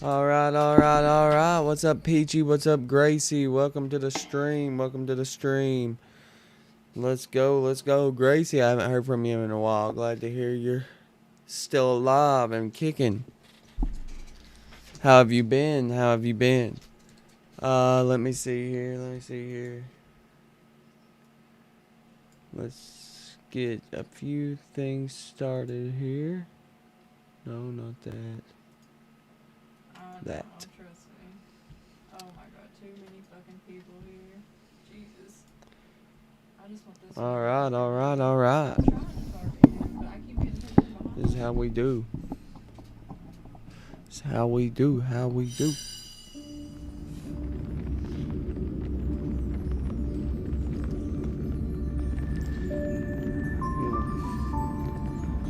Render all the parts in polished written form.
All right. What's up, Peachy? What's up, Gracie? Welcome to the stream. Let's go, Gracie. I haven't heard from you in a while. Glad to hear you're still alive and kicking. How have you been? Let me see here. Let's get a few things started here. No, not that. That. Trust me. Oh my god, too many fucking people here. Jesus. I just want this. All right. I'm trying to start again, but I keep getting taken behind. This is how we do. It's how we do.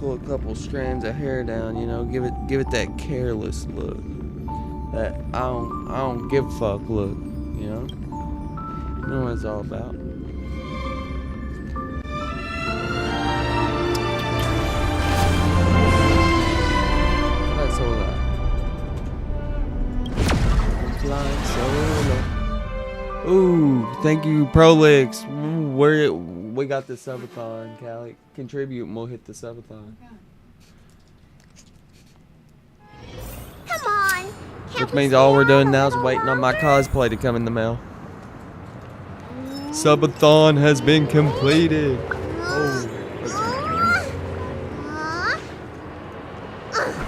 Pull a couple strands of hair down, give it that careless look. that I don't give a fuck look, you know? You know what it's all about. That's so loud. Flying solo. Ooh, thank you, Prolix. We got the subathon, Callie. Contribute and we'll hit the subathon. Come on. Which means all we're doing now is waiting on my cosplay to come in the mail. Subathon has been completed. Oh.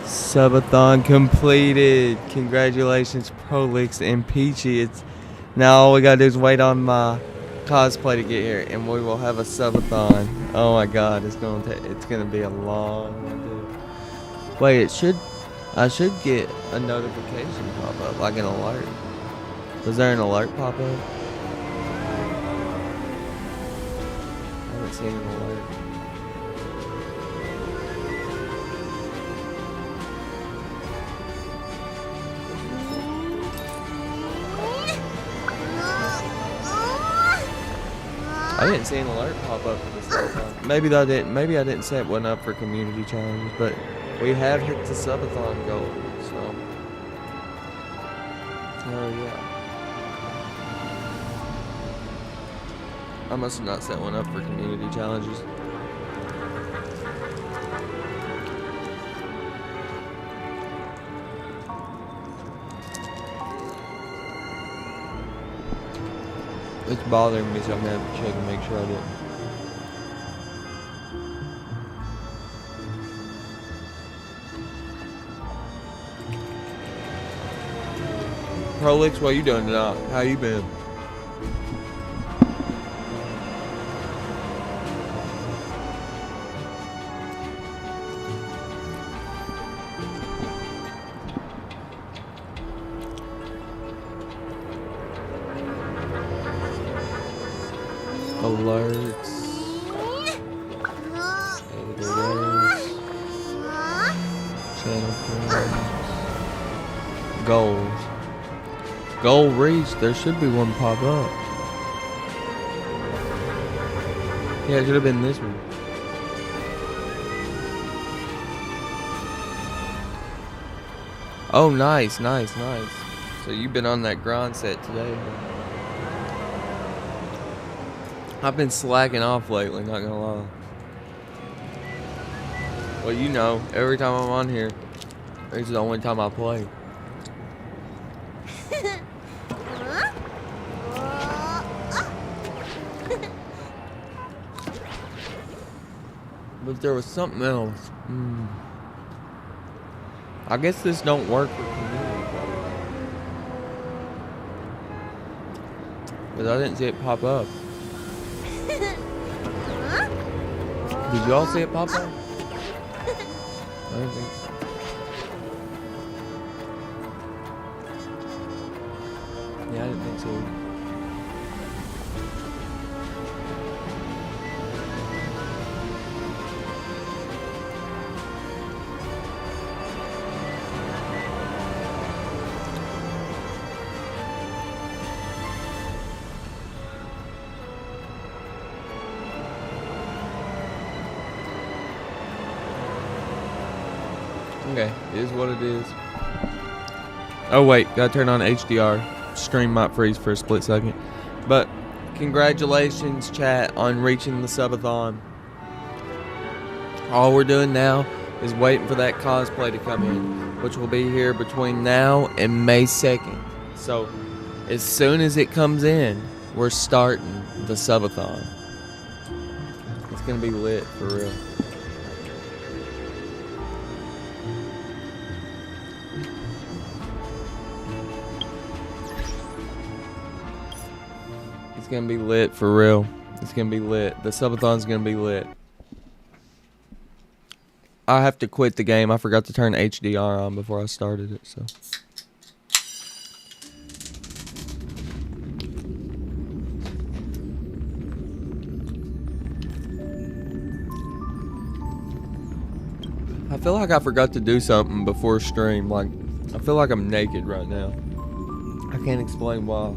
Subathon completed. Congratulations, Prolix and Peachy. It's now all we gotta do is wait on my cosplay to get here, and we will have a subathon. Oh my God, it's gonna be a long one. Wait, I should get a notification pop up, like an alert. Was there an alert pop up? I haven't seen an alert. I didn't see an alert pop up for the subathon. Maybe I didn't set one up for community challenges, but we have hit the subathon goal, so hell yeah. I must have not set one up for community challenges. It's bothering me, so I'm gonna have to check and make sure I didn't. Prolix, what you doing tonight? How you been? Alerts. Edit alerts. Channel programs. Goals. Goal reached. There should be one pop up. Yeah, it should have been this one. Oh, nice. So you've been on that grind set today. I've been slacking off lately, not gonna lie. Well, you know, every time I'm on here, it's the only time I play. But there was something else. I guess this don't work for community. But I didn't see it pop up. Did y'all see it pop up? I don't think so. Yeah, I didn't think so. Okay, it is what it is. Oh wait, gotta turn on HDR. Stream might freeze for a split second. But congratulations, chat, on reaching the subathon. All we're doing now is waiting for that cosplay to come in, which will be here between now and May 2nd. So as soon as it comes in, we're starting the subathon. It's gonna be lit for real. It's gonna be lit for real. It's gonna be lit. The subathon's gonna be lit. I have to quit the game. I forgot to turn HDR on before I started it, so. I feel like I forgot to do something before stream, like I feel like I'm naked right now. I can't explain why.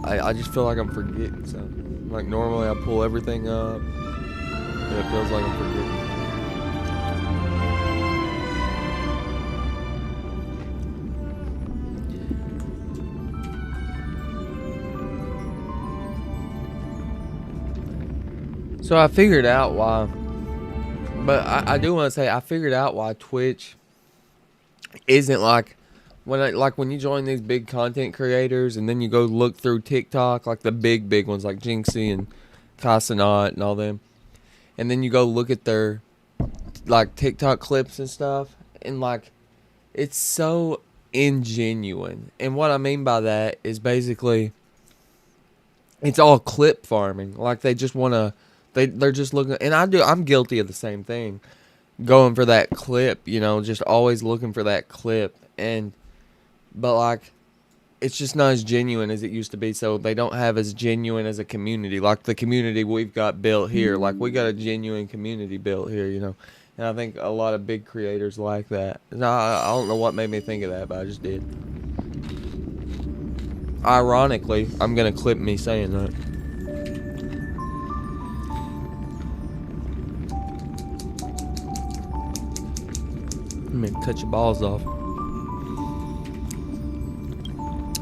I just feel like I'm forgetting something. Like normally I pull everything up, and it feels like I'm forgetting. So I figured out why, but I do want to say I figured out why Twitch isn't like when you join these big content creators and then you go look through TikTok, like the big ones like Jinxie and Casanat and all them, and then you go look at their like TikTok clips and stuff, and like it's so ingenuine. And what I mean by that is basically it's all clip farming. Like they just want to. They're just looking, and I'm guilty of the same thing, going for that clip, just always looking for that clip, but like, it's just not as genuine as it used to be, so they don't have as genuine as a community, like the community we've got built here, like we got a genuine community built here, and I think a lot of big creators like that. Now, I don't know what made me think of that, but I just did. Ironically, I'm gonna clip me saying that. I'm gonna cut your balls off.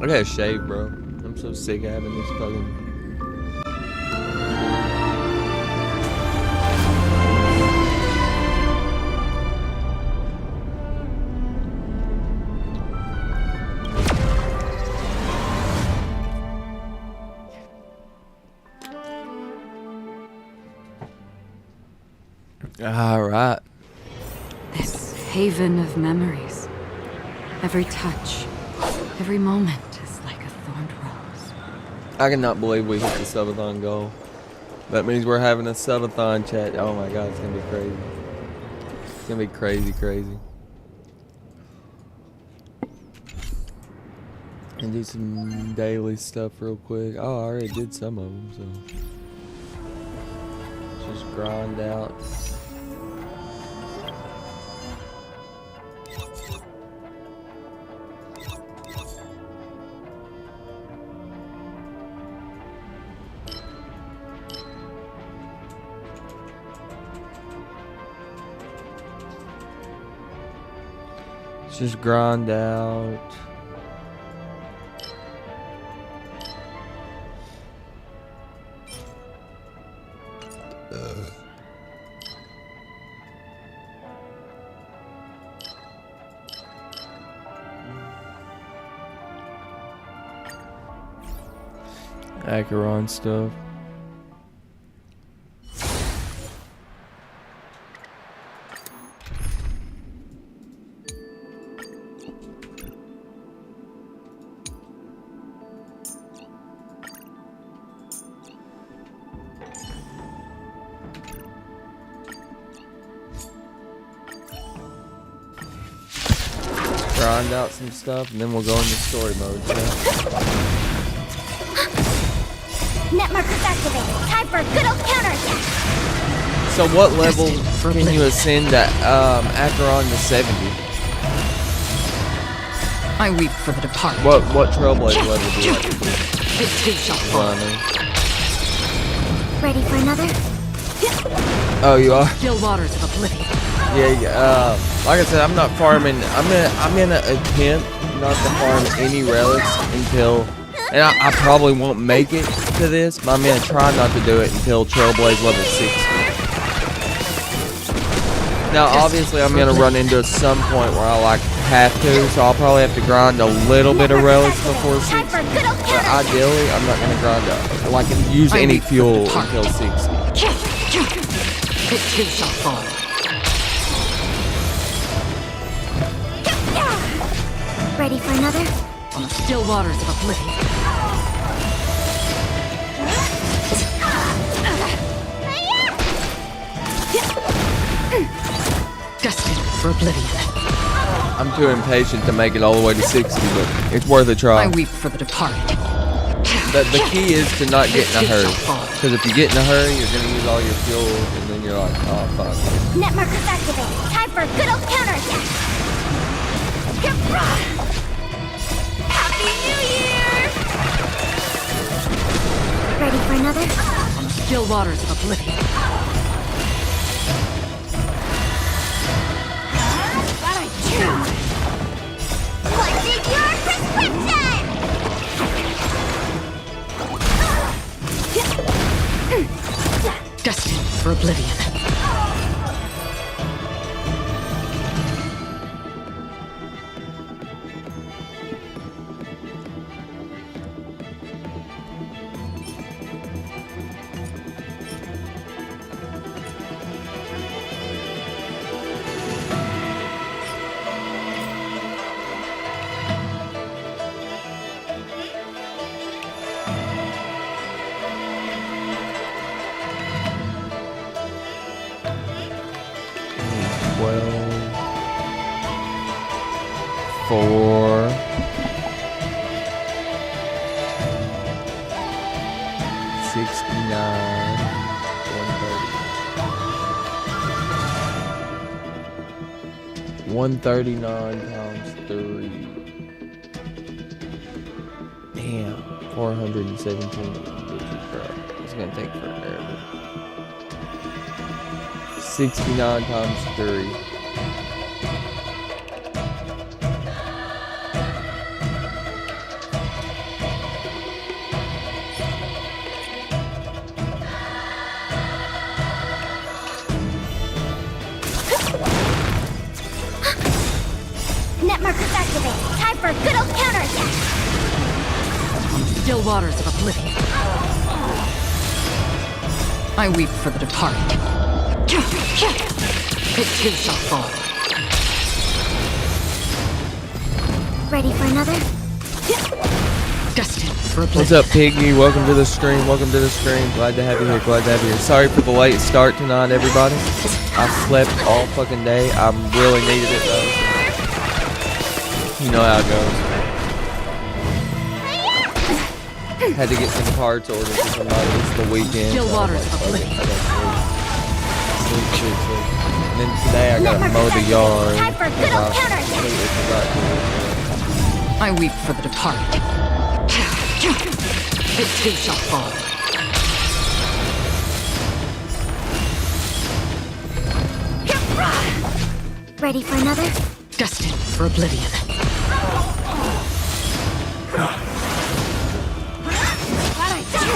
I gotta shave, bro. I'm so sick of having this fucking... Alright. This haven of memories. Every touch, every moment is like a thorned rose. I cannot believe we hit the subathon goal. That means we're having a subathon chat. Oh my god, it's gonna be crazy. It's gonna be crazy. And do some daily stuff real quick. Oh, I already did some of them, so. Just grind out. Just grind out. Acheron stuff. Grind out some stuff, and then we'll go into story mode. Yeah. Net markers activated. Time for a good old counterattack. So what level can you ascend at Acheron to 70? I weep for the departed. What Trailblaze level do you have to do? It too shall fall. Ready for another? Oh, you are? Still waters of oblivion. Yeah, like I said, I'm not farming. I'm gonna attempt not to farm any relics until, and I probably won't make it to this, but I'm gonna try not to do it until Trailblaze level 60. Now, obviously, I'm gonna run into some point where I have to, so I'll probably have to grind a little bit of relics before 60. But ideally, I'm not gonna grind use any fuel until 60. It too shall fall. Ready for another? On the still waters of oblivion. Destined for oblivion. I'm too impatient to make it all the way to 60, but it's worth a try. I weep for the departed. The key is to not get in a hurry. Because if you get in a hurry, you're going to use all your fuel, and then you're like, oh, fuck. Net markers activated. Time for a good old counterattack. Happy New Year! Ready for another? On the still waters of oblivion. What I do? What's in your prescription? Destined for oblivion. Four. 69. 130. 139 times 3. Damn. 417 bitches, bro. It's gonna take forever. 69 times 3. Net markers activated. Time for a good old counterattack. Still waters of oblivion. I weep for the departed. It too shall fall. Ready for another? Destined for oblivion. What's up, Piggy? Welcome to the stream. Welcome to the stream. Glad to have you here. Glad to have you here. Sorry for the late start tonight, everybody. I slept all fucking day. I really needed it, though. You know how it goes. Had to get some parts ordered for somebody. It's the weekend. Still so waters I of was like, oblivion. I gotta sleep. And then today I gotta mow the yard. Time for a good old counterattack. Completely forgot to. I weep for the departed. It too shall fall. Ready for another? Destined for oblivion. What I do?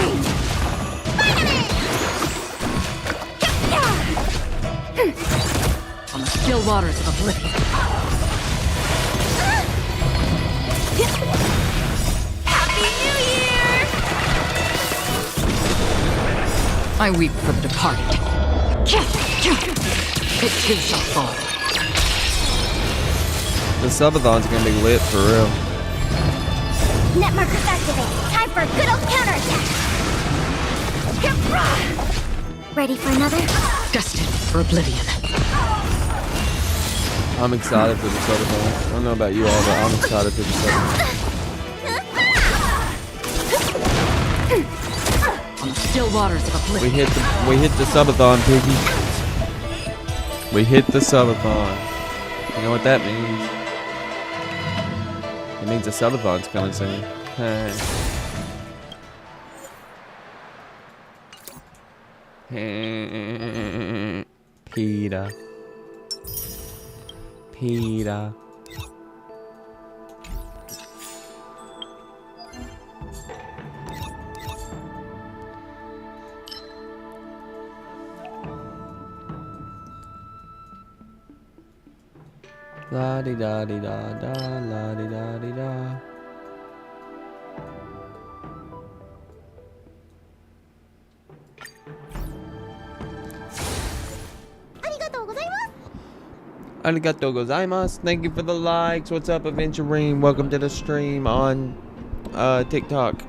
On the still waters of oblivion. Happy New Year! I weep for the departed. It too shall fall. The subathon's gonna be lit for real. Net markers activated. Time for a good old counterattack. Ready for another? Destined for oblivion. I'm excited for the subathon. I don't know about you all, but I'm excited for the subathon. On the still waters of oblivion. We hit the subathon, Piggy. We hit the subathon. You know what that means? It means the subathon's coming soon. Peter. Peter. La di da di da da, la di da di da. Arigatou gozaimasu. Thank you for the likes. What's up, Adventurine? Welcome to the stream on TikTok.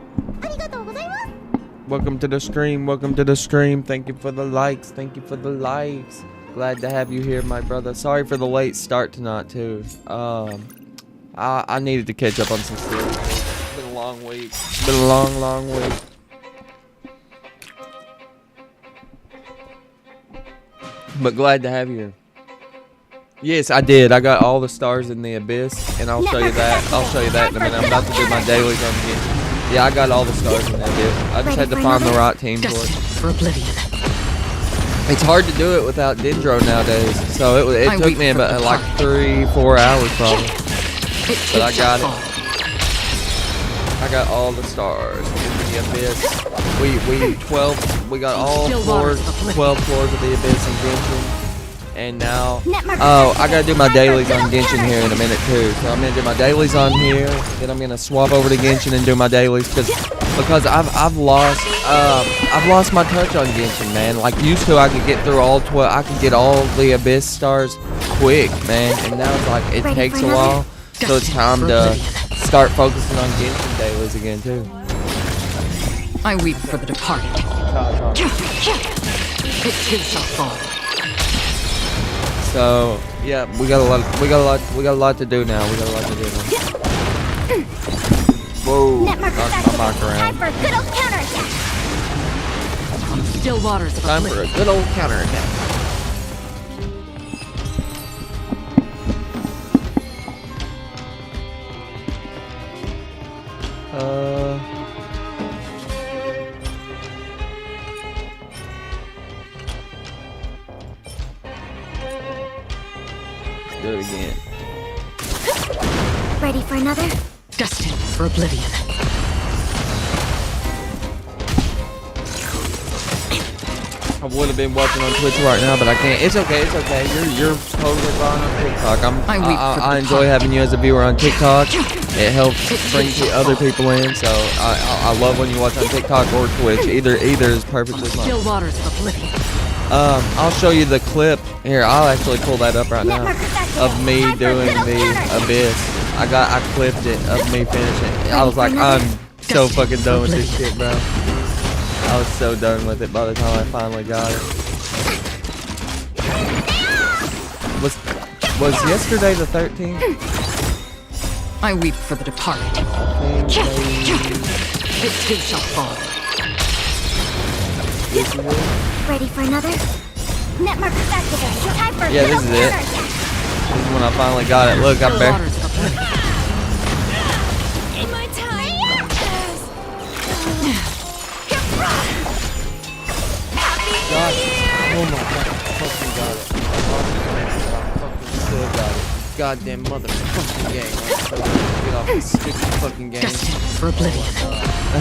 Welcome to the stream. Welcome to the stream. Thank you for the likes. Thank you for the likes. Glad to have you here, my brother. Sorry for the late start tonight, too. I needed to catch up on some stuff. It's been a long week. It's been a long, long week. But glad to have you here. Yes, I did. I got all the stars in the abyss, and I'll show you that. I'll show you that in a minute. I'm about to do my dailies on Genshin. Yeah, I got all the stars in the abyss. I just had to find the right team for Destined it. for oblivion. It's hard to do it without Dendro nowadays, so it I took wait me for about the like time. 3-4 hours probably. It But I too got shall it. fall. I got all the stars in the abyss. We got all Still floors, waters of oblivion. 12 floors of the abyss in Genshin. And now, Netmark I gotta do my dailies on Genshin here in a minute too. So I'm gonna do my dailies on here, then I'm gonna swap over to Genshin and do my dailies because I've lost my touch on Genshin, man. Like used to, I could get through all 12. I could get all the abyss stars quick, man. And now it's like it Ready takes for a another? while. So it's time to start focusing on Genshin dailies again too. I weep for the departed. It too shall fall. So yeah, we got a lot to do now. We got a lot to do now. Whoa, Netmark knocked my activated. mic Time around. for a good old counterattack. Still waters of Time for oblivion. a good old counterattack. Let's do it again. Ready for another? Destined for oblivion. I would have been watching on Twitch right now, but I can't. It's okay. It's okay. You're totally fine on TikTok. I enjoy having you as a viewer on TikTok. It helps bring other people in. So I love when you watch on TikTok or Twitch. Either is perfectly fine. Still waters of oblivion. I'll show you the clip here. I'll actually pull that up right now of me doing the abyss. I clipped it of me finishing. I was like, I'm so fucking done with this shit, bro. I was so done with it by the time I finally got it. Was yesterday the 13th? I weep for the departed. I think It too shall fall. this is it. Ready for another? Netmark activated. Time for a Yeah, good this old is it. counterattack. This is when I finally got it. Look, I'm Still back. waters of oblivion. In my time. Got it. Oh my god, I fucking got it. I fucking still got it. Goddamn motherfucking game. I'm so ready to get off this stupid fucking game. Destined for oblivion. I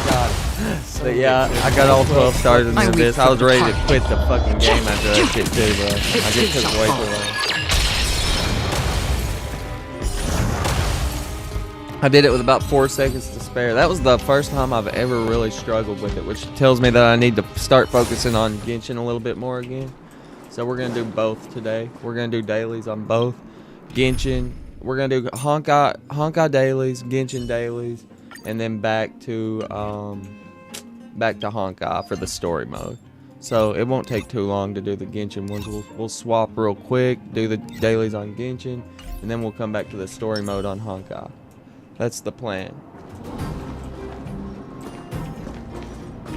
got it. But yeah, I got all 12 stars in I the weep abyss. for I was the ready to departed. quit the fucking game after that shit too, bro. I just took way too long. I did it with about 4 seconds to spare. That was the first time I've ever really struggled with it, which tells me that I need to start focusing on Genshin a little bit more again. So we're going to do both today. We're going to do dailies on both. Genshin. We're going to do Honkai dailies, Genshin dailies, and then back to Honkai for the story mode. So it won't take too long to do the Genshin ones. We'll swap real quick, do the dailies on Genshin, and then we'll come back to the story mode on Honkai. That's the plan.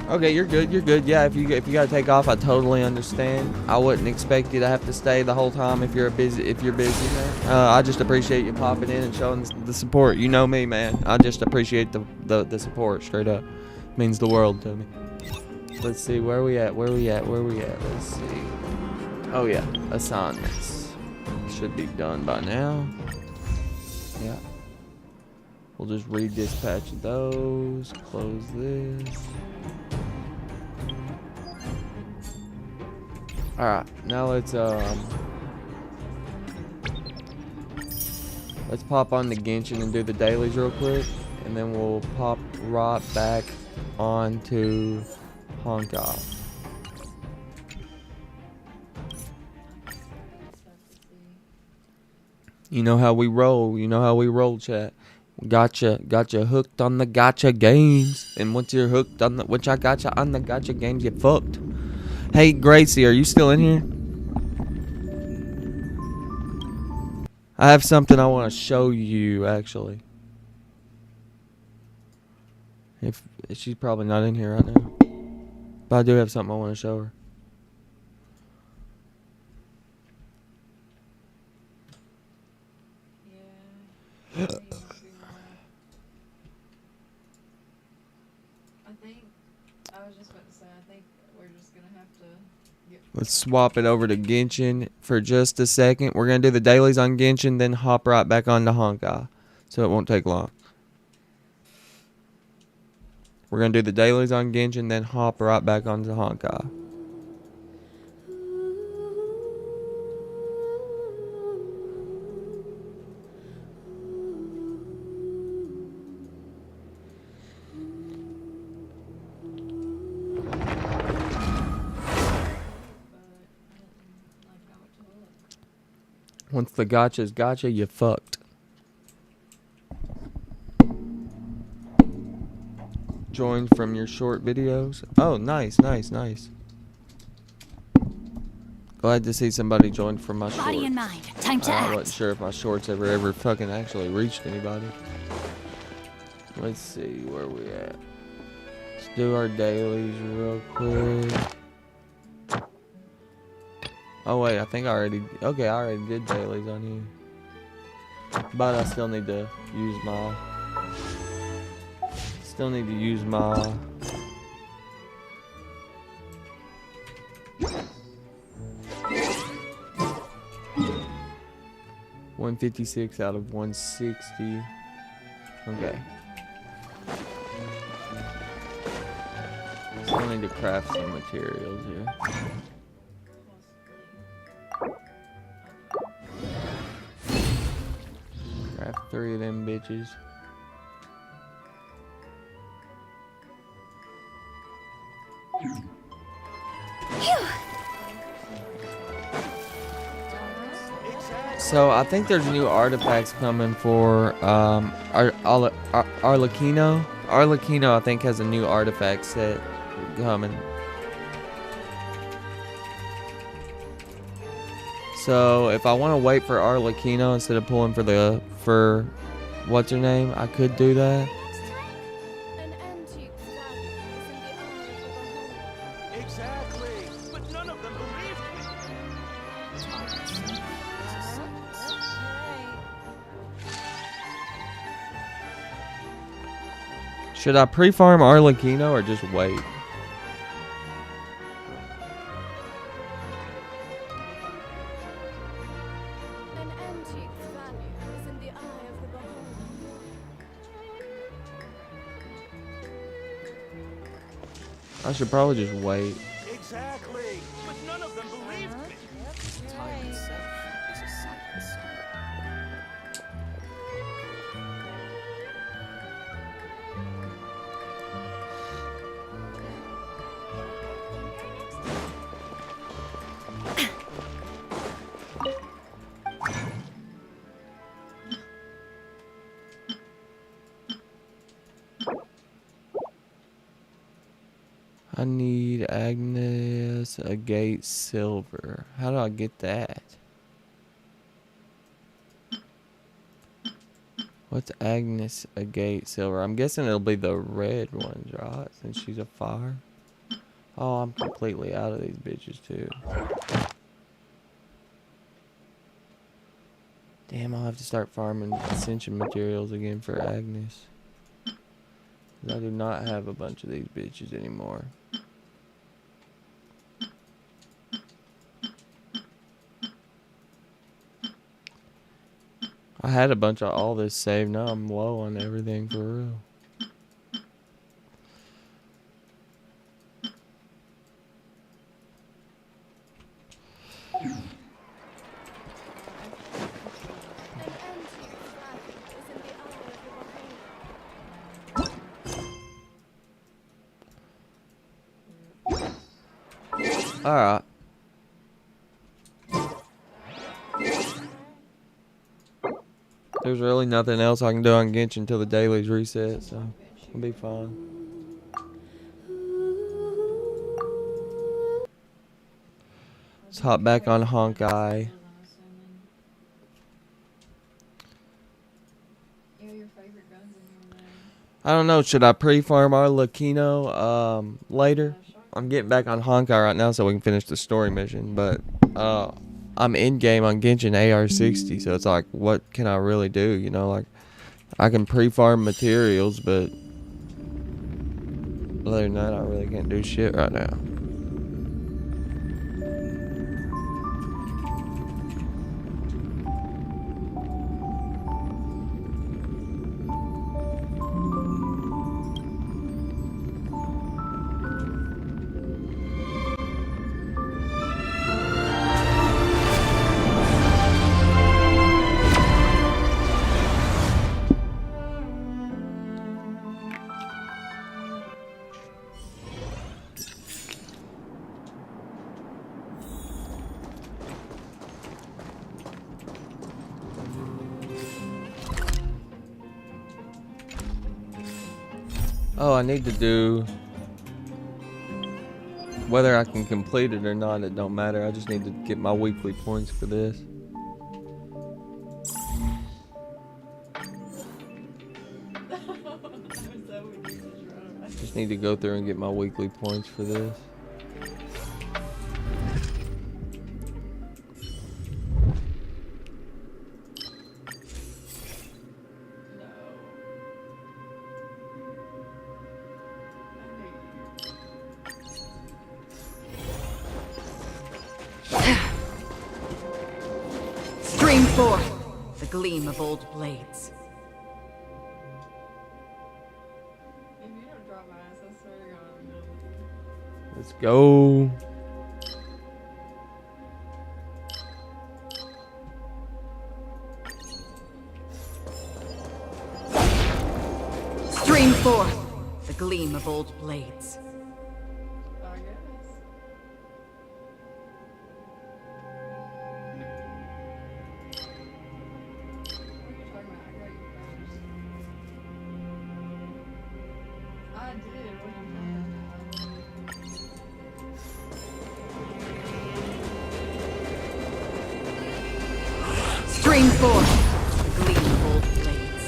Okay, you're good. You're good. Yeah, if you gotta take off, I totally understand. I wouldn't expect you to have to stay the whole time if you're busy. Man. I just appreciate you popping in and showing the support. You know me, man. I just appreciate the support. Straight up, means the world to me. Let's see where we at. Let's see. Oh yeah, assignments should be done by now. Yeah. We'll just redispatch those, close this. Alright, now let's pop on the Genshin and do the dailies real quick, and then we'll pop right back onto Honkai. You know how we roll, chat. Gotcha hooked on the gotcha games. And once you're hooked on once I gotcha on the gotcha games, you fucked. Hey Gracie, are you still in here? I have something I want to show you actually. If she's probably not in here right now. But I do have something I want to show her. I think I was just about to say I think we're just gonna have to get. Let's swap it over to Genshin for just a second. We're going to do the dailies on Genshin, then hop right back onto Honkai. So it won't take long. We're going to do the dailies on Genshin, then hop right back onto Honkai. Once the gacha's gotcha, you fucked. Join from your short videos. Oh, nice. Glad to see somebody join from my shorts. Body and mind. Time to I act. wasn't sure if my shorts ever fucking actually reached anybody. Let's see where we at. Let's do our dailies real quick. Oh wait, I think I already did dailies on here. But I still need to use my 156 out of 160. Okay. Still need to craft some materials here. Craft 3 of them bitches. So I think there's new artifacts coming for Arlecchino. Arlecchino, I think, has a new artifact set coming. So if I want to wait for Arlecchino instead of pulling for what's her name, I could do that. Exactly, but none of them believed me. Should I pre-farm Arlecchino or just wait? I should probably just wait. Exactly, but none of them believed me. Time itself is a silence. I need Agnes Agate Silver. How do I get that? What's Agnes Agate Silver? I'm guessing it'll be the red ones, right? Since she's a fire. Oh, I'm completely out of these bitches too. Damn, I'll have to start farming ascension materials again for Agnes. 'Cause I do not have a bunch of these bitches anymore. I had a bunch of all this saved. Now I'm low on everything for real. Alright. There's really nothing else I can do on Genshin until the dailies reset, so it'll be fine. Let's hop back on Honkai. I don't know, should I pre-farm our Lucino later? I'm getting back on Honkai right now so we can finish the story mission, but I'm in game on Genshin AR60, so it's like, what can I really do? You know, like, I can pre-farm materials, but other than that, I really can't do shit right now. Oh, I need to do... Whether I can complete it or not, it don't matter. I just need to get my weekly points for this. Just need to go through and get my weekly points for this. Stream forth the gleam of old blades. If you don't drop my ass, I swear to God, I'm gonna leave. Let's go. Stream forth the gleam of old blades. I guess. What are you talking about? I got you first. I did. What are you talking Stream forth the gleam of old blades.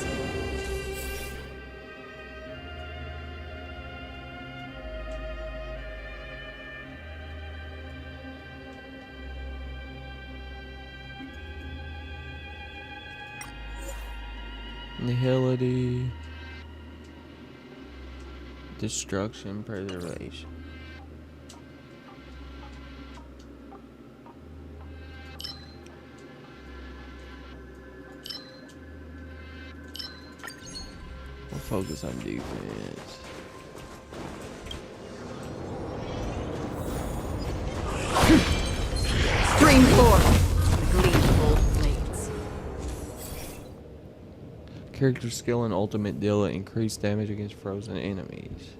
Nihility. Destruction, preservation. We'll focus on defense. Stream forth the gleam of old blades. Character skill and ultimate deal increased damage against frozen enemies.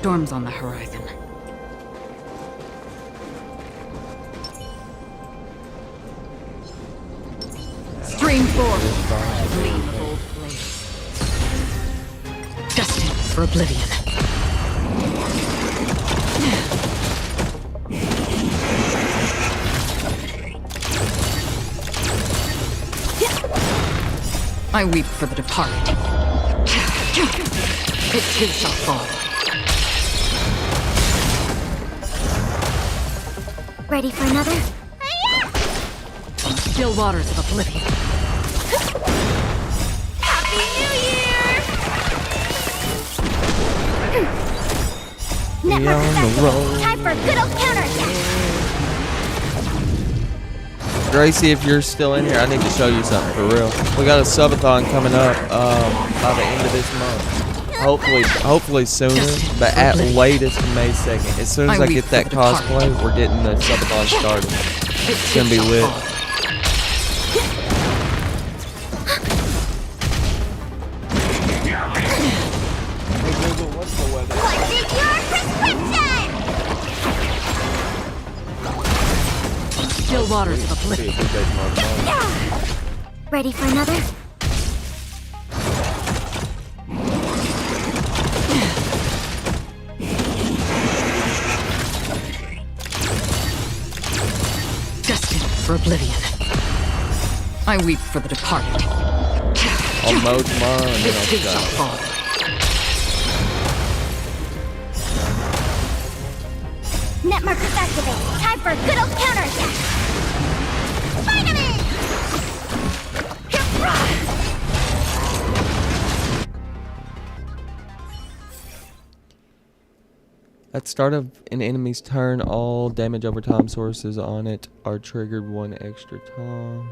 Storms on the horizon. Stream forth the gleam of old blades. Destined for oblivion. I weep for the departed. It too shall fall. Ready for another? Still waters of oblivion. Happy New Year! We Network on the activated. road. Time for a good old counterattack! Gracie, if you're still in here, I need to show you something for real. We got a subathon coming up by the end of this month. Hopefully sooner, but at latest May 2nd. As soon as I get that cosplay, we're getting the subathon started. It's gonna be lit. Hey Google, what's the weather? What's in your prescription? Still waters of Be a oblivion. good day tomorrow morning. Ready for another? oblivion. I weep for the departed. I'll mow tomorrow and then This I'll too shall shut. fall. Net markers activate. Time for a good old counterattack. Fight him in! At start of an enemy's turn, all damage over time sources on it are triggered 1 extra time.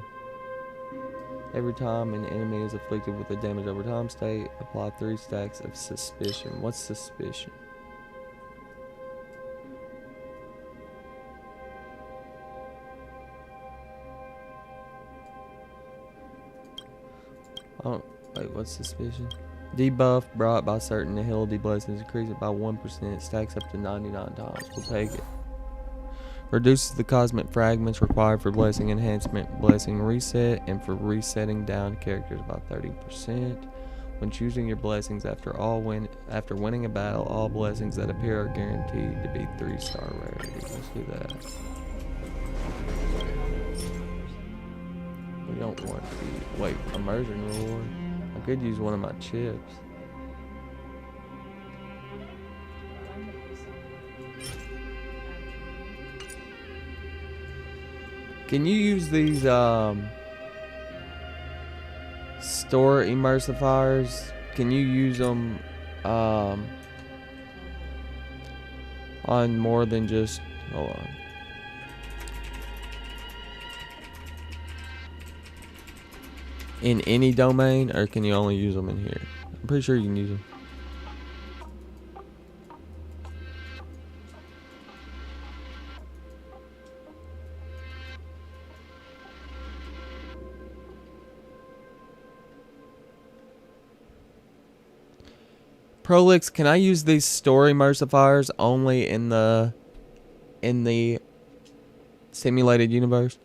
Every time an enemy is afflicted with a damage over time state, apply 3 stacks of suspicion. What's suspicion? Oh, wait, what's suspicion? Debuff brought by certain ability blessings increases by 1%. Stacks up to 99 times. We'll take it. Reduces the cosmic fragments required for blessing enhancement, blessing reset, and for resetting down characters by 30%. When choosing your blessings after winning a battle, all blessings that appear are guaranteed to be 3-star rarity. Let's do that. We don't want the wait, immersion reward. I could use one of my chips. Can you use these store emulsifiers? Can you use them on more than just hold on. In any domain, or can you only use them in here? I'm pretty sure you can use them. Prolix, can I use these story emulsifiers only in the simulated universe?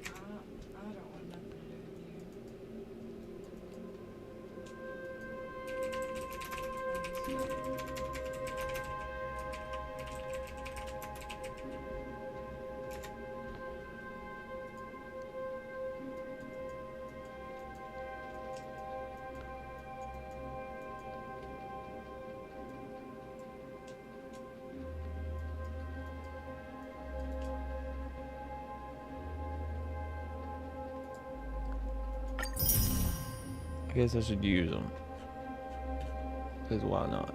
I don't want nothing to do with you. I guess I should use them. Because why not?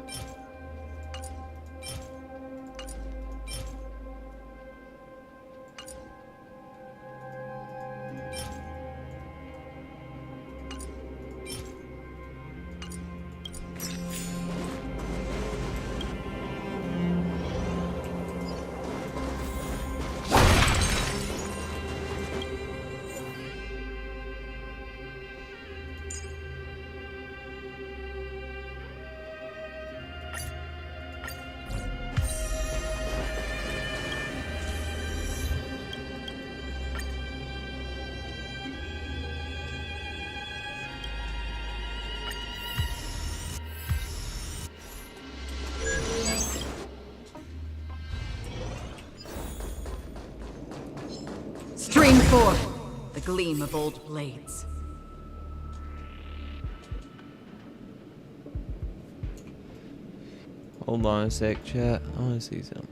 Stream forth the gleam of old blades. Hold on a sec, chat. I want to see something.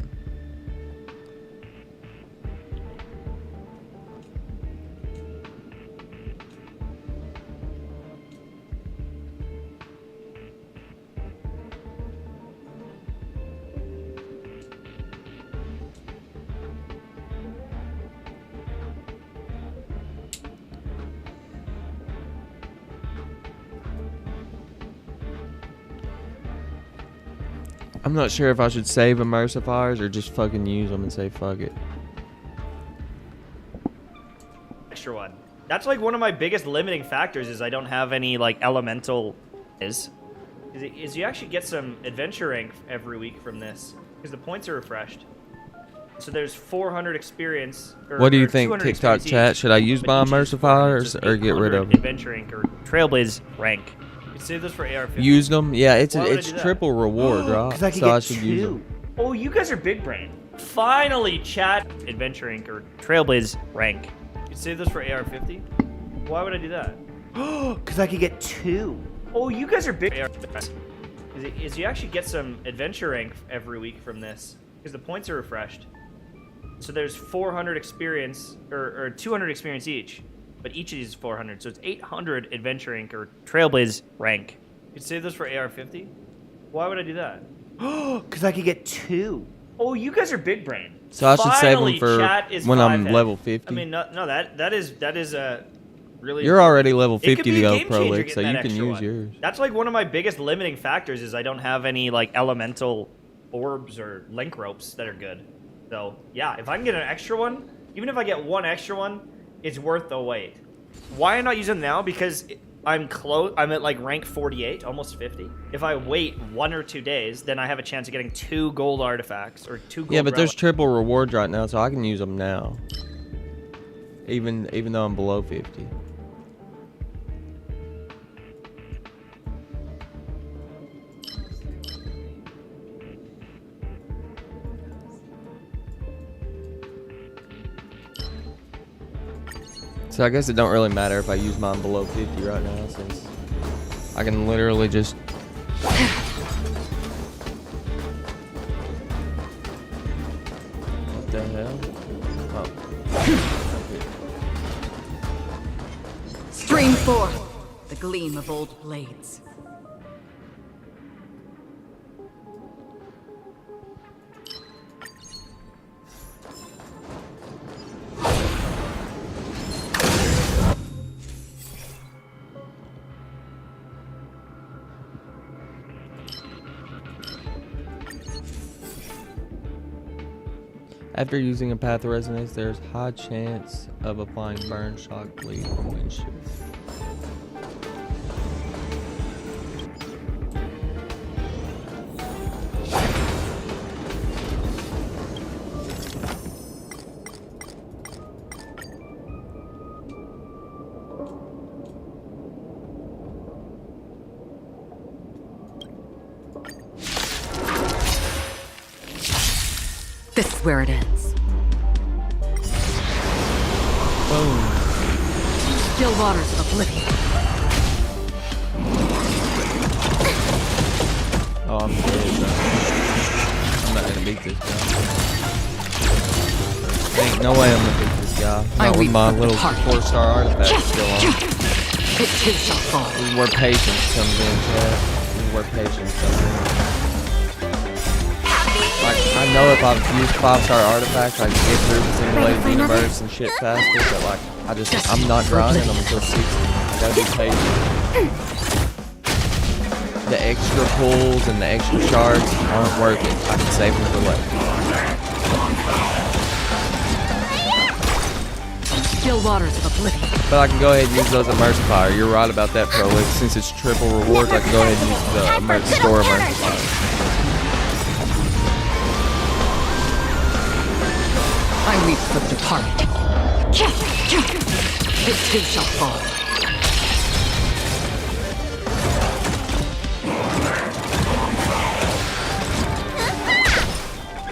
I'm not sure if I should save emulsifiers or just fucking use them and say fuck it. Extra one. That's like one of my biggest limiting factors is I don't have any like elemental is you actually get some adventure rank every week from this because the points are refreshed. So there's 400 experience. What do you or think, 200 TikTok experience chat? each, Should I use but my each is immersive 400, so fires it's or get rid of 800 them? Adventure Inc. or Trailblaze rank. You can save this for AR-50. Use them? Yeah, it's Why would I it's do that? triple reward, right? Because I can So get I should use them. Oh, you guys are big brain. Finally, chat Adventure Inc. or Trailblaze rank. You can save this for AR-50. Why would I do that? Because I could get 2. Oh, you guys are big. Is you actually get some adventure rank every week from this because the points are refreshed. So there's 400 experience or 200 experience each, but each of these is 400. So it's 800 adventure rank or Trailblaze rank. You can save this for AR-50. Why would I do that? Because I could get 2. Oh, you guys are big brain. So I should save them Finally, for chat is when I'm 5F. level 50. I mean, no, that is a really. You're already level It could 50 be to a go game pro changer league, so getting you that can extra use one. yours. That's like one of my biggest limiting factors is I don't have any like elemental orbs or link ropes that are good. So yeah, if I can get an extra one, even if I get one extra one, it's worth the wait. Why am I not using them now? Because I'm close. I'm at like rank 48, almost 50. If I wait 1 or 2 days, then I have a chance of getting 2 gold artifacts or 2 gold. Yeah, but there's relics. triple rewards right now, so I can use them now. Even though I'm below 50. So I guess it don't really matter if I use mine below 50 right now, since I can literally just... What the hell? Oh. Stream forth the gleam of old blades. After using a path of resonance, there's high chance of applying burn, shock, bleed, or windshield. This is where it ends. Boom. Still waters of oblivion. Oh, I'm dead, bro. I'm not gonna beat this guy. Ain't no way I'm gonna beat this guy. Not with my little 4-star artifact still on. It too shall fall. This is where patience comes in, chat. This is where patience comes in. Like, I know if I've used 5-star artifacts, I can get through the simulated universe and shit faster, but like, I'm not grinding them until 60. I gotta be patient. The extra pulls and the extra shards aren't working. I can save them for later. Still waters of oblivion. But I can go ahead and use those emulsifier. You're right about that, Prolix. Since it's triple rewards, I can go ahead and use the store emulsifier. I weep for the departed. It too shall fall.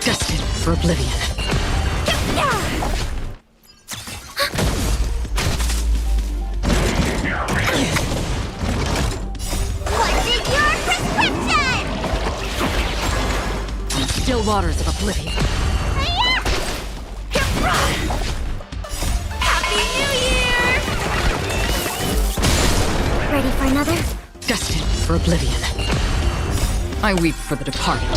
Destined for oblivion. What's in your prescription? Still waters of oblivion. Happy New Year! Ready for another? Destined for oblivion. I weep for the departed.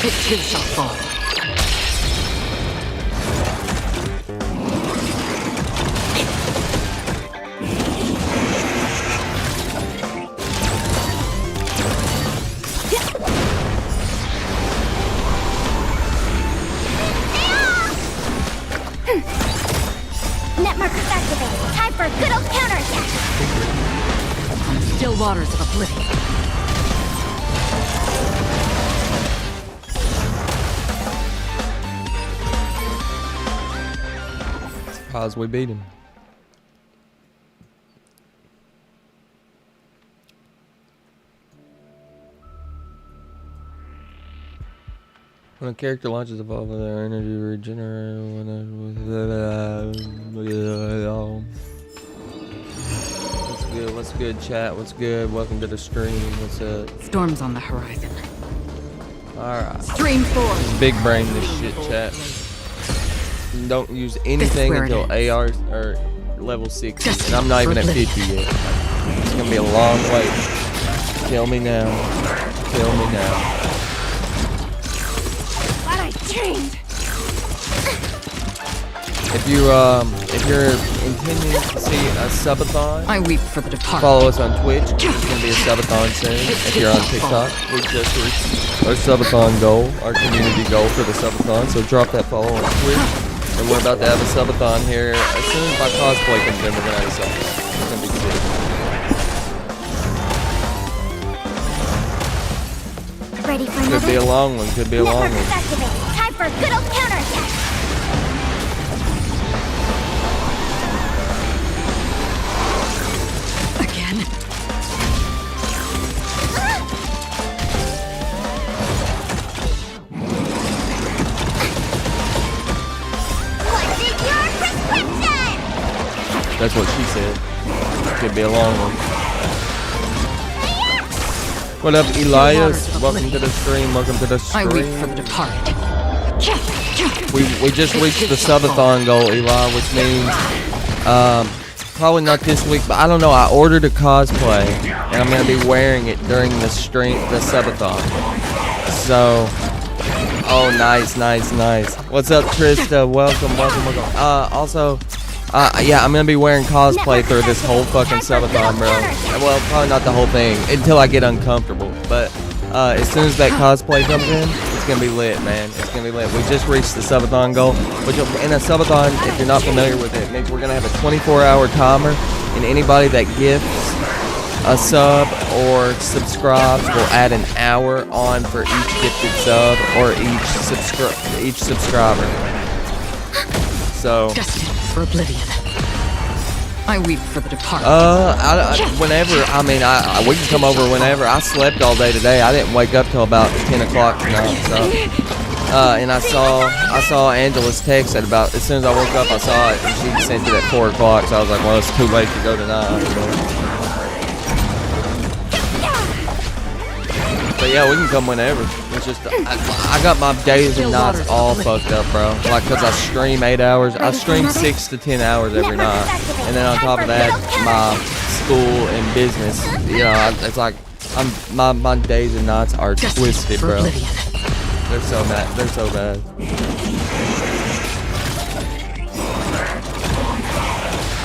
It too shall fall. Net markers activated. Time for a good old counterattack. Still waters of oblivion. Cause we beat him. When a character launches a ball with their energy regenerates. What's good? What's good, chat? What's good? Welcome to the stream. What's up? Storms on the horizon. Alright. Stream 4. Big brain this shit, chat. Don't use anything where it until ends. AR or level 60. Just And I'm not even at for 50 yet. It's gonna be a long wait. Kill me now. Kill me now. What I dreamed. If you're intending to see a subathon, I weep for the departed. follow us on Twitch. There's gonna be a subathon soon. If you're on TikTok, we just reached our subathon goal, our community goal for the subathon. So drop that follow on Twitch. And we're about to have a subathon here. As soon as my cosplay comes in, we're gonna have a subathon. It's gonna be sick. Ready for Could be a another? long one. Could be a long Network one. activate. Time for a good old counterattack. Again. What's in your prescription? That's what she said. Could be a long one. What up, Elias? Welcome to the stream. Welcome to the I weep for stream. the departed. We just reached the subathon goal, Eli, which means probably not this week, but I don't know. I ordered a cosplay and I'm gonna be wearing it during the subathon. So, oh, nice. What's up, Trista? Welcome. Also, yeah, I'm gonna be wearing cosplay through this whole fucking subathon, bro. Well, probably not the whole thing until I get uncomfortable. But as soon as that cosplay comes in, it's gonna be lit, man. It's gonna be lit. We just reached the subathon goal, which in a subathon, if you're not familiar with it, means we're gonna have a 24-hour timer, and anybody that gifts a sub or subscribes will add an hour on for each gifted sub or each subscriber. So. Destined for oblivion. I weep for the departed. Whenever. I mean, we can come over whenever. I slept all day today. I didn't wake up till about 10 o'clock tonight. So, and I saw Angela's text at about as soon as I woke up. I saw it, and she sent it at 4 o'clock. So I was like, well, it's too late to go tonight. But yeah, we can come whenever. It's just I got my days and nights all fucked up, bro. Like, cause I stream 8 hours. I stream 6 to 10 hours every night, and then on top of that, my school and business. You know, it's like my days and nights are twisted, bro. They're so bad. They're so bad.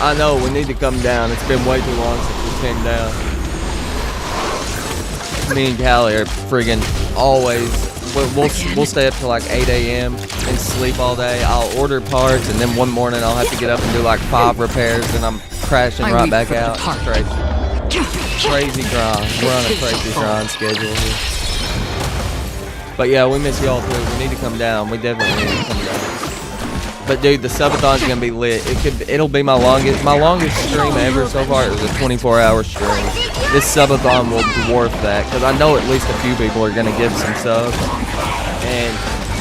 I know we need to come down. It's been way too long since we came down. Me and Callie are friggin' always. We'll stay up till like 8 a.m. and sleep all day. I'll order parts, and then one morning I'll have to get up and do like 5 repairs, and I'm crashing right back out. It's crazy. Crazy grind. We're on a crazy grind schedule here. But yeah, we miss y'all too. We need to come down. We definitely need to come down. But dude, the subathon's gonna be lit. It'll be my longest stream ever so far. It was a 24-hour stream. This subathon will dwarf that, because I know at least a few people are gonna give some subs, and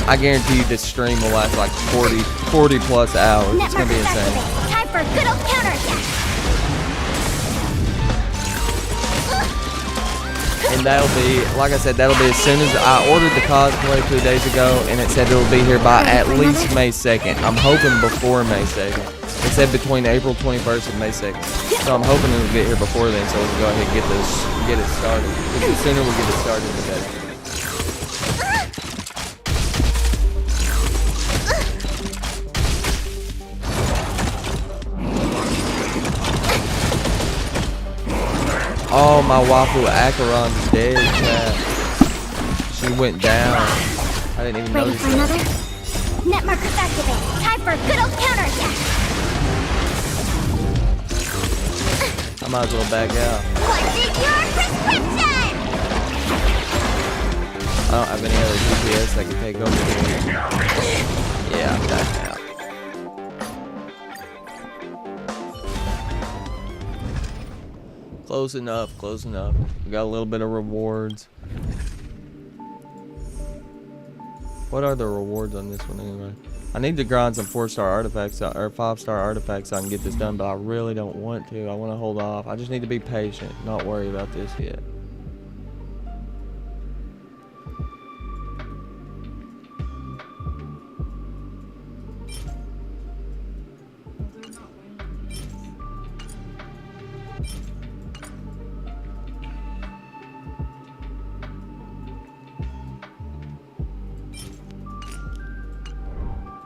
I guarantee you this stream will last like 40 plus hours. It's gonna be insane. Time for a good old counterattack. And that'll be, like I said, that'll be as soon as I ordered the cosplay 2 days ago, and it said it'll be here by at least May 2nd. I'm hoping before May 2nd. It said between April 21st and May 2nd. So I'm hoping it'll get here before then, so we can go ahead and get it started. Because the sooner we get it started, the better. Oh, my waifu Acheron's dead, chat. She went down. I didn't even Ready notice for that. another? Net markers activate. Time for a good old counterattack. I might as well back out. What's in your prescription? I don't have any other GPS that can take over here. Yeah, I'm back out. Close enough, close enough. We got a little bit of rewards. What are the rewards on this one anyway? I need to grind some 4-star artifacts or 5-star artifacts so I can get this done, but I really don't want to. I want to hold off. I just need to be patient, not worry about this yet.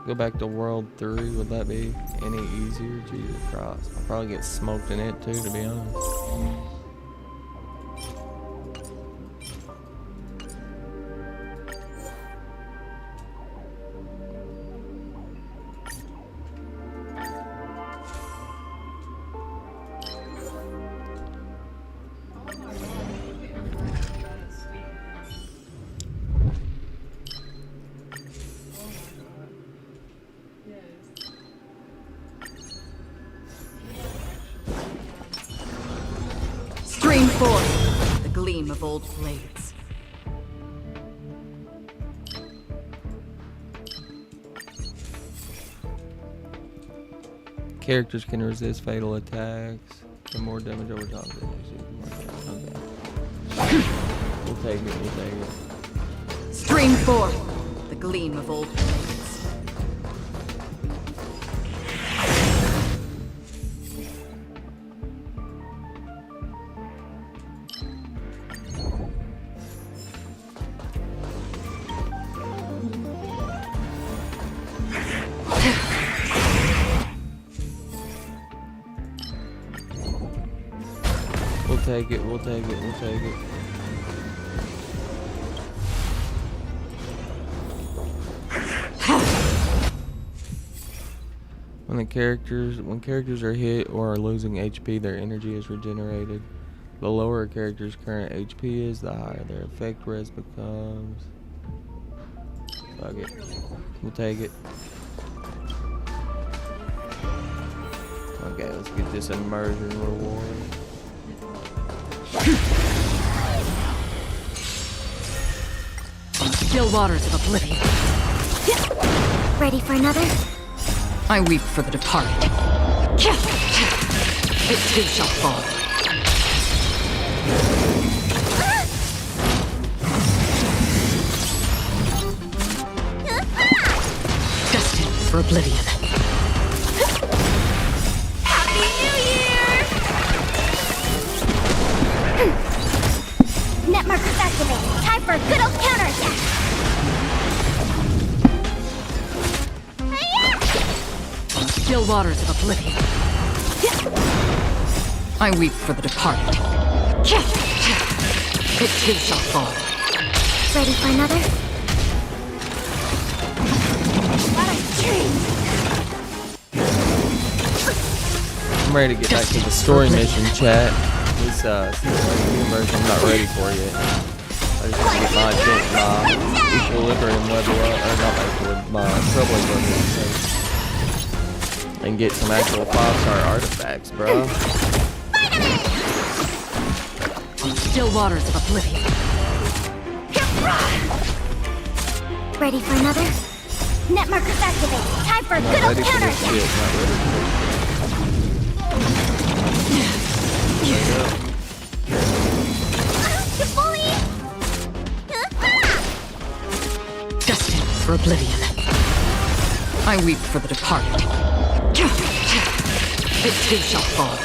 Go back to World 3, would that be any easier? Jesus Christ. I'll probably get smoked in it too, to be honest. Stream forth the gleam of old blades. Characters can resist fatal attacks. The more damage over time. Okay. We'll take it, we'll take it. Stream forth the gleam of old blades. We'll take it, we'll take it, we'll take it. When characters are hit or are losing HP, their energy is regenerated. The lower a character's current HP is, the higher their effect res becomes. Fuck it. We'll take it. Okay, let's get this immersion reward. Still waters of oblivion. Ready for another? I weep for the departed. It too shall fall. Destined for oblivion. Happy New Year! Net markers activated. Time for a good old counterattack. Still waters of oblivion. I weep for the departed. It too shall fall. Ready for another? What a dream! I'm ready to get back to the story mission, chat. This version I'm not ready for yet. I just want to get my equilibrium level up, or not my equilibrium, my troubling level up. And get some actual 5-star artifacts, bro. Still waters of oblivion. Ready for another? Net markers activated. Time for a good old counterattack. Not ready for Destined for oblivion. I weep for the departed. It too shall fall.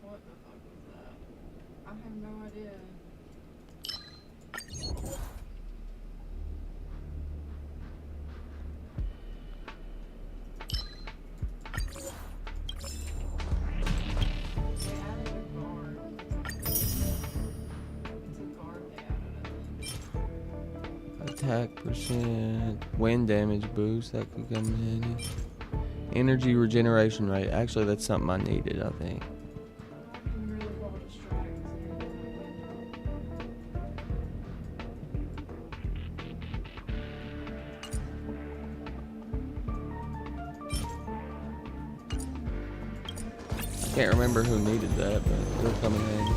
What the fuck was that? I have no idea. They added a guard. It's a guard they added, attack percent, wind damage boost, that could come in handy. Energy regeneration rate. Actually, that's something I needed, I think. I can really well distract Can't remember who needed that, but they'll come in handy.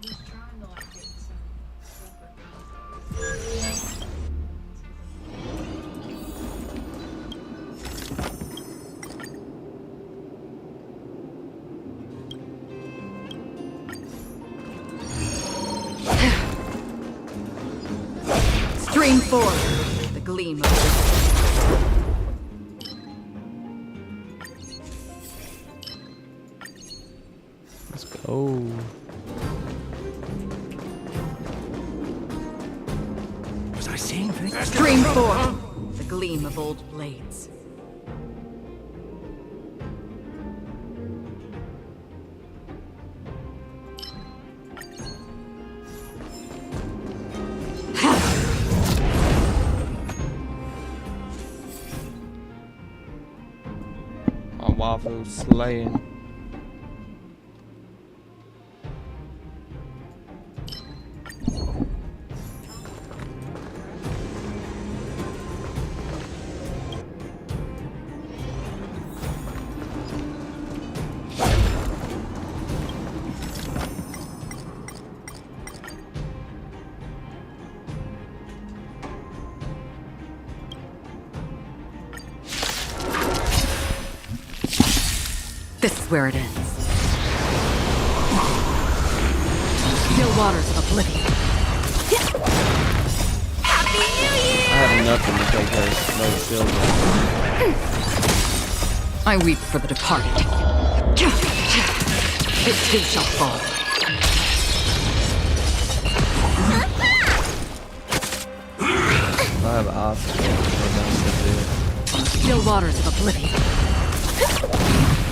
He's trying to like get some stuff for Stream 4. The gleam of Let's go. Was I seeing things? Stream 4. The gleam of old blades. My waffle slaying. This is where it ends. Still waters of oblivion. Happy New Year! I have nothing to take her. No shield. I weep for the departed. It too shall fall. I have obstacles. Still waters of oblivion.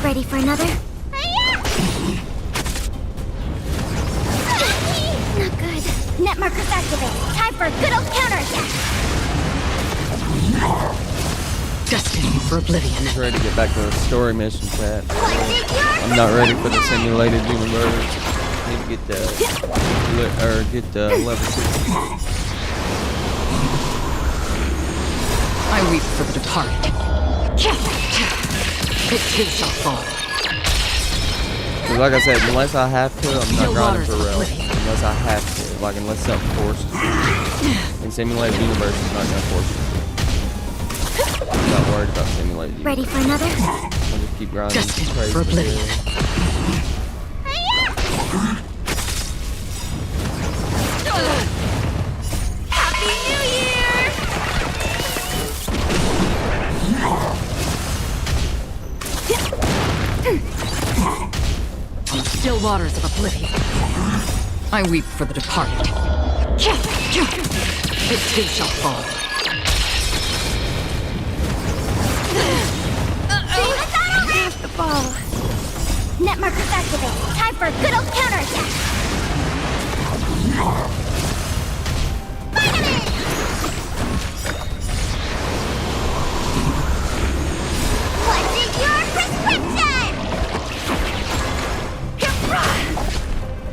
Ready for another? Not good. Net markers activated. Time for a good old counterattack. Destined for oblivion. I'm ready to get back to the story mission, chat. I'm I'm not ready for the simulated universe. Need to get the level 6. I weep for the departed. It too shall fall. 'Cause like I said, unless I have to, I'm not Still grinding waters for of real. oblivion. Unless I have to. Like, unless something forces me. And simulated universe is not gonna force me. I'm not worried about simulated universe. Ready for another? I'll just keep grinding. Destined Praise for the oblivion. Lord. Happy New Year! Still waters of oblivion. I weep for the departed. It too shall fall. Where's the ball? Net markers activated. Time for a good old counterattack. Vitamin! What's in your prescription?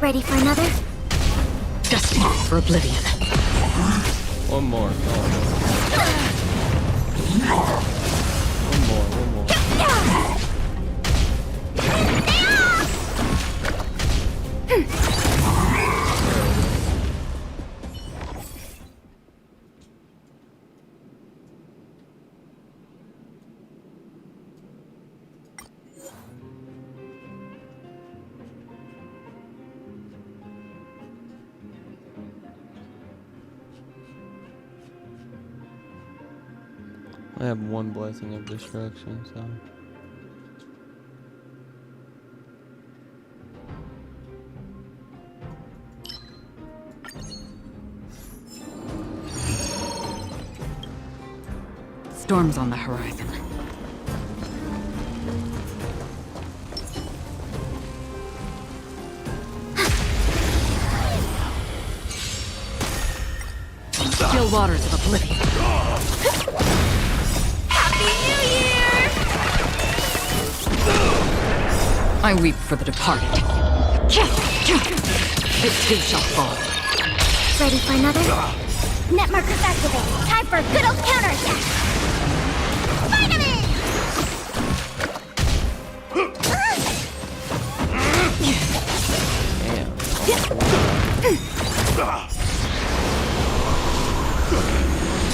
Ready for another? Destined for oblivion. One more. One more. I have one blessing of destruction, so. Storms on the horizon. Still waters of oblivion. I weep for the departed. It too shall fall. Ready for another? Net markers activate. Time for a good old counterattack. Vitamin!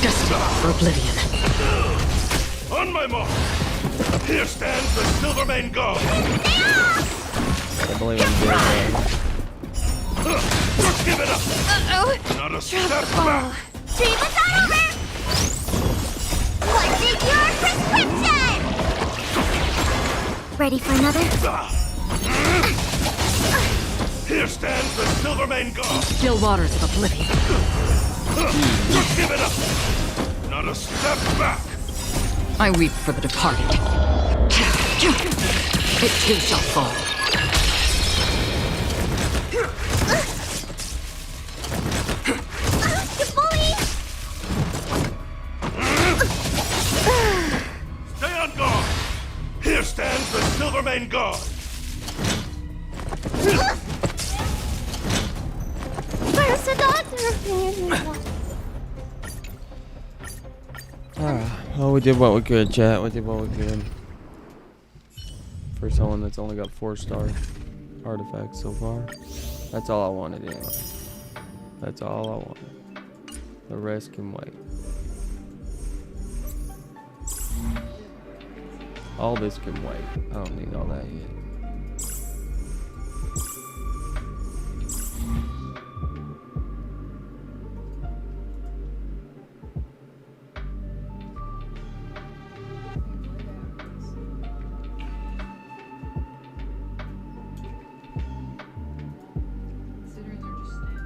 Destined for oblivion. On my mark! Here stands the Silvermane God! I believe I'm doing that. Give it up! Uh-oh. Not a step back! Dream is not over! What's in your prescription? Ready for another? Here stands the Silvermane God! Still waters of oblivion. Give it up! Not a step back! I weep for the departed. It too shall fall. You bully! Stay on guard! Here stands the Silvermane God! Where's the doctor? Oh, we did what we could, chat. We did what we could. For someone that's only got 4-star artifacts so far. That's all I wanted anyway. That's all I wanted. The rest can wait. All this can wait. I don't need all that yet. Considering they're just standing.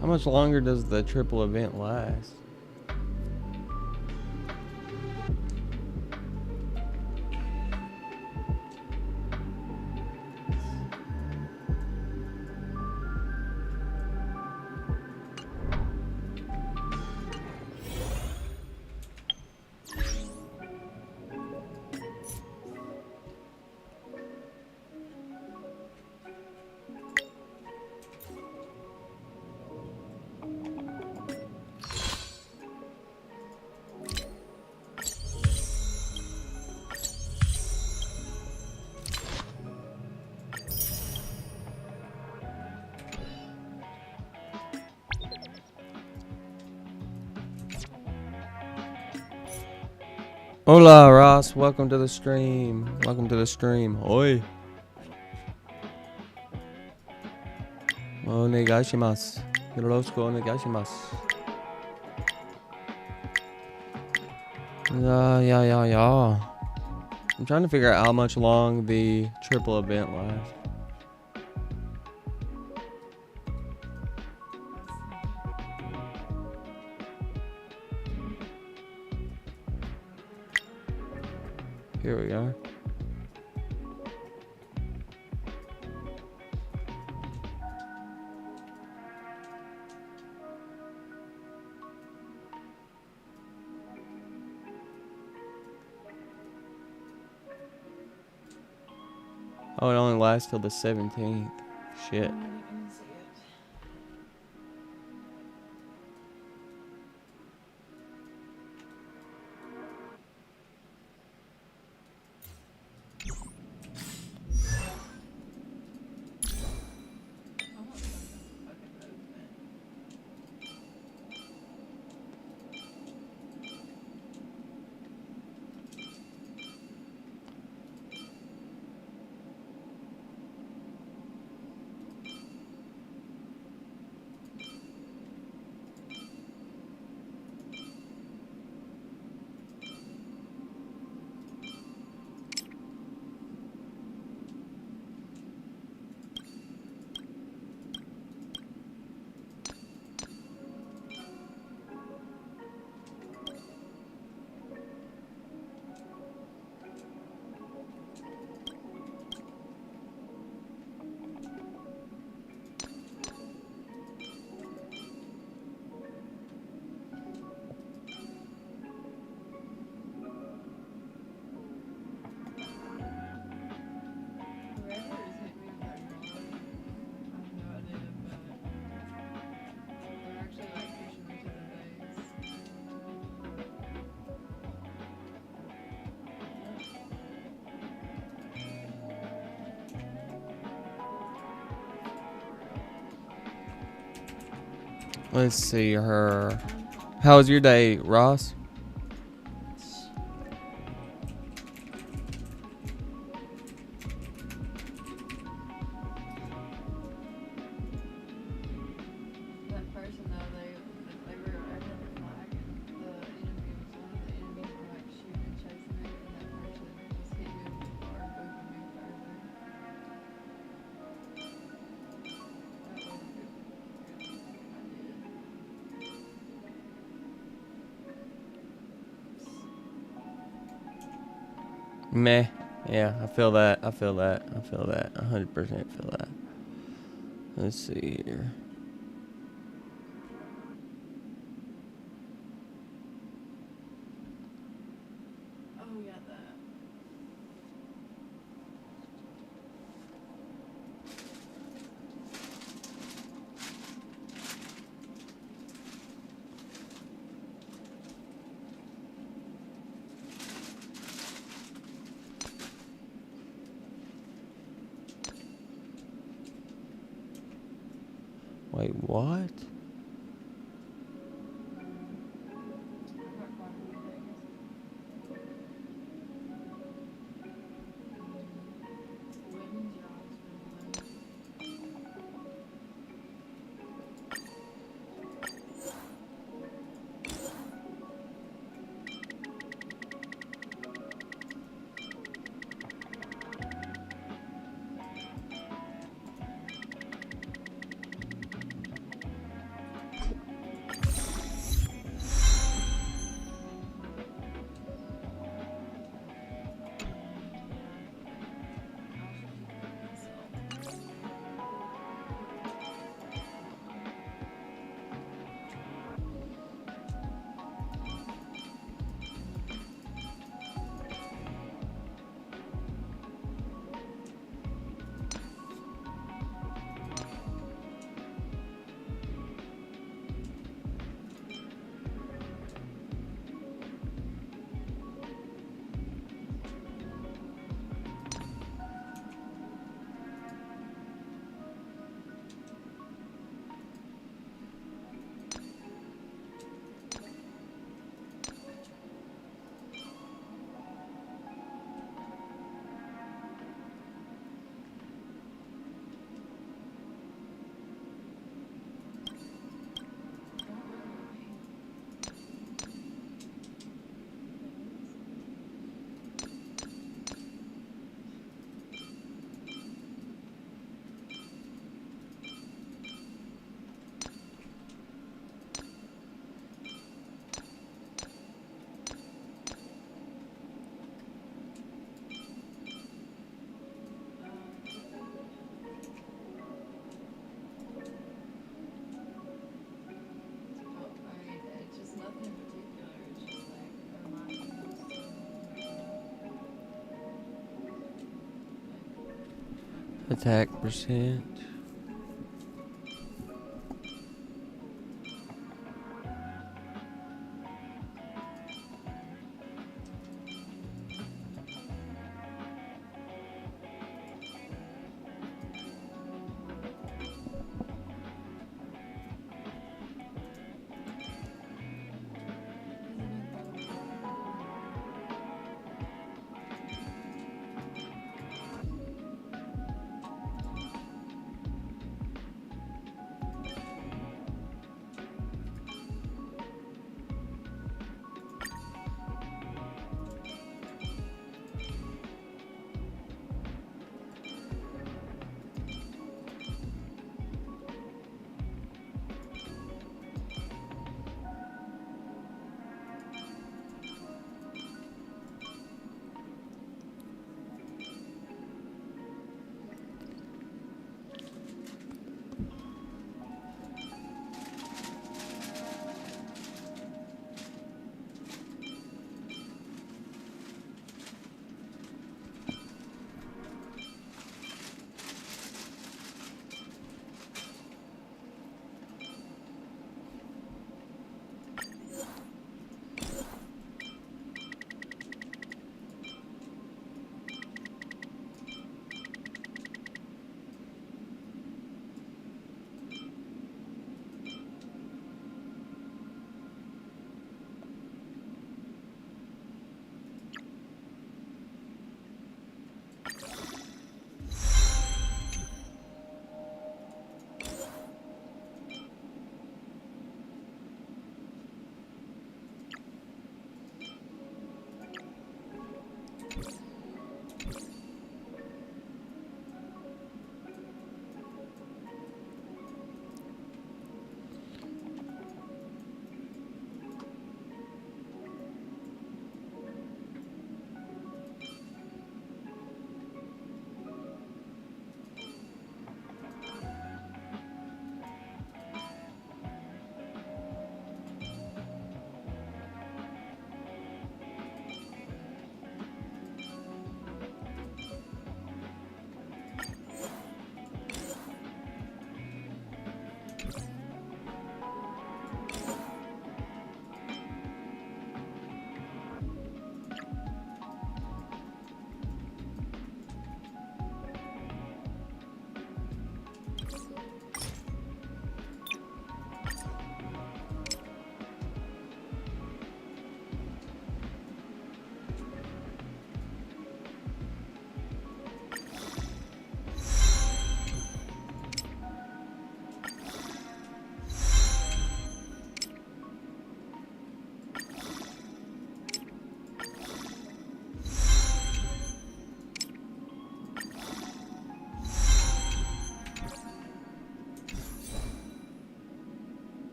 How much longer does the triple event last? Hola, Ross. Welcome to the stream. Welcome to the stream. Oi. Onegashimasu. Yoroshiku onegashimasu. Yeah. I'm trying to figure out how much long the triple event lasts. Here we go. Oh, it only lasts till the 17th. Shit. I didn't even see it. I want something fucking movement. Whoever is hit me with that roller, I have no idea, but they're actually like pushing me to the base. Let's see her. How was your day, Ross? That person though, they were acting the flag, and the enemy was one of the enemies were like shooting and chasing me, and that person was hitting me with the bar, moving me further. That was a good idea. Meh. Yeah, I feel that. I feel that. 100% feel that. Let's see here. Oh yeah, that. Wait, what? I got quite a few things. Women's jobs for women. Attack percent.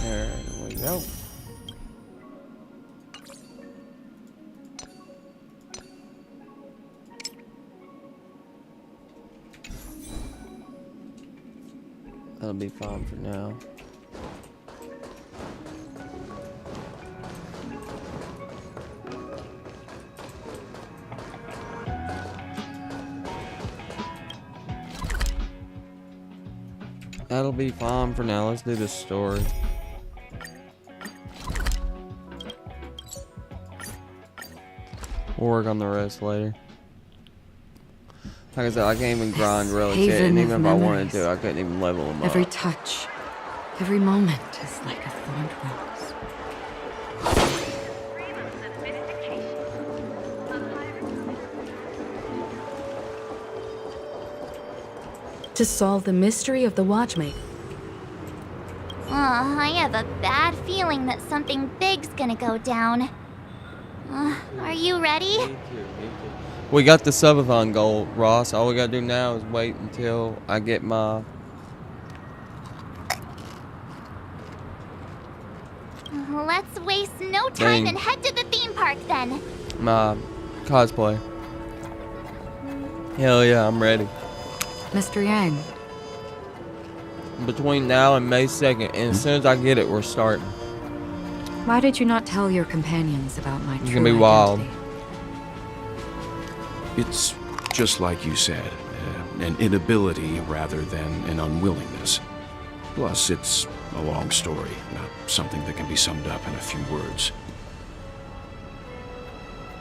There we go. That'll be fine for now. That'll be fine for now. Let's do the story. We'll work on the rest later. Like I said, I can't even grind relics yet, and even if I wanted to, I couldn't even level them up. Every touch, every moment is like a thorned rose. To solve the mystery of the watchmaker. I have a bad feeling that something big's gonna go down. Are you ready? Me too, me too. We got the subathon goal, Ross. All we gotta do now is wait until I get my Let's waste no time Dang. and head to the theme park then. my cosplay. Hell yeah, I'm ready. Mr. Yang, Between now and May 2nd, and as soon as I get it, we're starting. why did you not tell your companions about my It's true gonna be wild. identity? It's just like you said, an inability rather than an unwillingness. Plus, it's a long story, not something that can be summed up in a few words.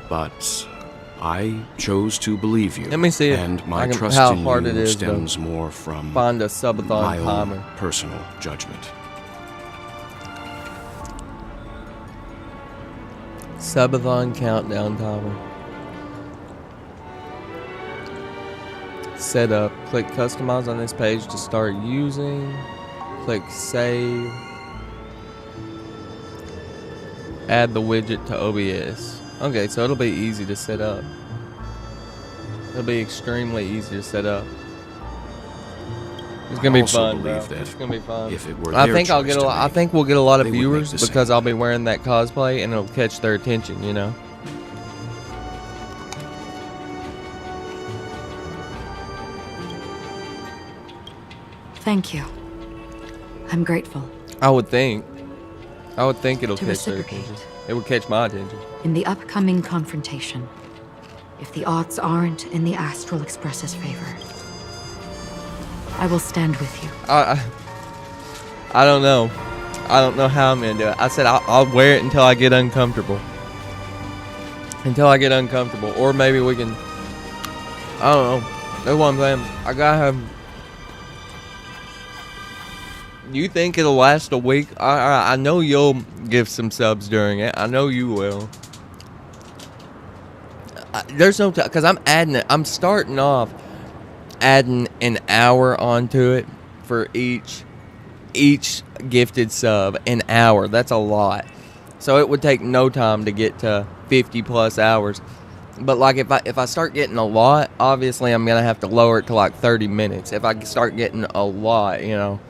But I chose to believe you. Let me see if and my I can- trust how in hard you it is to stems more from Find a subathon my own timer. personal judgment. Subathon countdown timer. Setup. Click customize on this page to start using. Click save. Add the widget to OBS. Okay, so it'll be easy to set up. It'll be extremely easy to set up. It's gonna be also fun, bro. believe that It's gonna be fun. if it were I their think I'll choice get to I make, think we'll get a lot of they would make viewers the same. because I'll be wearing that cosplay and it'll catch their attention, you know. Thank you. I'm grateful. I would think it'll To catch their reciprocate. attention. It would catch my attention. In the upcoming confrontation, if the odds aren't in the Astral Express's favor, I will stand with you. I don't know. I don't know how I'm gonna do it. I said I'll wear it until I get uncomfortable. Until I get uncomfortable, or maybe we can. I don't know. That's what I'm saying. I gotta have. You think it'll last a week? I know you'll give some subs during it. I know you will. There's no time because I'm adding it. I'm starting off adding an hour onto it for each gifted sub. An hour. That's a lot. So it would take no time to get to 50 plus hours. But like if I start getting a lot, obviously I'm gonna have to lower it to like 30 minutes. If I start getting a lot, you know,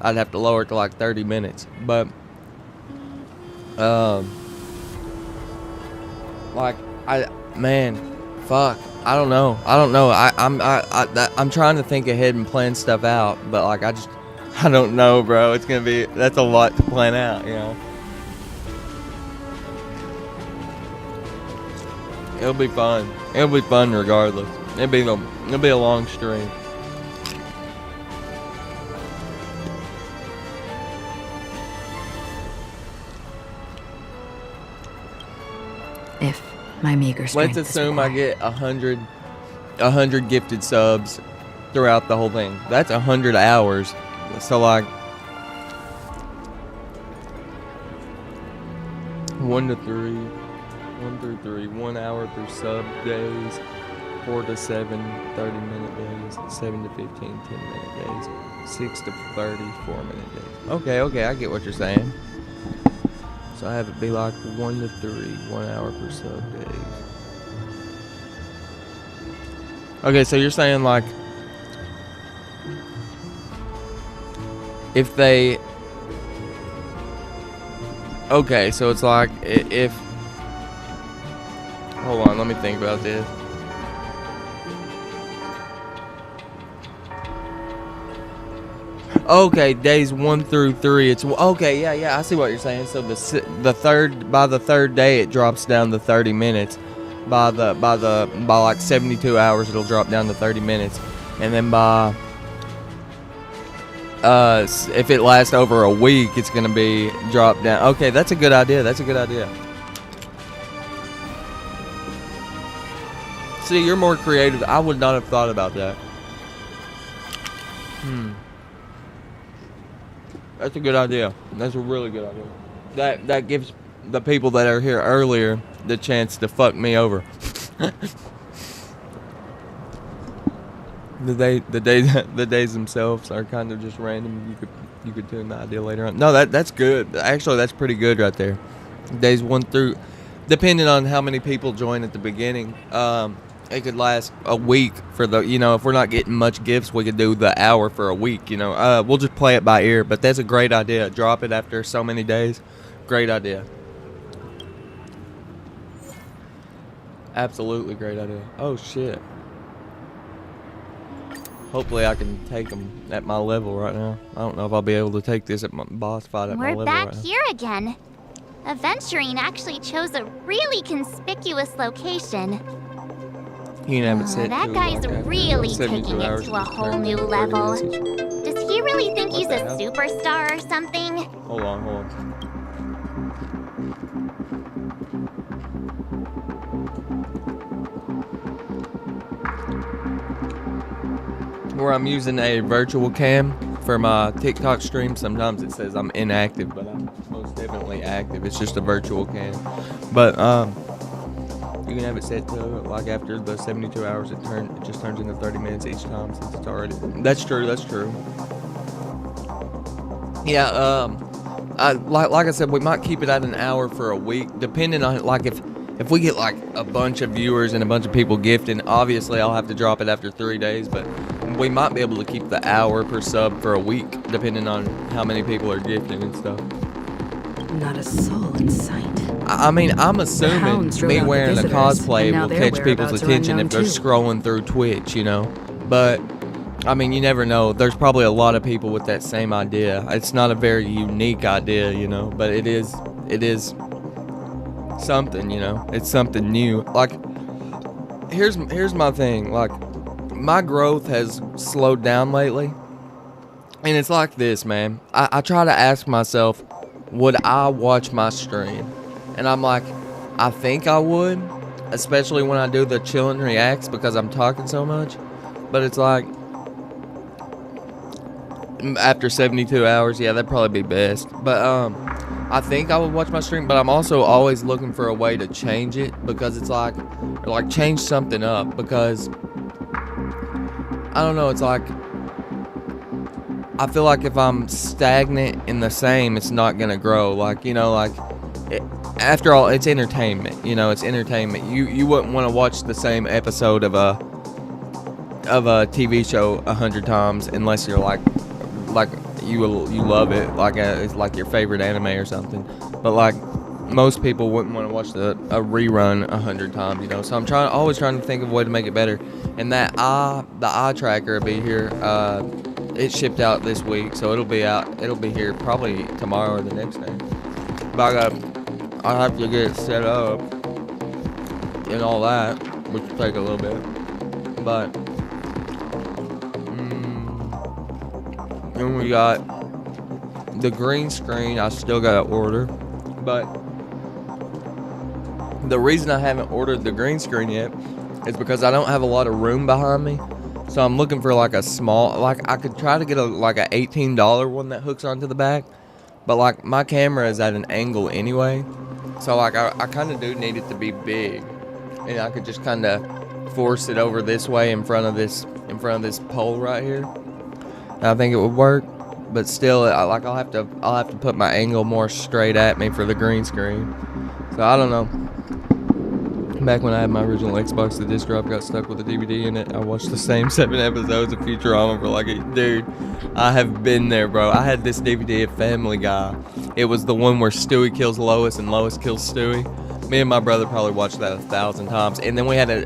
I'd have to lower it to like 30 minutes. But like fuck, I don't know. I'm trying to think ahead and plan stuff out, but like I don't know, bro. That's a lot to plan out, you know. It'll be fun. It'll be fun regardless. It'll be a long stream. If my meager strength Let's is assume I required. get 100 gifted subs throughout the whole thing. That's 100 hours. So like 1 through 3, 1 hour per sub days, 4 to 7, 30-minute days, 7 to 15, 10-minute days, 6 to 30, 4-minute days. Okay, I get what you're saying. So I have it be like 1 to 3, 1 hour per sub days. Okay, so you're saying like if they... Okay, so it's like if... Hold on, let me think about this. Okay, days 1 through 3. It's okay. Yeah. I see what you're saying. So by the third day, it drops down to 30 minutes. By like 72 hours, it'll drop down to 30 minutes, and then by if it lasts over a week, it's gonna be dropped down. Okay, that's a good idea. See, you're more creative. I would not have thought about that. That's a good idea. That's a really good idea. That gives the people that are here earlier the chance to fuck me over. The days themselves are kind of just random. You could tune the idea later on. No, that's good. Actually, that's pretty good right there. Days 1 through depending on how many people join at the beginning, it could last a week for the, if we're not getting much gifts, we could do the hour for a week, We'll just play it by ear, but that's a great idea. Drop it after so many days. Great idea. Absolutely great idea. Oh, shit. Hopefully I can take them at my level right now. I don't know if I'll be able to take this at my boss fight at my We're level back right now. here again. Aventurine actually chose a really conspicuous location. You can have it set That to, guy's like, after really 72 taking it hours, to a just whole turn new 30 level. minutes each. Does he really think he's What a the hell? superstar or something? Hold on. Where I'm using a virtual cam for my TikTok stream, sometimes it says I'm inactive, but I'm most definitely active. It's just a virtual cam. But you can have it set to, like, after the 72 hours, it just turns into 30 minutes each time since it's already. That's true. Yeah. Like I said, we might keep it at an hour for a week, depending on, like, if we get like a bunch of viewers and a bunch of people gifting. Obviously, I'll have to drop it after 3 days, but we might be able to keep the hour per sub for a week, depending on how many people are gifting and stuff. Not a soul in sight. I mean, I'm assuming hounds drove me out the wearing a visitors, cosplay and now will their catch people's whereabouts are attention if unknown, they're too. scrolling through Twitch, But, I mean, you never know. There's probably a lot of people with that same idea. It's not a very unique idea, but it is something, It's something new. Like, here's my thing. Like, my growth has slowed down lately. And it's like this, man. I try to ask myself, would I watch my stream? And I'm like, I think I would, especially when I do the chillin' reacts because I'm talking so much. But it's like, after 72 hours, yeah, that'd probably be best. But I think I would watch my stream, but I'm also always looking for a way to change it, because it's like change something up, because I don't know, it's like, I feel like if I'm stagnant in the same, it's not gonna grow. Like, after all, it's entertainment. It's entertainment. You wouldn't want to watch the same episode of a TV show 100 times unless you're like you love it, like it's like your favorite anime or something. But like, most people wouldn't want to watch a rerun 100 times. So I'm always trying to think of a way to make it better. And the eye tracker will be here. It shipped out this week, so it'll be here probably tomorrow or the next day. But I'll have to get it set up and all that, which will take a little bit. But then we got the green screen. I still gotta order, but the reason I haven't ordered the green screen yet is because I don't have a lot of room behind me. So I'm looking for like a small, like I could try to get a $18 one that hooks onto the back, but like my camera is at an angle anyway, so like I kind of do need it to be big, and I could just kind of force it over this way in front of this pole right here. And I think it would work, but still, I'll have to put my angle more straight at me for the green screen. So I don't know. Back when I had my original Xbox, the disc drive got stuck with a DVD in it. I watched the same 7 episodes of Futurama for dude, I have been there, bro. I had this DVD of Family Guy. It was the one where Stewie kills Lois and Lois kills Stewie. Me and my brother probably watched that 1,000 times. And then we had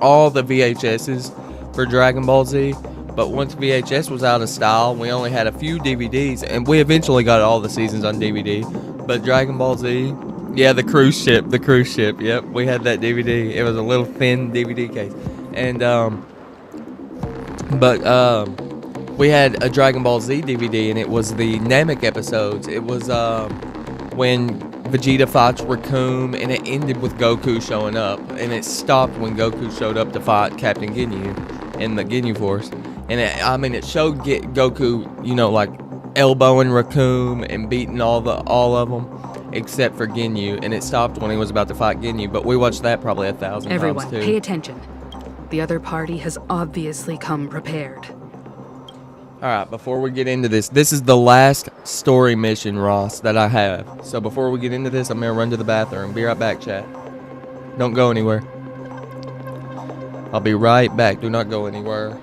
all the VHSs for Dragon Ball Z. But once VHS was out of style, we only had a few DVDs, and we eventually got all the seasons on DVD. But Dragon Ball Z, yeah, the cruise ship, yep, we had that DVD. It was a little thin DVD case, and we had a Dragon Ball Z DVD, and it was the Namek episodes. It was when Vegeta fights Raccoon, and it ended with Goku showing up, and it stopped when Goku showed up to fight Captain Ginyu and the Ginyu Force. And it showed Goku, like elbowing Raccoon and beating all of them, except for Ginyu. And it stopped when he was about to fight Ginyu. But we watched that probably 1,000 times Everyone, too. pay attention. The other party has obviously come prepared. Alright, before we get into this, this is the last story mission, Ross, that I have. So before we get into this, I'm going to run to the bathroom. Be right back, chat. Don't go anywhere. I'll be right back. Do not go anywhere.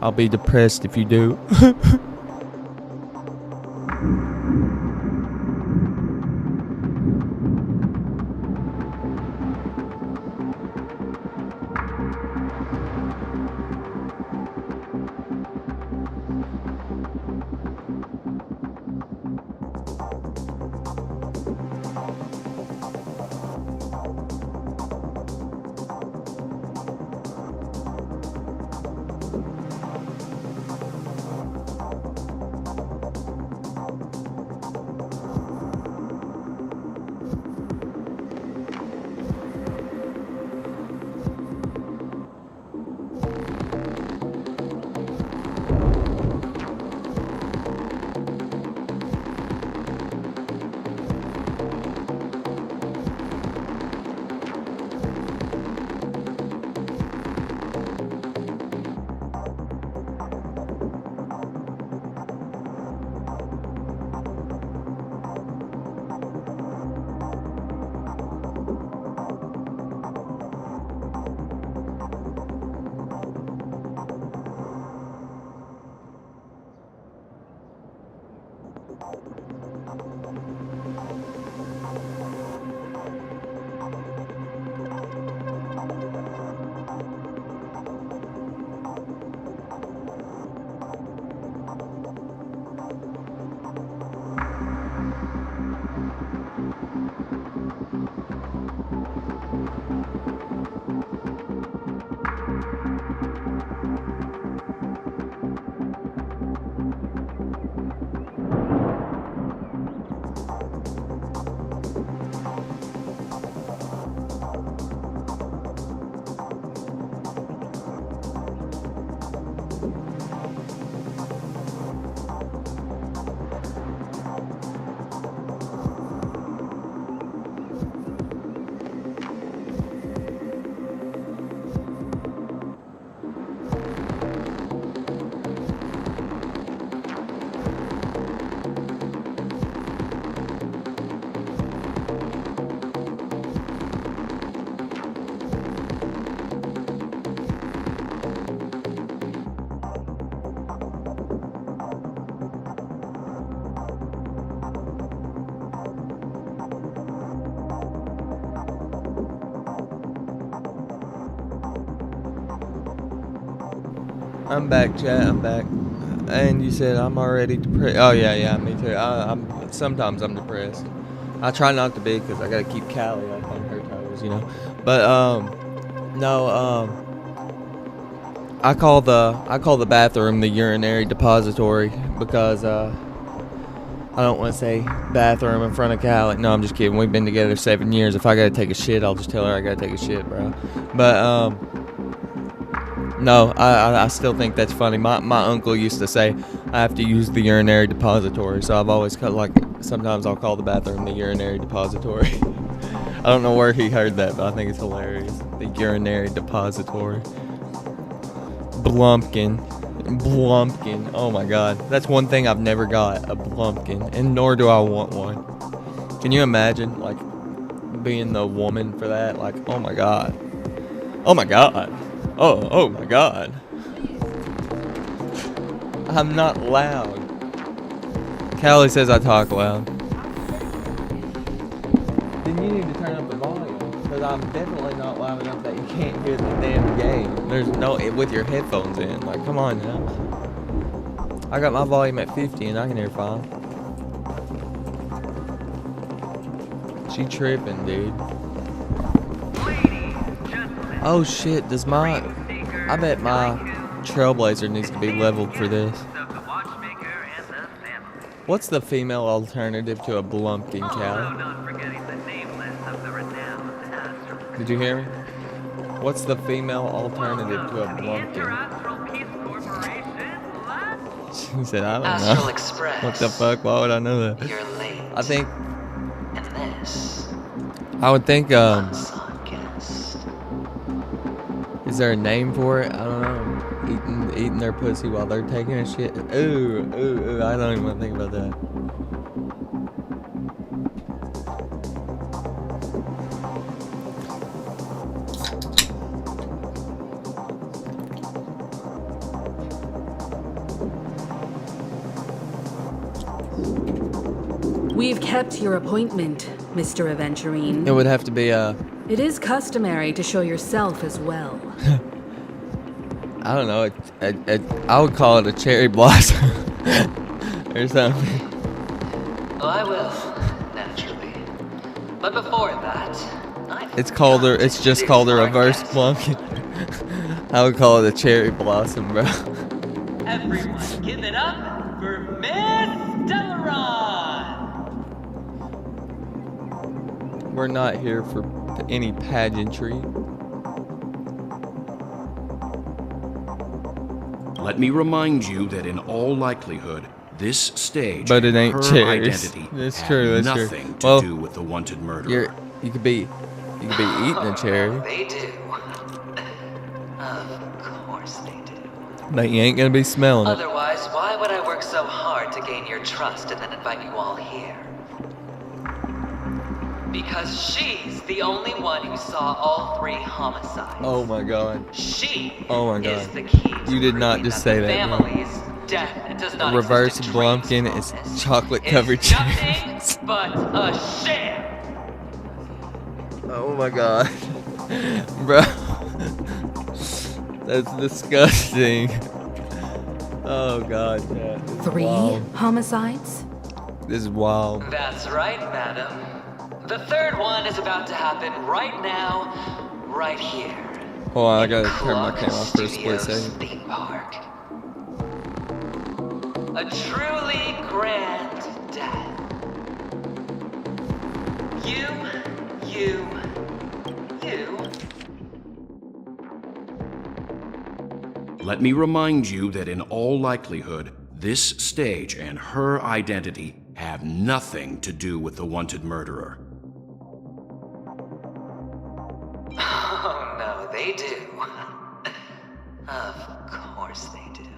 I'll be depressed if you do. I'm back, chat. I'm back. And you said I'm already depressed. Oh yeah, me too. Sometimes I'm depressed. I try not to be because I gotta keep Callie up on her toes, you know. But no. I call the bathroom the urinary depository because I don't want to say bathroom in front of Callie. No, I'm just kidding. We've been together 7 years. If I gotta take a shit, I'll just tell her I gotta take a shit, bro. But no, I still think that's funny. My uncle used to say I have to use the urinary depository, so I've always sometimes I'll call the bathroom the urinary depository. I don't know where he heard that, but I think it's hilarious. The urinary depository. Blumpkin. Oh my god. That's one thing I've never got, a blumpkin, and nor do I want one. Can you imagine, like, being the woman for that? Like, oh my god. Oh my god. Oh my god. I'm not loud. Callie says I talk loud. Then you need to turn up the volume, because I'm definitely not loud enough that you can't hear the damn game. There's no, with your headphones in. Like, come on now. I got my volume at 50 and I can hear fine. She tripping, dude. Oh shit, I bet my Trailblazer needs to be leveled for this. What's the female alternative to a Blumpkin, Cal? Did you hear me? What's the female alternative to a Blumpkin? She said, I don't know. What the fuck? Why would I know that? I think... I would think, is there a name for it? I don't know. eating their pussy while they're taking a shit. Ooh, ooh, ooh, I don't even want to think about that. We've kept your appointment, Mr. Aventurine. It would have to be It is customary to show yourself as well. I don't know. I would call it a cherry blossom or something. Oh, I will, naturally. But before that, It's just called a reverse plumpkin. I would call it a cherry blossom, bro. Everyone, give it up for Miss Delaron! We're not here for any pageantry. Let me remind you that in all likelihood, this stage But it and ain't her cherries. identity That's have true, that's true. nothing to Well, do with the wanted murderer. You could be eating a cherry, They do. Of course they do. but you ain't gonna be smelling it. Otherwise, why would I work so hard to gain your trust and then invite you all here? Because she's the only one who saw all 3 homicides. Oh my god. She Oh my is God. the key to You did not proving just that say the that, bro. family's death does not Reverse exist in Blumpkin dreams is promise. chocolate It's covered nothing cherries. but a sham. Oh my god. Bro. That's disgusting. Oh god. Yeah, this is 3 wild. homicides? This is wild. That's right, madam. The 3rd one is about to happen right now, right here. Hold on, I in gotta turn my Clock camera off for a split Studios second. Theme park. A truly grand death. You. Let me remind you that in all likelihood, this stage and her identity have nothing to do with the wanted murderer. Oh, no, they do. Of course they do.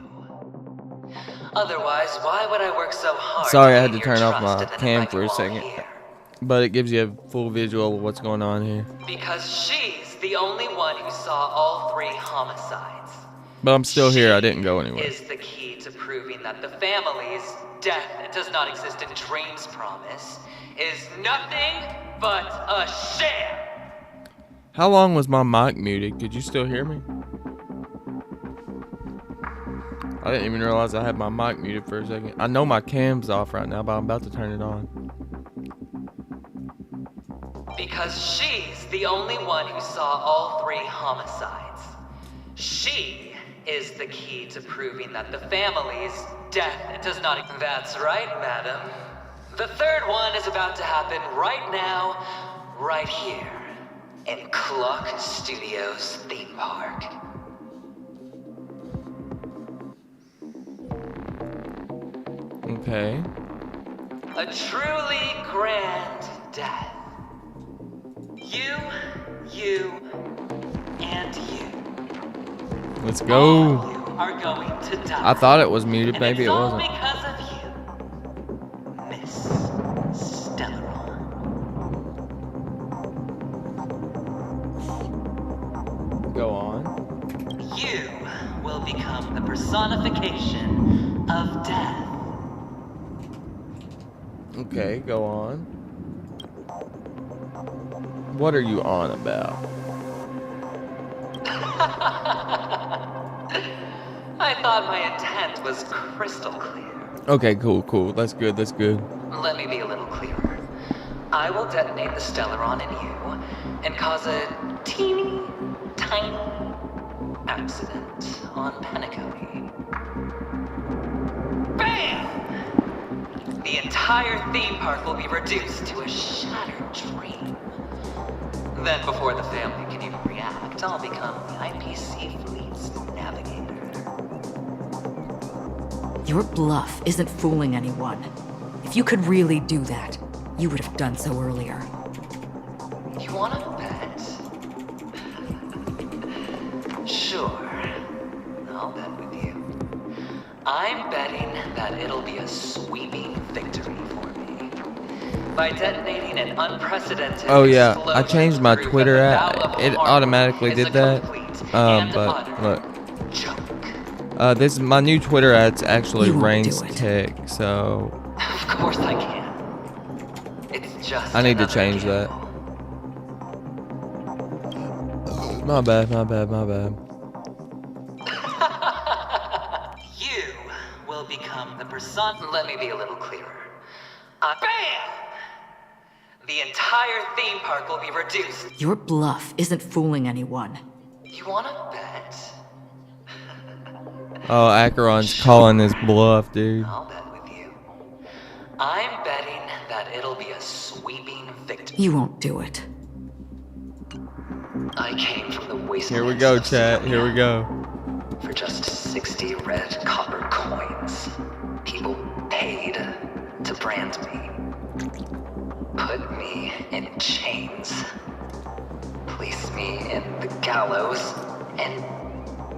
Otherwise, why would I work so hard? Sorry, I had gain to your turn off trust my and then cam invite for you a all second. here? But it gives you a full visual of what's going on here. Because she's the only one who saw all 3 homicides. But I'm still here, I She didn't go anywhere. Is the key to proving that the family's death does not exist in dreams promise is nothing but a sham. How long was my mic muted? Could you still hear me? I didn't even realize I had my mic muted for a second. I know my cam's off right now, but I'm about to turn it on. Because she's the only one who saw all 3 homicides. She is the key to proving that the family's death does not. That's right, madam. The 3rd one is about to happen right now, right here, in Clock Studios Theme Park. Okay. A truly grand death. You, and you. Let's All go. of you are going to die. I thought it was muted, And maybe it's it all wasn't. because of you, Miss Stellaron. Go on. You will become the personification of death. Okay, go on. What are you on about? I thought my intent was crystal clear. Okay, cool. That's good. Let me be a little clearer. I will detonate the Stellaron in you and cause a teeny, tiny accident on Panicote. Bam! The entire theme park will be reduced to a shattered dream. Then, before the family can even react, I'll become the IPC fleet's navigator. Your bluff isn't fooling anyone. If you could really do that, you would have done so earlier. You wanna bet? Sure. I'll bet with you. I'm betting that it'll be a sweeping victory for me. By detonating an unprecidented Oh yeah, I explosion changed my proof Twitter that the app. Vow of It Harmony automatically is did a that. complete and But utter look, joke. this my new Twitter ad's actually You won't Reigns do it. Tech, so Of course I can. It's just I need to another change that. gamble. My bad, my bad, my bad. You will become the persona. Let me be a little clearer. Bam! The entire theme park will be reduced. Your bluff isn't fooling anyone. You wanna bet? Oh, Acheron's calling his bluff, dude. I'll bet with you. I'm betting that it'll be a sweeping victory. You won't do it. I came from the wastelands. Here we go, of chat. Sokovia Here we go. For just 60 red copper coins, people paid to brand me. Put me in chains. Place me in the gallows and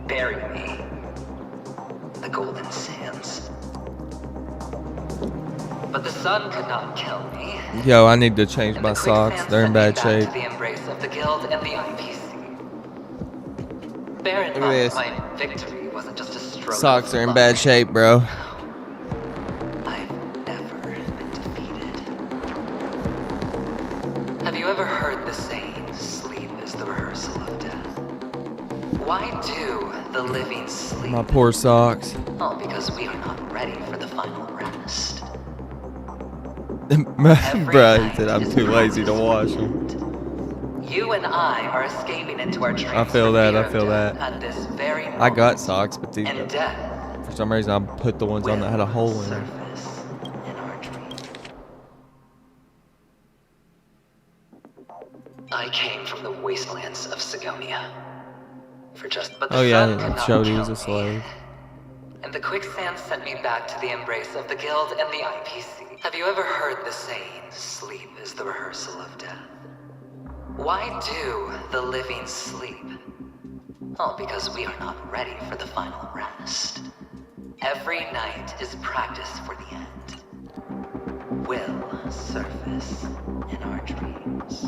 bury me in the golden sands. But the sun could not kill me. Yo, I need to change And my the socks. quicksand They're in sent me bad back shape. To the embrace of the guild and the IPC. Bear in Look at mind, this. my victory wasn't just a stroke. Socks of are in luck. bad shape, bro. I've never been defeated. Have you ever heard the saying, sleep is the rehearsal of death? Why do the living sleep? My poor socks. Oh, because we are not ready for the final rest. Bro, he said I'm too lazy to wash them. You and I are escaping into our dreams. I feel for that, fear I of feel death that. At this very I got moment. socks, but these, And death for some reason I put the ones on that had a hole in them. surface in our dreams. I came from the wastelands of Sigonia. But the Oh yeah, sun could it not showed he kill was a me. slave. And the quicksand sent me back to the embrace of the guild and the IPC. Have you ever heard the saying, sleep is the rehearsal of death? Why do the living sleep? Oh, because we are not ready for the final rest. Every night is practice for the end. Will surface in our dreams.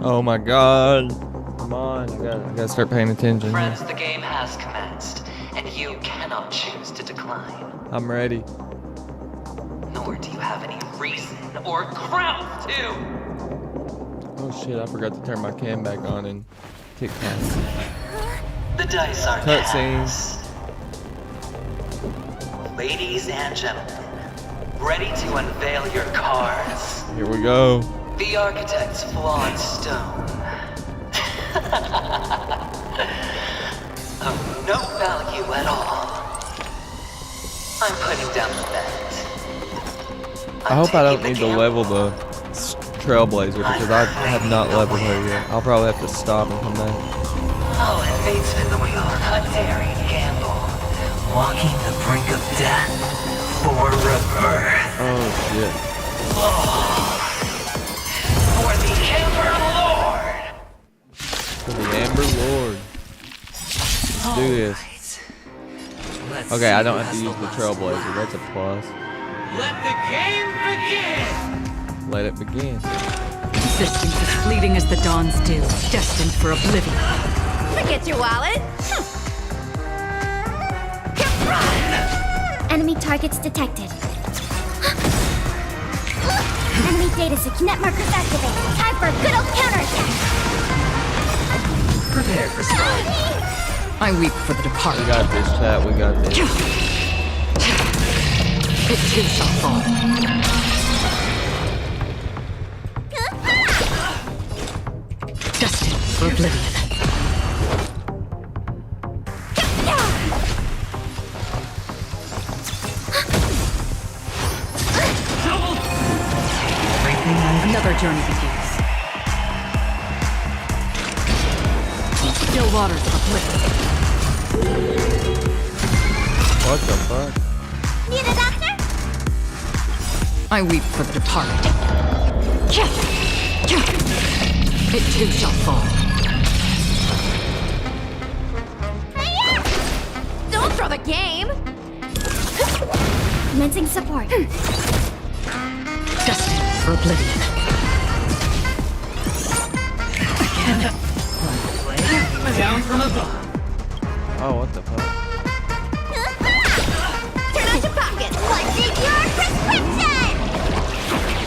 Oh my god. Come on, I gotta start paying attention. Friends, the game has commenced, and you cannot choose to decline. I'm ready. Nor do you have any reason or grounds to. Oh shit, I forgot to turn my cam back on and TikTok. The dice are Cutscene. cast. Ladies and gentlemen, ready to unveil your cards. Here we go. The architect's flawed stone. Of no value at all. I'm putting down the bet. I hope I don't need to level the Trailblazer because I have not leveled her yet. I'll probably have to stop and come back. Oh, and fate spin the wheel. A daring gamble. Walking the brink of death for rebirth. Oh shit. For the Ember Lord. For the Amber Lord. Let's do this. Okay, I don't have to use the Trailblazer. That's a plus. Let the game begin! Let it begin. Existence as fleeting as the dawn's dew, destined for oblivion. Forget your wallet. Enemy targets detected. Enemy data net markers activated. Time for a good old counterattack. Prepare for strike. I weep for the We departed. got this, chat. We got this. It too shall fall. Destined for oblivion. Another journey begins. Still waters of oblivion. What the fuck? Need a doctor? I weep for the departed. It too shall fall. the game! Commencing support. Destined for oblivion. Down from above. Oh, what the fuck? Turn out your pockets! What's in your prescription?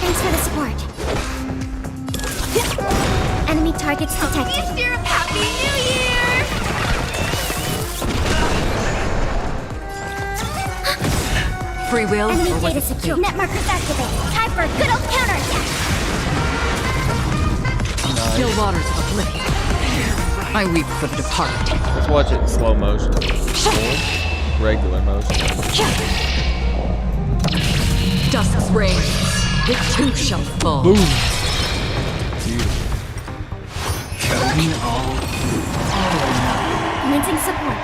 Thanks for the support. Enemy targets detected. Happy New Year! Free will Enemy or was data it secure. fate? Net markers activated. Time for a good old counterattack. Still waters of oblivion. I weep for the departed. Let's watch it in slow motion. Or regular motion. Dusk's reign. It too shall fall. Boom. Beautiful. Commencing support.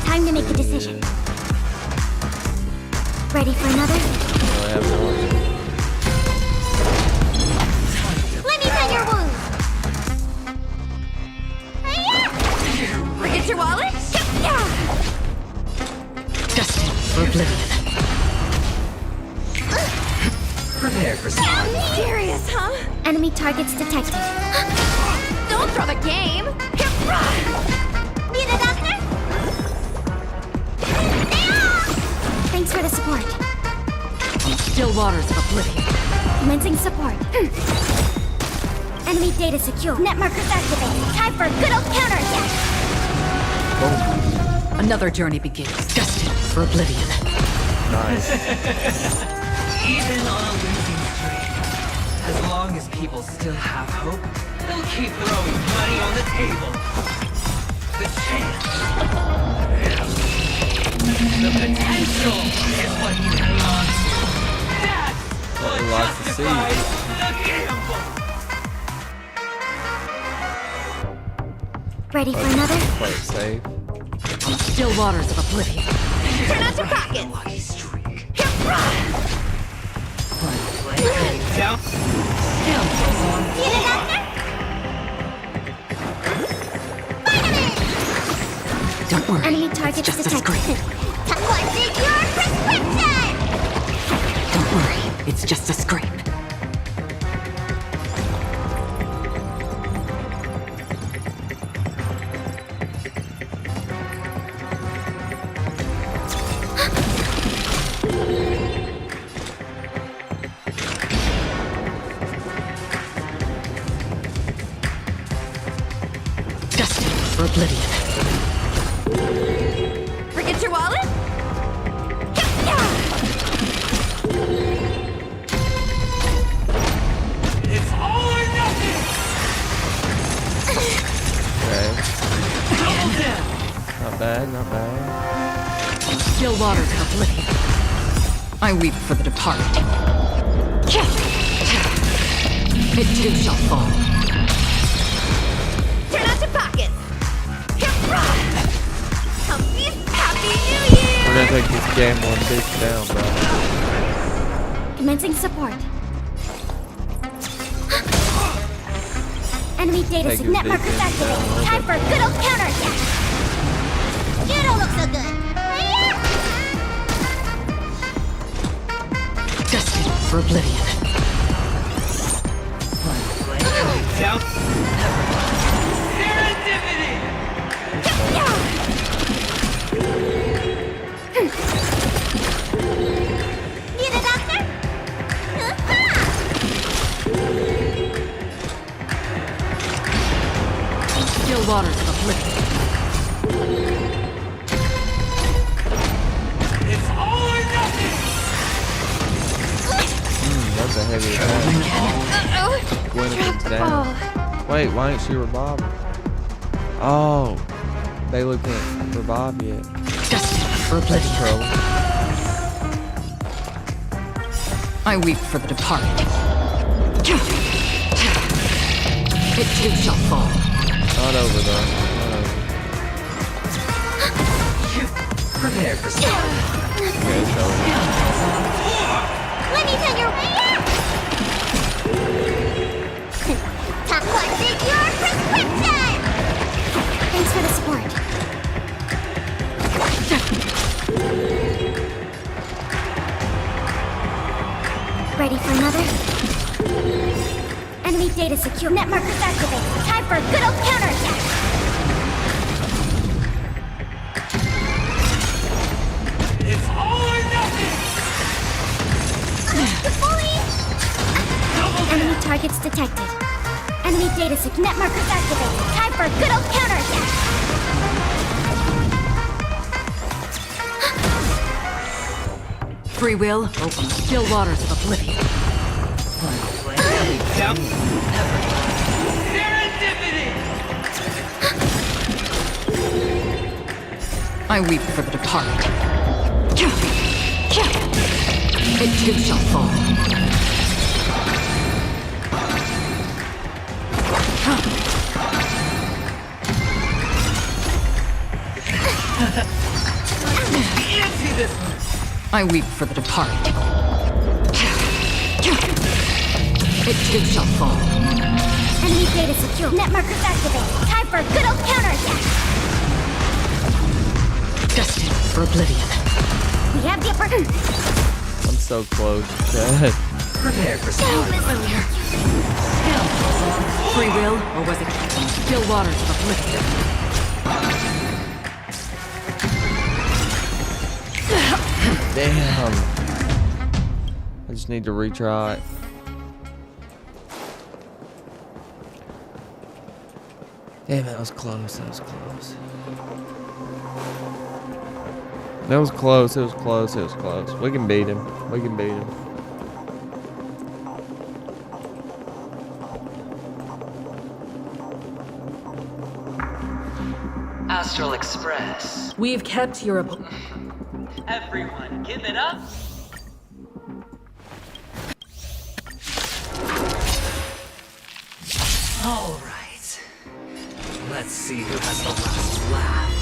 Time to make a decision. Ready for another? I have no idea. Let me pen your wounds. Forget your wallet? Destined for oblivion. Prepare for some. Serious, huh? Enemy targets detected. Don't throw the game. Need a doctor? Thanks for the support. Still waters of oblivion. Commencing support. Enemy data secure. Net markers activated. Time for a good old counterattack. Another journey begins. Destined for oblivion. Nice. Even on a losing streak, as long as people still have hope, they'll keep throwing money on the table. The chance, the potential is what you hang on to. That's what we like to see. justifies the gamble. Ready for another? Play it safe. Still waters of oblivion. Turn out your pockets. Lucky streak. Play down. Still goes on. Need a doctor? Don't worry. Enemy It's targets just a detected. scrape. What's in your prescription? Don't worry. It's just a scrape. Destined for oblivion. Forget your wallet? It's all or nothing. Okay. Double down. Not bad, not bad. Still waters of oblivion. I weep for the departed. It too shall fall. Turn out your pockets. Happy New Year! We're gonna take this game one bitch down, bro. Commencing support. Enemy data Take sig- your net markers defense down a activated. little Time bit. for a good old counterattack. You don't look so good. Destined for oblivion. Down. Serendipity. Need a doctor? Still waters of oblivion. It's all or nothing. That's a heavy attack. Gwyneth's down. Wait, why ain't she revived? Oh, Bailey can't revive yet. Destined for oblivion. Trouble. I weep for the departed. It too shall fall. Not over though. Not over. Prepare for some. Okay, so Let me tell your Top one, take your prescription! Thanks for the support. Ready for another? Enemy data secure. Net markers activated. Time for a good old counterattack! It's all or nothing! Fully! Enemy targets detected. Enemy data secure. Net markers activated. Time for a good old counterattack! Free will or still waters of oblivion. Jump. Serendipity! I weep for the departed. It too shall fall. Empty this one! I weep for the departed. It too shall fall. Enemy data secure. Net markers activated. Time for a good old counterattack! Destined for oblivion. We have the upper... I'm so close. Dad. Prepare for some Free will, or was it still waters of oblivion? Damn. I just need to retry it. Damn, that was close. That was close. That was close. It was close. It was close. We can beat him. We can beat him. Astral Express. We've kept your Everyone, give it up. All right. Let's see who has the last laugh.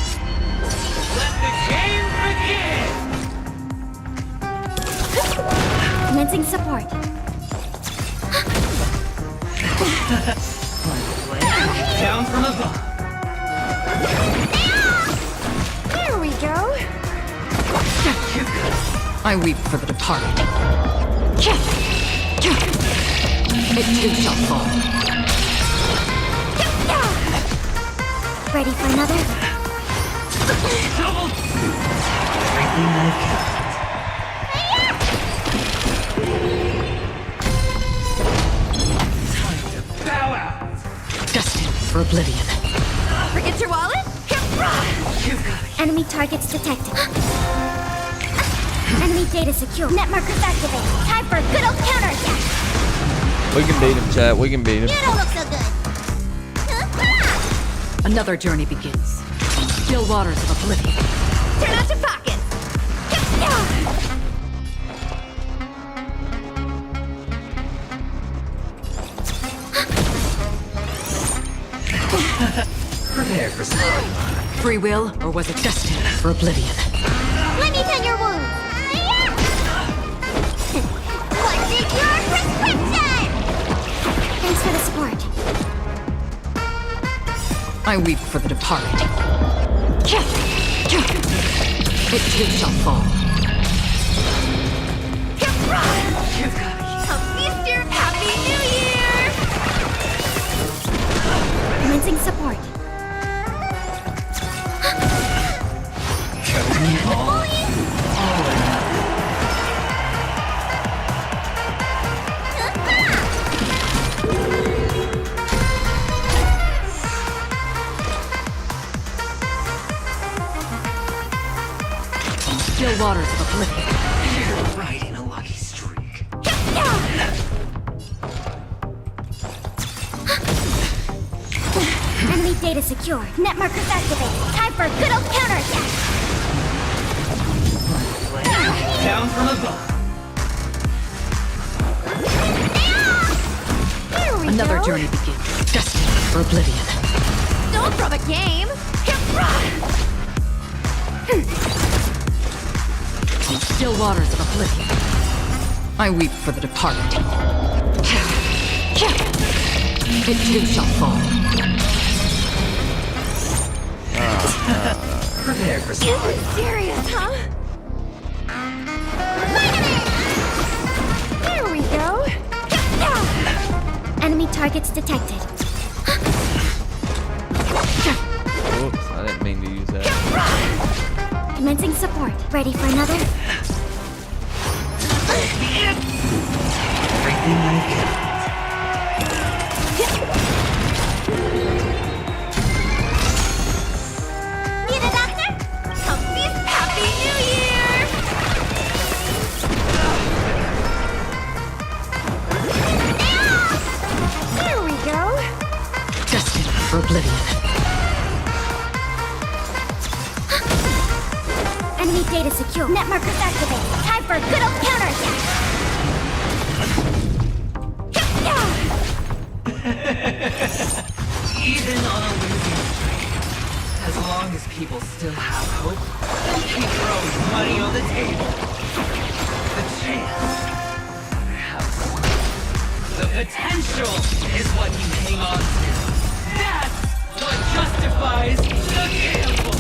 Let the game begin! Commencing support. Down from above. Here we go. I weep for the departed. It too shall fall. Ready for another? Double! Everything I've got. Time to bow out! Destined for oblivion. Forget your wallet? You've got it. Enemy targets detected. Enemy data secure. Net markers activated. Time for a good old counterattack. We can beat him, chat. We can beat him. You don't look so good. Another journey begins. Still waters of oblivion. Turn out your pockets. Prepare for some. Free will, or was it destined for oblivion? Let me tend your wounds. What's in your prescription? Thanks for the support. I weep for the departed. It too shall fall. You've got it. Happy New Year! Commencing support. Still waters of oblivion. You're riding a lucky streak. Enemy data secure. Net markers activated. Time for a good old counterattack. Down from above. Here we Another go. journey begins. Destined for oblivion. Don't throw the game. still waters of oblivion. I weep for the departed. It too shall fall. Prepare for You some. serious, huh? There we go. Enemy targets detected. Oops, I didn't mean to use that. Commencing support. Ready for another? Everything I can. Need a doctor? Happy New Year! There we go. Destined for oblivion. Enemy data secure. Net markers activated. Time for a good old counterattack. Even on a losing streak, as long as people still have hope, they'll keep throwing money on the table. The chance, perhaps, the potential is what you hang on to. That's what justifies the gamble.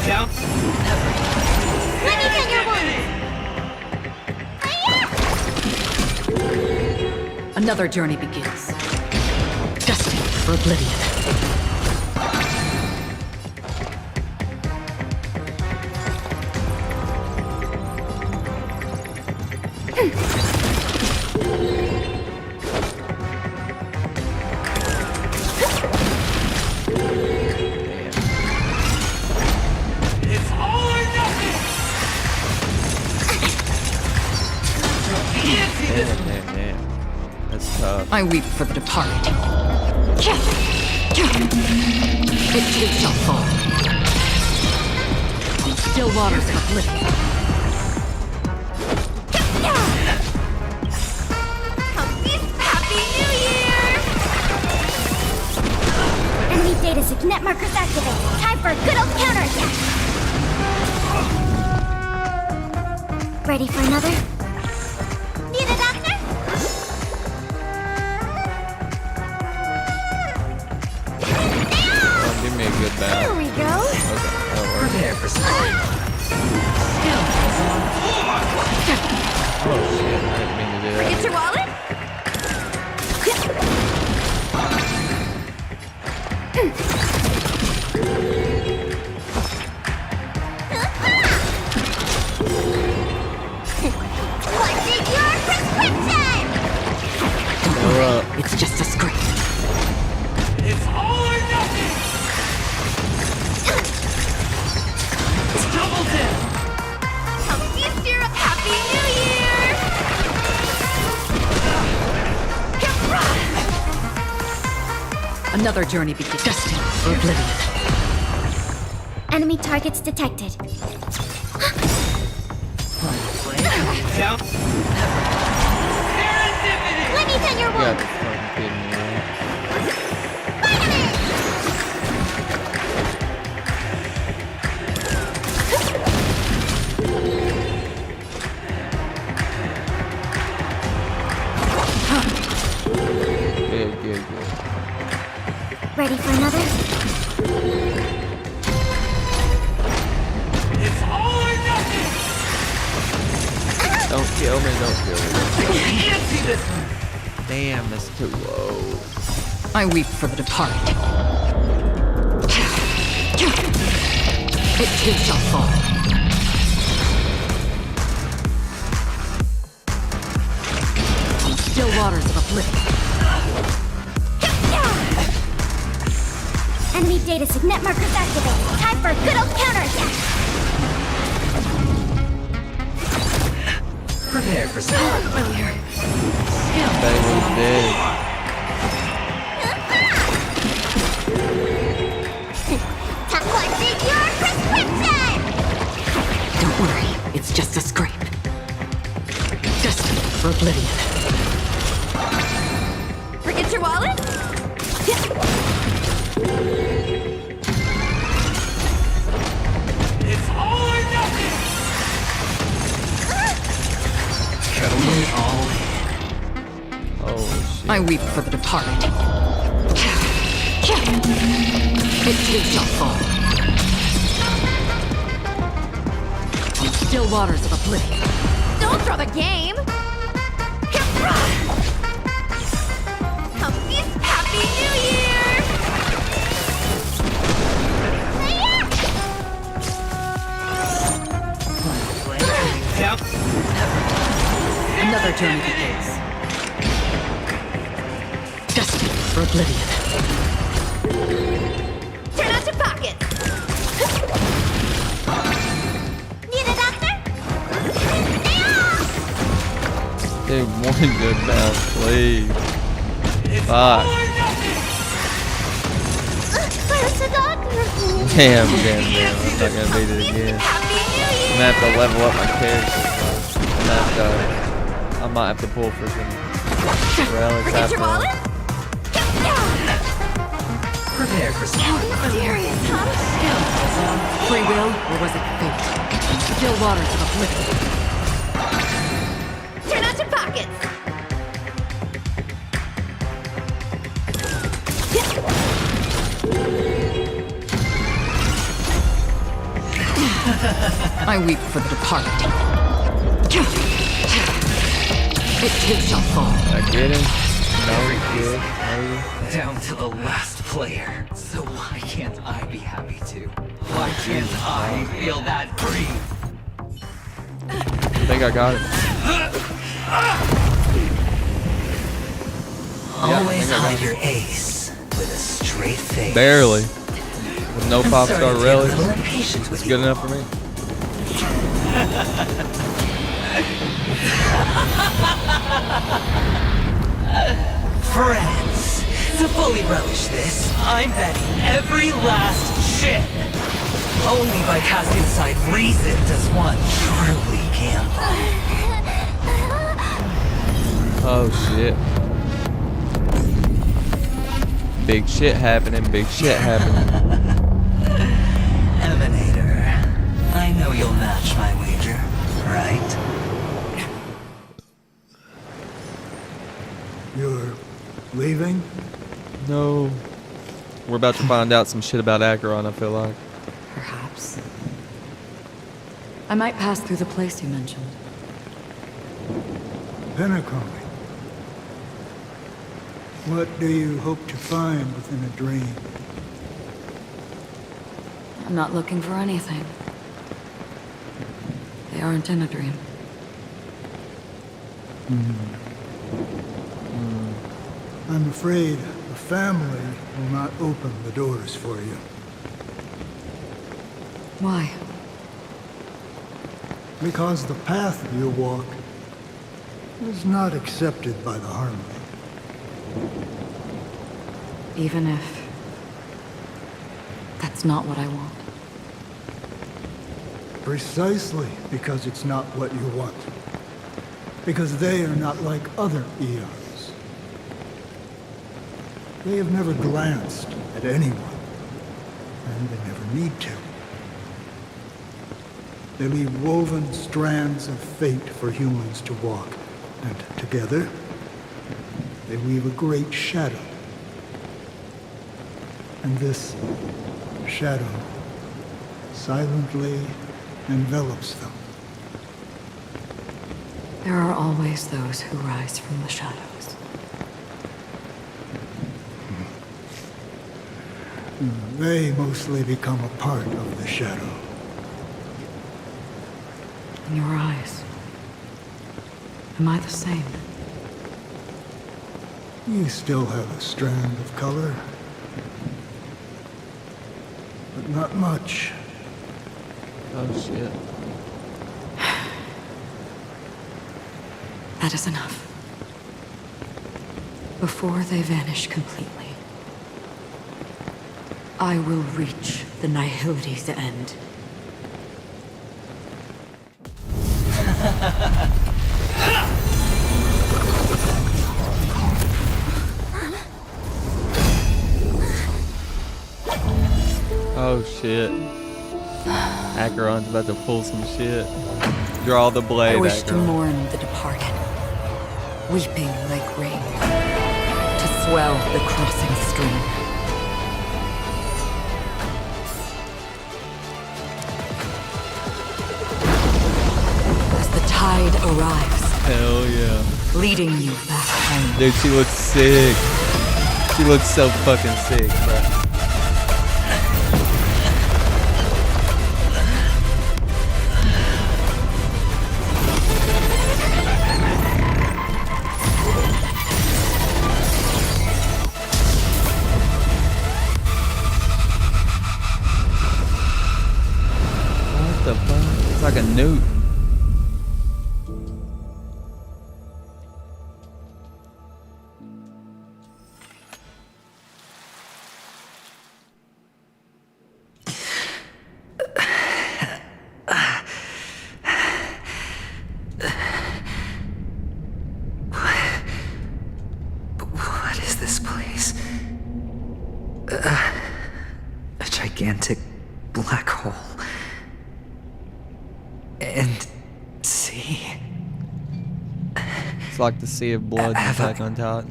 Down. Let me take your one. Another journey begins. Destined for oblivion. It's all or nothing. Can't see this. Damn. That's tough. I weep for the departed. It too shall fall. On still waters of oblivion. Happy New Year! Enemy data sig net markers activated. Time for a good old counterattack. Ready for another? Need a doctor? Oh, give me a good There bounce. we go. Okay, that'll work. Prepare for some. Oh shit, I didn't mean to do that. Get your wallet? What's in your prescription? Hold up. It's just a scrape. It's all or nothing. Double dip. Happy New Year! Another journey begins. Destined for oblivion. Enemy targets detected. Down. Serendipity. Let me tell your You one. gotta be fucking kidding me, right? Good. Ready for another? It's all or nothing. Don't kill me. Can't see this one. Damn, that's too low. I weep for the departed. It too shall fall. On still waters of oblivion. Enemy data sig net markers activated. Time for a good old counterattack. Prepare for some. They was dead. What's in your prescription? Don't worry, it's just a scrape. Destined for oblivion. Forget your wallet? It's all or nothing! Going all in. Holy shit. I weep for the departed. It too shall fall. On still waters of oblivion. Don't throw the game! Happy New Year! Yep. Another journey begins. Destined for oblivion. Turn out your pockets! Need a doctor? Dude, one good bounce, please. Fuck. Where's the doctor? Damn. I'm not gonna beat it again. Happy New Year! I'm gonna have to level up my character. I might have to pull for some relics Forget after. your wallet? Prepare for some. Serious, huh? Free will, or was it fate? Still waters of oblivion. Turn out your pockets! I weep for the departed. It too shall fall. I get him. No, good. Maybe. Down to the last player. So why can't I be happy too? Why can't I feel that free? I think I got it. Always hide your ace with a straight face. Barely. With no pop star relics. It's good enough for me. Friends, to fully relish this, I'm betting every last chip. Only by casting aside reason does one truly gamble. Oh shit. Big shit happening, big shit happening. Emanator, I know you'll match my wager, right? You're leaving? No. We're about to find out some shit about Acheron, I feel like. Perhaps. I might pass through the place you mentioned. Pinnacle. What do you hope to find within a dream? I'm not looking for anything. They aren't in a dream. I'm afraid the family will not open the doors for you. Why? Because the path you walk is not accepted by the Harmony. Even if that's not what I want. Precisely because it's not what you want. Because they are not like other eons. They have never glanced at anyone, and they never need to. They leave woven strands of fate for humans to walk, and together, they weave a great shadow. And this shadow silently envelops them. There are always those who rise from the shadows. They mostly become a part of the shadow. In your eyes, am I the same? You still have a strand of color, but not much. Oh shit. That is enough. Before they vanish completely, I will reach the nihility's end. shit. Acheron's about to pull some shit. Draw the blade, I wish to Acheron. mourn the departed, weeping like rain, to swell the crossing stream. As the tide arrives, Hell yeah. leading you back home. Dude, she looks sick. She looks so fucking sick, bro. What the fuck? It's like a newt. What is this place? A gigantic black hole. And sea. It's like the sea of blood Have back I- on top.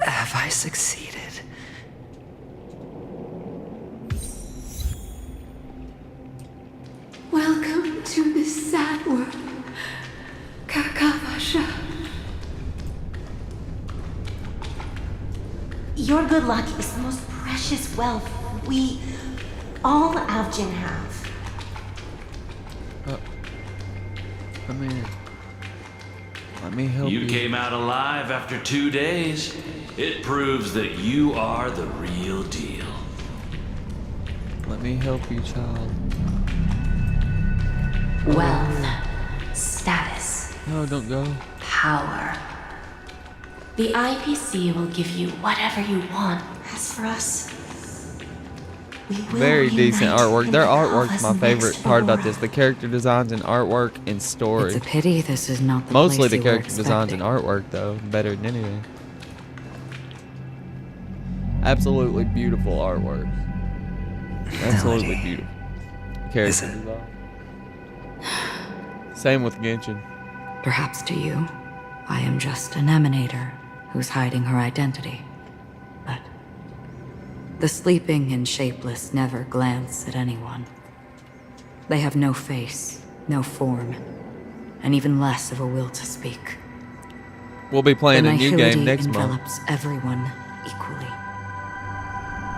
Have I succeeded? Welcome to this sad world, Kakavasha. Your good luck is the most precious wealth we, all Avgin, have. Let me help you. You came out alive after 2 days. It proves that you are the real deal. Let me help you, child. Wealth, status, No, don't go. power. The IPC will give you whatever you want. As for us, we will Very decent reunite artwork. in Their the artwork's Alpha's my favorite next part about aurora. this. The character designs and artwork and story. It's a pity this is not the Mostly place the you were character designs and expecting. artwork, though, better than anything. Absolutely beautiful artwork. Absolutely Melody. beautiful. Character Is it? design. Same with Genshin. Perhaps to you, I am just an emanator who's hiding her identity. But the sleeping and shapeless never glance at anyone. They have no face, no form, and even less of a will to speak. We'll be playing The a new nihility game next month. envelops everyone equally.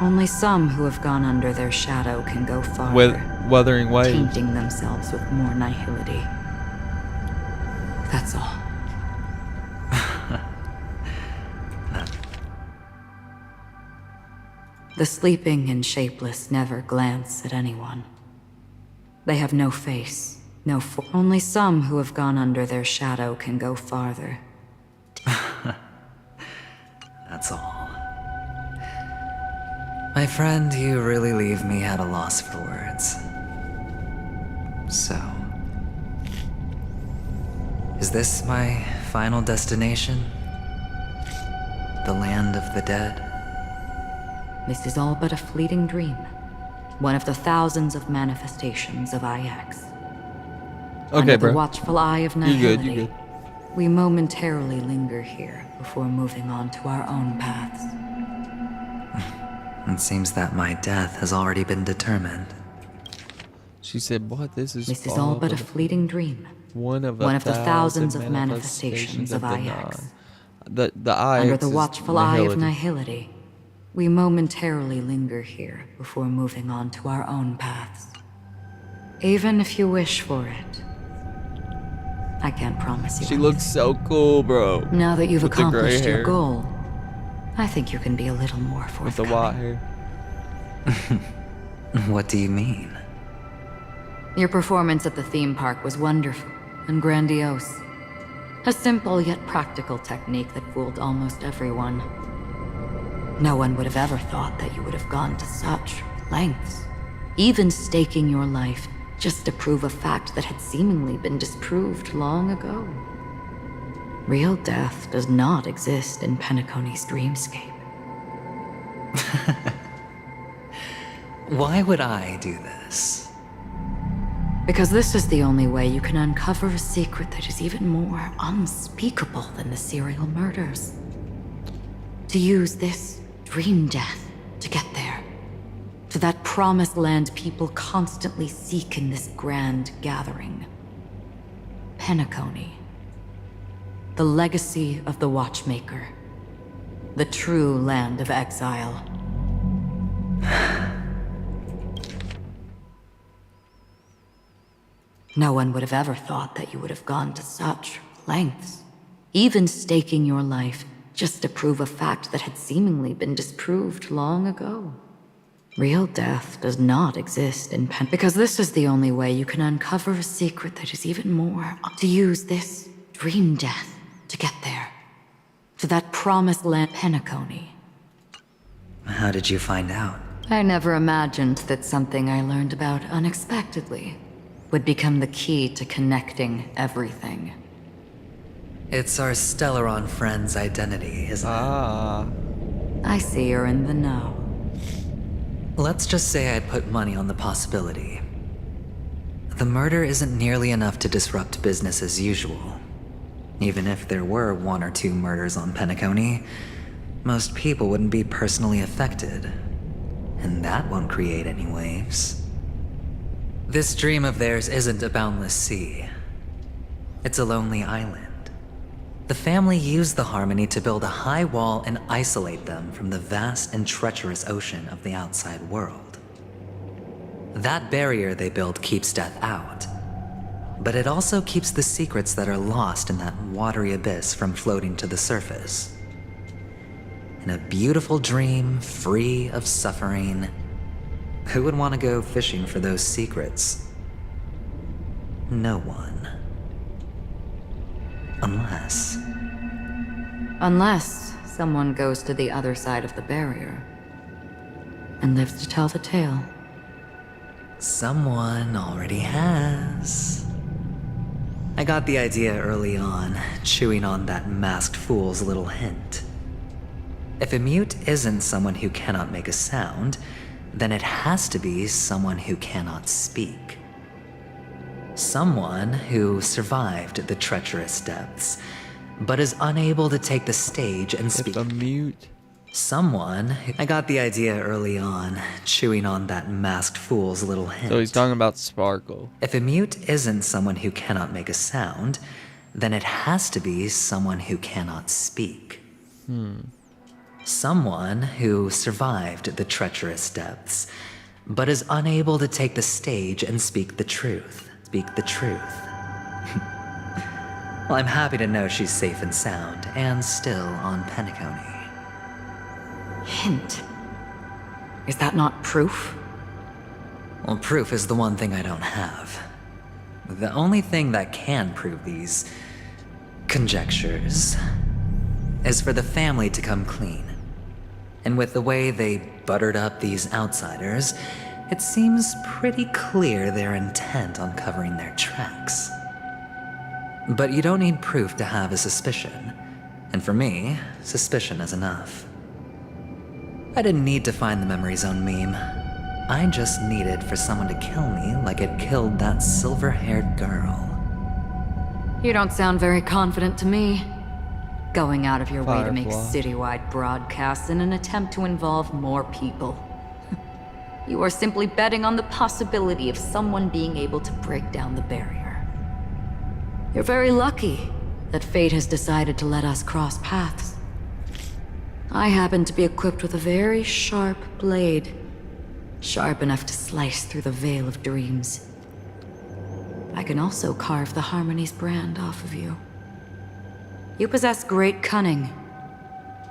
Only some who have gone under their shadow can go farther, With Wuthering Waves. tainting themselves with more nihility. That's all. The sleeping and shapeless never glance at anyone. They have no face, no form. Only some who have gone under their shadow can go farther. That's all. My friend, you really leave me at a loss for words. So, is this my final destination? The land of the dead? This is all but a fleeting dream. One of the thousands of manifestations of IX. Okay, Under bro. the watchful eye of You nihility, good, you good. we momentarily linger here before moving on to our own paths. It seems that my death has already been determined. She said, what? This is all but a fleeting dream. one of the thousands of manifestations of the IX. The IX Under the is watchful eye of nihility. nihility, we momentarily linger here before moving on to our own paths. Even if you wish for it, I can't promise you She anything. looks so cool, bro. Now that you've with the gray accomplished your hair. goal, I think you can be a little more With the forthcoming. white hair. What do you mean? Your performance at the theme park was wonderful and grandiose. A simple yet practical technique that fooled almost everyone. No one would have ever thought that you would have gone to such lengths, even staking your life just to prove a fact that had seemingly been disproved long ago. Real death does not exist in Penacony's dreamscape. Why would I do this? Because this is the only way you can uncover a secret that is even more unspeakable than the serial murders. To use this dream death to get there. To that promised land people constantly seek in this grand gathering. Penacony. The legacy of the Watchmaker. The true land of exile. No one would have ever thought that you would have gone to such lengths, even staking your life just to prove a fact that had seemingly been disproved long ago. Real death does not exist in because this is the only way you can uncover a secret that is even more to use this dream death to get there. To that promised land Penacony. How did you find out? I never imagined that something I learned about unexpectedly would become the key to connecting everything. It's our Stellaron friend's identity, isn't it? I see you're in the know. Let's just say I'd put money on the possibility. The murder isn't nearly enough to disrupt business as usual. Even if there were 1 or 2 murders on Penacony, most people wouldn't be personally affected. And that won't create any waves. This dream of theirs isn't a boundless sea. It's a lonely island. The family used the Harmony to build a high wall and isolate them from the vast and treacherous ocean of the outside world. That barrier they built keeps death out, but it also keeps the secrets that are lost in that watery abyss from floating to the surface. In a beautiful dream, free of suffering, who would want to go fishing for those secrets? No one. Unless someone goes to the other side of the barrier and lives to tell the tale. Someone already has. I got the idea early on, chewing on that masked fool's little hint. If a mute isn't someone who cannot make a sound, then it has to be someone who cannot speak. Someone who survived the treacherous depths, but is unable to take the stage and speak. If a mute. Someone who... I got the idea early on, chewing on that masked fool's little hint. So he's talking about Sparkle. If a mute isn't someone who cannot make a sound, then it has to be someone who cannot speak. Someone who survived the treacherous depths, but is unable to take the stage and speak the truth. Speak the truth. Well, I'm happy to know she's safe and sound, and still on Penacony. Hint. Is that not proof? Well, proof is the one thing I don't have. The only thing that can prove these conjectures is for the family to come clean. And with the way they buttered up these outsiders, it seems pretty clear they're intent on covering their tracks. But you don't need proof to have a suspicion. And for me, suspicion is enough. I didn't need to find the Memory Zone meme. I just needed for someone to kill me like it killed that silver-haired girl. You don't sound very confident to me. Going out of your way to make Firefly. citywide broadcasts in an attempt to involve more people. You are simply betting on the possibility of someone being able to break down the barrier. You're very lucky that fate has decided to let us cross paths. I happen to be equipped with a very sharp blade, sharp enough to slice through the veil of dreams. I can also carve the Harmony's brand off of you. You possess great cunning,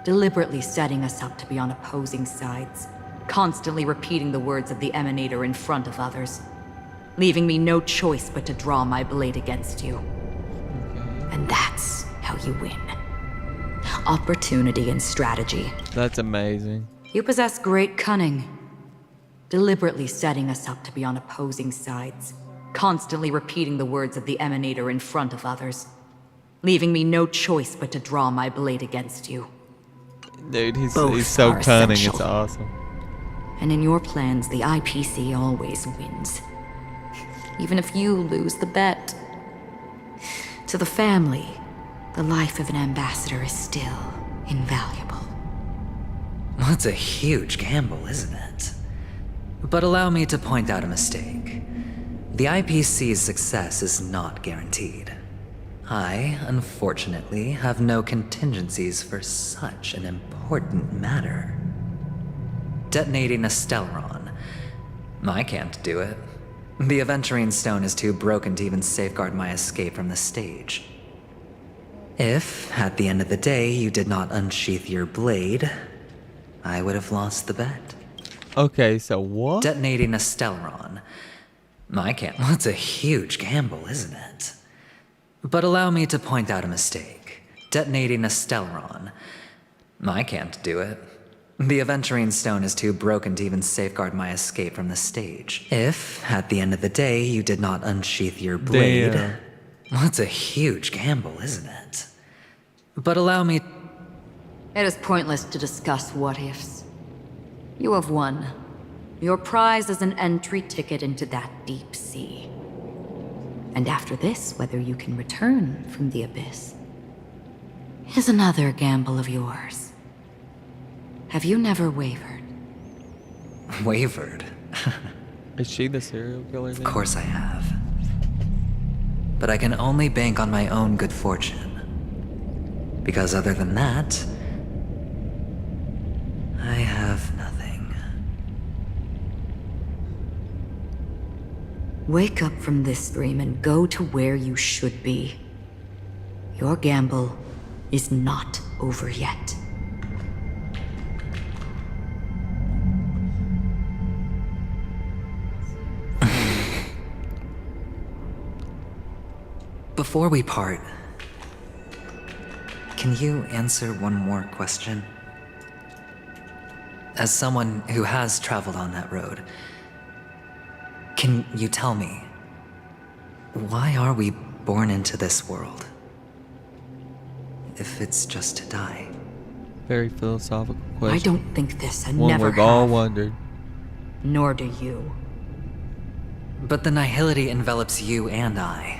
deliberately setting us up to be on opposing sides, constantly repeating the words of the Emanator in front of others, leaving me no choice but to draw my blade against you. And that's how you win. Opportunity and strategy. That's amazing. You possess great cunning, deliberately setting us up to be on opposing sides, constantly repeating the words of the Emanator in front of others, leaving me no choice but to draw my blade against you. Dude, he's Both so are cunning, essential. it's awesome. And in your plans, the IPC always wins. Even if you lose the bet. To the family, the life of an ambassador is still invaluable. That's a huge gamble, isn't it? But allow me to point out a mistake. The IPC's success is not guaranteed. I, unfortunately, have no contingencies for such an important matter. Detonating a Stellaron. I can't do it. The Aventurine Stone is too broken to even safeguard my escape from the stage. If, at the end of the day, you did not unsheath your blade, I would have lost the bet. Okay, so what? Detonating a Stellaron. I can't. That's a huge gamble, isn't it? But allow me to point out a mistake. Detonating a Stellaron. I can't do it. The Aventurine Stone is too broken to even safeguard my escape from the stage. If, at the end of the day, you did not unsheath your blade... Damn. That's a huge gamble, isn't it? But allow me... It is pointless to discuss what-ifs. You have won. Your prize is an entry ticket into that deep sea. And after this, whether you can return from the abyss is another gamble of yours. Have you never wavered? Wavered? Is she the serial killer? Of course I have. But I can only bank on my own good fortune. Because other than that, I have nothing. Wake up from this dream and go to where you should be. Your gamble is not over yet. Before we part, can you answer one more question? As someone who has traveled on that road, can you tell me, why are we born into this world? If it's just to die. Very philosophical question. I don't think this and One never we've all have. wondered. Nor do you. But the nihility envelops you and I.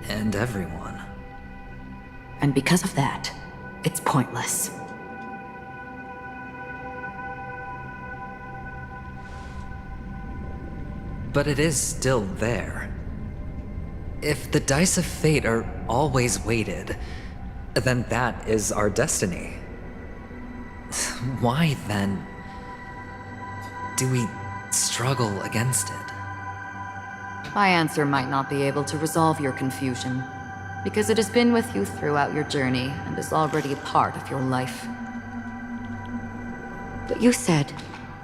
And everyone. And because of that, it's pointless. But it is still there. If the dice of fate are always weighted, then that is our destiny. Why, then, do we struggle against it? My answer might not be able to resolve your confusion, because it has been with you throughout your journey and is already a part of your life. But you said,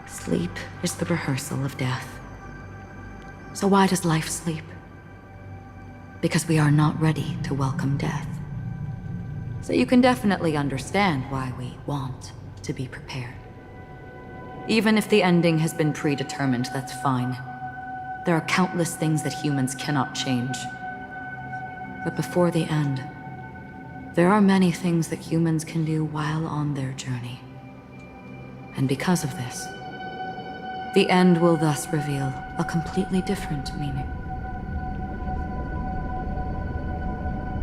sleep is the rehearsal of death. So why does life sleep? Because we are not ready to welcome death. So you can definitely understand why we want to be prepared. Even if the ending has been predetermined, that's fine. There are countless things that humans cannot change. But before the end, there are many things that humans can do while on their journey. And because of this, the end will thus reveal a completely different meaning.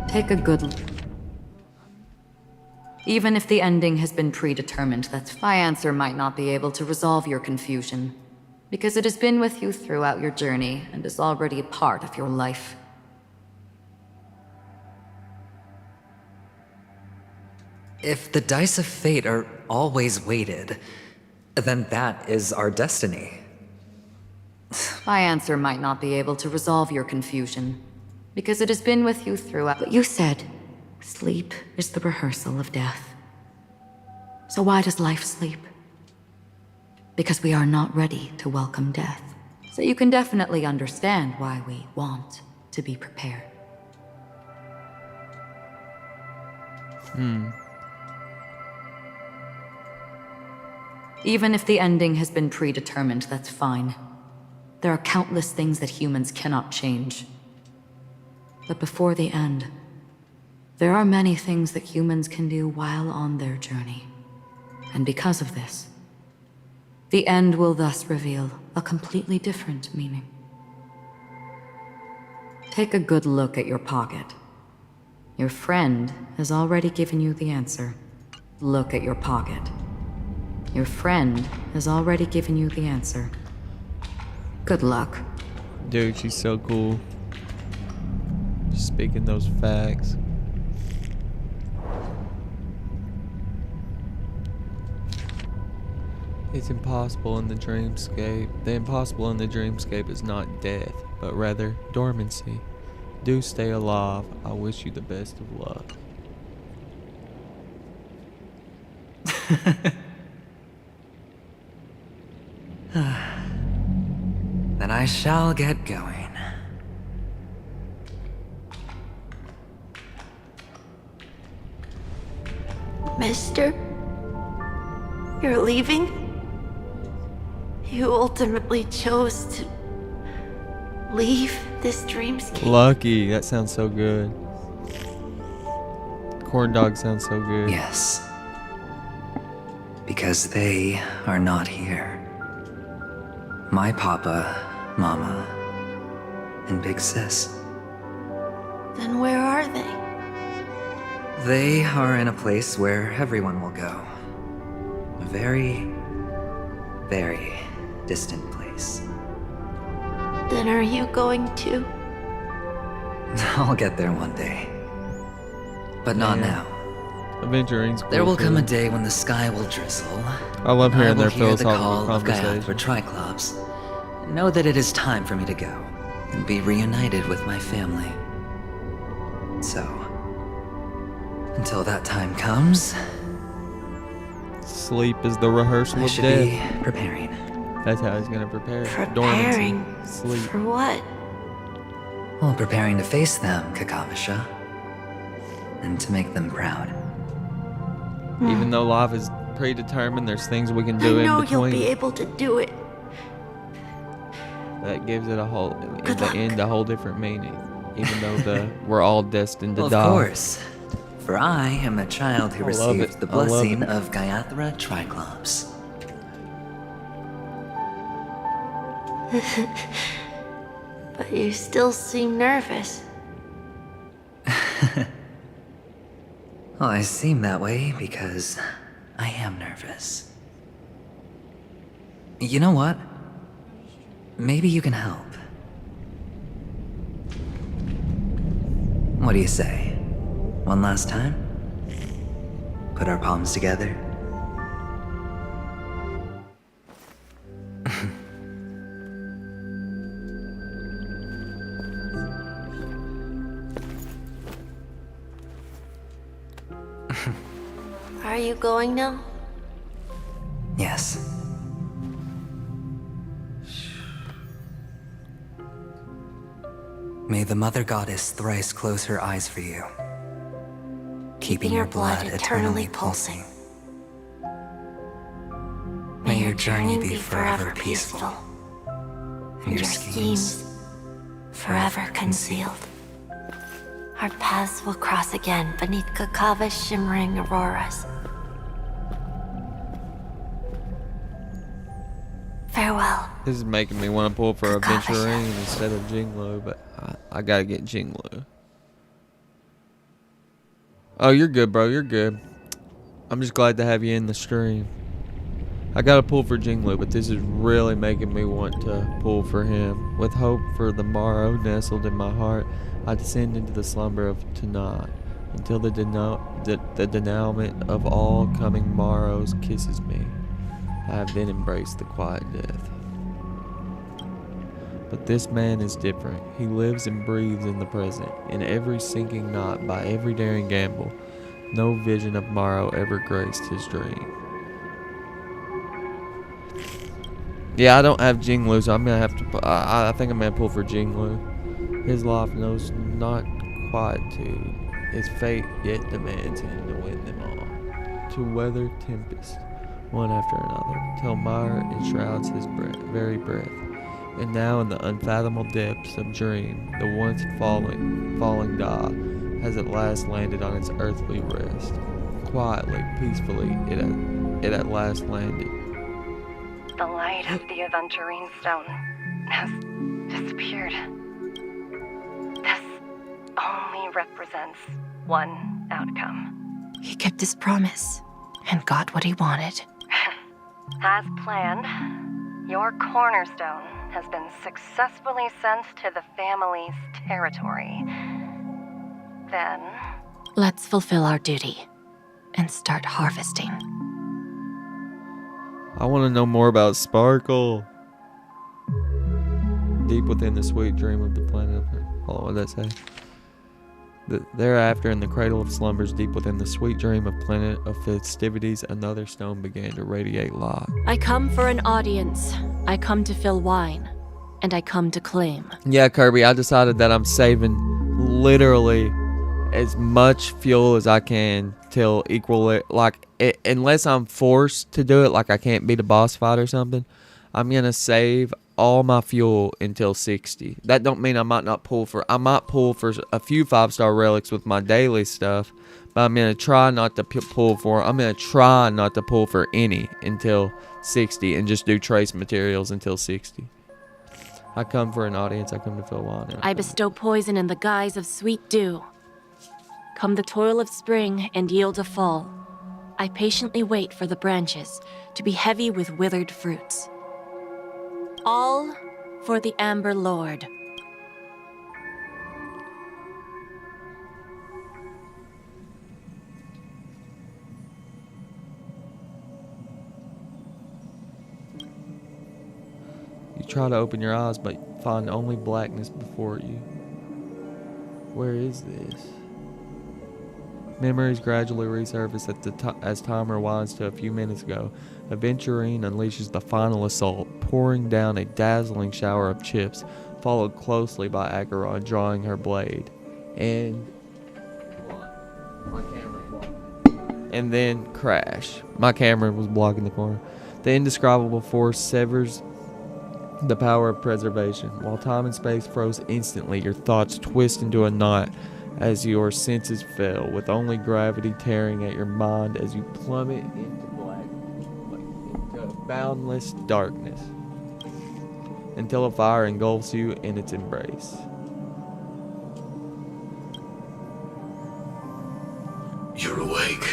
Take a good look. Even if the ending has been predetermined, my answer might not be able to resolve your confusion, because it has been with you throughout your journey and is already a part of your life. If the dice of fate are always weighted, then that is our destiny. My answer might not be able to resolve your confusion, because it has been with you throughout. But you said, sleep is the rehearsal of death. So why does life sleep? Because we are not ready to welcome death. So you can definitely understand why we want to be prepared. Even if the ending has been predetermined, that's fine. There are countless things that humans cannot change. But before the end, there are many things that humans can do while on their journey. And because of this, The end will thus reveal a completely different meaning. Take a good look at your pocket. Your friend has already given you the answer. Look at your pocket. Your friend has already given you the answer. Good luck. Dude, she's so cool. Just speaking those facts. It's impossible in the dreamscape. The impossible in the dreamscape is not death, but rather dormancy. Do stay alive. I wish you the best of luck. Then I shall get going. Mister? You're leaving? You ultimately chose to leave this dreamscape. Lucky. That sounds so good. Corn dog sounds so good. Yes. Because they are not here. My papa, mama, and big sis. Then where are they? They are in a place where everyone will go. A very, very distant place. Then are you going to? I'll get there one day. But not Yeah. now. Aventuring's cool. There will come a too. day when the sky will drizzle. I love hearing and I their will hear the philosophical call of conversation. Gaiathra Triclops. Know that it is time for me to go and be reunited with my family. So, until that time comes, Sleep is the rehearsal I of should death. be preparing. That's how he's gonna prepare. Preparing Dormancy. Sleep. for what? Well, preparing to face them, Kakavasha. And to make them proud. Even though life is predetermined, there's things we can I do in know between. you'll be able to do it. That gives it a whole, in Good the luck. end, a whole different meaning. Even though we're all destined to Well, of die. course. For I am a child who I love received it. the I love blessing it. of Gaiathra Triclops. But you still seem nervous. Well, I seem that way because I am nervous. You know what? Maybe you can help. What do you say? One last time? Put our palms together? Are you going now? Yes. May the Mother Goddess thrice close her eyes for you, keeping your blood eternally pulsing. May your journey be forever peaceful, and your schemes forever concealed. Our paths will cross again beneath Kakava's shimmering auroras. Farewell. This is making me want to pull for Kakavasha. Aventuring instead of Jinglo, but I gotta get Jinglo. Oh, you're good, bro. You're good. I'm just glad to have you in the stream. I gotta pull for Jinglu, but this is really making me want to pull for him. With hope for the morrow nestled in my heart, I descend into the slumber of tonight, until the denouement of all coming morrows kisses me. I have then embraced the quiet death. But this man is different. He lives and breathes in the present, in every sinking night, by every daring gamble. No vision of morrow ever graced his dream. Yeah, I don't have Jinglu, so I'm gonna have to. I think I'm gonna pull for Jinglu. His life knows not quietude. His fate yet demands him to win them all. To weather tempest, one after another, till mire enshrouds his very breath. And now in the unfathomable depths of dream, the once falling die has at last landed on its earthly rest. Quietly, peacefully, it at last landed. The side of the aventurine stone has disappeared. This only represents one outcome. He kept his promise and got what he wanted. As planned, your cornerstone has been successfully sent to the family's territory. Then, Let's fulfill our duty and start harvesting. I want to know more about Sparkle. Deep within the sweet dream of the planet of her. Hold on, what did that say? Thereafter, in the cradle of slumbers, deep within the sweet dream of planet of festivities, another stone began to radiate light. I come for an audience. I come to fill wine. And I come to claim. Yeah, Kirby, I decided that I'm saving literally as much fuel as I can till unless I'm forced to do it, like I can't beat a boss fight or something, I'm gonna save all my fuel until 60. That don't mean I might pull for a few 5-star relics with my daily stuff, but I'm gonna try not to pull for any until 60 and just do trace materials until 60. I come for an audience, I come to fill wine. I bestow poison in the guise of sweet dew. Come the toil of spring and yield a fall. I patiently wait for the branches to be heavy with withered fruits. All for the Amber Lord. You try to open your eyes, but find only blackness before you. Where is this? Memories gradually resurface as time rewinds to a few minutes ago. Aventurine unleashes the final assault, pouring down a dazzling shower of chips, followed closely by Acheron drawing her blade. And then crash. My camera was blocking the corner. The indescribable force severs the power of preservation. While time and space froze instantly, your thoughts twist into a knot as your senses fail, with only gravity tearing at your mind as you plummet into boundless darkness, until a fire engulfs you in its embrace. You're awake.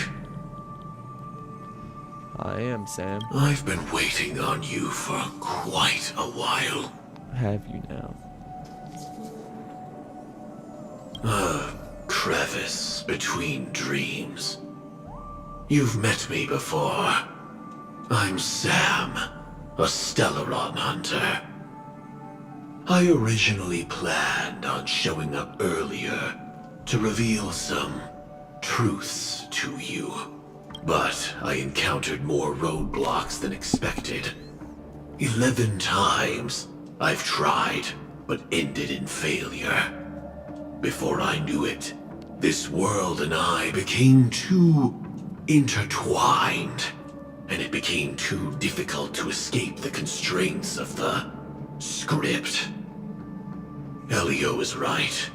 I am, Sam. I've been waiting on you for quite a while. Have you now? A crevice between dreams. You've met me before. I'm Sam, a Stellaron hunter. I originally planned on showing up earlier to reveal some truths to you. But I encountered more roadblocks than expected. 11 times I've tried, but ended in failure. Before I knew it, this world and I became too intertwined, and it became too difficult to escape the constraints of the script. Elio is right.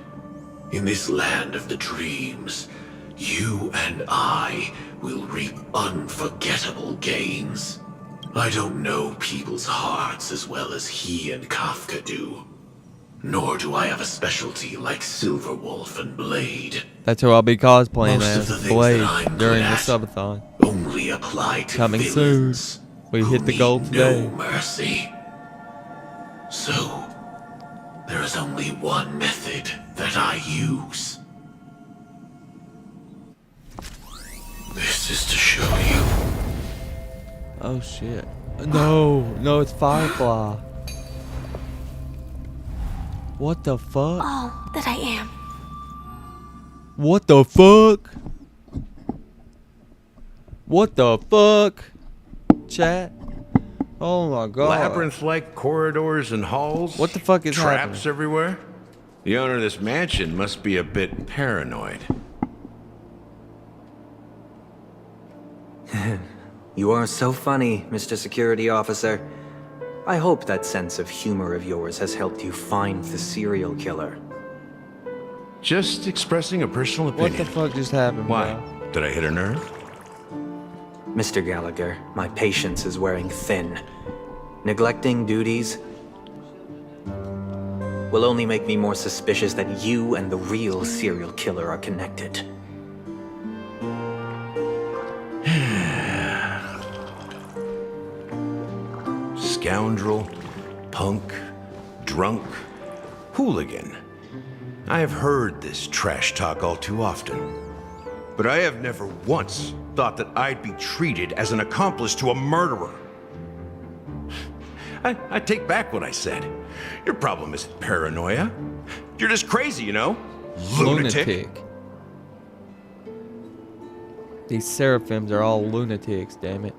In this land of the dreams, you and I will reap unforgettable gains. I don't know people's hearts as well as he and Kafka do. Nor do I have a specialty like Silverwolf and Blade. That's who I'll be cosplaying Most as, of the Blade, things that I'm during good the at subathon. Only apply to Coming villains soon. We who hit the goal need today. No mercy. So, there is only one method that I use. This is to show you. Oh shit. No, it's Firefly. What the fuck? All that I am. What the fuck? What the fuck? Chat? Oh my god. Labyrinth-like corridors and halls. What the fuck is traps happening? everywhere? The owner of this mansion must be a bit paranoid. You are so funny, Mr. Security Officer. I hope that sense of humor of yours has helped you find the serial killer. Just expressing a personal opinion. What the fuck just happened, Why? bro? Did I hit a nerve? Mr. Gallagher, my patience is wearing thin. Neglecting duties will only make me more suspicious that you and the real serial killer are connected. Scoundrel, punk, drunk, hooligan. I have heard this trash talk all too often. But I have never once thought that I'd be treated as an accomplice to a murderer. I take back what I said. Your problem isn't paranoia. You're just crazy, you know? Lunatic. These seraphims are all lunatics, damn it.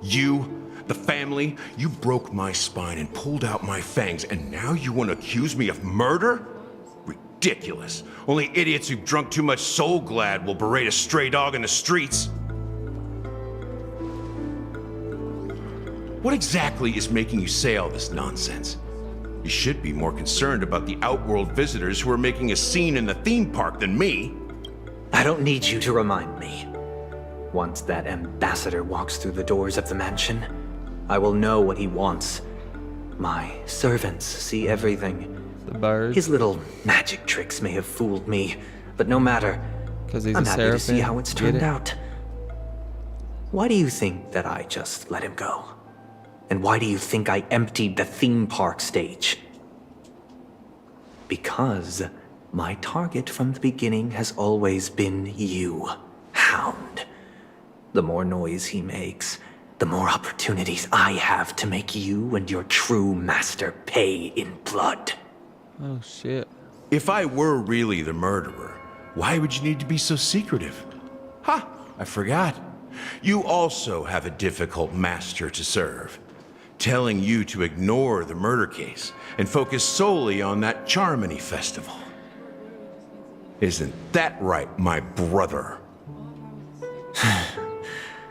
You, the family, you broke my spine and pulled out my fangs, and now you want to accuse me of murder? Ridiculous. Only idiots who've drunk too much Soul Glad will berate a stray dog in the streets. What exactly is making you say all this nonsense? You should be more concerned about the outworld visitors who are making a scene in the theme park than me. I don't need you to remind me. Once that ambassador walks through the doors of the mansion, I will know what he wants. My servants see everything. The birds. His little magic tricks may have fooled me, but no matter. 'Cause he's I'm a happy to see seraphim. how it's Get turned it? out. Why do you think that I just let him go? And why do you think I emptied the theme park stage? Because my target from the beginning has always been you, Hound. The more noise he makes, the more opportunities I have to make you and your true master pay in blood. Oh, shit. If I were really the murderer, why would you need to be so secretive? Ha! I forgot. You also have a difficult master to serve. Telling you to ignore the murder case and focus solely on that Charmony festival. Isn't that right, my brother?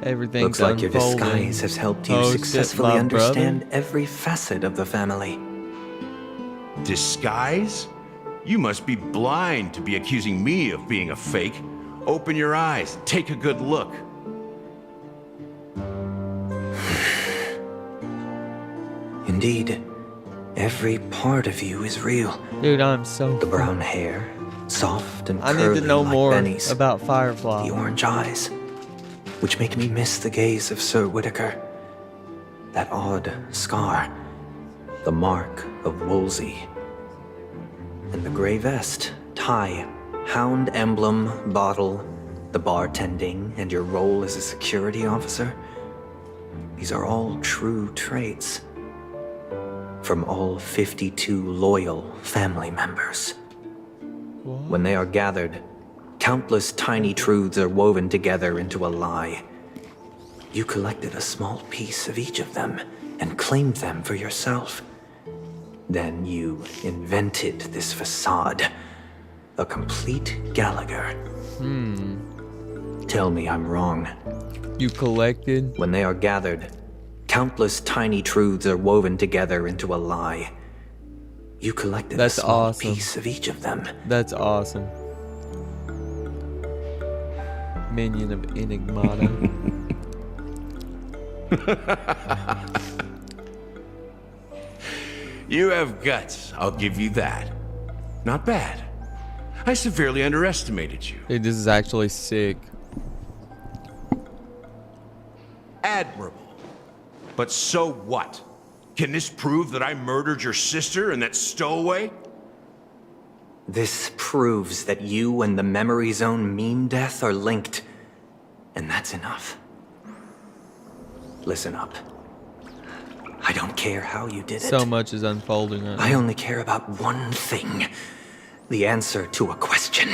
Everything's Looks like your unfolding. disguise has helped you Oh, shit, successfully my understand every facet of the family. Disguise? You must be blind to be accusing me of being a fake. Open your eyes, take a good look. Indeed, every part of you is real. Dude, I'm so... The brown hair, soft and I curly need to know like more Benny's. about Firefly. The orange eyes, which make me miss the gaze of Sir Whitaker. That odd scar, the mark of Wolsey. And the gray vest, tie, hound emblem, bottle, the bartending, and your role as a security officer. These are all true traits. From all 52 loyal family members. What? When they are gathered, countless tiny truths are woven together into a lie. You collected a small piece of each of them and claimed them for yourself. Then you invented this facade, a complete Gallagher. Tell me I'm wrong. You collected? When they are gathered, countless tiny truths are woven together into a lie. You collected That's a small awesome. piece of each of them. That's awesome. Minion of Enigmata. You have guts, I'll give you that. Not bad. I severely underestimated you. Dude, this is actually sick. Admirable. But so what? Can this prove that I murdered your sister and that stowaway? This proves that you and the Memory Zone meme death are linked. And that's enough. Listen up. I don't care how you did it. So much is unfolding right I now. only care about one thing. The answer to a question.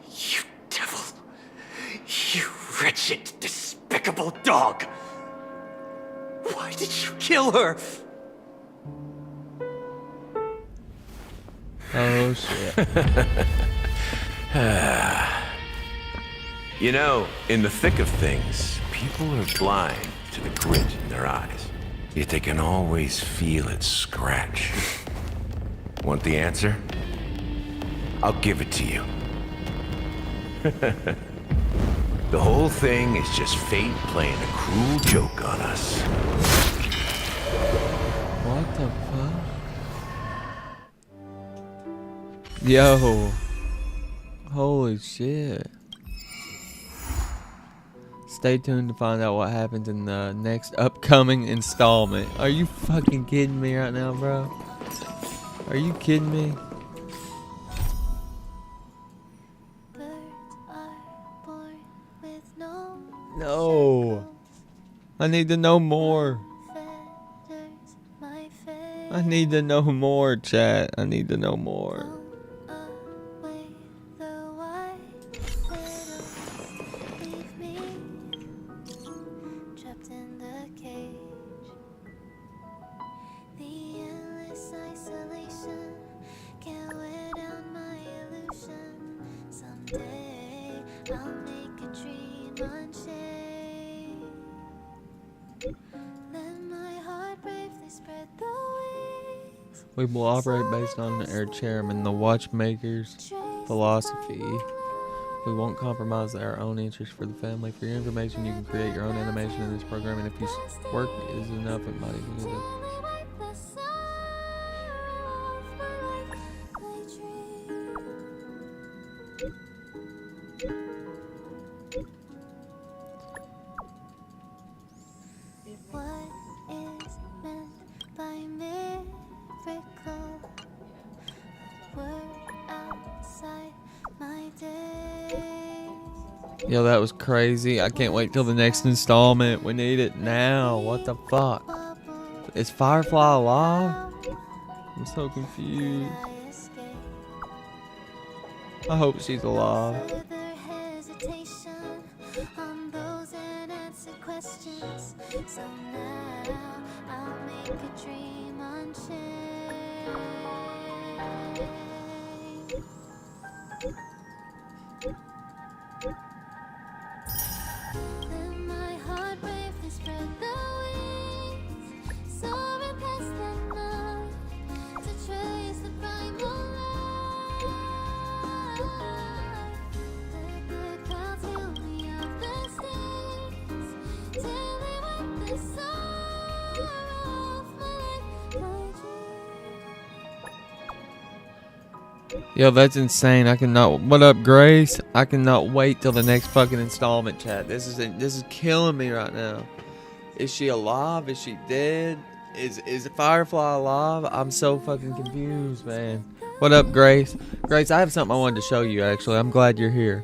You devil. You wretched, despicable dog. Why did you kill her? Oh, shit. You know, in the thick of things, people are blind to the grit in their eyes. Yet they can always feel it scratch. Want the answer? I'll give it to you. The whole thing is just fate playing a cruel joke on us. What the fuck? Yo. Holy shit. Stay tuned to find out what happens in the next upcoming installment. Are you fucking kidding me right now, bro? Are you kidding me? No. I need to know more. I need to know more, chat. I need to know more. We will operate based on our chairman, the watchmaker's philosophy. We won't compromise our own interest for the family. For your information, you can create your own animation in this program, and if your work is enough, it might even get it. Yo, that was crazy. I can't wait till the next installment. We need it now. What the fuck? Is Firefly alive? I'm so confused. I hope she's alive. Yo, that's insane. I cannot. What up, Grace? I cannot wait till the next fucking installment, chat. This is killing me right now. Is she alive? Is she dead? Is Firefly alive? I'm so fucking confused, man. What up, Grace? Grace, I have something I wanted to show you. Actually, I'm glad you're here.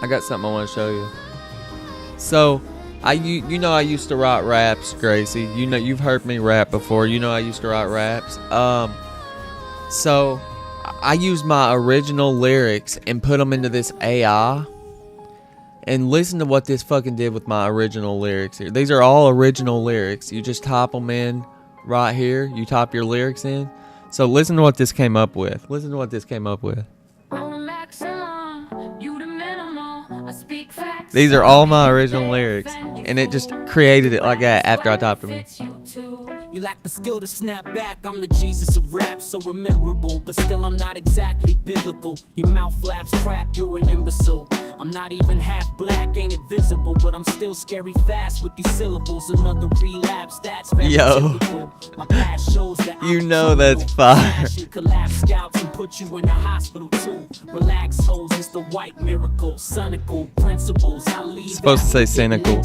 I got something I want to show you. So, you know I used to write raps, Gracie. You know you've heard me rap before. You know I used to write raps. So I used my original lyrics and put them into this AI. And listen to what this fucking did with my original lyrics here. These are all original lyrics. You just type them in right here. You type your lyrics in. So listen to what this came up with. Listen to what this came up with. These are all my original lyrics, and it just created it like that after I typed them in. You lack the skill to snap back. I'm the Jesus of rap, so memorable, but still I'm not exactly biblical. Your mouth flaps crap, you're an imbecile. I'm not even half black, ain't it visible, but I'm still scary fast with these syllables. Another relapse, that's very typical. My past shows that you know that's fire. Collapse scouts and put you in a hospital too. Relax, hoes, it's the white miracle. Cynical principles, I leave supposed to say cynical,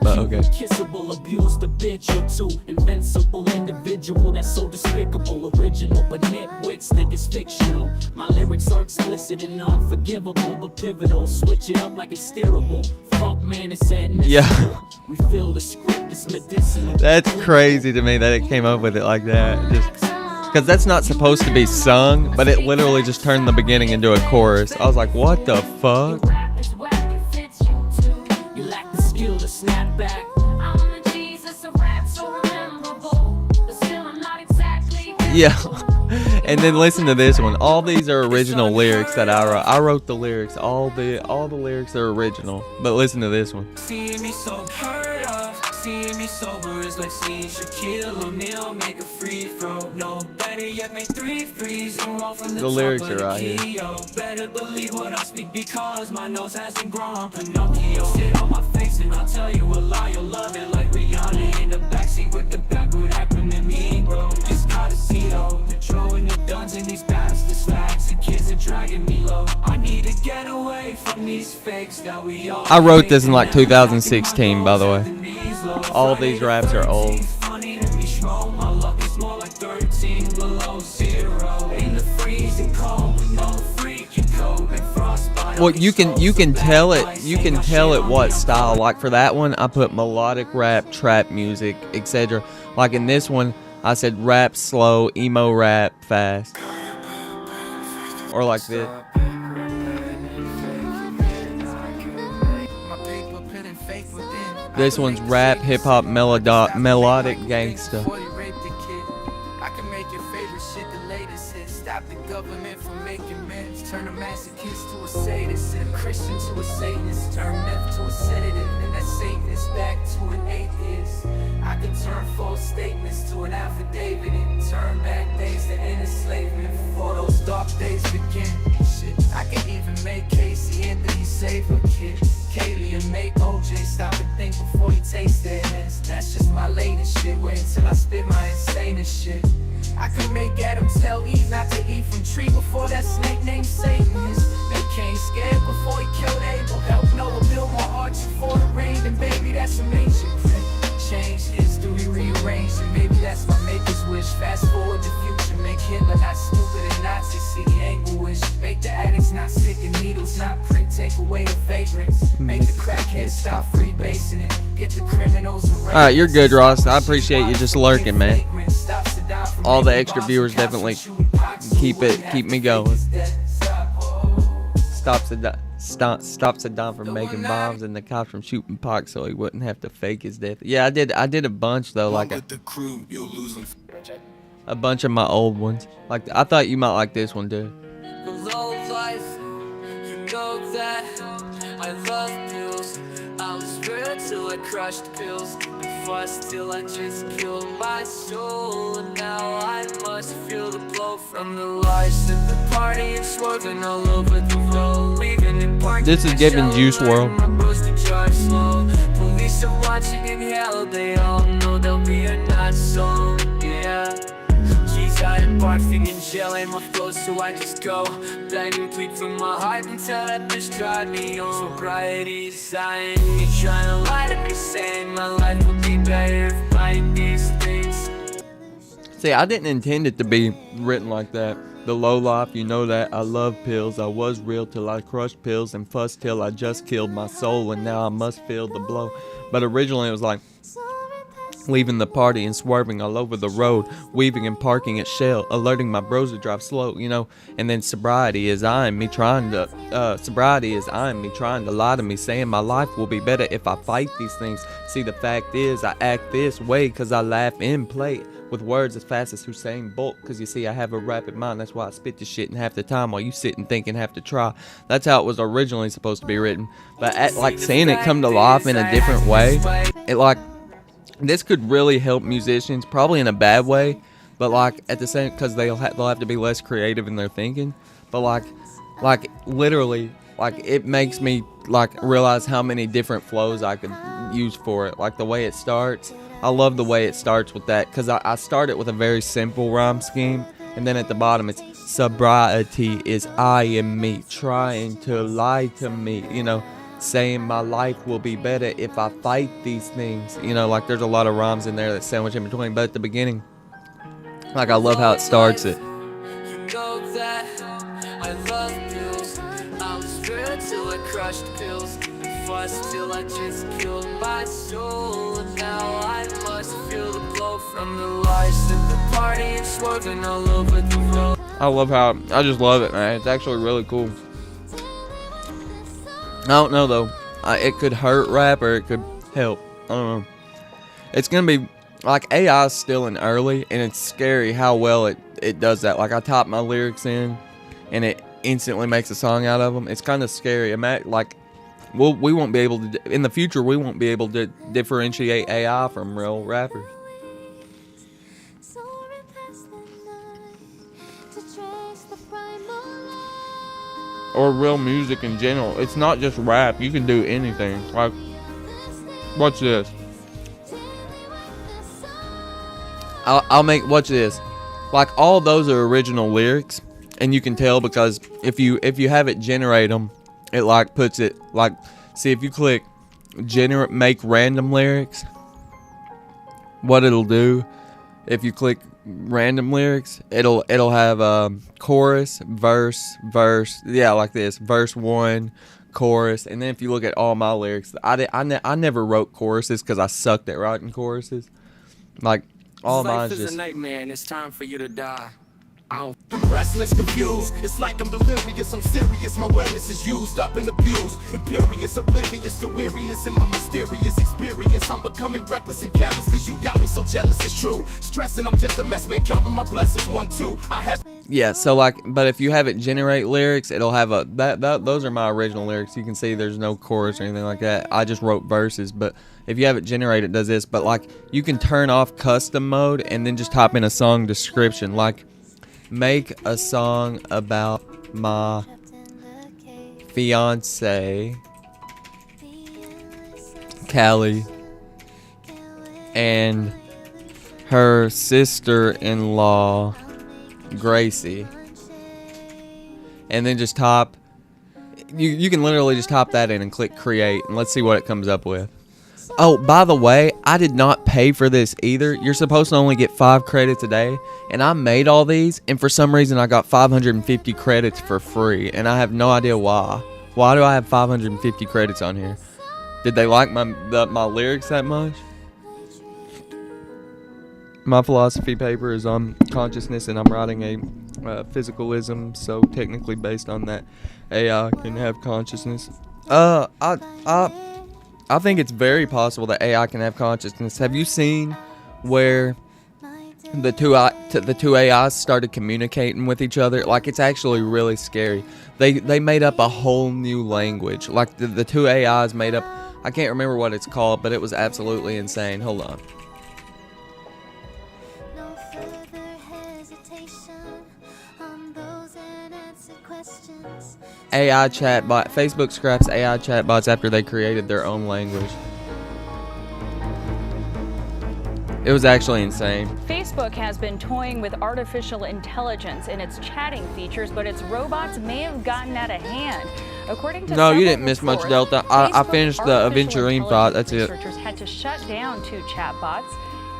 but okay. Kissable, abuse the bitch or two. Invincible individual that's so despicable. Original, but nitwits think it's fictional. My lyrics are explicit and unforgivable, but pivotal. Switch it up like it's steerable. Fuck man, it's admissible. Yeah. We feel the script is medicinal. That's crazy to me that it came up with it like that. Just because that's not supposed to be sung, but it literally just turned the beginning into a chorus. I was like, what the fuck? You lack the skill to snap back. I'm the Jesus of rap, so memorable, but still I'm not exactly. Yeah. And then listen to this one. All these are original lyrics that I wrote. I wrote the lyrics. All the lyrics are original. But listen to this one. See me so hurt of, see me me sober is like seeing Shaquille O'Neal make a free throw. No, better yet, make 3 threes and roll from the The top lyrics of are the right here. key, yo. Better believe what I speak because my nose hasn't grown. Pinocchio, sit on my face and I'll tell you a lie. You'll love it like Rihanna in the backseat with the backward acronym mean, bro. Just gotta see though, they're throwing the guns in these bastards' slacks. The kids are dragging me low. I need to get away from these fakes that we all. I wrote this in like 2016, by the way. All of these raps are old. Well, you can tell it what style. Like for that one, I put melodic rap, trap music, etc. Like in this one, I said rap slow, emo rap fast, or like this. This one's rap, hip hop, melodic gangsta. I can make your favorite shit the latest hit. Stop the government from making meds. Turn a masochist to a sadist, and a Christian to a Satanist. Turn meth to a sedative, and that Satanist back to an atheist. I can turn false statements to an affidavit, and turn back days to end enslavement before those dark days begin. Shit, I can even make Casey Anthony save a kid. Kaylee and make OJ stop and think before he takes their hands. That's just my latest shit. Wait until I spit my insanest shit. I can make Adam tell Eve not to eat from tree before that snake named Satan is. Make Cain scared before he killed Abel. Help Noah build more arches before the rain. And baby, that's some ancient print. Change history, rearrange, and maybe that's my maker's wish. Fast forward the future, make Hitler not stupid and Nazi see anguish. Make the addicts not sick and needles not prick. Take away the vagrants. Make the crackheads stop freebasing it. Get the criminals arrested. Alright, you're good, Ross. I appreciate you just lurking, man. All the extra viewers definitely keep me going. Stops Saddam from making bombs and the cops from shooting Pac so he wouldn't have to fake his death. Yeah, I did a bunch though, like a bunch of my old ones. Like I thought you might like this one, dude. I love pills. I was real till I crushed pills. Fussed till I just killed my soul. And now I must feel the blow from the lies at the party and swerving all over the road. Leaving in park. This is giving Juice WRLD. Police are watching in hell. They all know they'll be a not so. Yeah. I embarking in jail, ain't my flow, so I just go. Begging, plead from my heart until that bitch drive me on. Sobriety design me trying to lie to me, saying my life would be better if buying these things. See, I didn't intend it to be written like that. The low life, you know that. I love pills. I was real till I crushed pills and fussed till I just killed my soul, and now I must feel the blow. But originally it was like leaving the party and swerving all over the road, weaving and parking at Shell, alerting my bros to drive slow, you know. And then sobriety is eyeing me trying to lie to me, saying my life will be better if I fight these things. See, the fact is I act this way cause I laugh and play with words as fast as Hussein Bolt, cause you see I have a rapid mind. That's why I spit this shit in half the time while you sit and think and have to try. That's how it was originally supposed to be written, but like seeing it come to life in a different way, it like this could really help musicians, probably in a bad way, but like at the same, because they'll have to be less creative in their thinking. But like literally, like it makes me like realize how many different flows I could use for it. Like the way it starts, I love the way it starts with that, because I start it with a very simple rhyme scheme, and then at the bottom it's sobriety is I and me trying to lie to me, you know. Saying my life will be better if I fight these things, you know. Like there's a lot of rhymes in there that sandwich in between, but at the beginning, like I love how it starts it. I love pills. I was real till I crushed pills. Fussed till I just killed my soul. And now I must feel the blow from the lies at the party and swerving all over the road. I love how I just love it, man. It's actually really cool. I don't know though. It could hurt rap or it could help. I don't know. It's gonna be like AI is still in early, and it's scary how well it does that. Like I type my lyrics in, and it instantly makes a song out of them. It's kind of scary. Like we won't be able to, in the future, we won't be able to differentiate AI from real rappers. Or real music in general. It's not just rap. You can do anything. Like, watch this. Watch this. Like, all those are original lyrics, and you can tell because if you have it generate them, it like puts it like, see, if you click make random lyrics, what it'll do, if you click random lyrics, it'll have chorus, verse, yeah, like this, verse 1, chorus. And then if you look at all my lyrics, I never wrote choruses because I sucked at writing choruses. Like, all Life mine's is just a nightmare and it's time for you to die. I'm restless, confused. It's like I'm delirious, I'm serious. My wellness is used up and abused. Imperious, oblivious, delirious in my mysterious experience. I'm becoming reckless and careless because you got me so jealous, it's true. Stressing, I'm just a mess, man. Counting my blessings, 1, 2. I have. yeah. So like, but if you have it generate lyrics, it'll have a those are my original lyrics. You can see there's no chorus or anything like that. I just wrote verses, but if you have it generate, it does this. But like, you can turn off custom mode and then just type in a song description, like, make a song about my fiance, Callie, and her sister-in-law, Gracie. And then just type, you can literally just type that in and click create, and let's see what it comes up with. Oh, by the way, I did not pay for this either. You're supposed to only get 5 credits a day, and I made all these, and for some reason I got 550 credits for free, and I have no idea why. Why do I have 550 credits on here? Did they like my lyrics that much? My philosophy paper is on consciousness, and I'm writing a physicalism, so technically based on that, AI can have consciousness. I think it's very possible that AI can have consciousness. Have you seen where the two AIs started communicating with each other? Like, it's actually really scary. They made up a whole new language. Like, the two AIs made up, I can't remember what it's called, but it was absolutely insane. Hold on. AI chatbot. Facebook scraps AI chatbots after they created their own language. It was actually insane. Facebook has been toying with artificial intelligence in its chatting features, but its robots may have gotten out of hand. According to no, you several didn't miss much, reports, Delta. I Facebook finished the artificial Aventurine fight. intelligence That's it. Researchers had to shut down 2 chatbots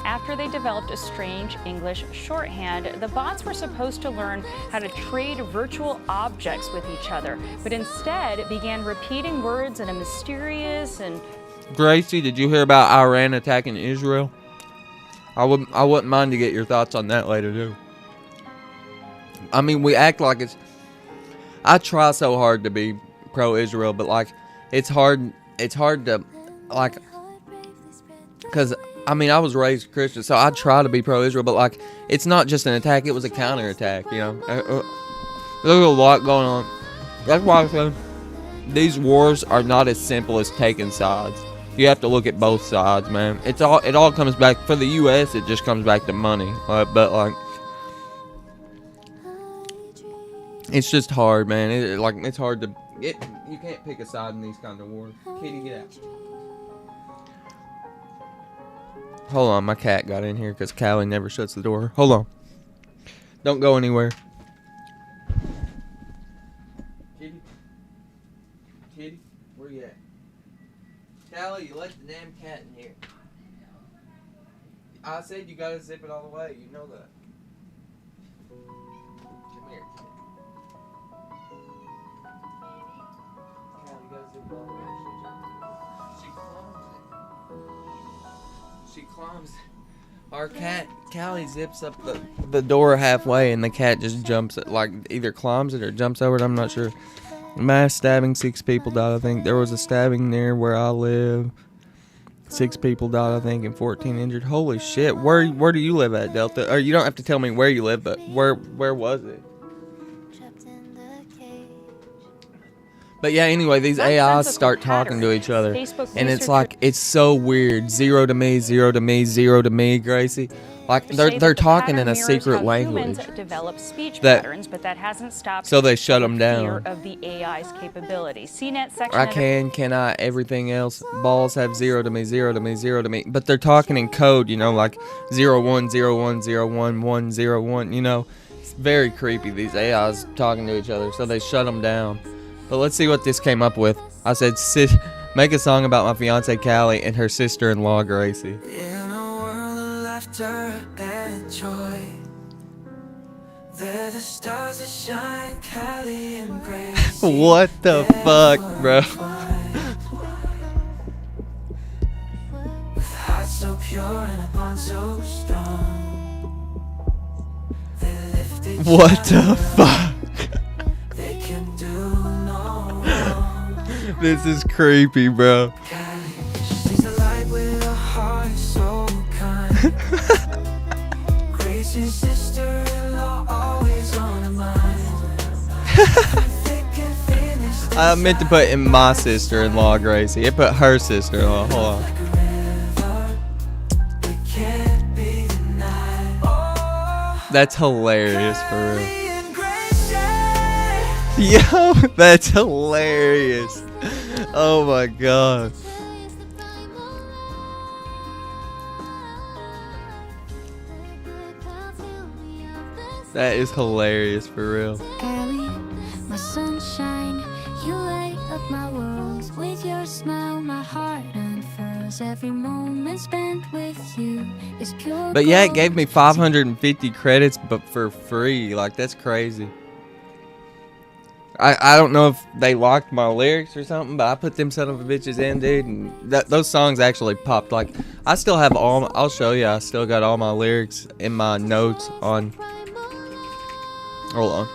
after they developed a strange English shorthand. The bots were supposed to learn how to trade virtual objects with each other, but instead began repeating words in a mysterious and... Gracie, did you hear about Iran attacking Israel? I wouldn't mind to get your thoughts on that later too. I mean, we act like it's... I try so hard to be pro-Israel, but like, it's hard to, like, because I mean, I was raised Christian, so I try to be pro-Israel, but like, it's not just an attack, it was a counter-attack, you know? There's a lot going on. That's why I said these wars are not as simple as taking sides. You have to look at both sides, man. It all comes back, for the U.S., it just comes back to money. But like, it's just hard, man. It's hard to, you can't pick a side in these kind of wars. Kitty, get out. Hold on, my cat got in here because Callie never shuts the door. Hold on. Don't go anywhere. Kitty? Kitty? Where you at? Callie, you let the damn cat in here. I said you gotta zip it all the way. You know that. Come here. Callie, you gotta zip it all the way. She climbs. Our cat, Callie, zips up the door halfway, and the cat just jumps it, like either climbs it or jumps over it. I'm not sure. Mass stabbing, 6 people died. I think there was a stabbing near where I live. 6 people died, I think, and 14 injured. Holy shit! Where do you live at, Delta? Or you don't have to tell me where you live, but where was it? But yeah, anyway, these That AIs sensical start talking to pattern, each other. Facebook And it's researchers like, it's so weird. 0 to me, 0 to me, 0 to me, Gracie. Like, say they're that the talking in pattern a mirrors secret how language. Humans develop speech That- patterns, but that hasn't stopped So they shut public them fear down. of the AI's capabilities. CNET section I editor can I, everything else. Balls have 0 to me, 0 to me, 0 to me. But they're talking in code, you know, like 0 1 0 1 0 1 1 0 1, you know. It's very creepy, these AIs talking to each other, so they shut them down. But let's see what this came up with. I said, make a song about my fiance Callie and her sister-in-law Gracie. In a world of laughter and joy, there the stars that shine, Callie and Gracie. What the fuck, bro? With hearts so pure and a bond so strong, they lifted What the fuck? they can do no wrong. This is creepy, bro. She's the light with a heart so kind. Gracie's sister-in-law always on her mind. I meant to put in my sister-in-law Gracie. It put her sister-in-law. Hold on. That's hilarious for real. Yo, that's hilarious. Oh my god. That is hilarious for real. Callie, my sunshine, you light up my world. With your smile, my heart unfurls. Every moment spent with you is pure. But yeah, it gave me 550 credits, but for free. Like, that's crazy. I don't know if they locked my lyrics or something, but I put them son of a bitches in, dude, and those songs actually popped. Like, I still have all, I'll show you, I still got all my lyrics in my notes on, hold on.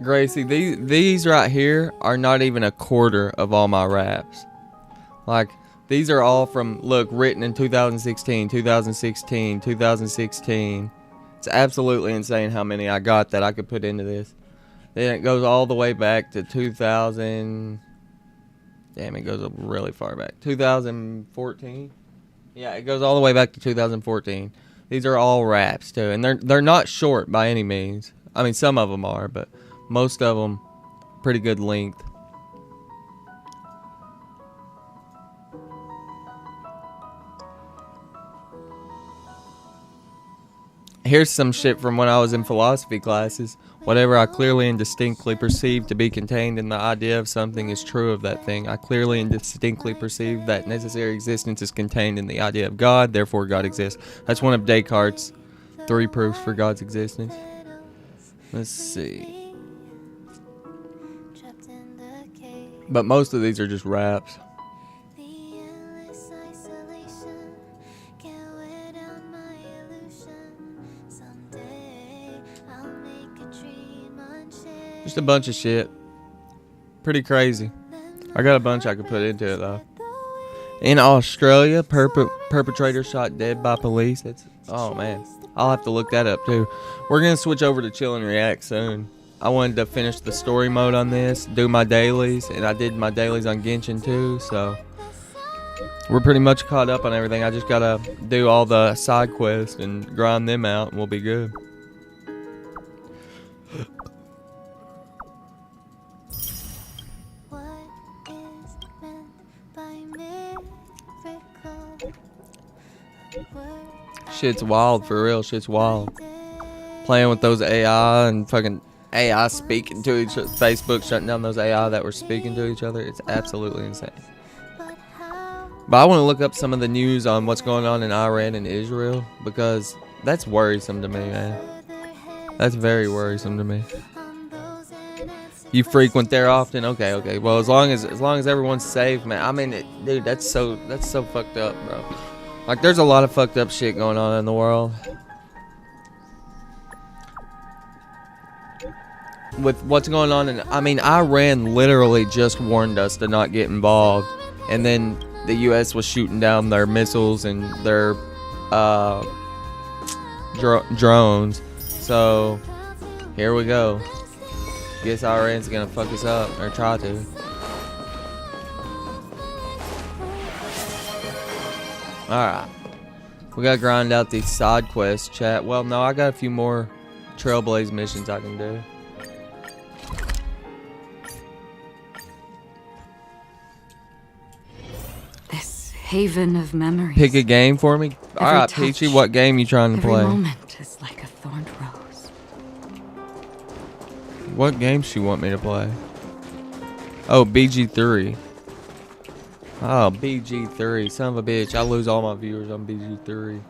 Gracie, these right here are not even a quarter of all my raps. Like, these are all from, look, written in 2016, 2016, 2016. It's absolutely insane how many I got that I could put into this. Then it goes all the way back to 2000. Damn, it goes really far back. 2014? Yeah, it goes all the way back to 2014. These are all raps, too. And they're not short by any means. I mean, some of them are, but most of them pretty good length. Here's some shit from when I was in philosophy classes. Whatever I clearly and distinctly perceive to be contained in the idea of something is true of that thing. I clearly and distinctly perceive that necessary existence is contained in the idea of God, therefore God exists. That's one of Descartes' 3 proofs for God's existence. Let's see. But most of these are just raps. Just a bunch of shit. Pretty crazy. I got a bunch I could put into it though. In Australia, perpetrator shot dead by police. That's, oh man, I'll have to look that up too. We're gonna switch over to chill and react soon. I wanted to finish the story mode on this, do my dailies, and I did my dailies on Genshin too, so we're pretty much caught up on everything. I just gotta do all the side quests and grind them out and we'll be good. Shit's wild for real, shit's wild. Playing with those AI and fucking AI speaking to each other. Facebook shutting down those AI that were speaking to each other. It's absolutely insane. But I want to look up some of the news on what's going on in Iran and Israel because that's worrisome to me, man. That's very worrisome to me. You frequent there often? Okay. Well, as long as everyone's safe, man. I mean, dude, that's so fucked up, bro. Like, there's a lot of fucked up shit going on in the world. With what's going on in, I mean, Iran literally just warned us to not get involved, and then the U.S. was shooting down their missiles and their drones. So here we go. Guess Iran's gonna fuck us up or try to. Alright. We gotta grind out these side quests, chat. Well, no, I got a few more Trailblaze missions I can do. This haven of memories. Pick a game for me. Every Alright, touch, Peachy, what game you trying to every play? moment is like a thorned rose. What game she want me to play? Oh, BG3. Oh, BG3. Son of a bitch. I lose all my viewers on BG3.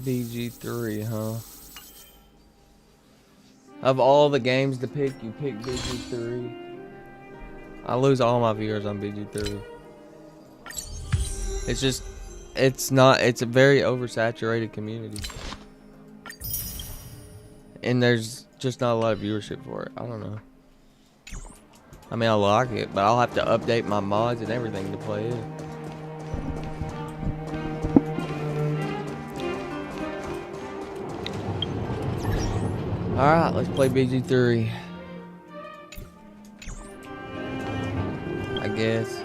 BG3, huh? Of all the games to pick, you pick BG3. I lose all my viewers on BG3. It's just, it's a very oversaturated community. And there's just not a lot of viewership for it. I don't know. I mean, I like it, but I'll have to update my mods and everything to play it. Alright, let's play BG3. I guess.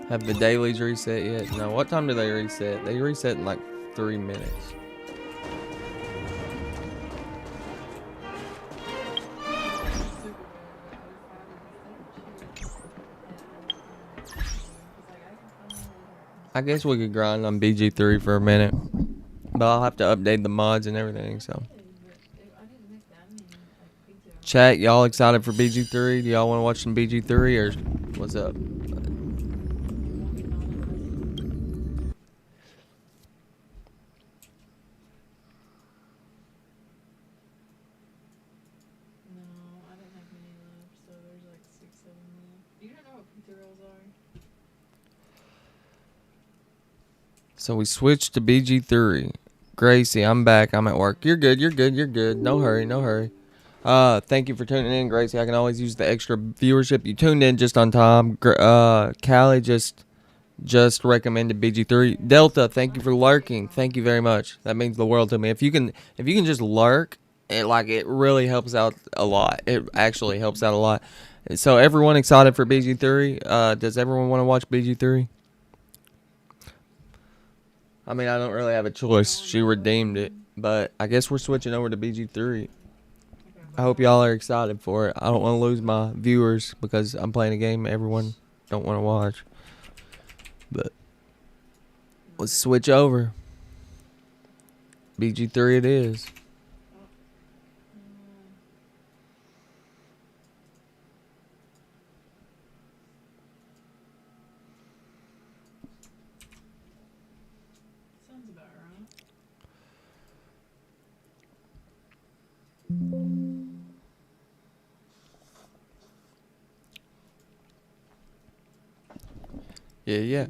Have the dailies reset yet? No, what time do they reset? They reset in like 3 minutes. I guess we could grind on BG3 for a minute. But I'll have to update the mods and everything, so. Chat, y'all excited for BG3? Do y'all want to watch some BG3 or what's up? So we switched to BG3. Gracie, I'm back. I'm at work. You're good. You're good. You're good. No hurry. No hurry. Thank you for tuning in, Gracie. I can always use the extra viewership. You tuned in just on time. Callie just recommended BG3. Delta, thank you for lurking. Thank you very much. That means the world to me. If you can just lurk, it really helps out a lot. It actually helps out a lot. So everyone excited for BG3? Does everyone want to watch BG3? I mean, I don't really have a choice. She redeemed it, but I guess we're switching over to BG3. I hope y'all are excited for it. I don't want to lose my viewers because I'm playing a game everyone don't want to watch. But let's switch over. BG3 it is. Yeah.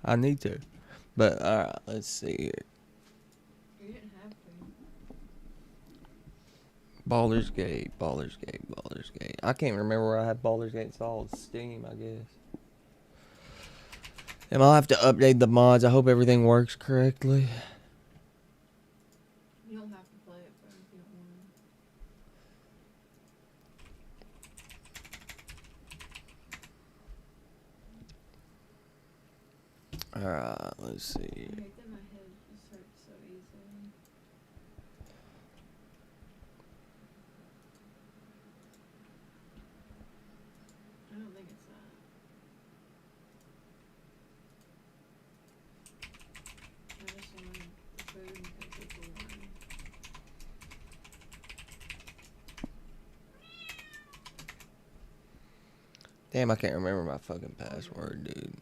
I need to. But alright, let's see here. Baldur's Gate. I can't remember where I had Baldur's Gate installed. Steam, I guess. And I'll have to update the mods. I hope everything works correctly. You don't have to play it, but if you don't want Alright, let's see. I hate that my head just hurts so easily. I don't think it's that. I just wanted the food because it's warm. Damn, I can't remember my fucking password, dude.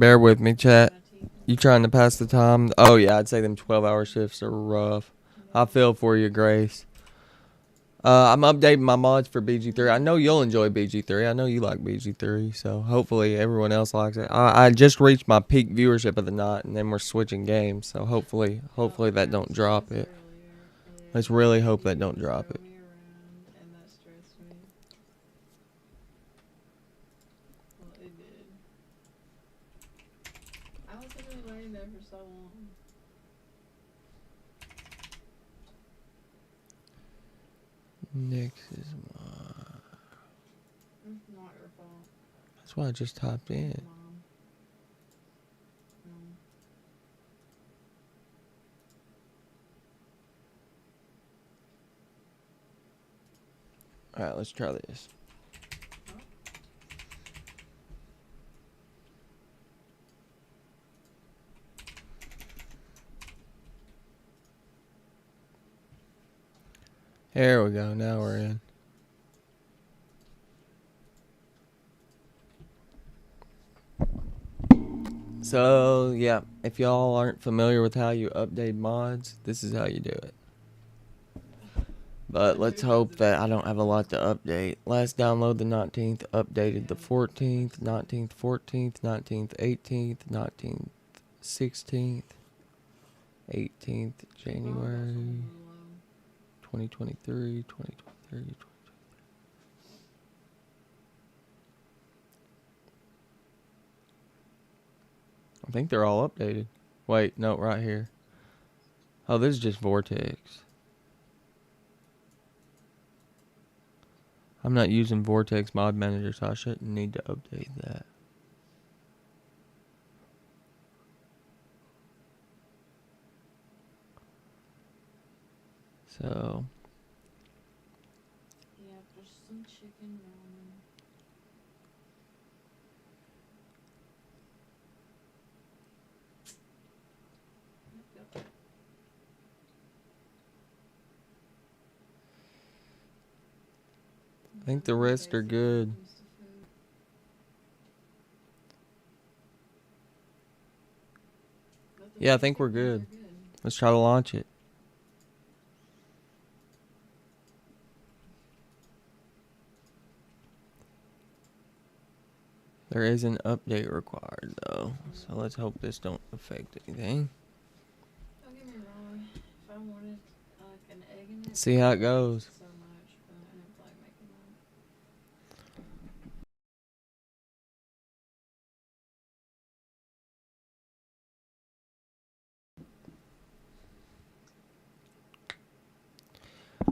Bear with me, chat. You trying to pass the time? Oh yeah, I'd say them 12-hour shifts are rough. I feel for you, Grace. I'm updating my mods for BG3. I know you'll enjoy BG3. I know you like BG3, so hopefully everyone else likes it. I just reached my peak viewership of the night, and then we're switching games, so hopefully that don't drop it. Let's really hope that don't drop it. And that stressed me. Well, it did. I was literally waiting there for so long. Nix is It's not your fault. That's why I just typed in. Mom. Alright, let's try this. There we go. Now we're in. So, yeah, if y'all aren't familiar with how you update mods, this is how you do it. But let's hope that I don't have a lot to update. Last download the 19th, updated the 14th, 19th, 14th, 19th, 18th, 19th, 16th, 18th, January 2023, 2023, I think they're all updated. Wait, no, right here. Oh, this is just Vortex. I'm not using Vortex Mod Manager, so I shouldn't need to update that. So. Yeah, there's some chicken ramen. I think the rest are good. Yeah, I think we're good. Let's try to launch it. There is an update required though, so let's hope this don't affect anything. Don't get me wrong. If I wanted like an egg in it, See how it goes. so much, but I didn't feel like making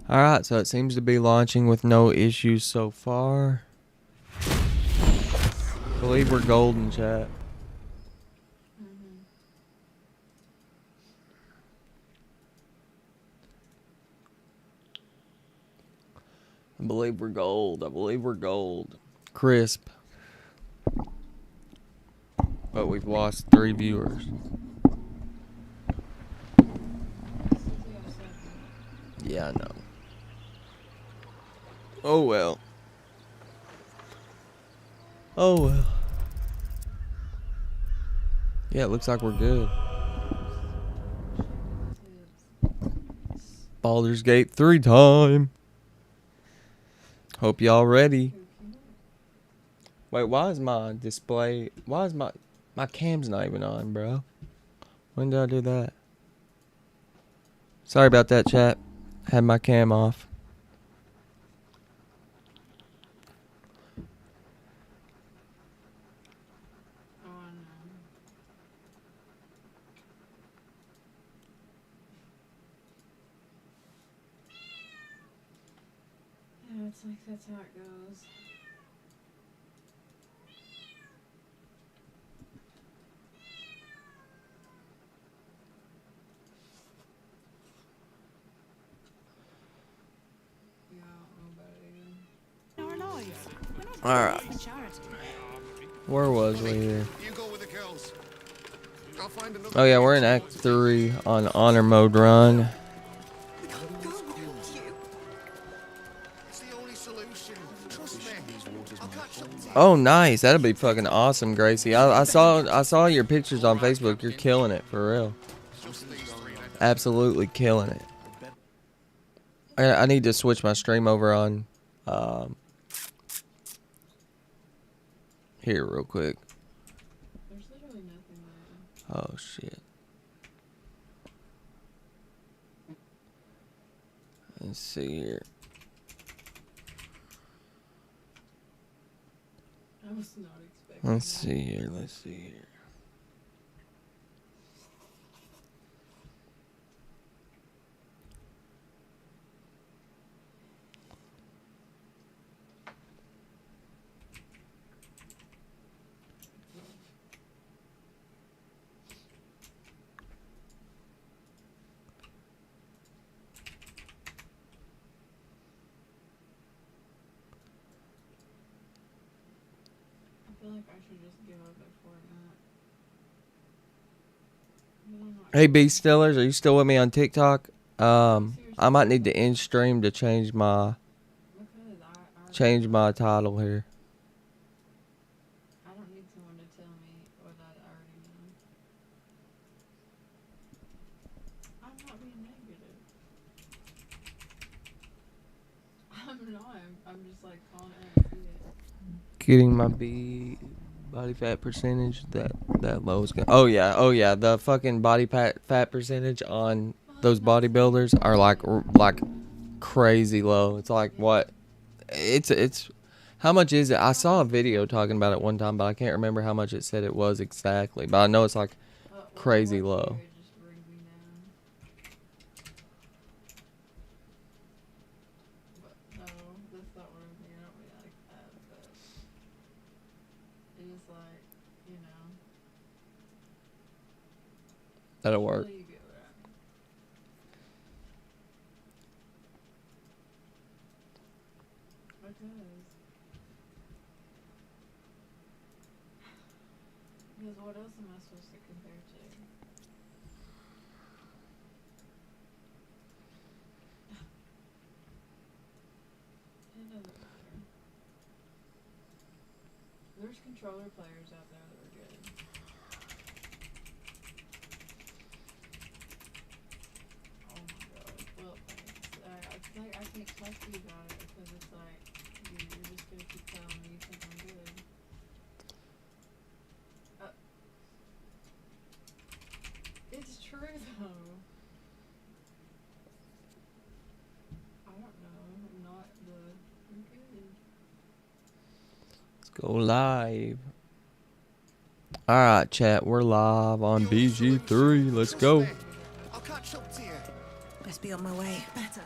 that. Alright, so it seems to be launching with no issues so far. I believe we're golden, chat. I believe we're gold. I believe we're gold. Crisp. But we've lost 3 viewers. Yeah, I know. Oh well. Oh well. Yeah, it looks like we're good. Baldur's Gate 3 time. Hope y'all ready. Wait, why is my display... Why is my cam's not even on, bro? When did I do that? Sorry about that, chat. Had my cam off. Yeah, it's like that's how it goes. Yeah, I don't know about it either. Alright. Where was we here? Oh yeah, we're in Act 3 on Honor Mode Run. Oh, nice. That'd be fucking awesome, Gracie. I saw your pictures on Facebook. You're killing it for real. Absolutely killing it. I need to switch my stream over on here real quick. Oh shit. Let's see here. I was not expecting. Let's see here. Let's see here. I feel like I should just give up at Fortnite. Hey, Beast Stillers, are you still with me on TikTok? I might need to end stream to change my title here. I don't need someone to tell me what I already know. I'm not being negative. I'm not. I'm just like calling it and see it. Getting my body fat percentage that low is gonna. Oh yeah, the fucking body fat percentage on those bodybuilders are like crazy low. It's like what? It's how much is it? I saw a video talking about it one time, but I can't remember how much it said it was exactly. But I know it's like crazy low. No, that's not what I'm thinking. I don't mean like that, but it is like, you know. That'll work. You get what I mean. Because what else am I supposed to compare to? It doesn't matter. There's controller players out there that are good. Oh my god. Well, thanks. I can't talk to you about it because it's like, you're just gonna keep telling me you think I'm good. It's true though. I don't know. I'm not I'm good. Let's go live. All right, chat. We're live on BG3. Let's go. I'll catch up to you. Best be on my way. Better.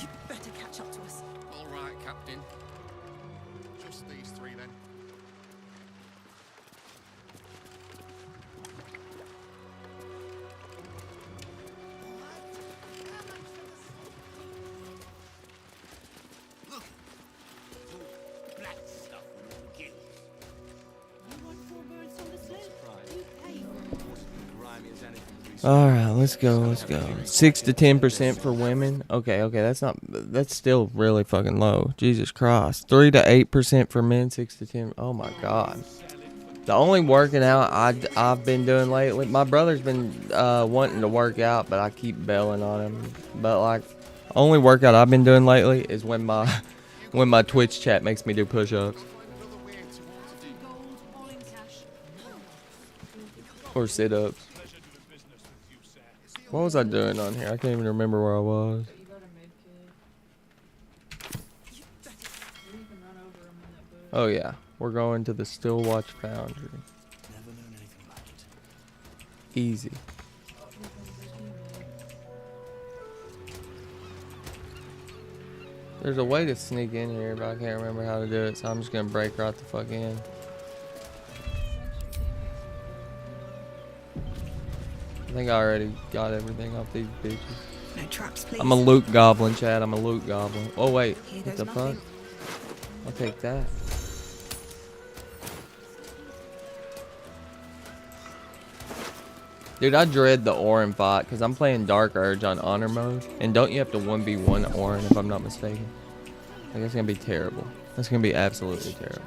You better catch up to us. All right, Captain. Just these three then. Look. Black stuff with all the gills. All right, let's go. Let's go. 6 to 10% for women. Okay, that's still really fucking low. Jesus Christ. 3 to 8% for men. 6 to 10. Oh my God. The only working out I've been doing lately. My brother's been wanting to work out, but I keep bailing on him. But like, only workout I've been doing lately is when my Twitch chat makes me do push-ups or sit-ups. What was I doing on here? I can't even remember where I was. Oh yeah, we're going to the Stillwatch Foundry. Easy. There's a way to sneak in here, but I can't remember how to do it, so I'm just gonna break right the fuck in. I think I already got everything off these bitches. No traps, please. I'm a loot goblin, Chad. I'm a loot goblin. Oh wait, what the fuck? I'll take that. Dude, I dread the Orin fight because I'm playing Dark Urge on honor mode, and don't you have to 1v1 Orin if I'm not mistaken? Like, it's gonna be terrible. That's gonna be absolutely terrible.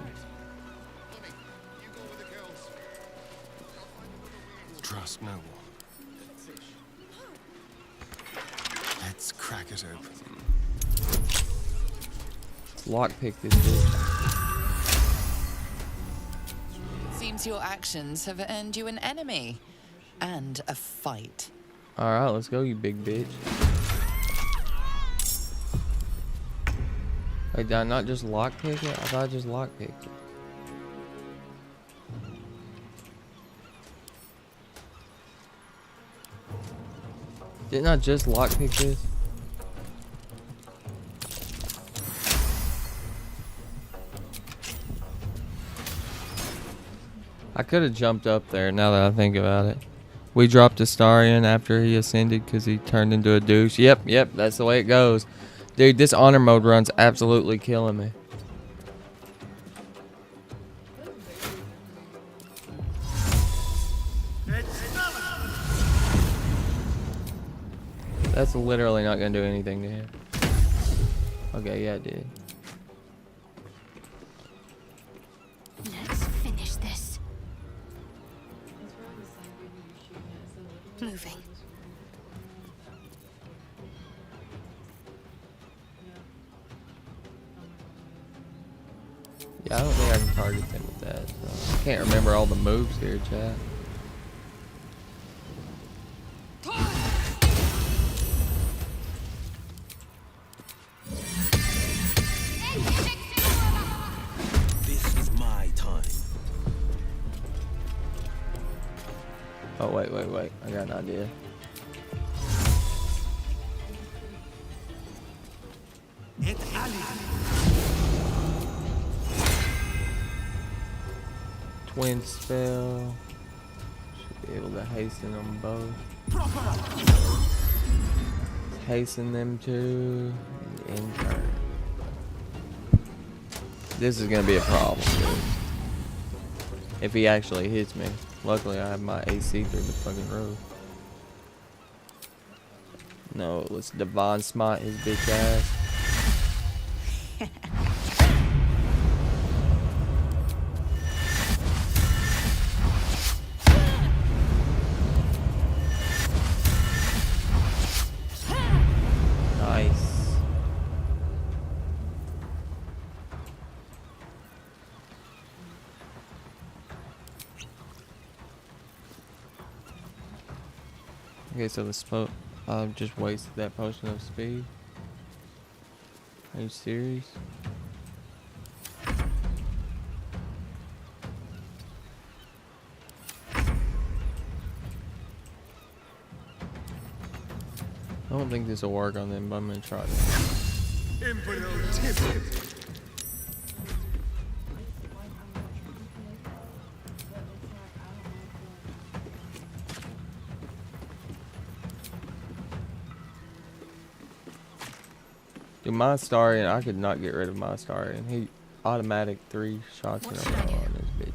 Trust no one. Let's crack it open. Lockpick this bitch. Seems your actions have earned you an enemy. And a fight. Alright, let's go, you big bitch. Wait, did I not just lockpick it? I thought I just lockpicked it. Didn't I just lockpick this? I could have jumped up there now that I think about it. We dropped Astarion after he ascended because he turned into a douche. Yep, that's the way it goes. Dude, this honor mode run's absolutely killing me. That's literally not gonna do anything to him. Okay, yeah, it did. Let's finish this. Moving. Yeah, I don't think I can target them with that. So. I can't remember all the moves here, chat. This is my time. Oh, wait. I got an idea. Twin spell. Should be able to hasten them both. Hasten them to in turn. This is gonna be a problem, dude. If he actually hits me. Luckily I have my AC through the fucking roof. No, let's Divine Smite his bitch ass. Nice. Okay, so the spot I've just wasted that potion of speed. Are you serious? I don't think this will work on them, but I'm gonna try it. Dude, my Astarion, I could not get rid of my Astarion. He automatic 3 shots in a row on these bitches.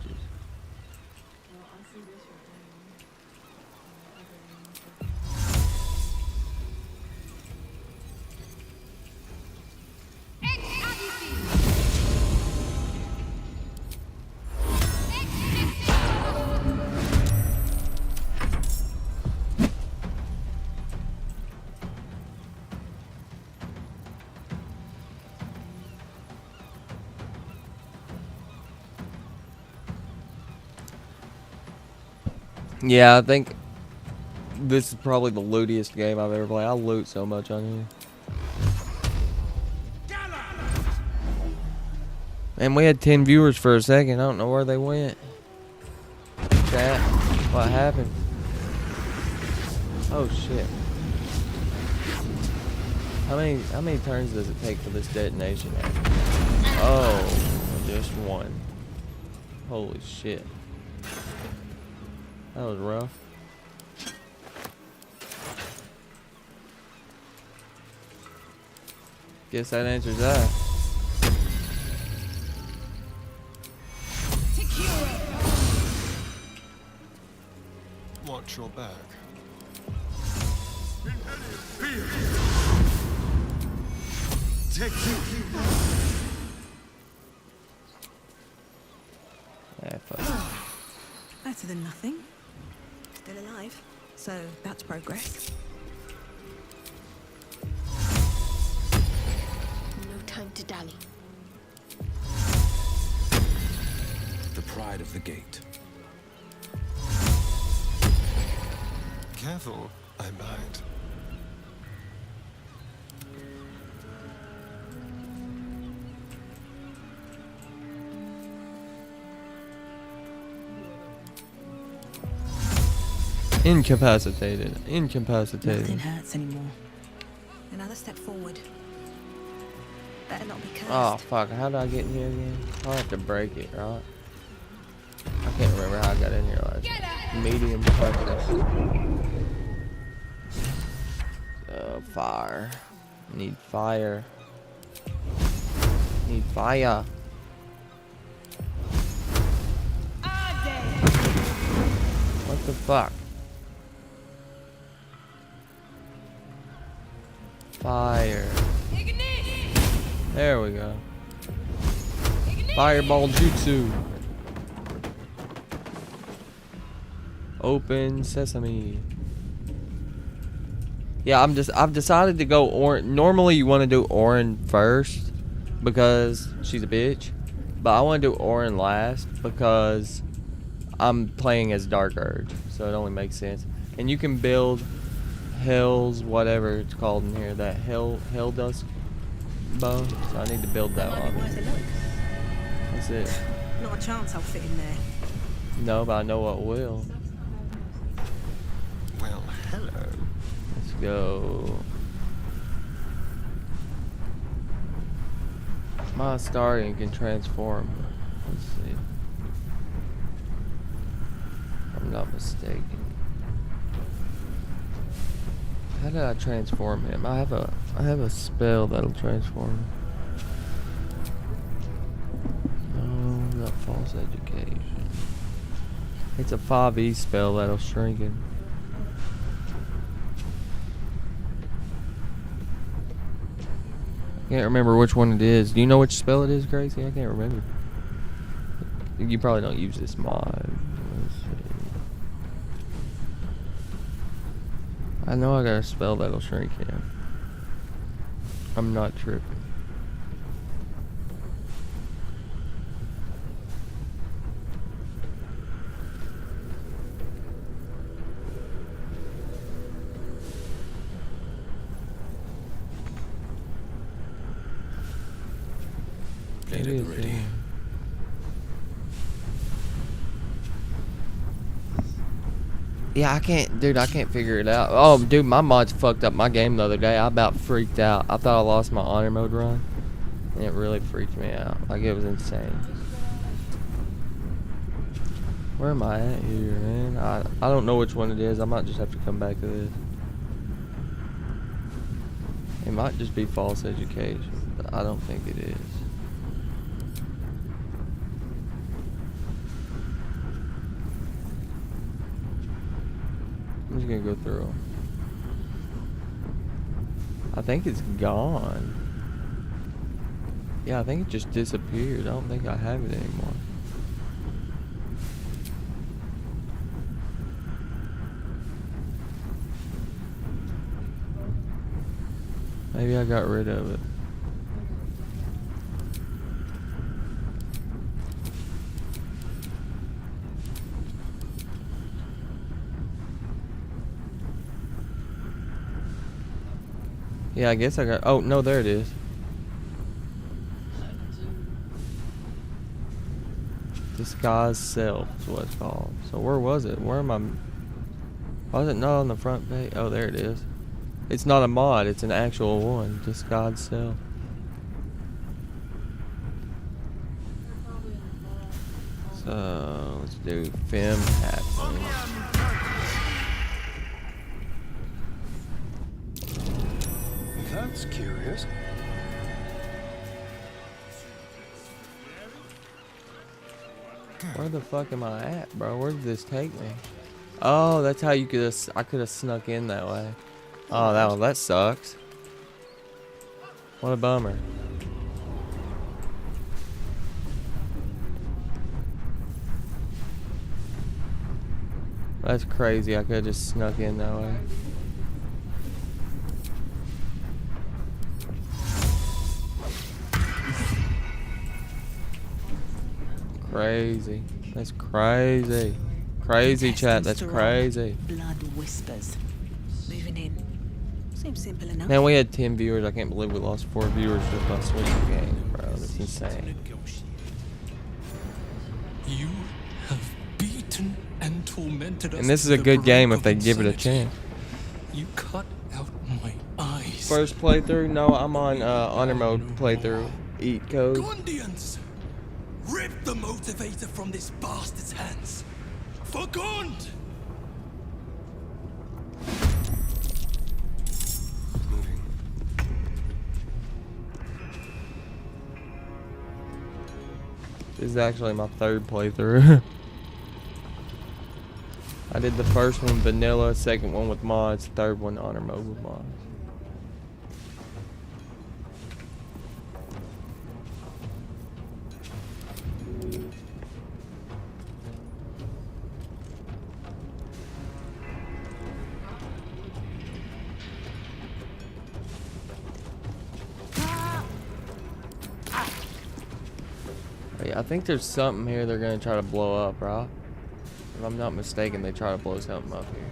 Yeah, I think this is probably the lootiest game I've ever played. I loot so much on here. And we had 10 viewers for a second. I don't know where they went. Chat, what happened? Oh shit. How many turns does it take for this detonation? Oh, just one. Holy shit. That was rough. Guess that answers that. Watch your back. Take Better than nothing. Still alive, so that's progress. No time to dally. The pride of the gate. Careful, I bite. Incapacitated. Nothing hurts anymore. Another step forward. Better not be cursed. Oh fuck, how did I get in here again? I'll have to break it, right? I can't remember how I got in here last time. Medium toughness. Fire. Need fire. Need fire. What the fuck? Fire. There we go. Fireball jutsu. Open sesame. Yeah, I've decided to go Orin. Normally you want to do Orin first because she's a bitch, but I want to do Orin last because I'm playing as Dark Urge, so it only makes sense. And you can build Hell's whatever it's called in here, that Hell Dusk bow. So I need to build that one. That's it. Not a chance I'll fit in there. No, but I know what will. Well, hello. Let's go. My starting can transform. Let's see. If I'm not mistaken. How did I transform him? I have a spell that'll transform him. Oh, not false education. It's a 5e spell that'll shrink him. I can't remember which one it is. Do you know which spell it is, Gracie? I can't remember. You probably don't use this mod. Let's see. I know I got a spell that'll shrink him. I'm not tripping. Get it ready. Yeah, I can't figure it out. Oh, dude, my mods fucked up my game the other day. I about freaked out. I thought I lost my honor mode run, and it really freaked me out. Like, it was insane. Where am I at here, man? I don't know which one it is. I might just have to come back to this. It might just be false education, but I don't think it is. I'm just gonna go through them. I think it's gone. Yeah, I think it just disappeared. I don't think I have it anymore. Maybe I got rid of it. Yeah, I guess I got... Oh, no, there it is. Disguise Self is what it's called. So where was it? Where am I... Why is it not on the front page? Oh, there it is. It's not a mod. It's an actual one. Disguise Self. So, let's do Femme Happening. That's curious. Where the fuck am I at, bro? Where did this take me? Oh, that's how you could have... I could have snuck in that way. Oh, that sucks. What a bummer. That's crazy. I could have just snuck in that way. Crazy. That's crazy. Crazy, chat. That's crazy. Blood whispers. Moving in. Seems simple enough. Man, we had 10 viewers. I can't believe we lost 4 viewers just by switching games, bro. That's insane. You have beaten and tormented us. And this is to a the good game brink if they of give it a insanity. chance. You cut out my eyes. First playthrough? No, I'm on honor mode playthrough. Eat code. Gondians! Rip the motivator from this bastard's hands. For Gond! This is actually my 3rd playthrough. I did the first one vanilla, 2nd one with mods, 3rd one honor mode with mods. I think there's something here they're gonna try to blow up, right? If I'm not mistaken, they try to blow something up here.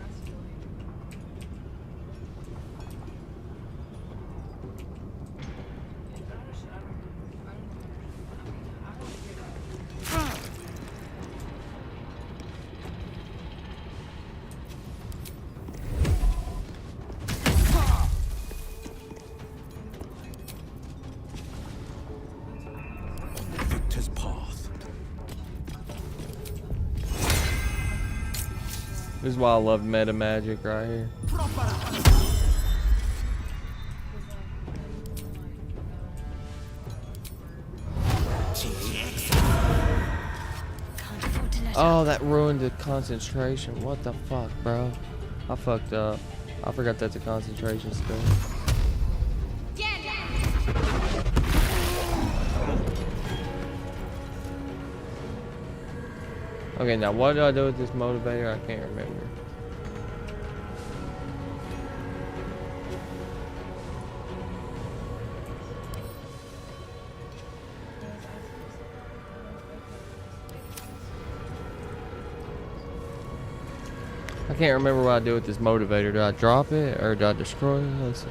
Victor's path. This is why I love meta magic right here. Oh, that ruined the concentration. What the fuck, bro? I fucked up. I forgot that's a concentration spell. Okay, now what do I do with this motivator? I can't remember. I can't remember what I do with this motivator. Do I drop it or do I destroy it? Let's see.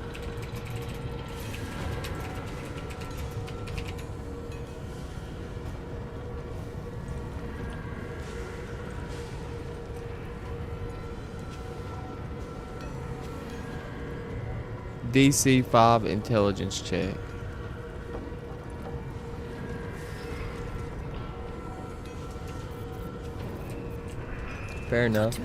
DC 5 intelligence check. Fair enough.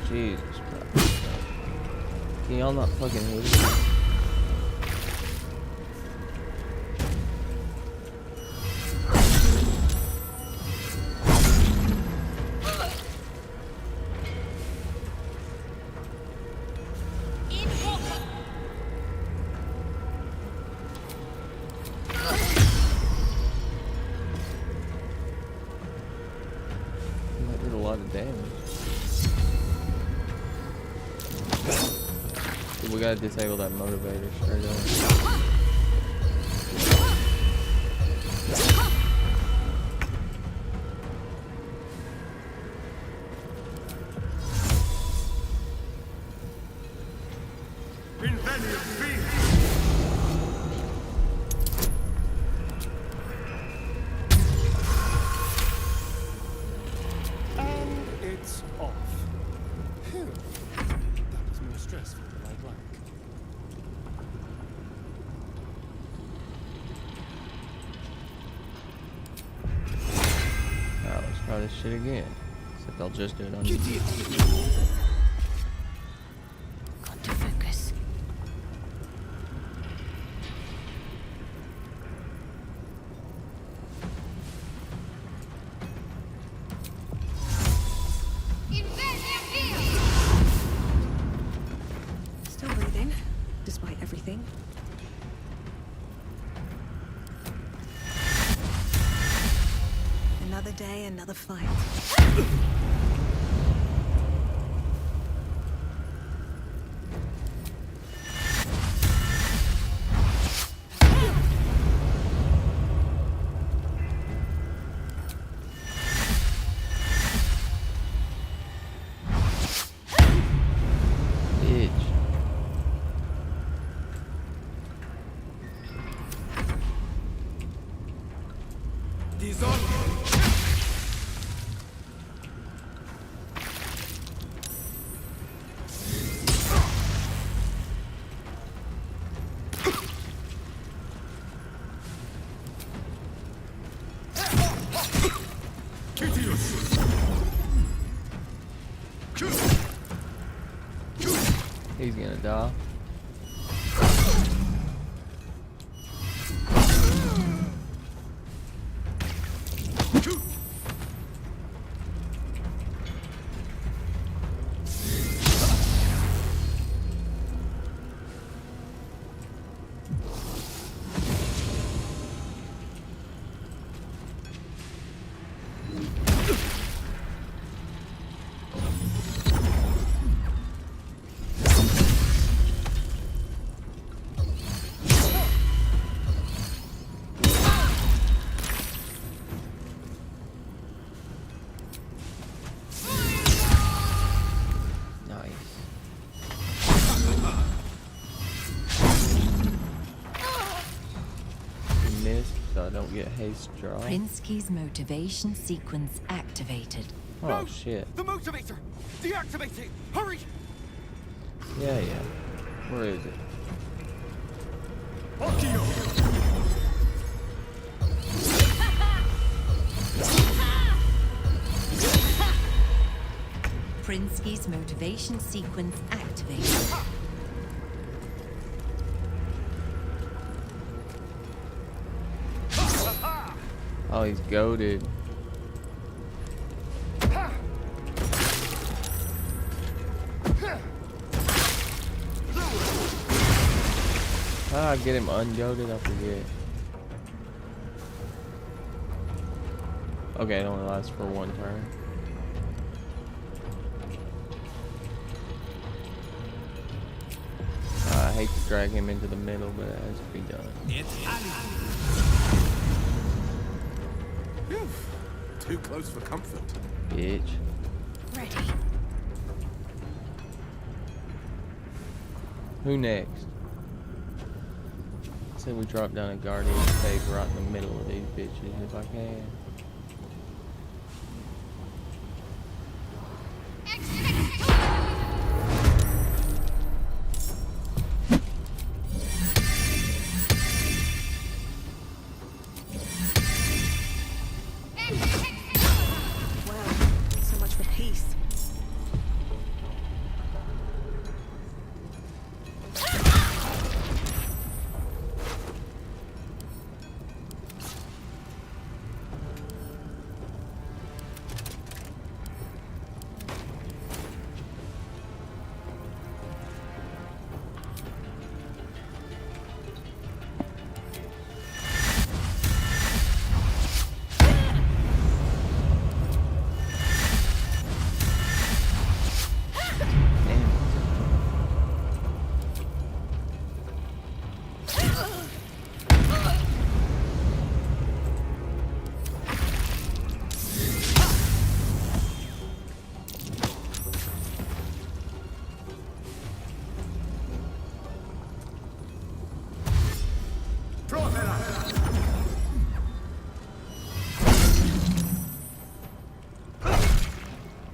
Jesus Christ. Can y'all not fucking hit it? That did a lot of damage. We gotta disable that motivator straight up. try this shit again. Except I'll just do it on you. Got to focus. Still breathing, despite everything. Another day, another fight. Bitch. He's gonna die. So I don't get haste draw. Prinsky's motivation sequence activated. Oh shit. The motivator! Deactivate it! Hurry! Yeah. Where is it? Prinsky's motivation sequence activated. Oh, he's goated. How do I get him ungoated? I forget. Okay, it only lasts for one turn. I hate to drag him into the middle, but it has to be done. Phew. Too close for comfort. Bitch. Ready. Who next? Say we drop down a guardian stake right in the middle of these bitches if I can. So much for peace.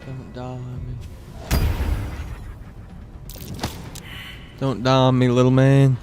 Don't die on me. Don't die on me, little man.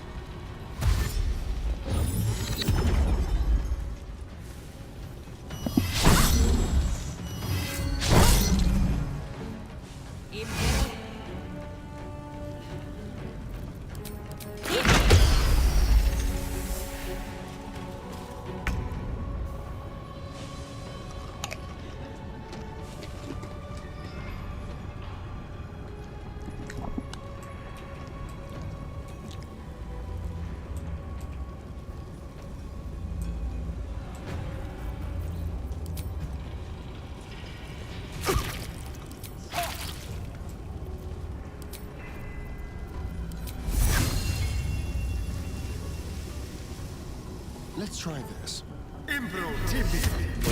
Let's try this. We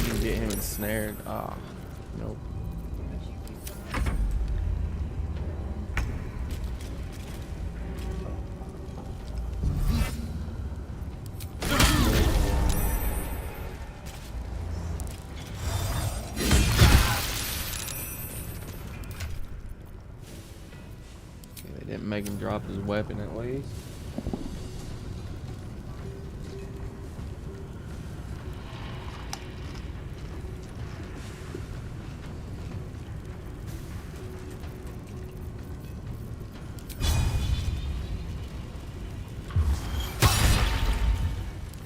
can get him ensnared. Ah, nope. They didn't make him drop his weapon at least.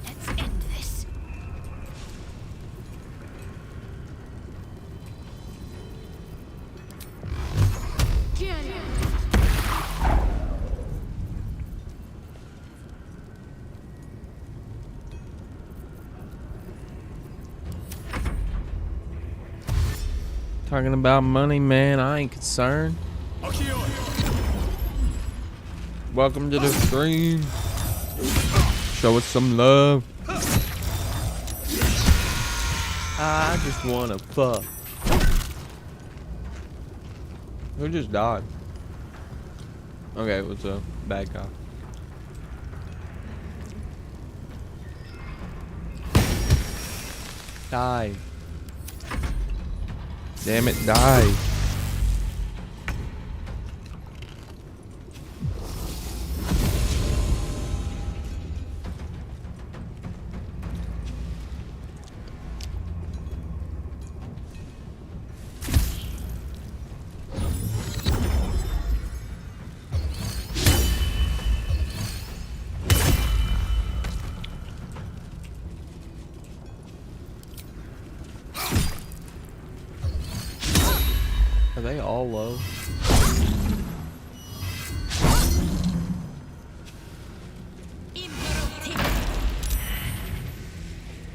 Let's end this. Talking about money, man, I ain't concerned. Welcome to the stream. Show us some love. I just wanna fuck. Who just died? Okay, what's up? Bad guy. Die. Damn it, die. Are they all low?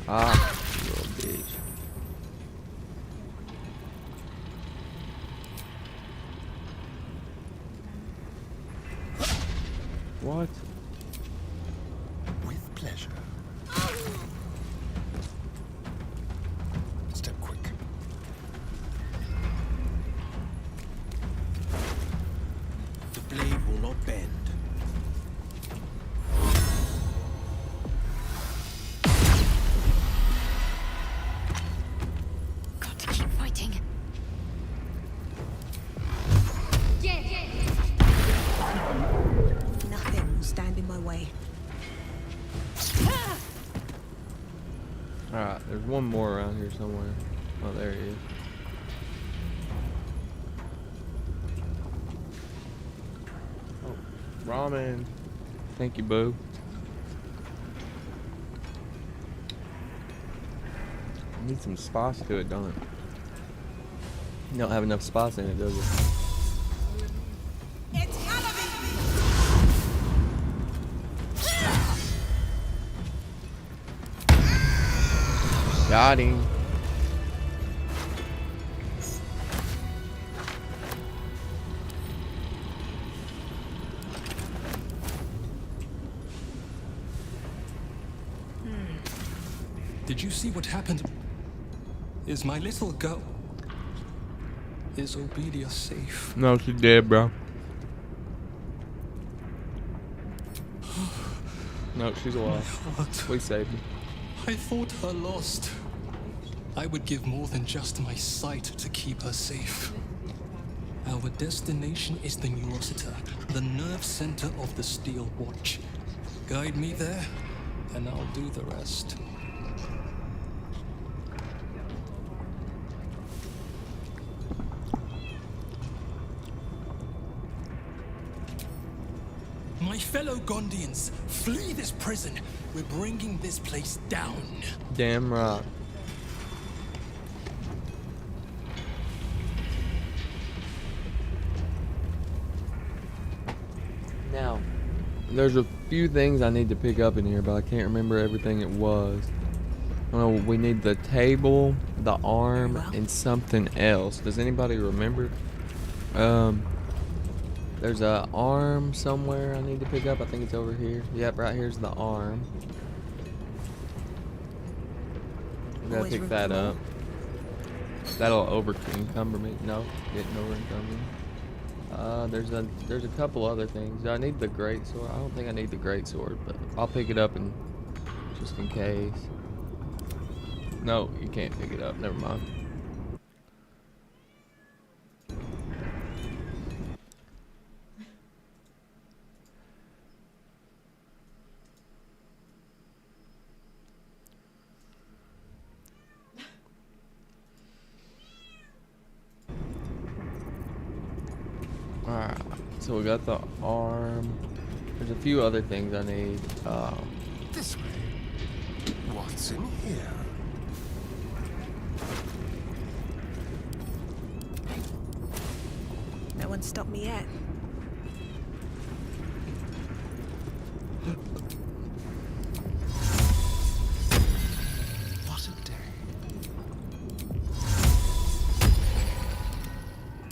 Ah, you little bitch. What? With pleasure. Step quick. The blade will not bend. Got to keep fighting. Nothing will stand in my way. Alright, there's one more around here somewhere. Oh, there he is. Oh, ramen. Thank you, boo. Need some spice to it, don't it? You don't have enough spice in it, does it? Got him. Did you see what happened? Is my little girl... Is Obedia safe? No, she's dead, bro. No, she's alive. We saved her. I thought her lost. I would give more than just my sight to keep her safe. Our destination is the Neurosita, the nerve center of the Steel Watch. Guide me there, and I'll do the rest. My fellow Gondians, flee this prison. We're bringing this place down. Damn right. Now, there's a few things I need to pick up in here, but I can't remember everything it was. Oh, we need the table, the arm, and something else. Does anybody remember? There's a arm somewhere I need to pick up. I think it's over here. Yep, right here's the arm. I gotta Always pick room that for more. up. That'll over encumber me. No, didn't over encumber me. There's a couple other things. Do I need the great sword? I don't think I need the great sword, but I'll pick it up and just in case. No, you can't pick it up. Never mind. Alright, so we got the arm. There's a few other things I need. This way. What's in here? No one stopped me yet. What a day.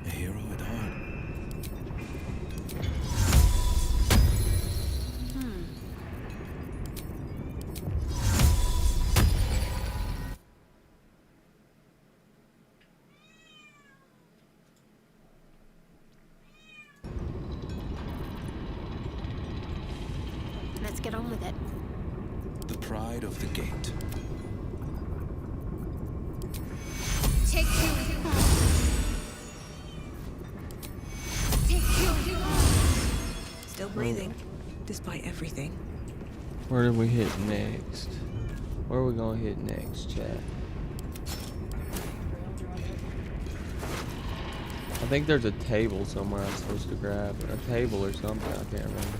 A hero at heart. Let's get on with it. The pride of the gate. Take two. Take two. Still breathing, despite everything. Where did we hit next? Where are we gonna hit next, chat? I think there's a table somewhere I'm supposed to grab. A table or something, I can't remember.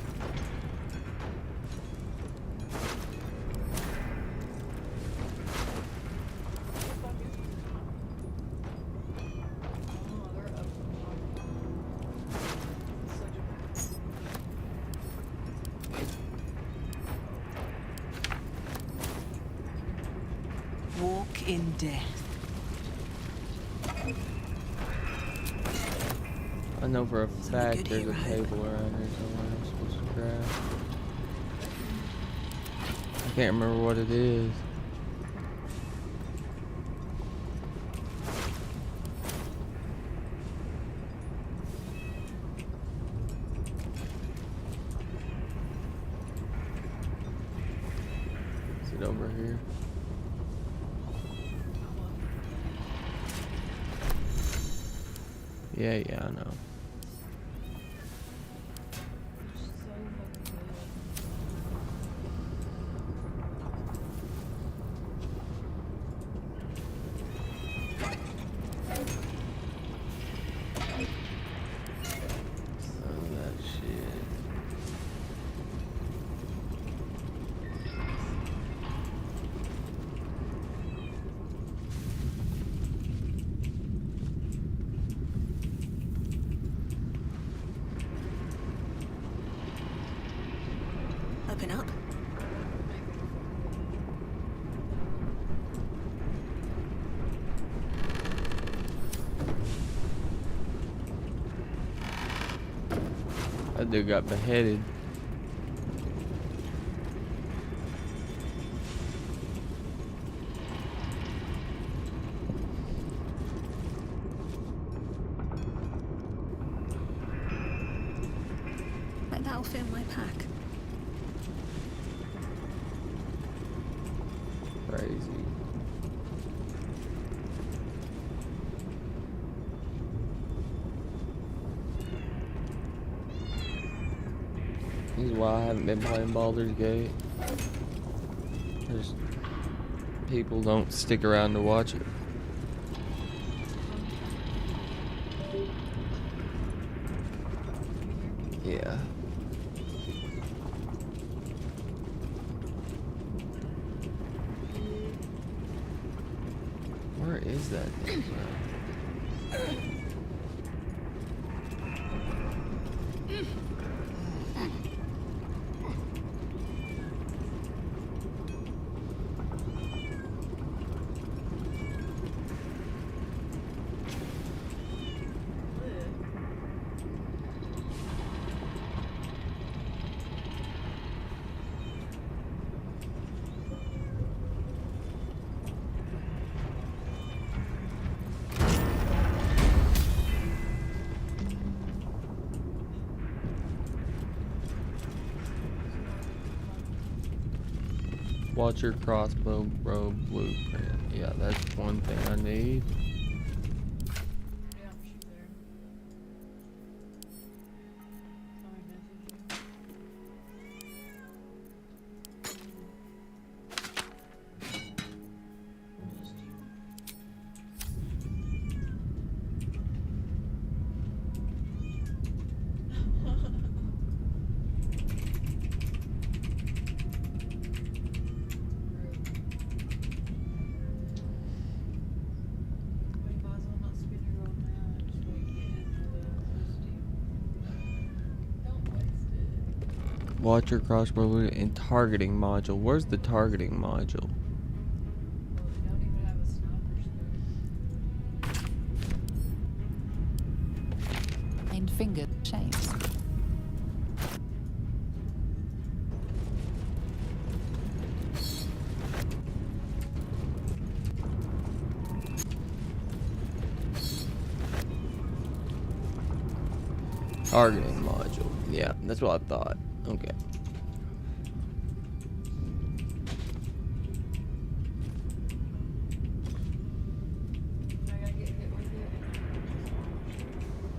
Walk in death. I know for a Something fact good there's here, a right? table around here somewhere I'm supposed to grab. I can't remember what it is. Is it over here? Yeah, I know. Oh, that shit. Open up. That dude got beheaded. Bet that'll fit in my pack. Crazy. This is why I haven't been playing Baldur's Gate. There's people don't stick around to watch it. Yeah. Where is that thing, bro? Watch your crossbow blueprint. Yeah, that's one thing I need. Watch your crossbow and targeting module. Where's the targeting module? And finger shapes. Targeting module. Yeah, that's what I thought. Okay.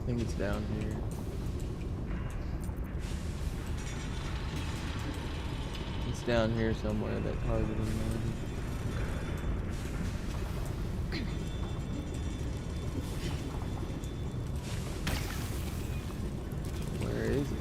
I think it's down here. It's down here somewhere, that targeting module. Where is it?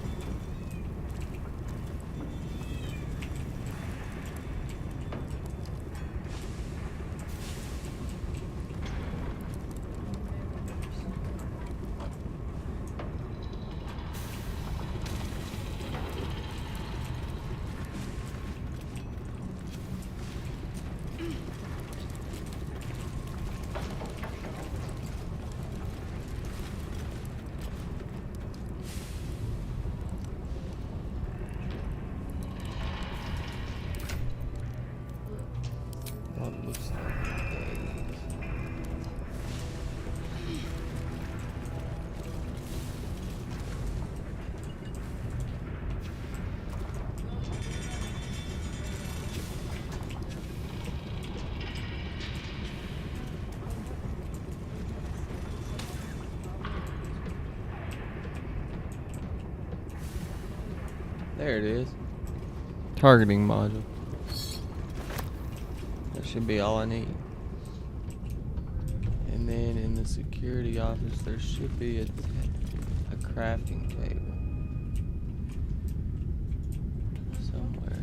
What looks like there it is. Targeting module. That should be all I need. And then in the security office, there should be a crafting table somewhere.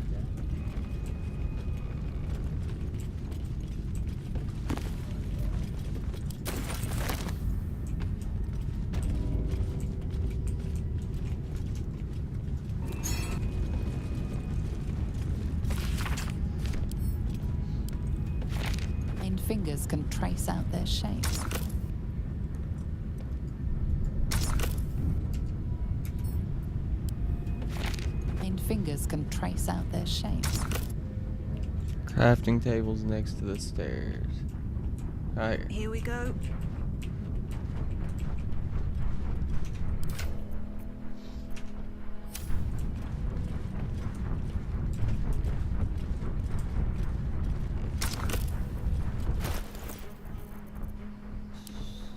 And fingers can trace out their shapes. And fingers can trace out their shapes. Crafting tables next to the stairs. Right here. Here we go.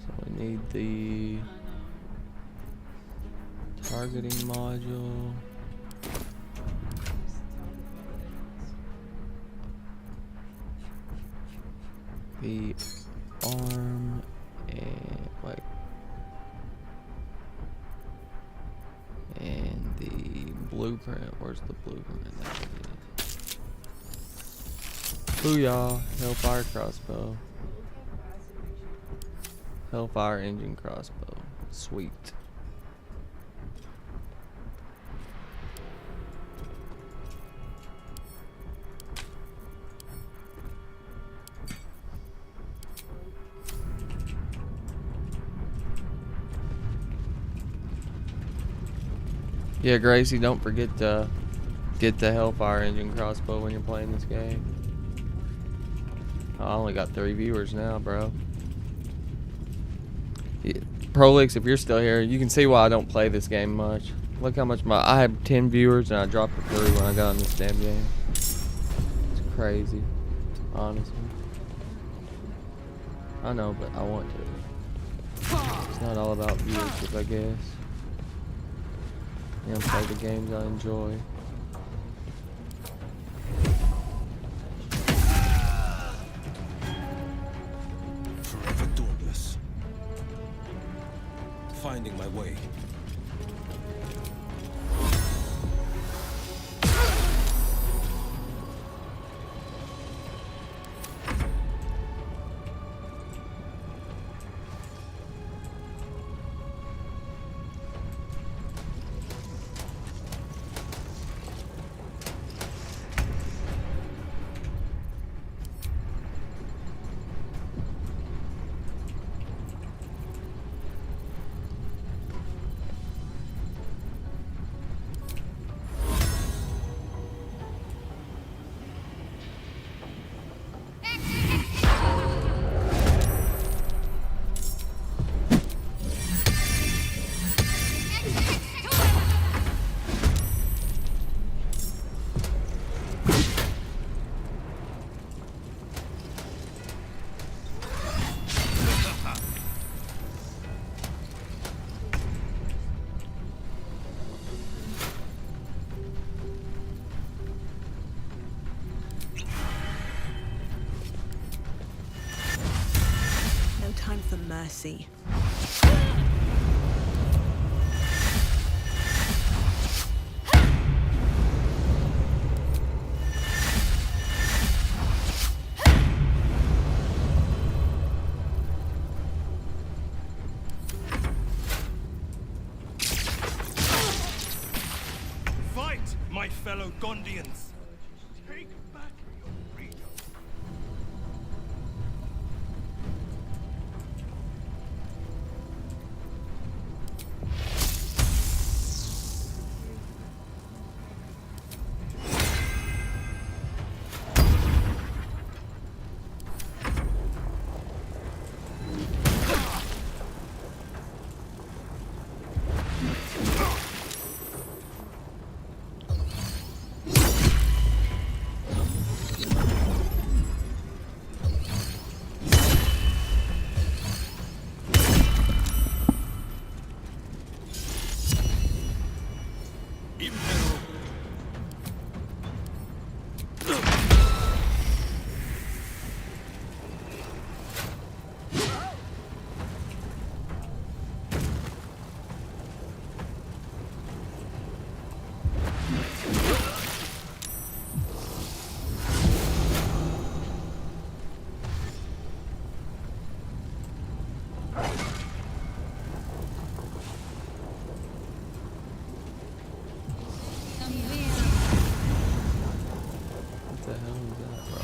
So we need the targeting module. The arm and like and the blueprint. Where's the blueprint? There it is. Booyah! Hellfire crossbow. Hellfire engine crossbow. Sweet. Yeah, Gracie, don't forget to get the Hellfire engine crossbow when you're playing this game. I only got 3 viewers now, bro. Yeah, Prolix, if you're still here, you can see why I don't play this game much. Look how much I had 10 viewers and I dropped to 3 when I got on this damn game. It's crazy, honestly. I know, but I want to. It's not all about viewership, I guess. You know, play the games I enjoy. Forever dauntless. Finding my way. No time for mercy. Fight, my fellow Gondians! Take back your freedom! What the hell is that, bro?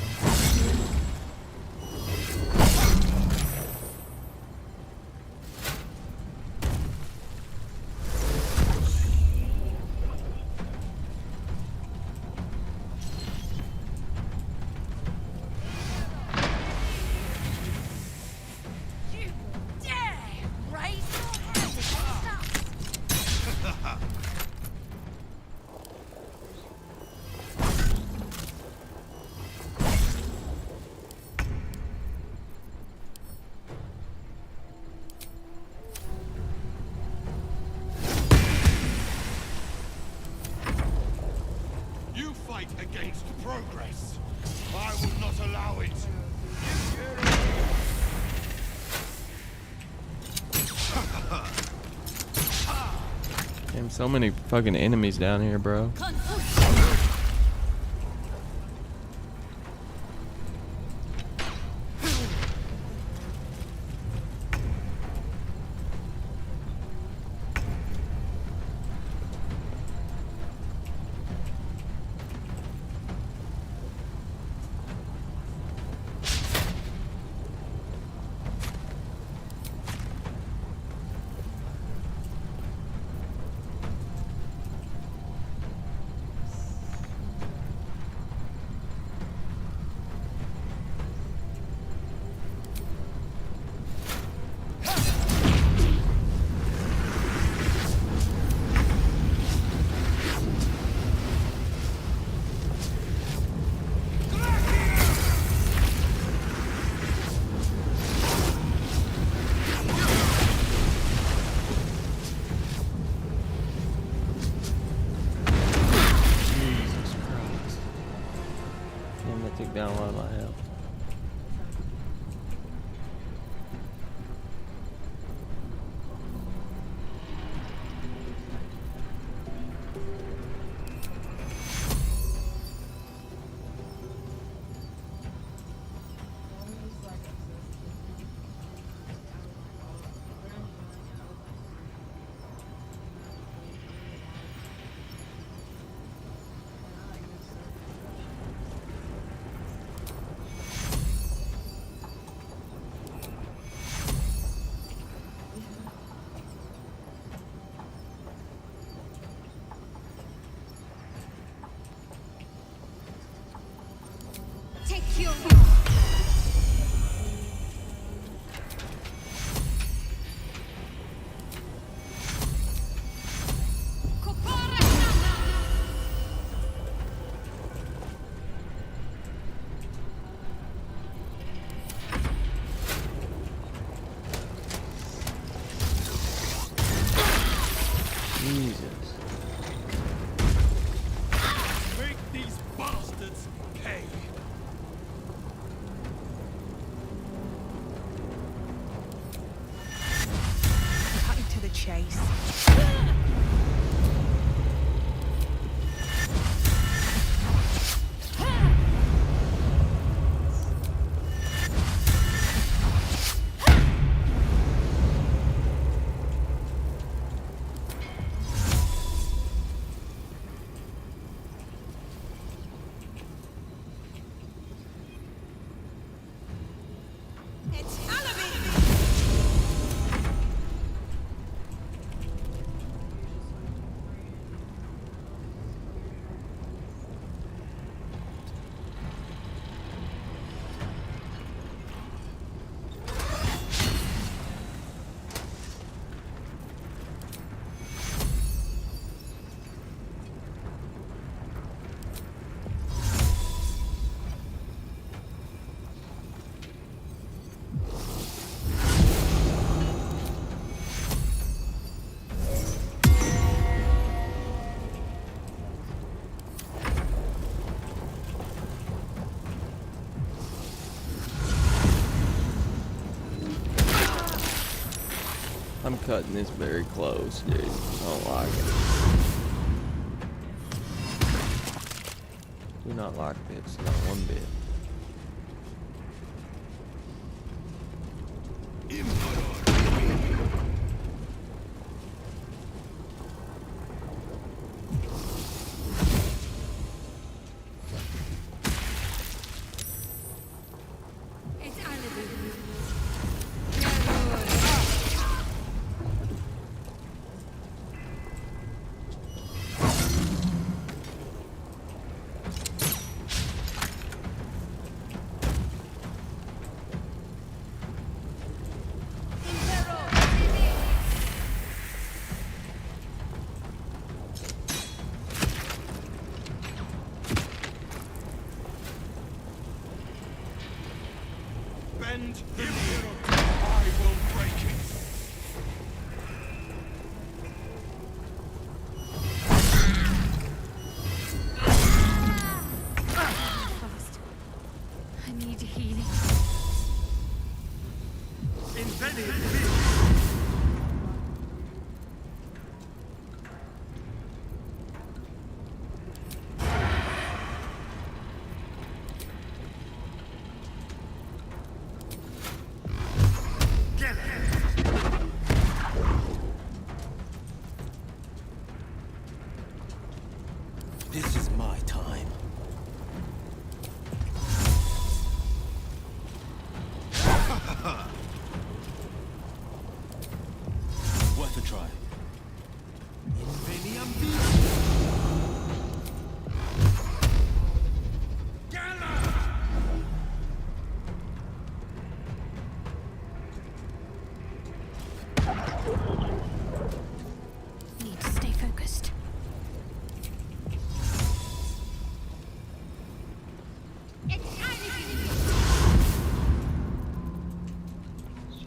You dare raise your hand against us! You fight against progress. I will not allow it. Damn, so many fucking enemies down here, bro. Jesus. Make these bastards pay. Cutting to the chase. I'm cutting this very close, dude. I don't like it. Do not like this, not one bit. Bend the knee. I will break it. Fast. I need healing. This is my time. Worth a try. Need to stay focused.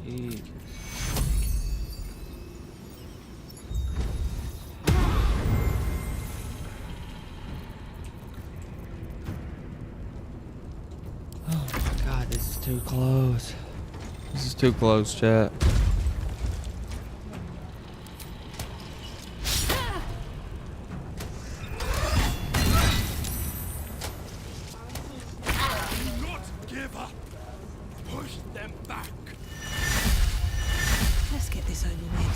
Jesus. Oh my god, this is too close. This is too close, chat. Do not give up. Push them back. Let's get this over with.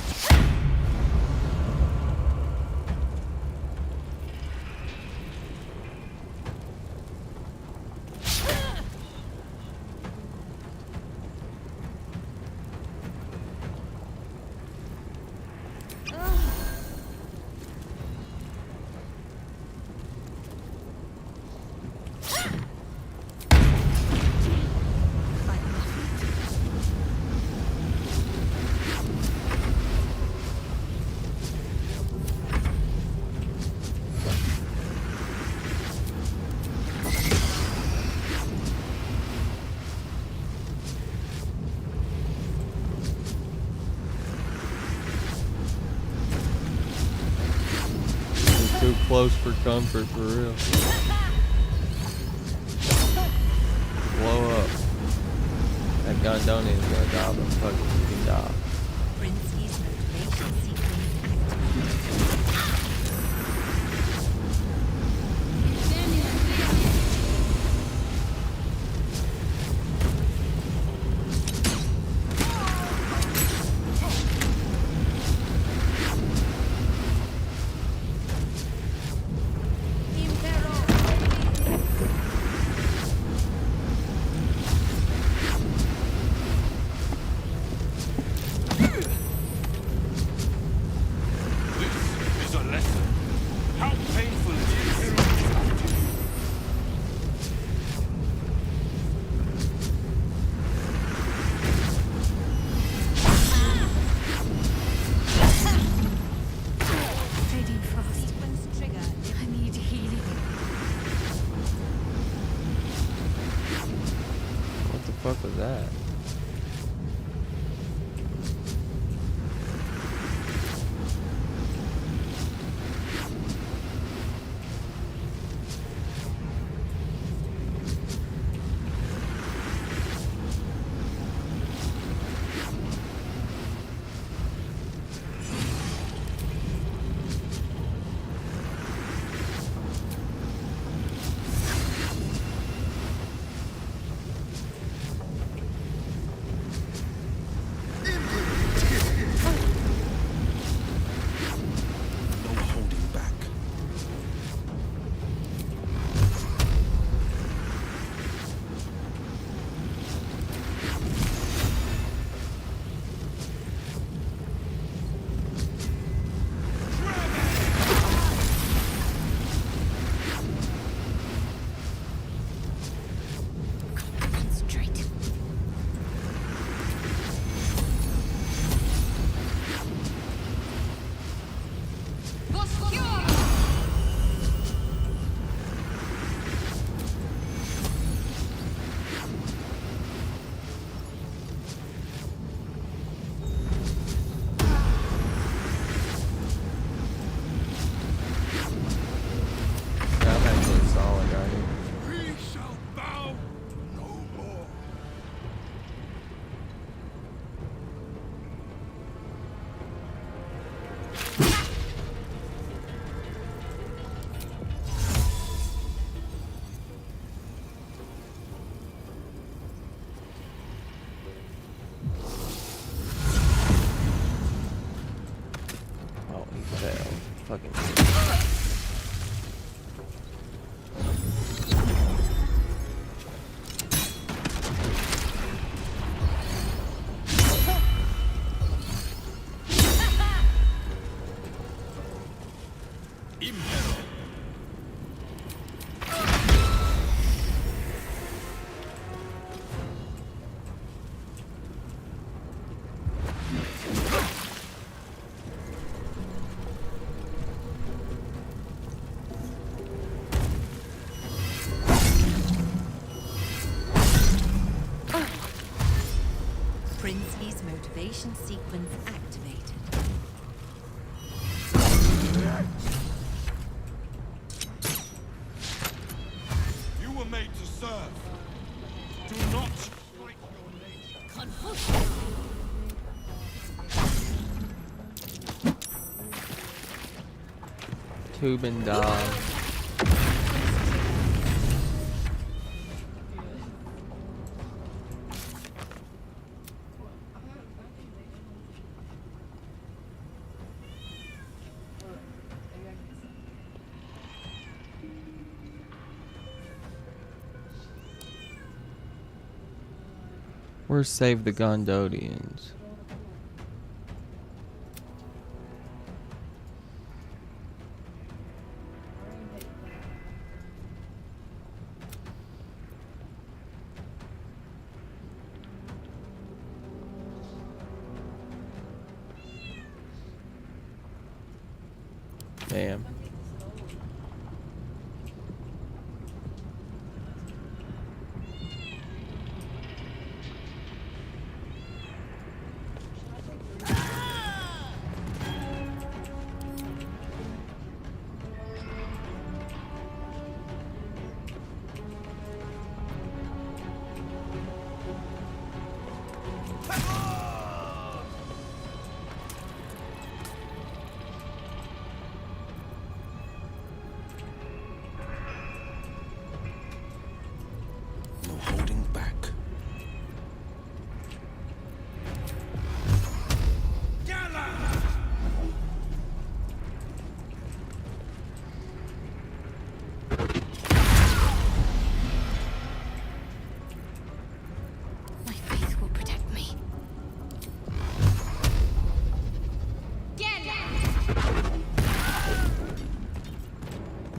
close for comfort, for real. Blow up. That Gondonian's gonna die, but fuck it, you can die. Prinsky's motivation sequence This is a lesson. How painful it is. Fading fast. Sequence trigger. I need healing. What the fuck was that? No holding back. Concentrate. Yeah, I'm actually solid right here. We shall bow no more. Oh, he fell. Fucking. Impero. Prinsky's motivation sequence activated. You were made to serve. Do not fight your nature. Tube and die. Where's Save the Gondodians? Damn.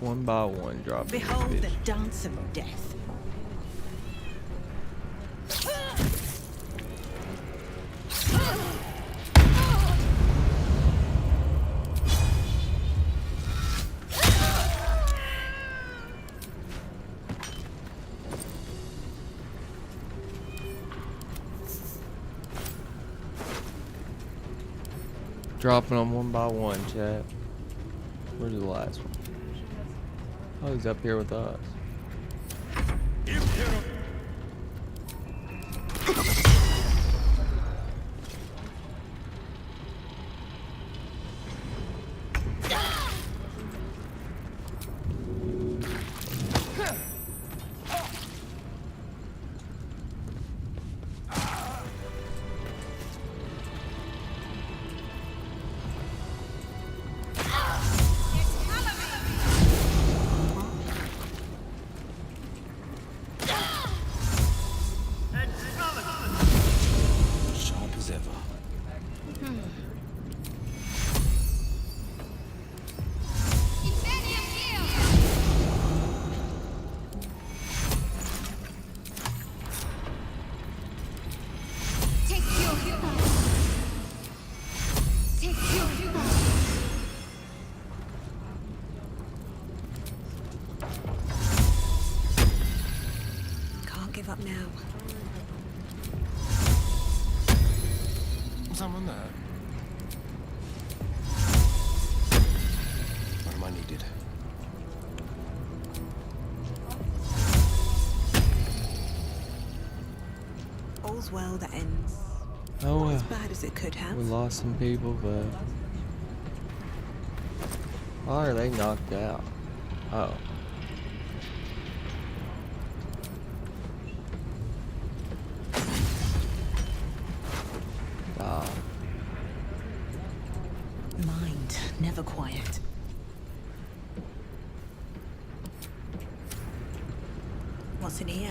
one by one dropping this Behold the bitch. dance of death. Dropping them one by one, chat. Where's the last one? Oh, he's up here with us. Sharp as ever. Can't give up now. Someone there? What am I needed? All's well that ends. Oh, Not as bad as it could have. we lost some people, but why are they knocked out? Oh. Ah. Mind never quiet. What's in here?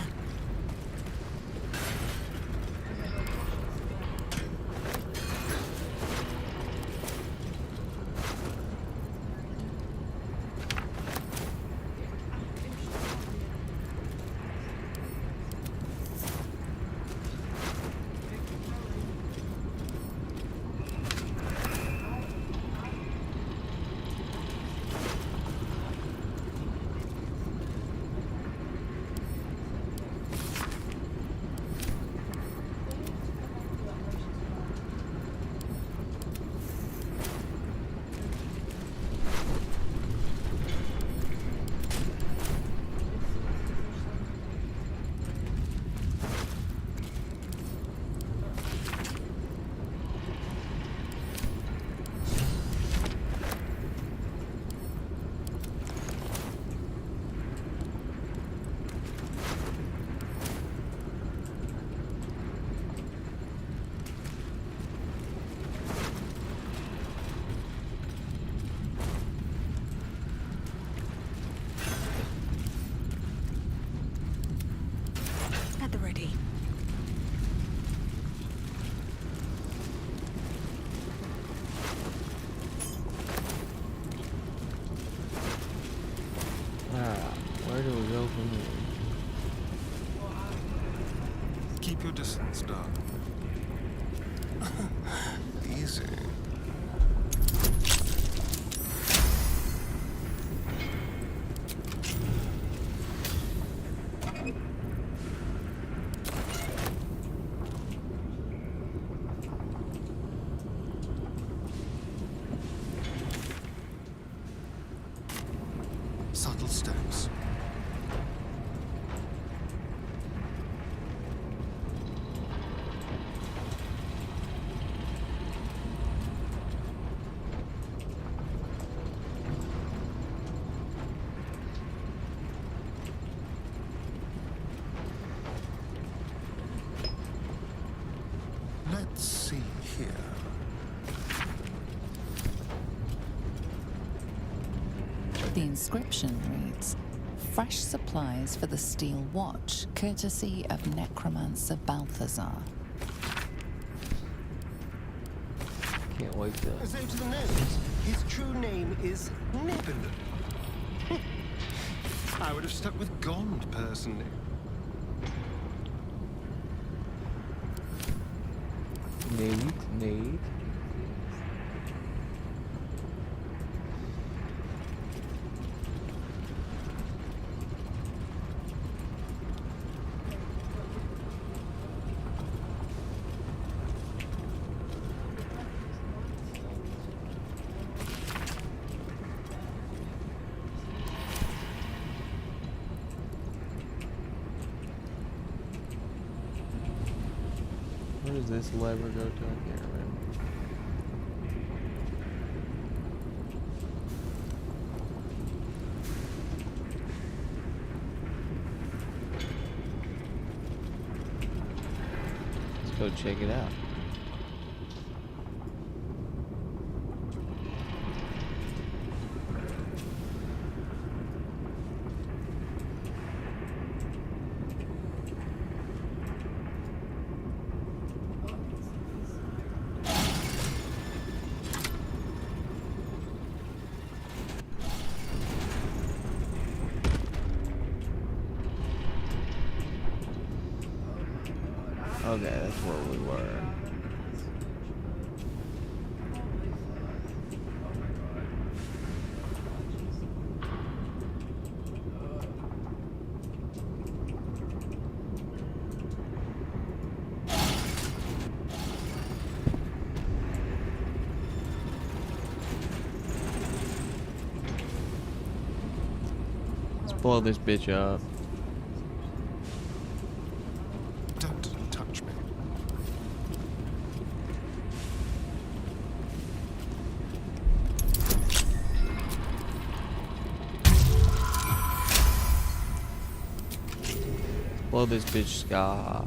At the ready. Where do we go from here? Keep your distance, darling. Easy. Subtle steps. Let's see here. The inscription reads, "Fresh supplies for the Steel Watch, courtesy of Necromancer Balthazar." Can't wait to. So to the nose, his true name is Nebulum. I would have stuck with Gond, personally. Need. Where does this lever go to? I can't remember. Let's go check it out. Okay, that's where we were. Let's blow this bitch up. Don't touch me. Blow this bitch sky.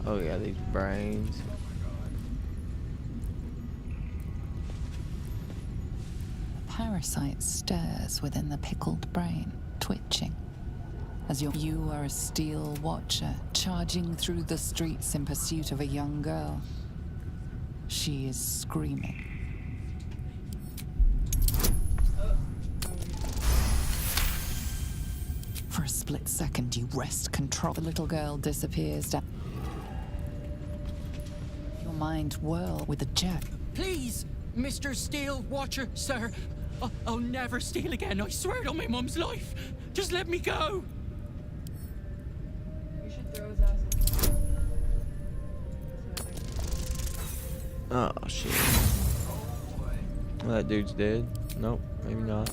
Oh yeah, these brains. The parasite stirs within the pickled brain, twitching. As you are a steel watcher, charging through the streets in pursuit of a young girl. She is screaming. For a split second, you wrest control. The little girl disappears down. Your mind whirls with a jerk. Please, Mr. Steel Watcher, sir. I'll never steal again. I swear it on my mum's life. Just let me go. You should throw his ass in the Oh shit. Well, that dude's dead. Nope, maybe not.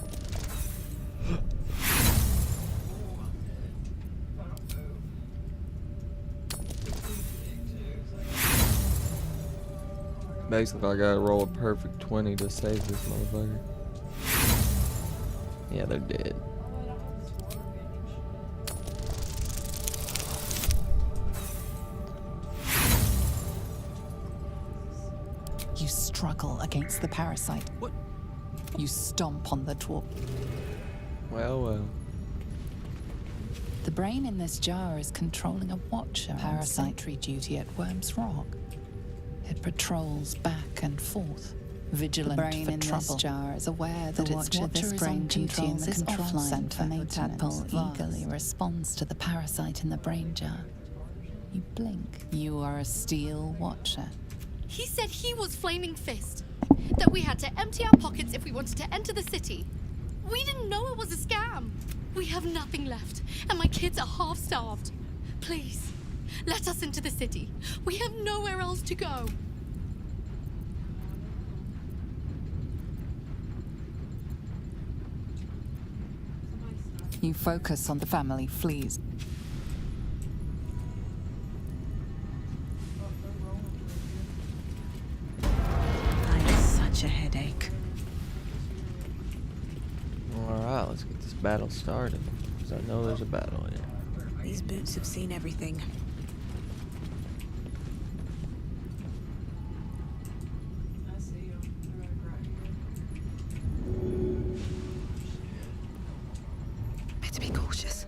Basically, I gotta roll a perfect 20 to save this motherfucker. Yeah, they're dead. You struggle against the parasite. What? You stomp on the dwarf. Well. The brain in this jar is controlling a watcher on sentry duty at Worm's Rock. It patrols back and forth, vigilant the brain for in trouble. This jar is aware The that its watcher watcher this is brain on duty in the control offline center. The tadpole eagerly responds to the parasite in the brain jar. You blink. You are a steel watcher. He said he was Flaming Fist. That we had to empty our pockets if we wanted to enter the city. We didn't know it was a scam. We have nothing left, and my kids are half-starved. Please, let us into the city. We have nowhere else to go. You focus on the family flees. I have such a headache. Alright, let's get this battle started. Because I know there's a battle here. These boots have seen everything. I see you. They're like right here. Better be cautious.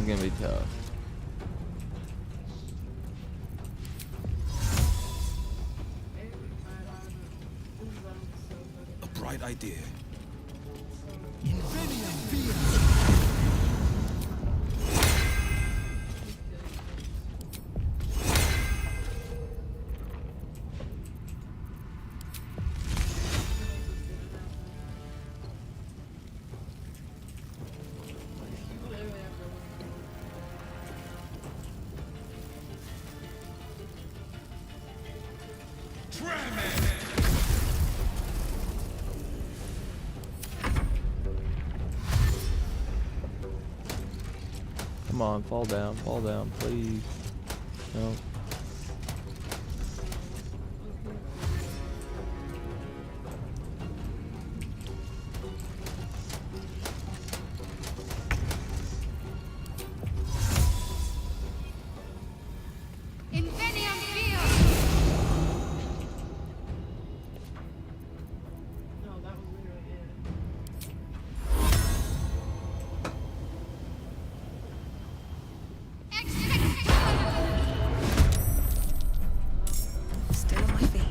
gonna be tough. A bright idea. Come on, fall down, please. No. Still on my feet.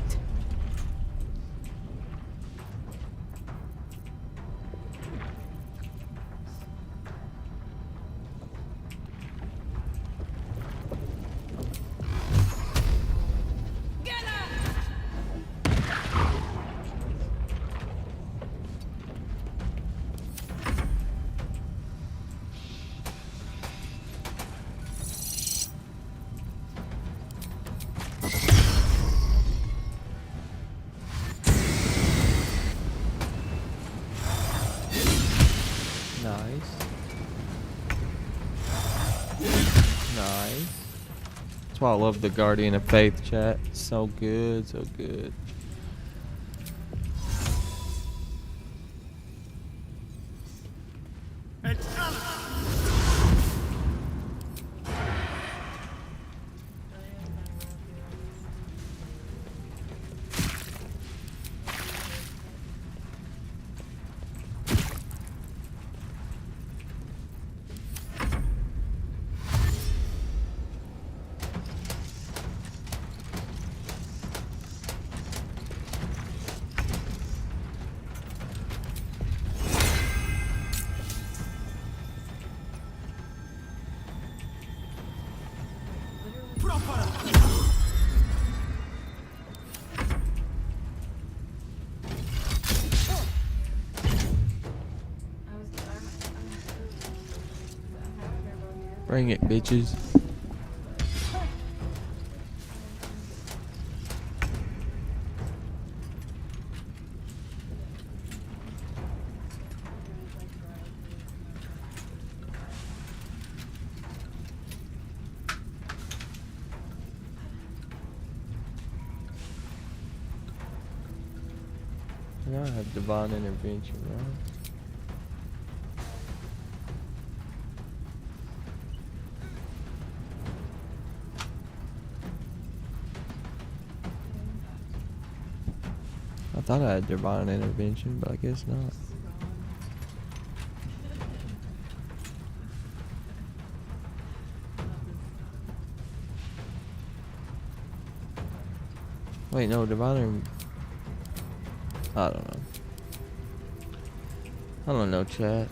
Nice. That's why I love the Guardian of Faith chat. So good, so good. Bring it, bitches. Now I have divine intervention, right? I thought I had divine intervention, but I guess not. Wait, no, divine. I don't know. I don't know, chat.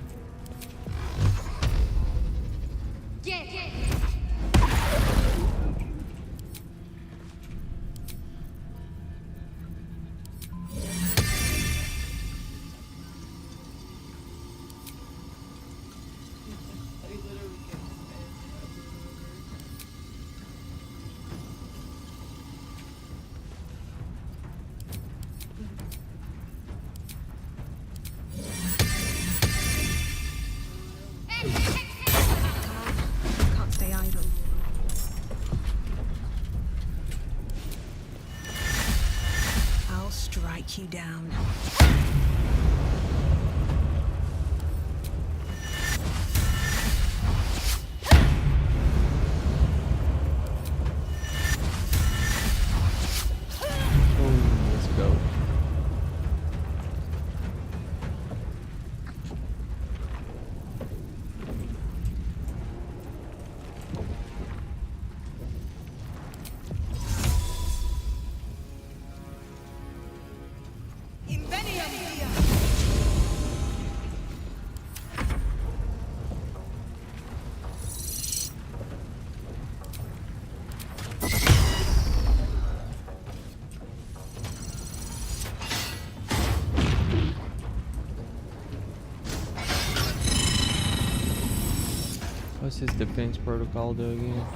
What's his defense protocol do again?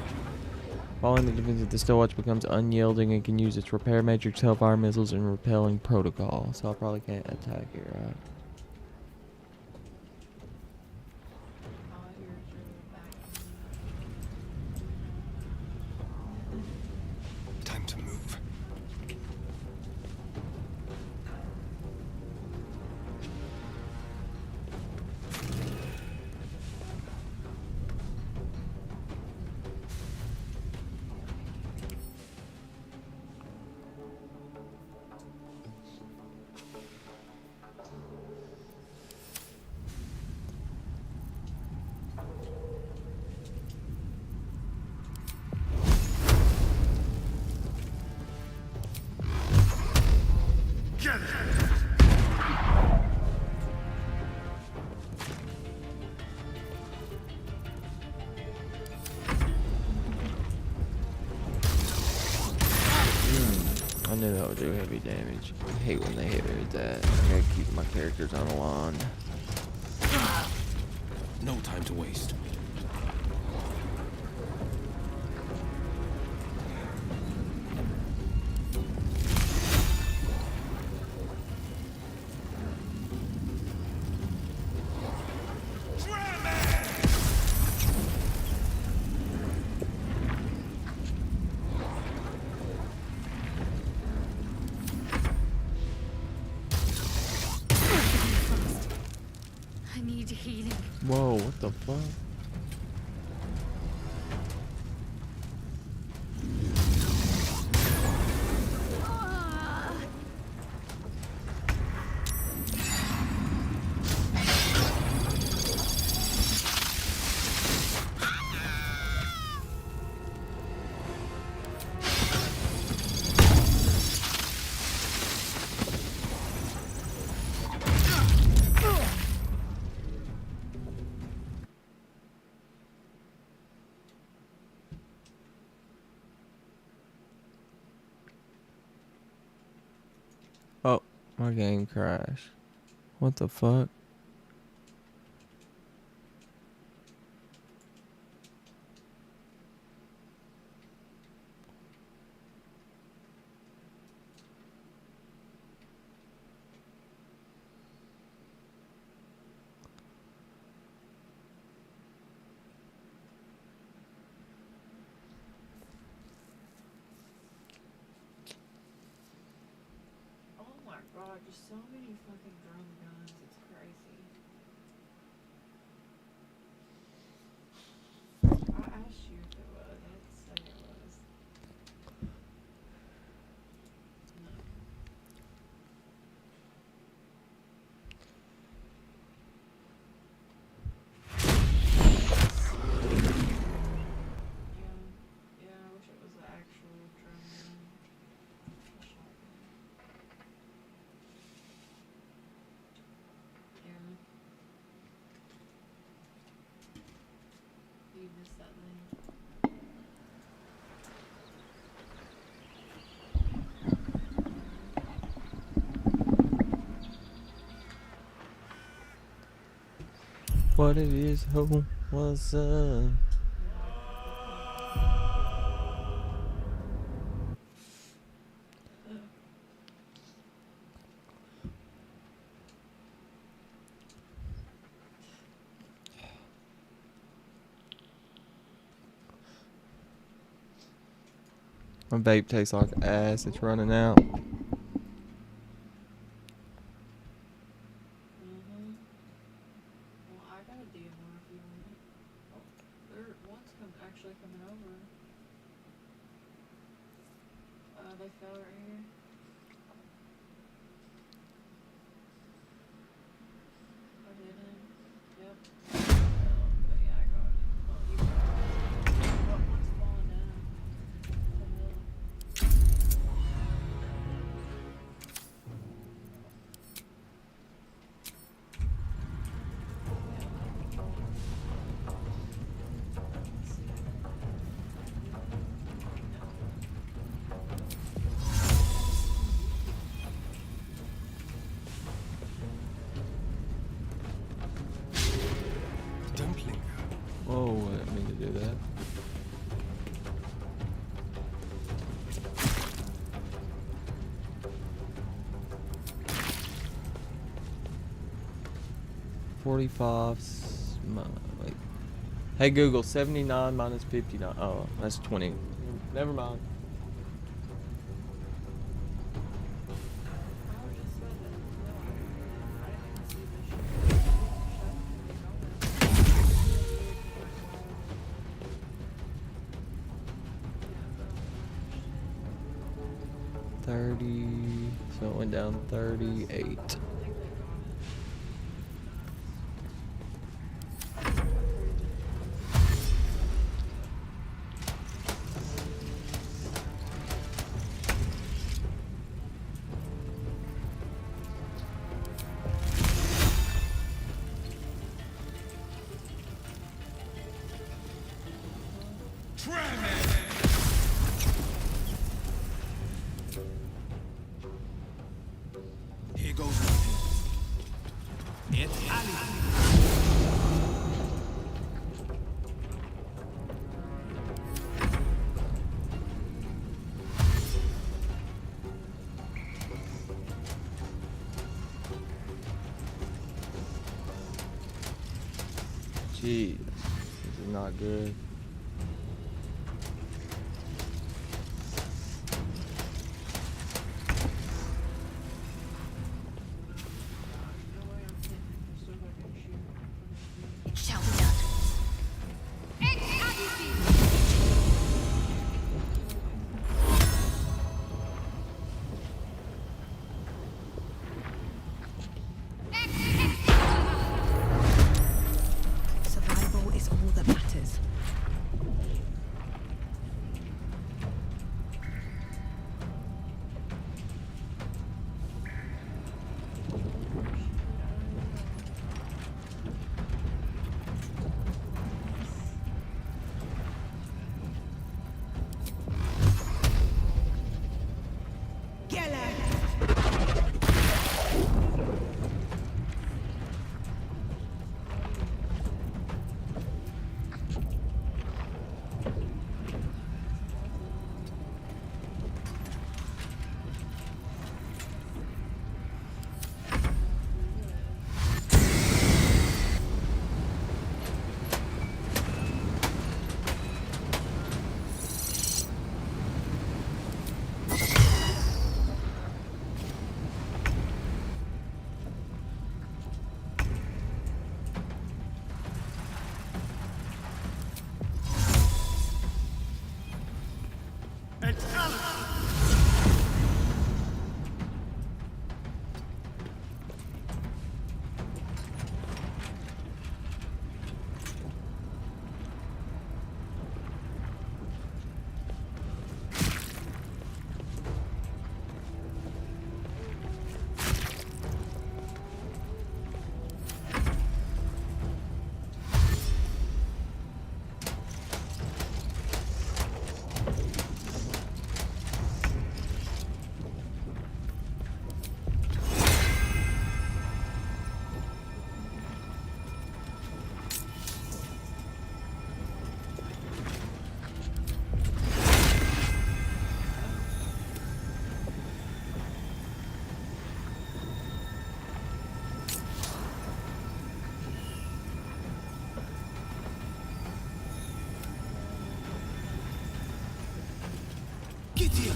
Following the defense of the Stillwatch becomes unyielding and can use its repair matrix, hellfire missiles, and repelling protocol. So I probably can't attack it, right? Time to move. I knew that would do heavy damage. I hate when they hit me with that. I gotta keep my characters unaligned. No time to waste. I need healing. Whoa, what the fuck? Oh, my game crashed. What the fuck? Oh my god, just so many fucking drum guns, it's crazy. I asked you if it was, I didn't say it was. No. Yeah, I wish it was the actual drum gun. A shotgun. Yeah. You missed that link. What it is, ho? What's up? My vape tastes like ass. It's running out. Mm-hmm. Well, I got a DMR if you want it. Oh, one's actually coming over. They fell right here. I hit him. Yep. But yeah, I got it. Well, you got it. But one's falling down. The hill. 45. Wait. Hey Google, 79 minus 59. Oh, that's 20. Never mind. So it went down 38. Here goes nothing. It's Ali. Jeez, this is not good. Shall be done. Survival is all that matters. Get here.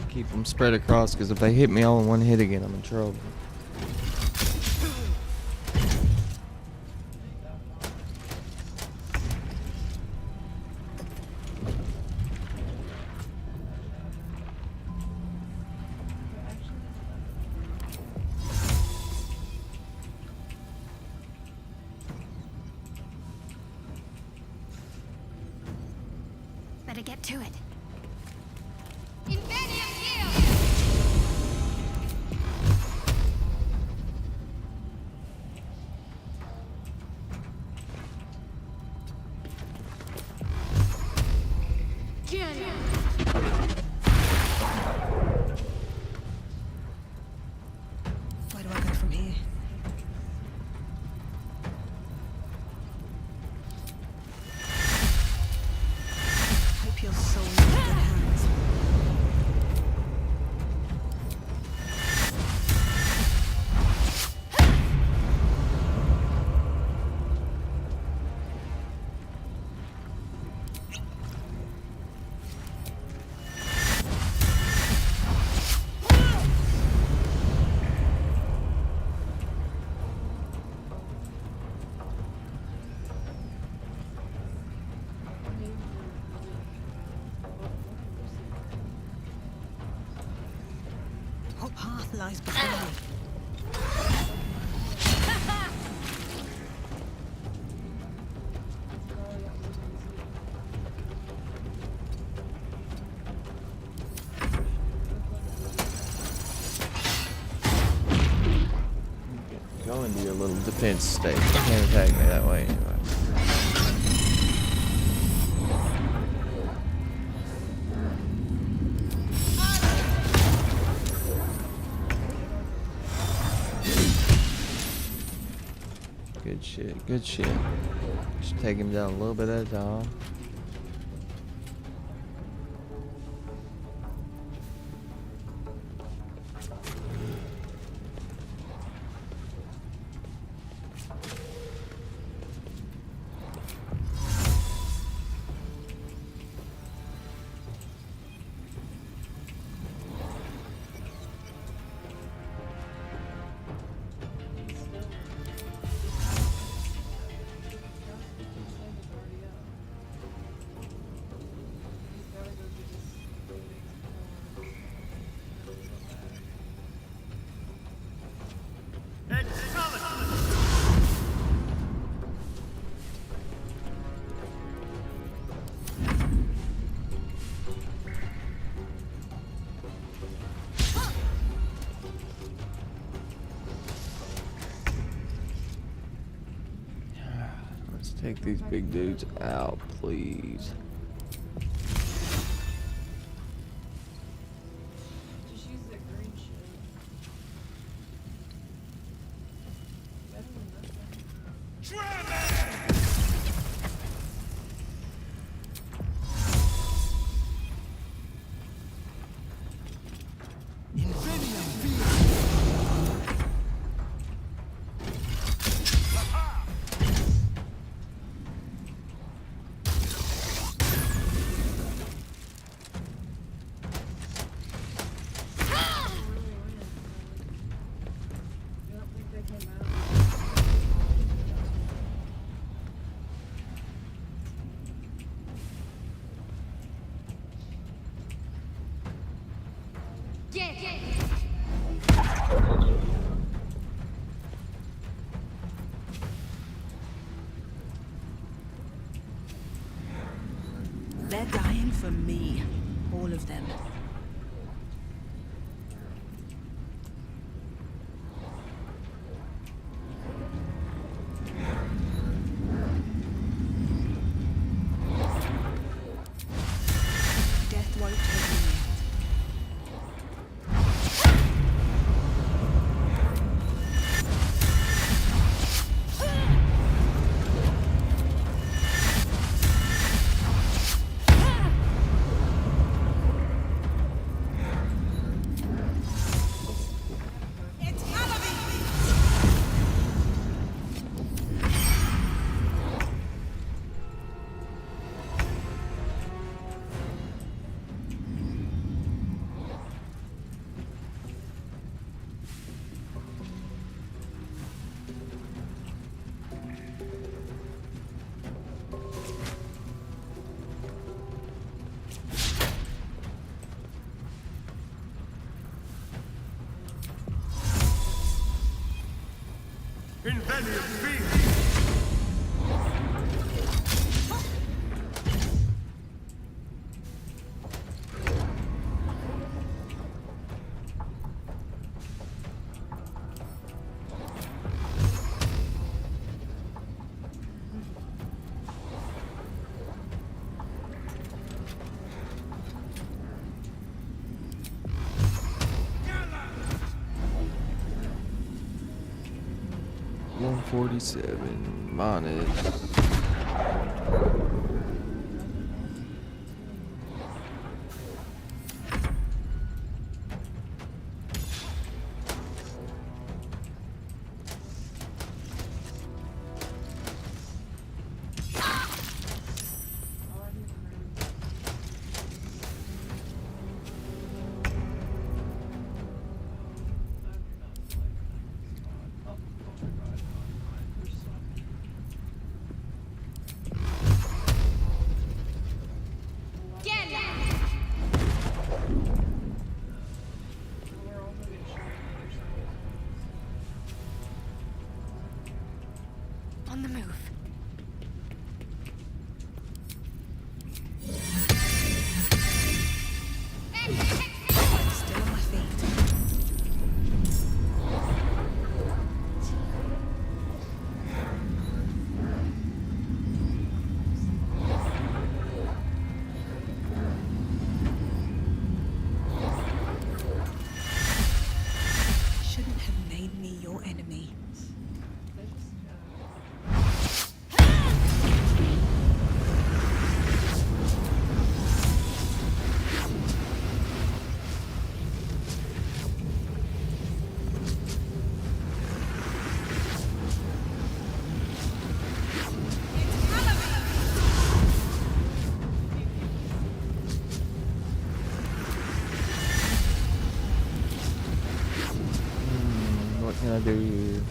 Keep them spread across, because if they hit me all in one hit again, I'm in trouble. Better get to it. Where do I go from here? lies before me. Go into your little defense state. You can't attack me that way anyway. Good shit, good shit. Just take him down a little bit at a time. Let's take these big dudes out, please. Just use the green shit. Better than nothing. They're dying for me. All of them. Death won't take me yet. Invenium Beast! $147 minus. move. Still on my feet. Shouldn't have made me your enemy. What can I do here?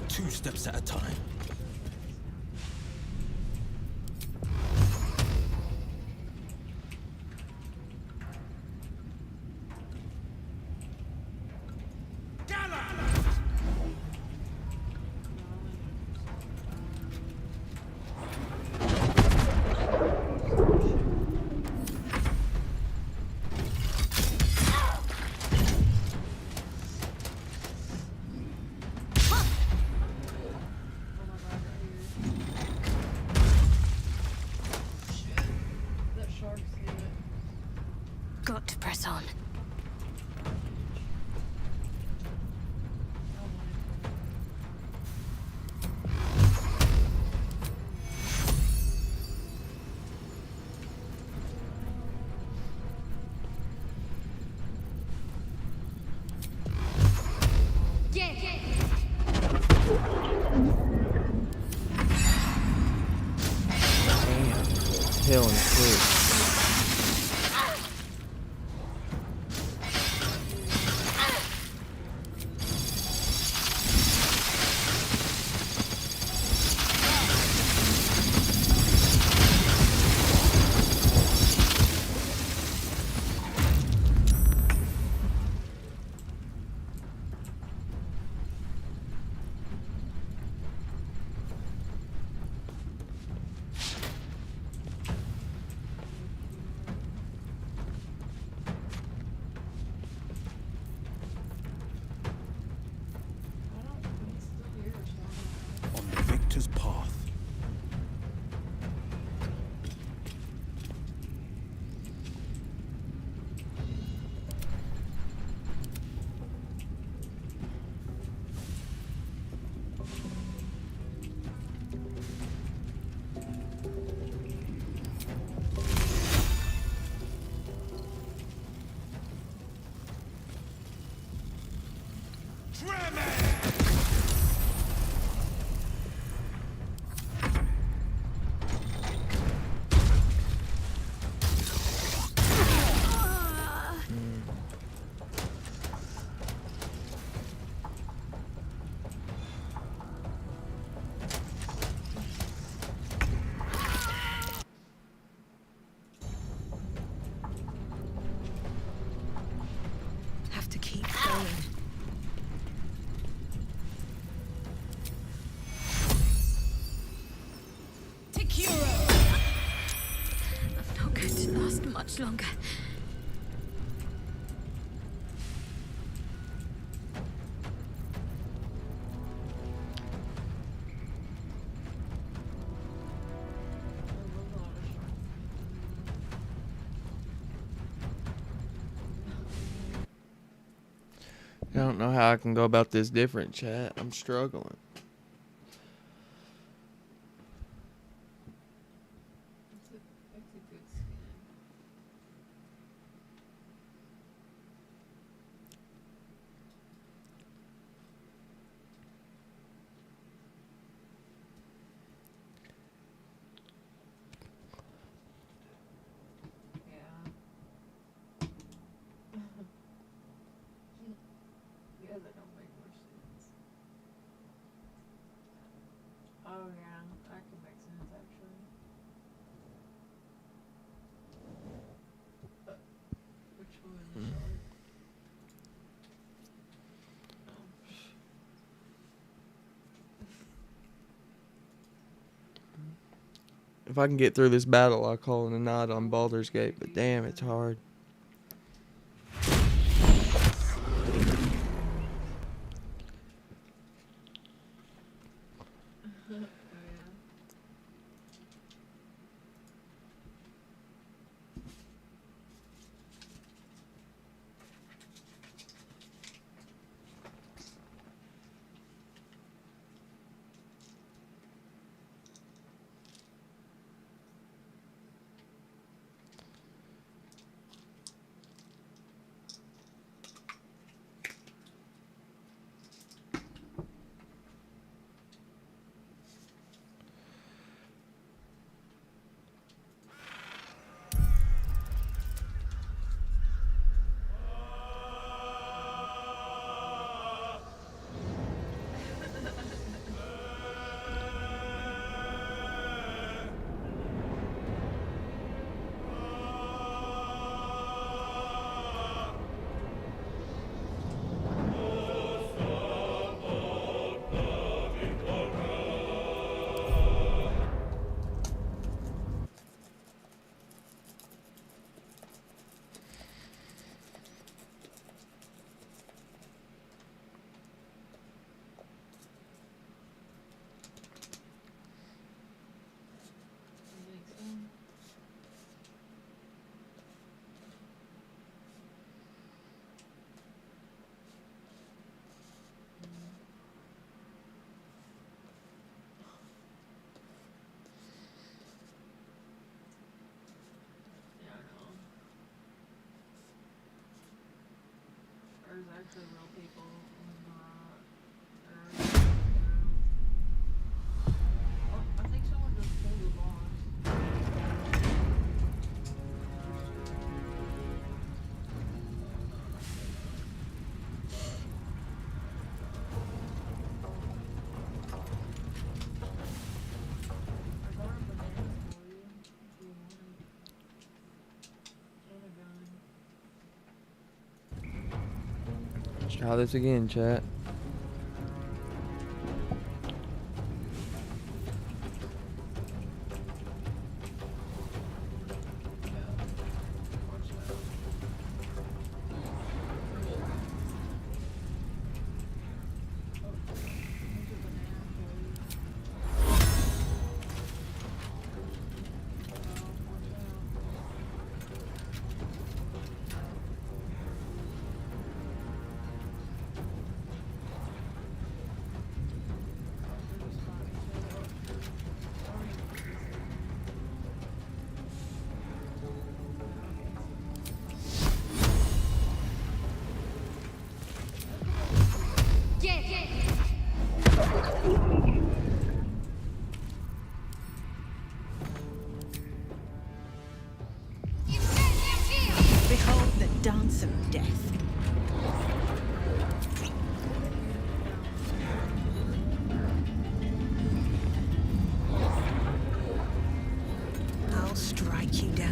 Two steps at a time. Got to press on. Hell and quick. On the victor's path. Have to keep going. I'm not going to last much longer. I don't know how I can go about this different, chat. I'm struggling. It's a good skin. Yeah, that don't make much sense. Oh yeah, that could make sense actually. Which one? If I can get through this battle, I'll call it a night on Baldur's Gate, but damn, it's hard. There's actually real people I think someone just killed the boss. Let's try this again, chat. Behold the dance of death. I'll strike you down.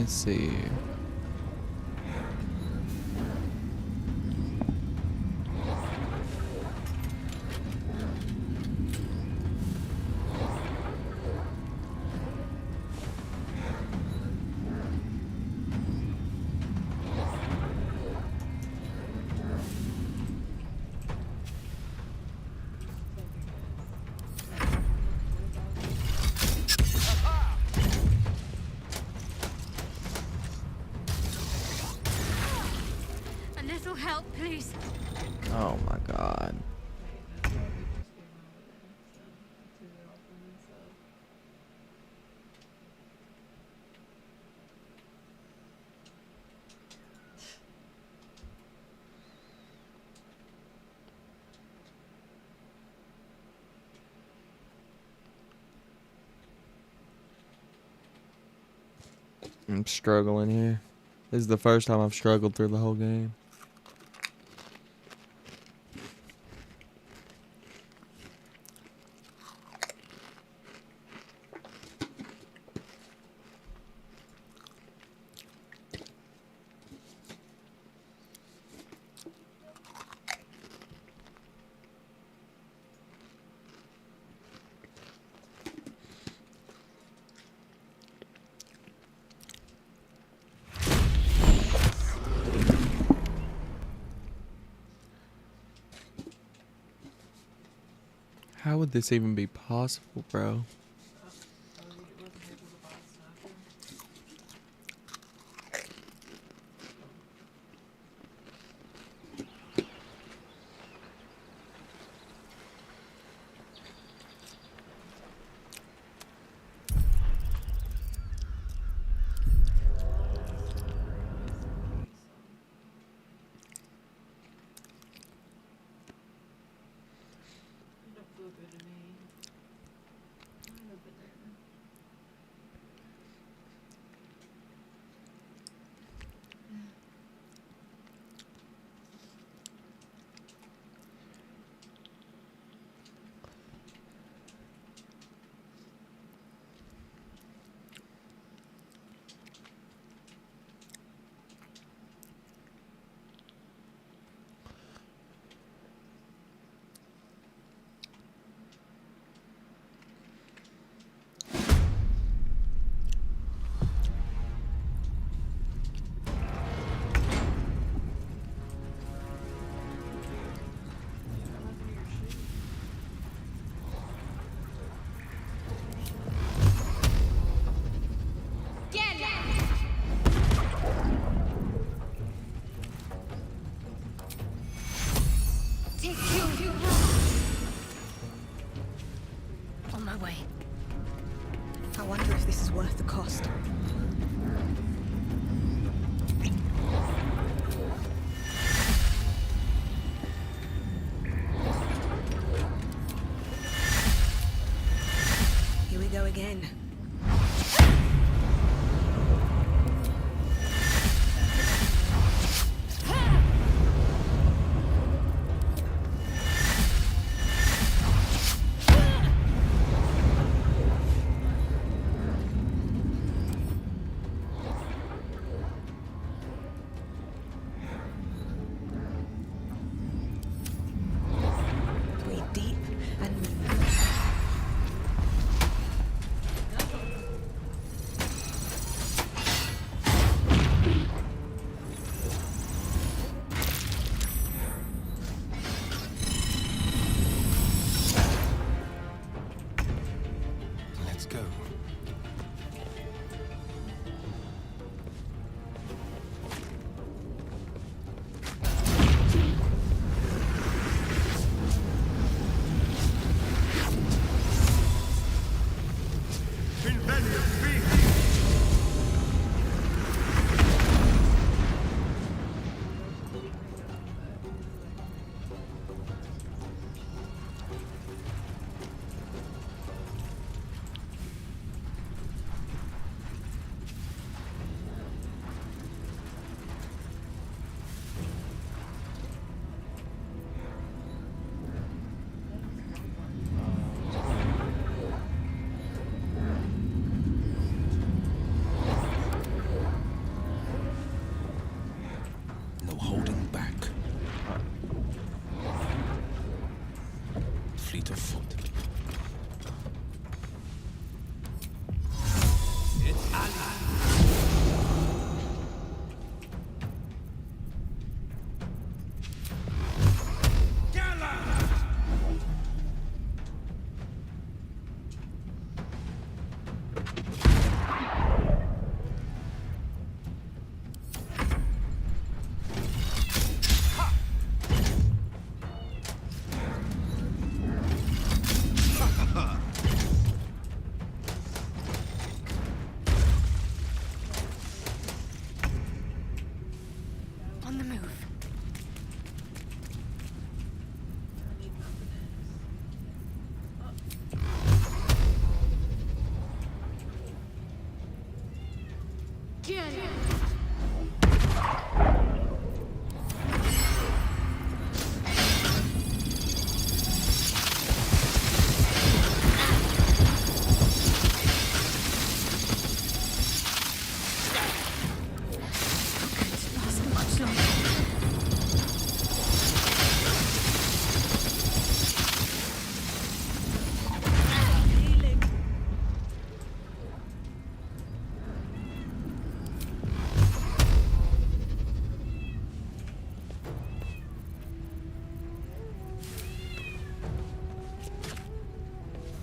Let's see. A little help, please. Oh my god. I'm struggling here. This is the first time I've struggled through the whole game. How would this even be possible, bro? On my way. I wonder if this is worth the cost. Here we go again. Breathe deep and move. fleet of foot. On the move. Get it.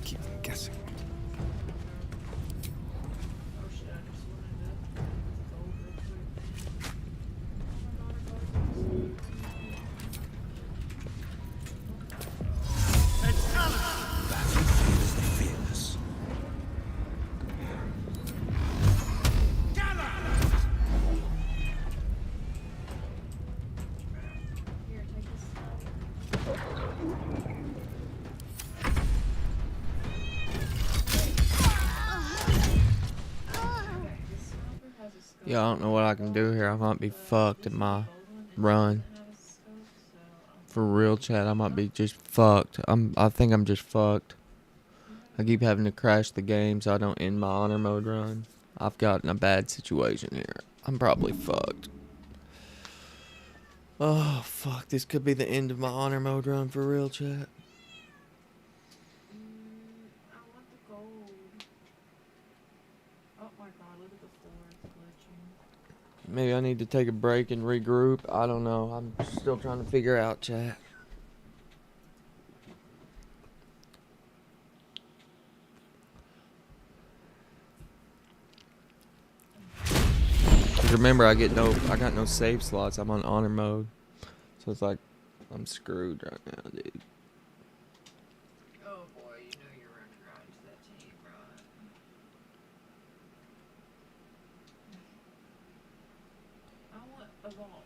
Keep them guessing. Battlefield is the fearless. Yeah, I don't know what I can do here. I might be fucked in my run. For real, chat, I might be just fucked. I think I'm just fucked. I keep having to crash the game so I don't end my honor mode run. I've got in a bad situation here. I'm probably fucked. Oh, fuck. This could be the end of my honor mode run for real, chat. Maybe I need to take a break and regroup. I don't know. I'm still trying to figure out, chat. Remember, I got no save slots. I'm on honor mode, so it's like I'm screwed right now, dude. Oh boy, you know you're running right into that team, right? I want a vault.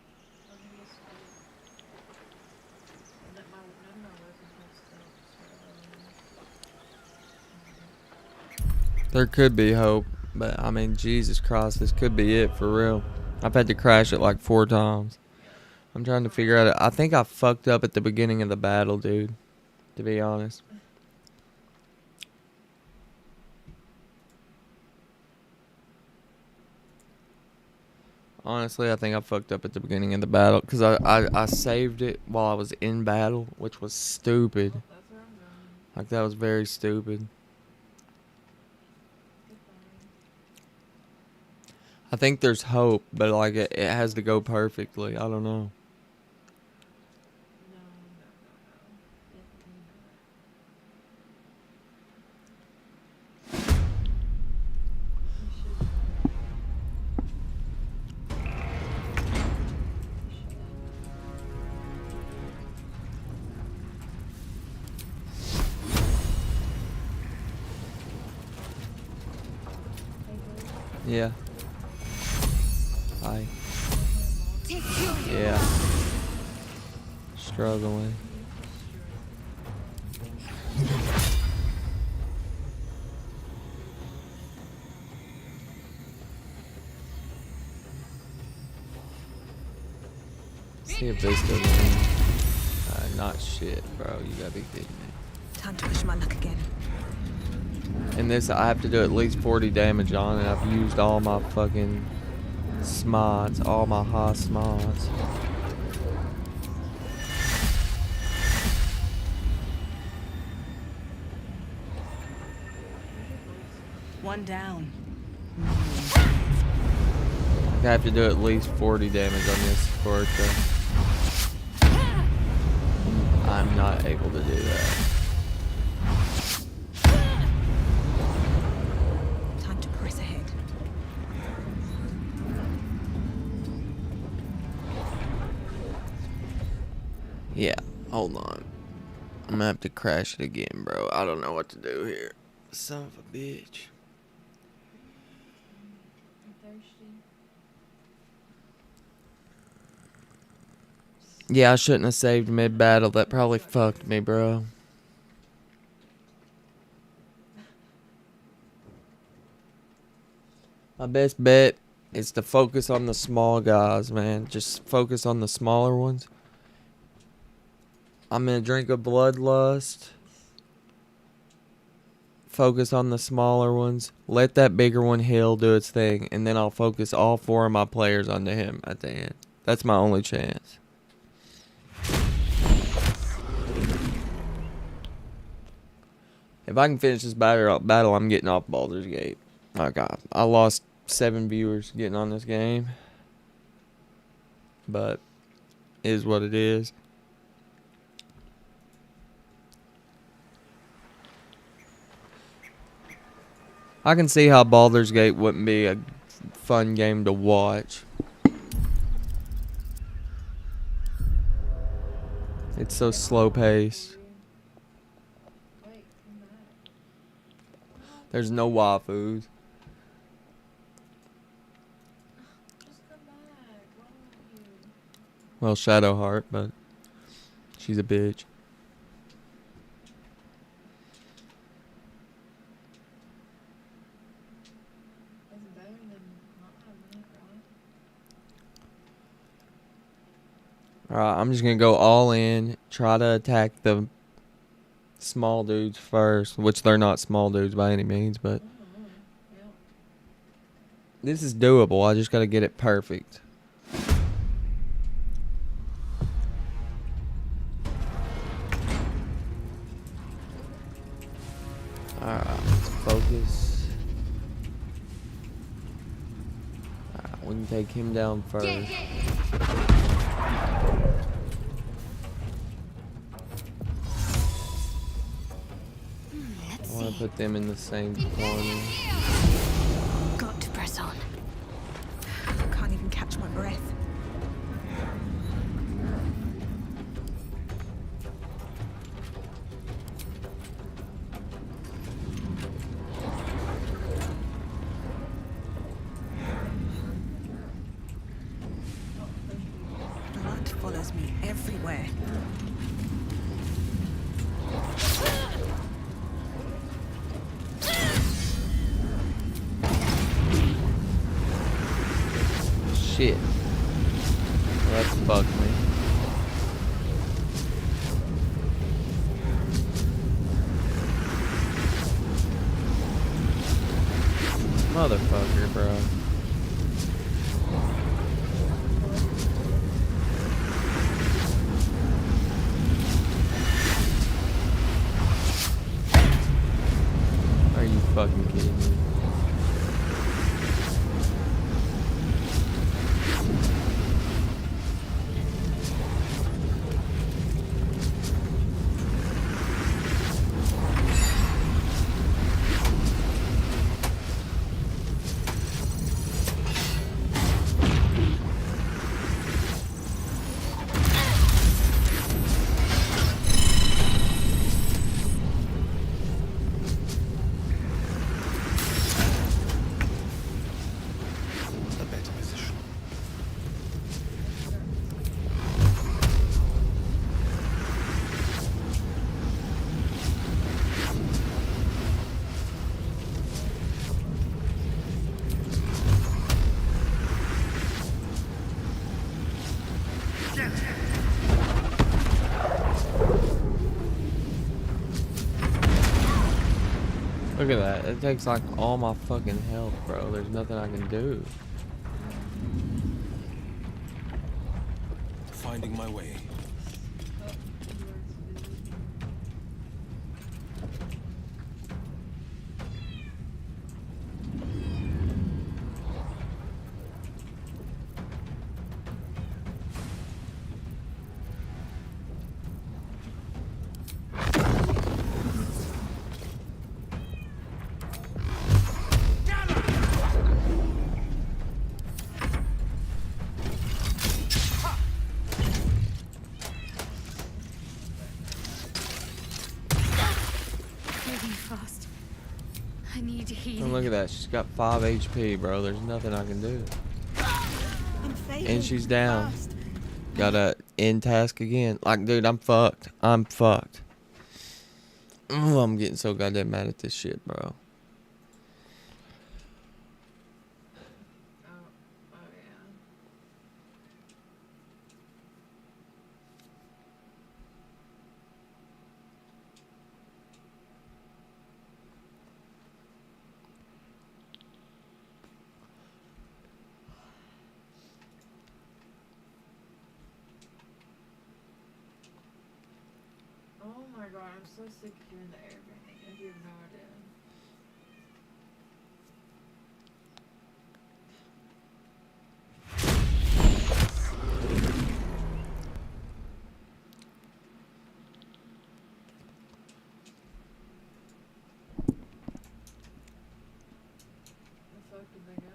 Let me just let none of my weapons have stuff. There could be hope, but I mean, Jesus Christ, this could be it for real. I've had to crash it like 4 times. I'm trying to figure out. I think I fucked up at the beginning of the battle, dude. To be honest. Honestly, I think I fucked up at the beginning of the battle because I saved it while I was in battle, which was stupid. Like, that was very stupid. I think there's hope, but like it has to go perfectly. I don't know. Yeah. Hi. Yeah. Struggling. See if this doesn't win. Not shit, bro. You gotta be kidding me. Time to push my luck again. In this, I have to do at least 40 damage on it. I've used all my fucking smods, all my hot smods. One down. I have to do at least 40 damage on this for it to... I'm not able to do that. Time to press ahead. Yeah, hold on. I'm gonna have to crash it again, bro. I don't know what to do here. Son of a bitch. Yeah, I shouldn't have saved mid-battle. That probably fucked me, bro. My best bet is to focus on the small guys, man. Just focus on the smaller ones. I'm gonna drink a bloodlust. Focus on the smaller ones. Let that bigger one heal, do its thing, and then I'll focus all 4 of my players onto him at the end. That's my only chance. If I can finish this battle, I'm getting off Baldur's Gate. Oh god, I lost 7 viewers getting on this game, but it is what it is. I can see how Baldur's Gate wouldn't be a fun game to watch. It's so slow paced. There's no waifus. Well, Shadowheart, but she's a bitch. Alright, I'm just gonna go all in, try to attack the small dudes first, which they're not small dudes by any means, but this is doable. I just gotta get it perfect. Alright, let's focus. Alright, we can take him down first. I want to put them in the same corner. Got to press on. Can't even catch my breath. Blood follows me everywhere. Shit. Well, that's fucked me. Motherfucker, bro. Are you fucking kidding me? Look at that. It takes like all my fucking health, bro. There's nothing I can do. Finding my way. past. I need healing. And look at that. She's got 5 HP, bro. There's nothing I can do. And she's down. Gotta end task again. Like, dude, I'm fucked. I'm fucked. Oh, I'm getting so goddamn mad at this shit, bro. Oh my god, I'm so sick of hearing the air bending. I have no idea. The fuck did they go?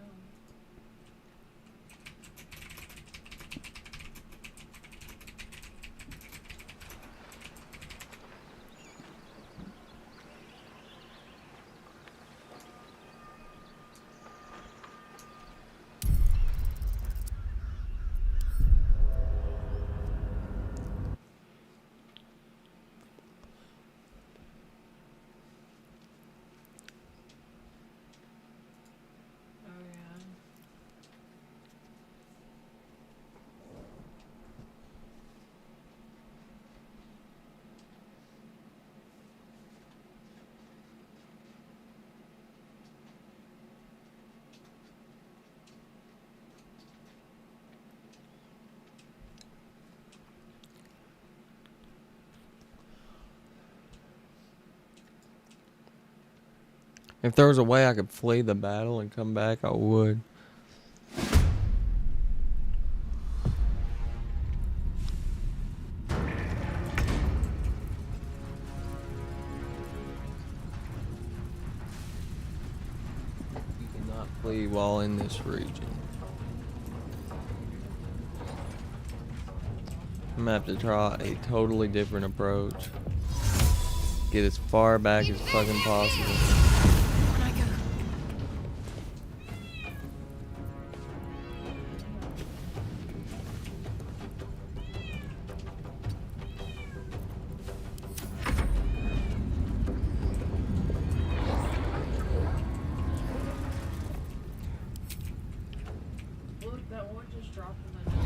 If there was a way I could flee the battle and come back, I would. You cannot flee while in this region. I'm gonna have to try a totally different approach. Get as far back as fucking possible. Look, that one just dropped in the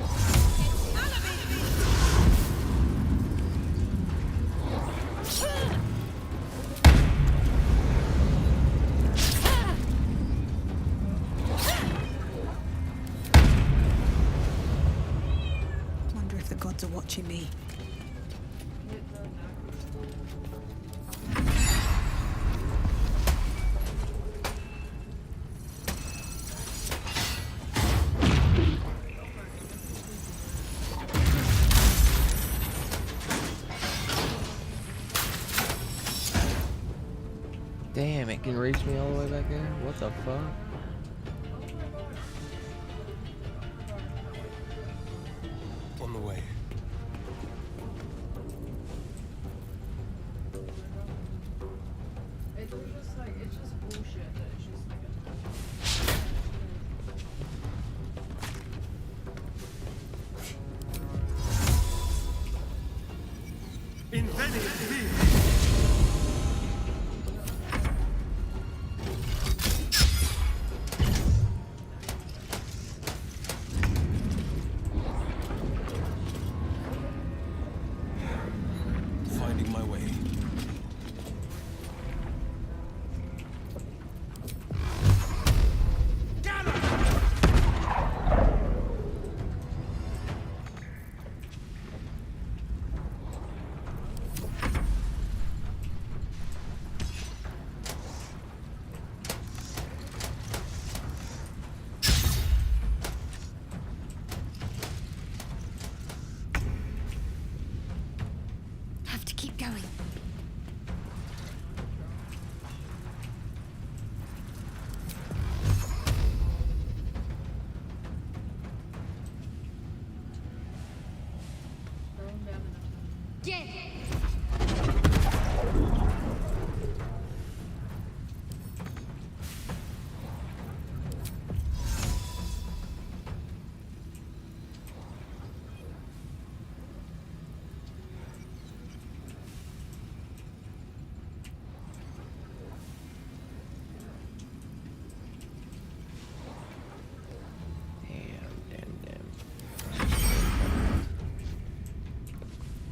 Wonder if the gods are watching me. Damn, it can reach me all the way back there? What the fuck? On the way. It's just like, it's just bullshit that it's just like Finding my way.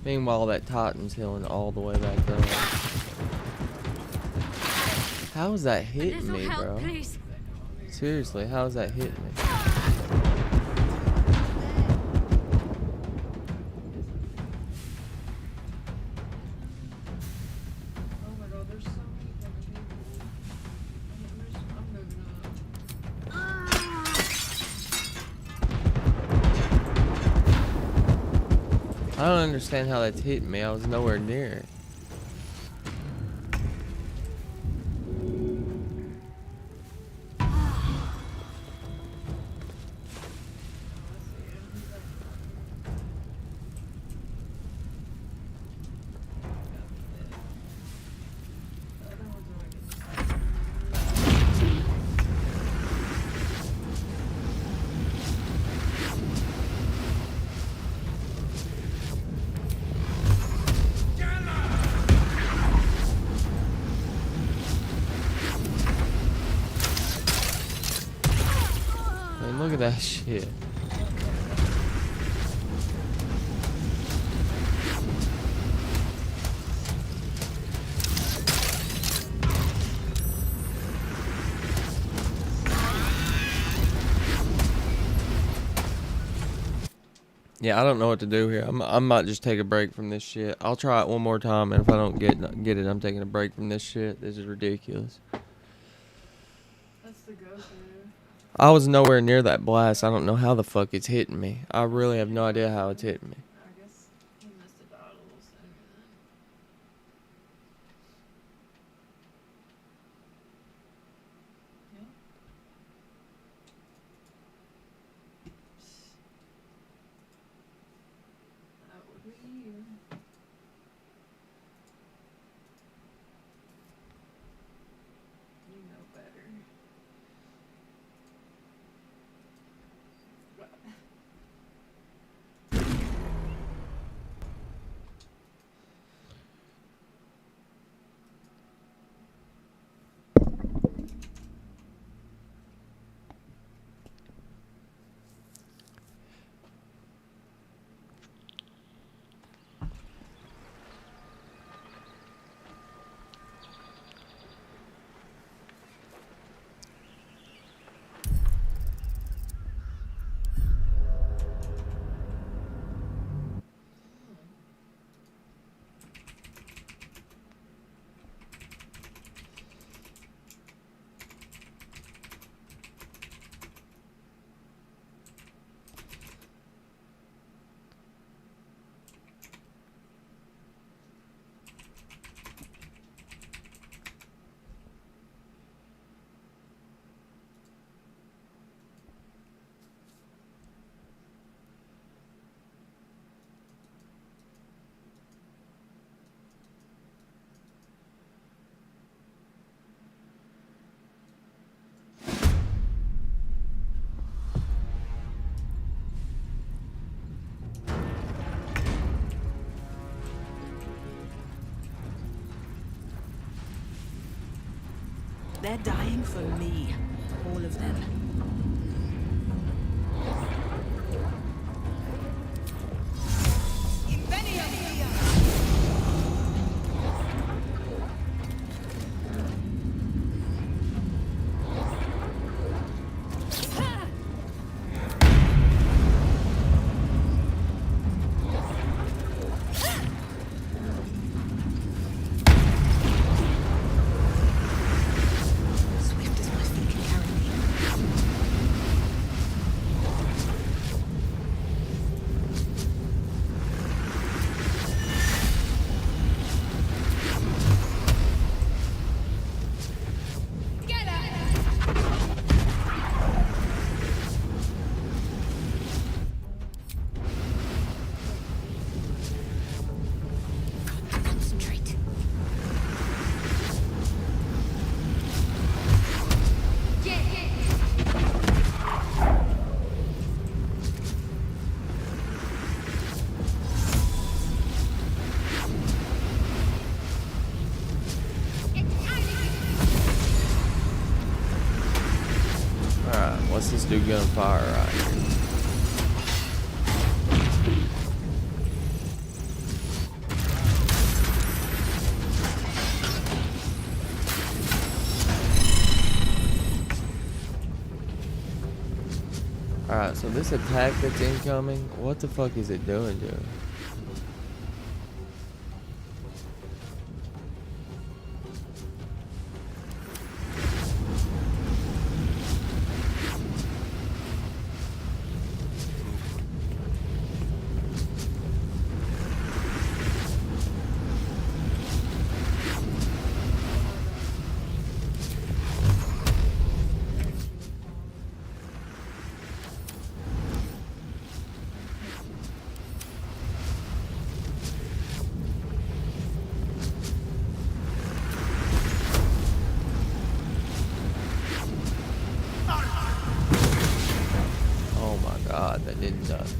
Meanwhile, that Titan's healing all the way back up. How is that hitting me, bro? Seriously, how is that hitting me? I don't understand how that's hitting me. I was nowhere near it. Look at that shit. Yeah, I don't know what to do here. I might just take a break from this shit. I'll try it one more time, and if I don't get it, I'm taking a break from this shit. This is ridiculous. That's the go-to. I was nowhere near that blast. I don't know how the fuck it's hitting me. I really have no idea how it's hitting me. I guess he must have died a little sooner then. That would be you. You know better. They're dying for me. All of them. What's this dude gonna fire right here? Alright, so this attack that's incoming, what the fuck is it doing, dude? Oh my god, that didn't do it.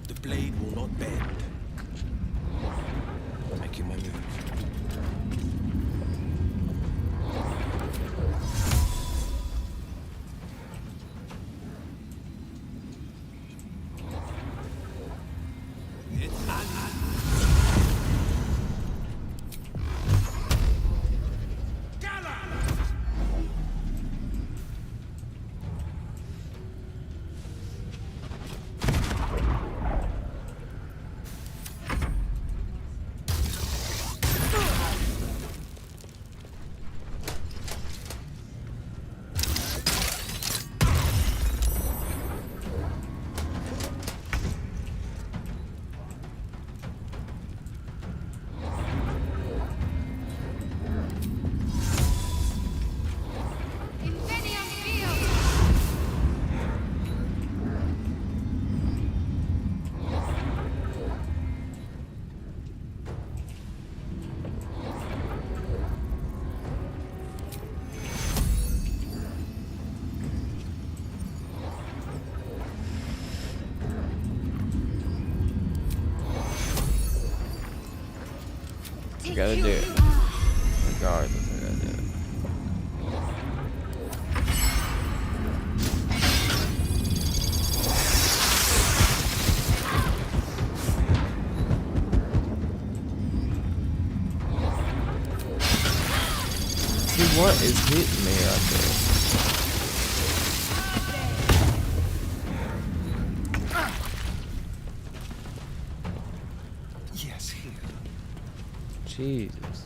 The blade will not bend. Making my move. I gotta do it. Regardless, I gotta do it. See, what is hitting me right there? Yes, here. Jesus.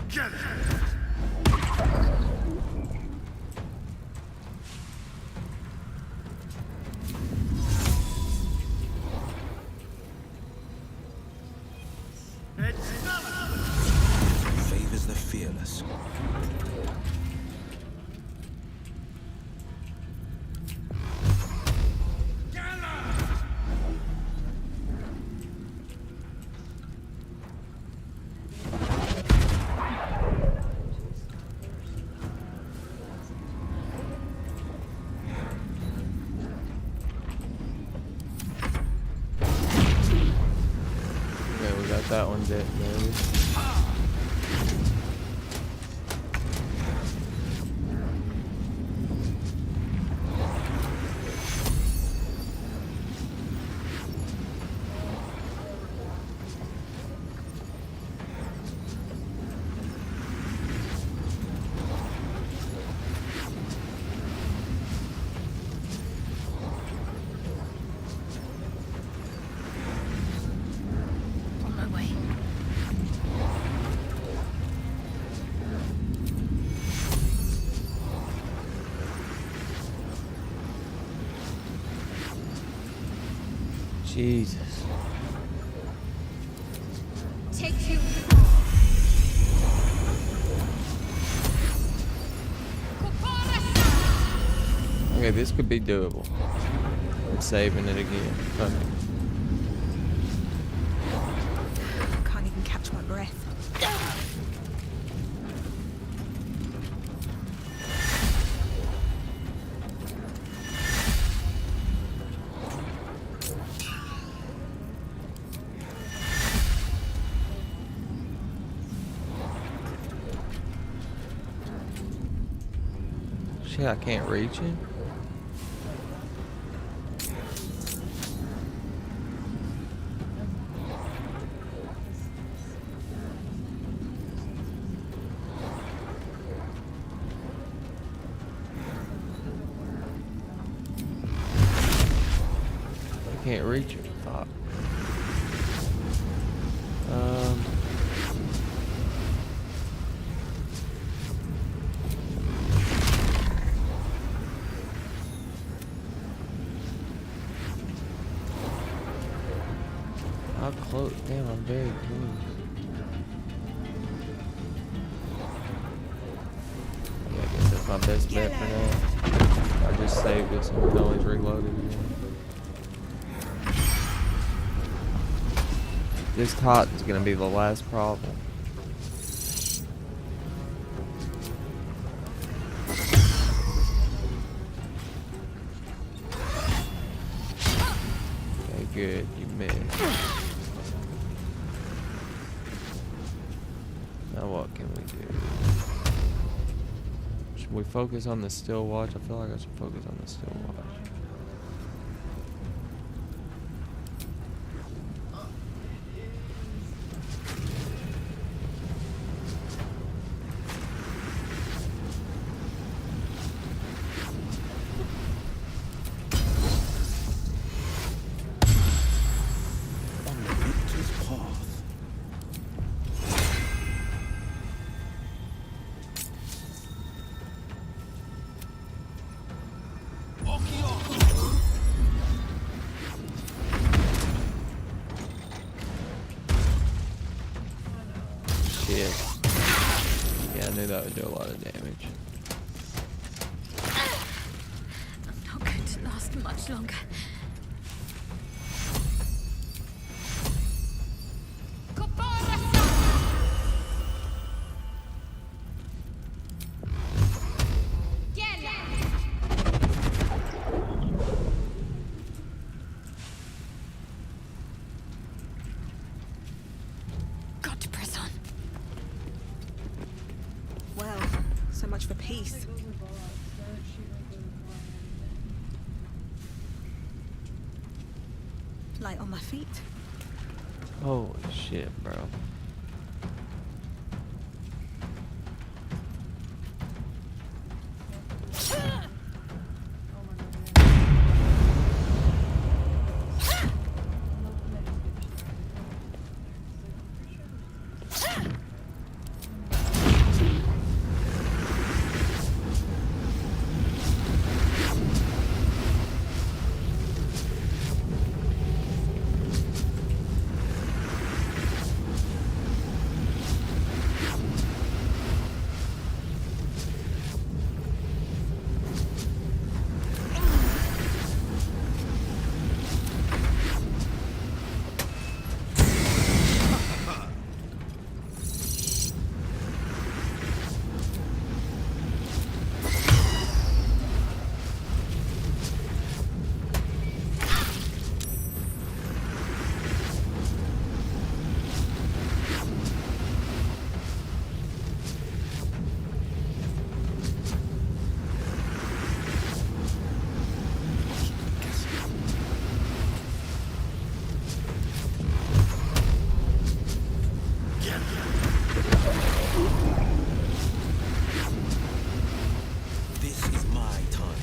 Get it! Favors the fearless. Okay, we got that one dead, maybe. On my way. Jesus. Take you. Okay, this could be doable. I'm saving it again. Fuck it. Can't even catch my breath. Shit, I can't reach him. can't reach it. Fuck. How close? Damn, I'm very close. Yeah, I guess that's my best bet for now. I just saved it so we can always reload it again. This tot is gonna be the last problem. Okay, good. You missed. Now what can we do? Should we focus on the still watch? I feel like I should focus on the still watch. Shit. Yeah, I knew that would do a lot of damage. I'm not going to last much longer. Got to press on. Well, so much for peace. Light on my feet. Holy shit, bro. This is my time.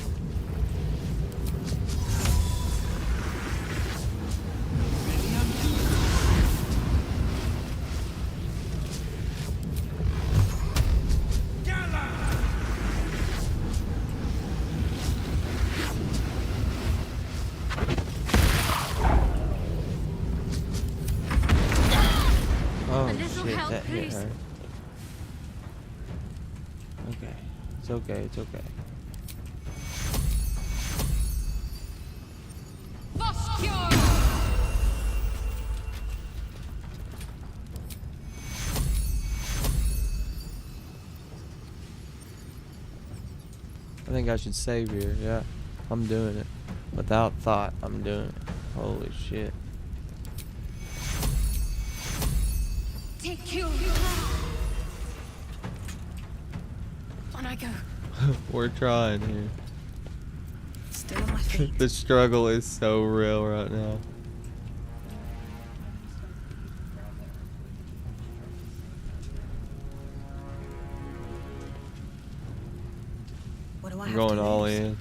Oh A little shit, help, that hit please. her. Okay. It's okay, it's okay. I think I should save here, yeah. I'm doing it. Without thought, I'm doing it. Holy shit. Take you. On I go. We're trying here. Still on my feet. The struggle is so real right now. What do I I'm have going to all lose? in.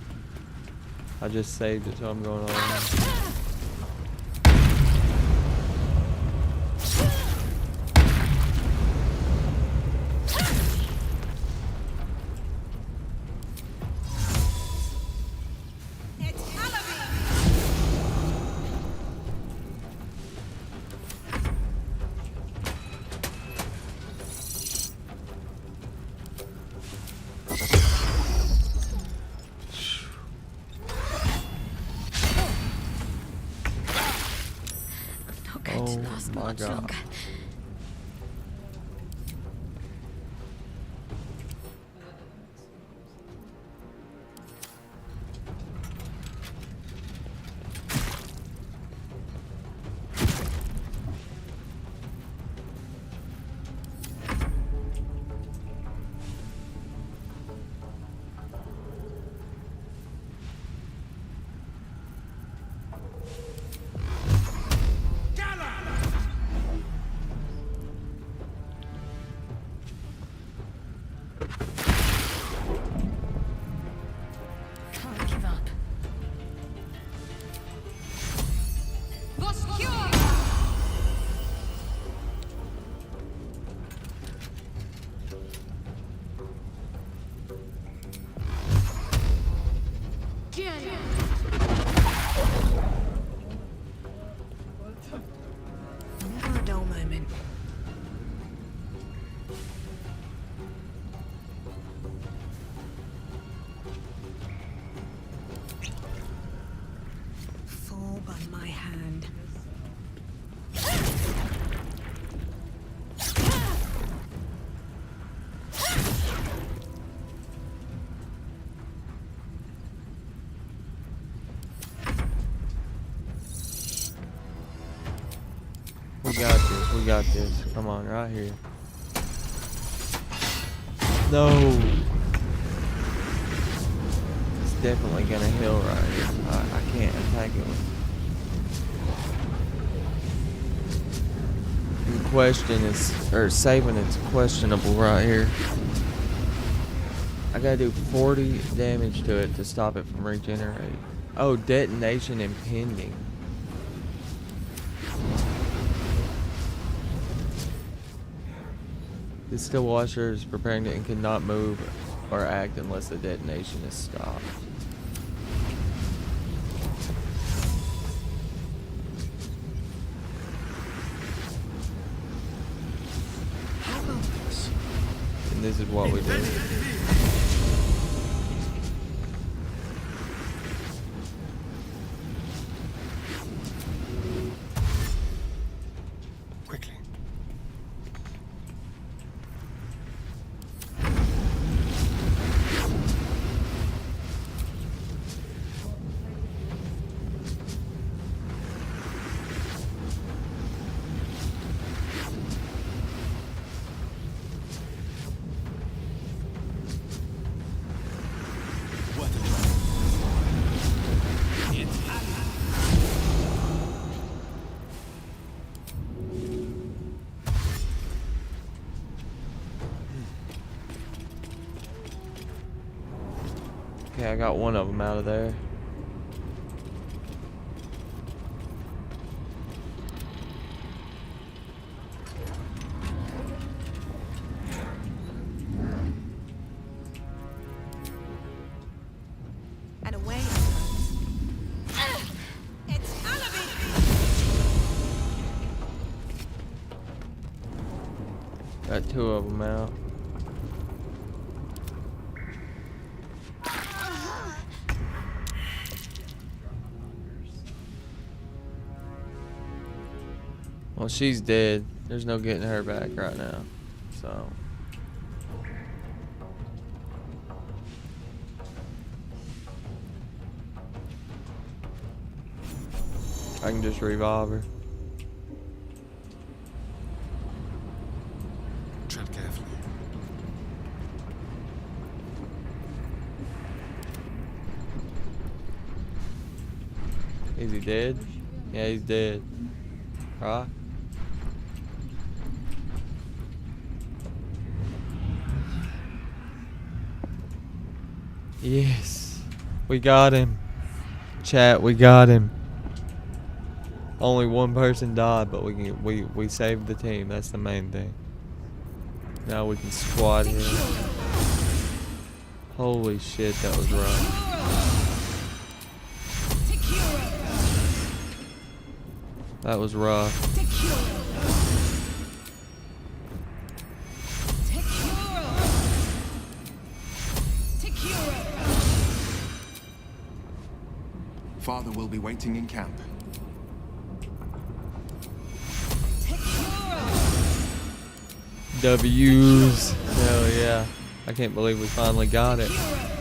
I just saved it, so I'm going all in. my much God. longer. Can't give up. Never a dull moment. Fall by my hand. We got this. We got this. Come on, right here. No. It's definitely gonna heal right here. I can't attack it with. The question is, or saving it's questionable right here. I gotta do 40 damage to it to stop it from regenerating. Oh, detonation impending. The still washer is preparing it and cannot move or act unless the detonation is stopped. And this is what we do. Quickly. Okay, I got one of them out of there. And away. It's Got two of them out. Well, she's dead. There's no getting her back right now. So. I can just revive her. Tread carefully. Is he dead? Yeah, he's dead. Right? Yes. We got him. Chat, we got him. Only one person died, but we saved the team. That's the main thing. Now we can squad him. Holy shit, that was rough. That was rough. Father will be waiting in camp. W's. Hell yeah. I can't believe we finally got it.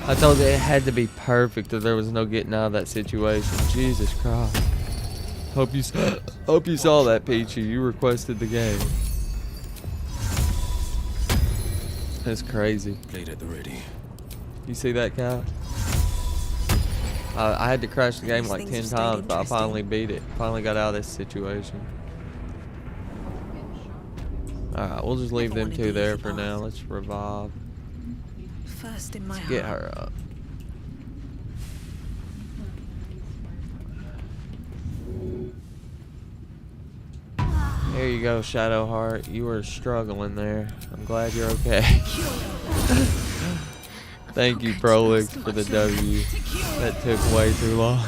I told you it had to be perfect or there was no getting out of that situation. Jesus Christ. Hope you saw that, Peachy. You requested the game. That's crazy. Blade at the ready. You see that, Cal? I had to crash the game like 10 times, but I finally beat it. Finally got out of this situation. Alright, we'll just leave them two there for now. Let's revive. First in my Let's get her up. There you go, Shadowheart. You were struggling there. I'm glad you're okay. Thank you, Prolix, for the W. That took way too long.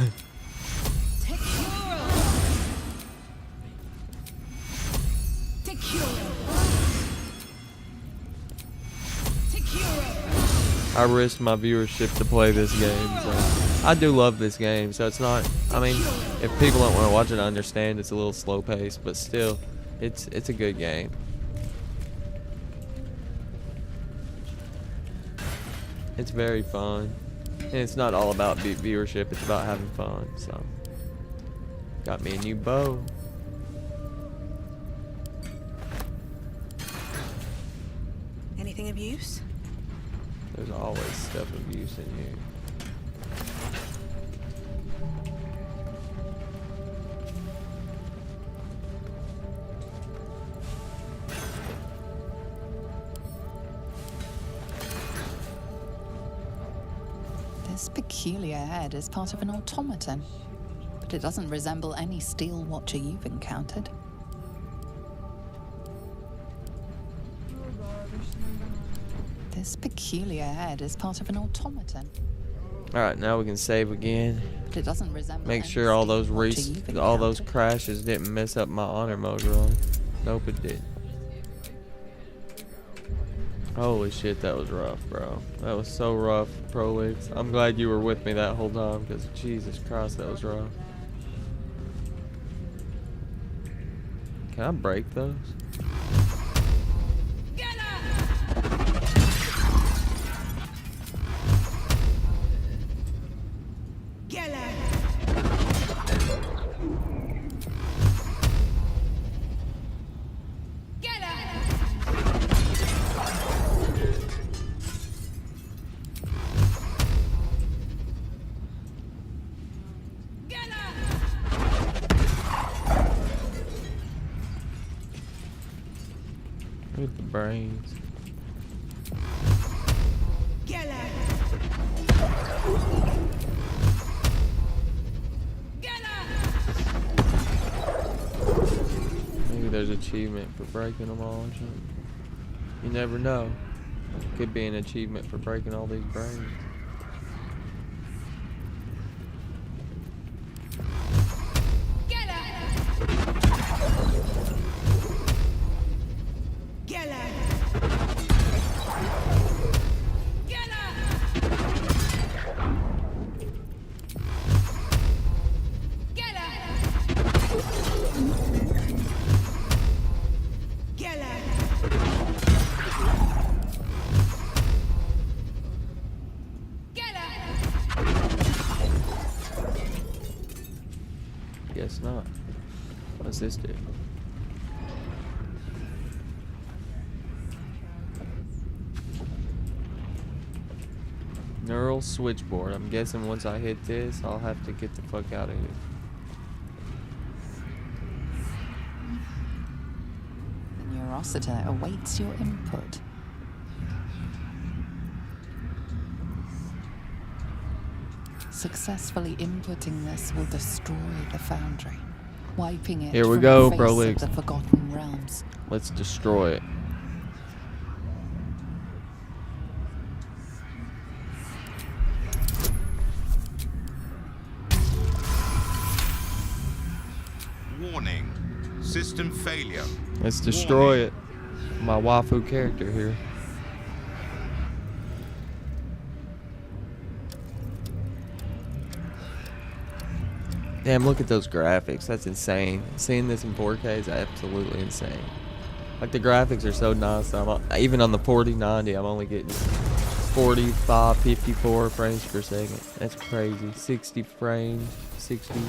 I risked my viewership to play this game, so I do love this game, so it's not, I mean, if people don't want to watch it, I understand it's a little slow paced, but still, it's a good game. It's very fun, and it's not all about viewership, it's about having fun, so. Got me a new bow. Anything of use? There's always stuff of use in here. This peculiar head is part of an automaton, but it doesn't resemble any steel watcher you've encountered. This peculiar head is part of an automaton. Alright, now we can save again. But it doesn't resemble Make any sure all steel those watcher you've all those encountered. crashes didn't mess up my honor mode run. Nope, it did. Holy shit, that was rough, bro. That was so rough, Prolix. I'm glad you were with me that whole time, because Jesus Christ, that was rough. Can I break those? Look at the brains. Maybe there's achievement for breaking them all or something. You never know. Could be an achievement for breaking all these brains. Guess not. What's this do? Neural switchboard. I'm guessing once I hit this, I'll have to get the fuck out of here. The neurositer awaits your input. Successfully inputting this will destroy the foundry, wiping it Here we from go, the face Prolix. of the Forgotten Realms. Let's destroy it. Warning. System failure. Let's destroy it. My waifu character here. Damn, look at those graphics. That's insane. Seeing this in 4K is absolutely insane. Like the graphics are so nice. Even on the 4090, I'm only getting 45, 54 frames per second. That's crazy. 60 frames, 60.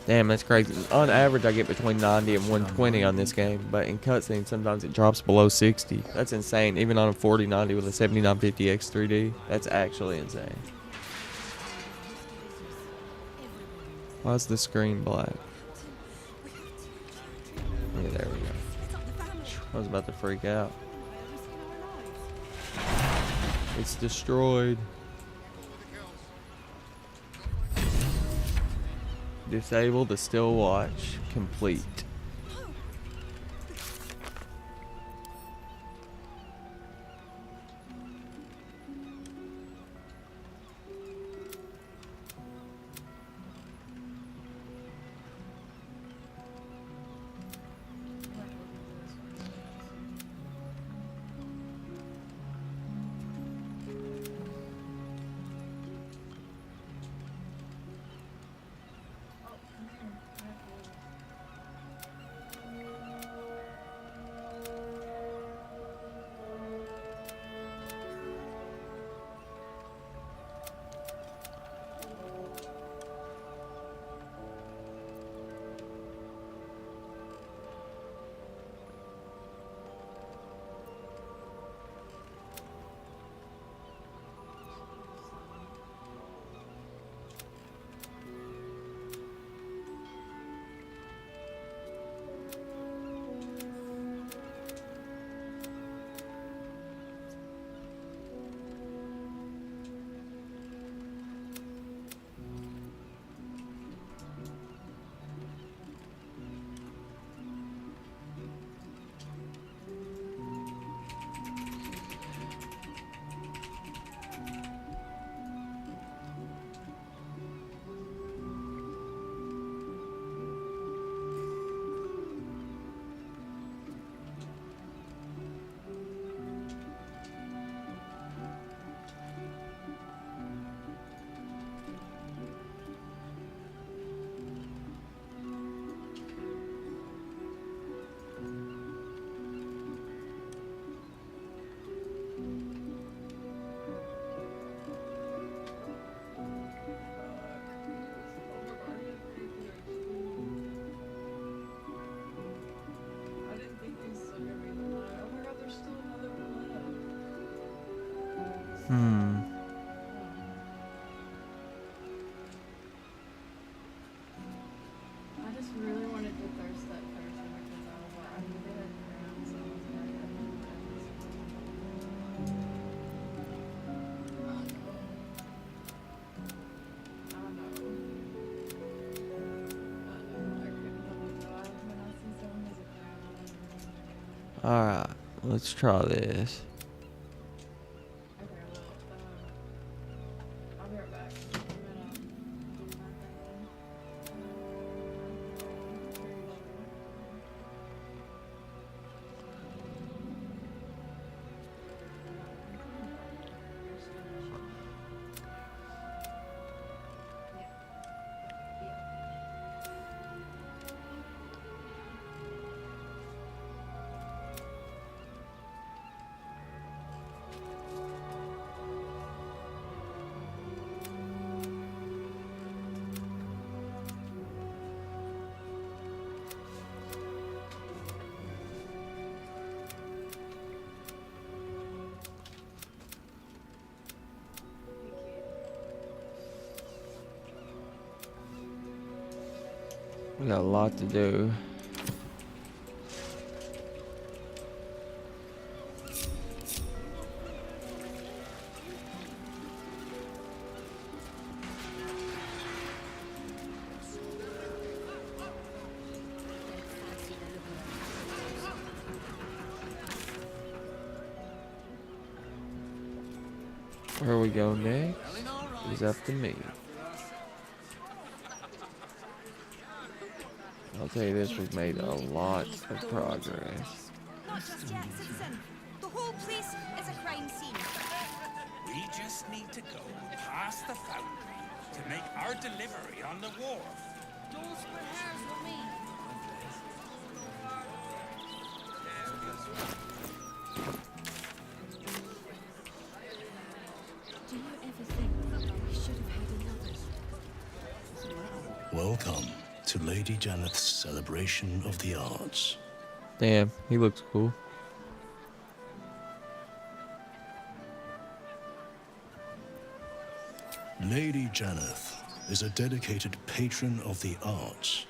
Damn, that's crazy. On average, I get between 90 and 120 on this game, but in cutscenes, sometimes it drops below 60. That's insane. Even on a 4090 with a 7950X 3D, that's actually insane. Why is the screen black? Yeah, there we go. I was about to freak out. It's destroyed. Disable the still watch. Complete. I just really wanted to thirst that person because I was like, I knew they had crowns, so I was like, I knew that Alright, let's try this. I'll be right back. We got a lot to do. Where we go next is up to me. I'll tell you this, we've made a lot of progress. Not just yet, citizen. The whole place is a crime scene. We just need to go past the foundry to make our delivery on the wharf. Don't split hairs with me. Do you ever think we should have had another? Welcome to Lady Janeth's celebration of the arts. Damn, he looks cool. Lady Janeth is a dedicated patron of the arts.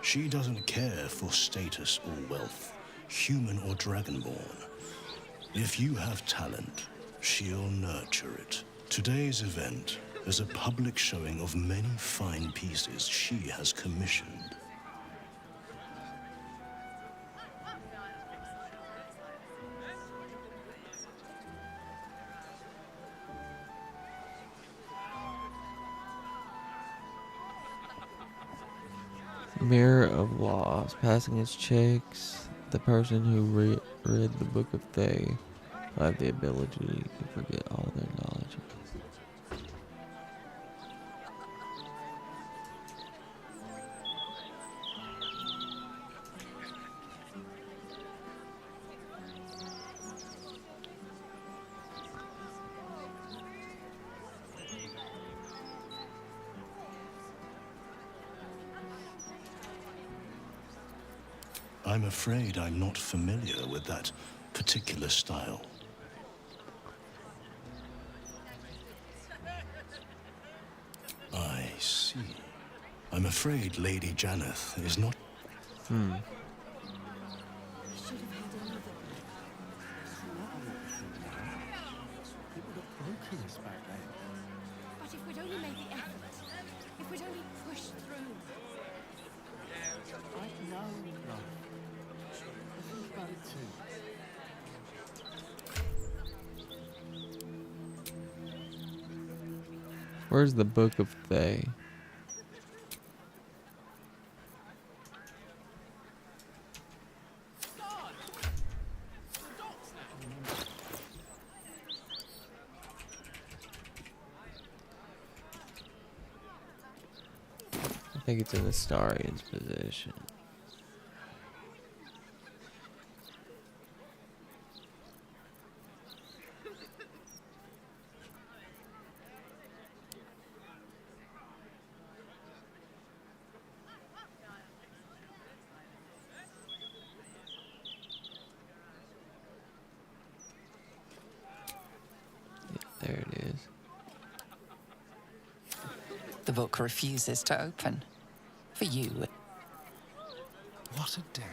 She doesn't care for status or wealth, human or dragonborn. If you have talent, she'll nurture it. Today's event is a public showing of many fine pieces she has commissioned. Mirror of Laws, passing its checks. The person who read the Book of Thay will have the ability to forget all their knowledge. I'm afraid I'm not familiar with that particular style. I see. I'm afraid Lady Janeth is not... We should have had another. People got broken this back then. But if we'd only made the effort, if we'd only pushed through. I know, love. I think about it too. Where's the Book of Thay? I think it's in the Starian's position. There it is. The book refuses to open. For you. What a day.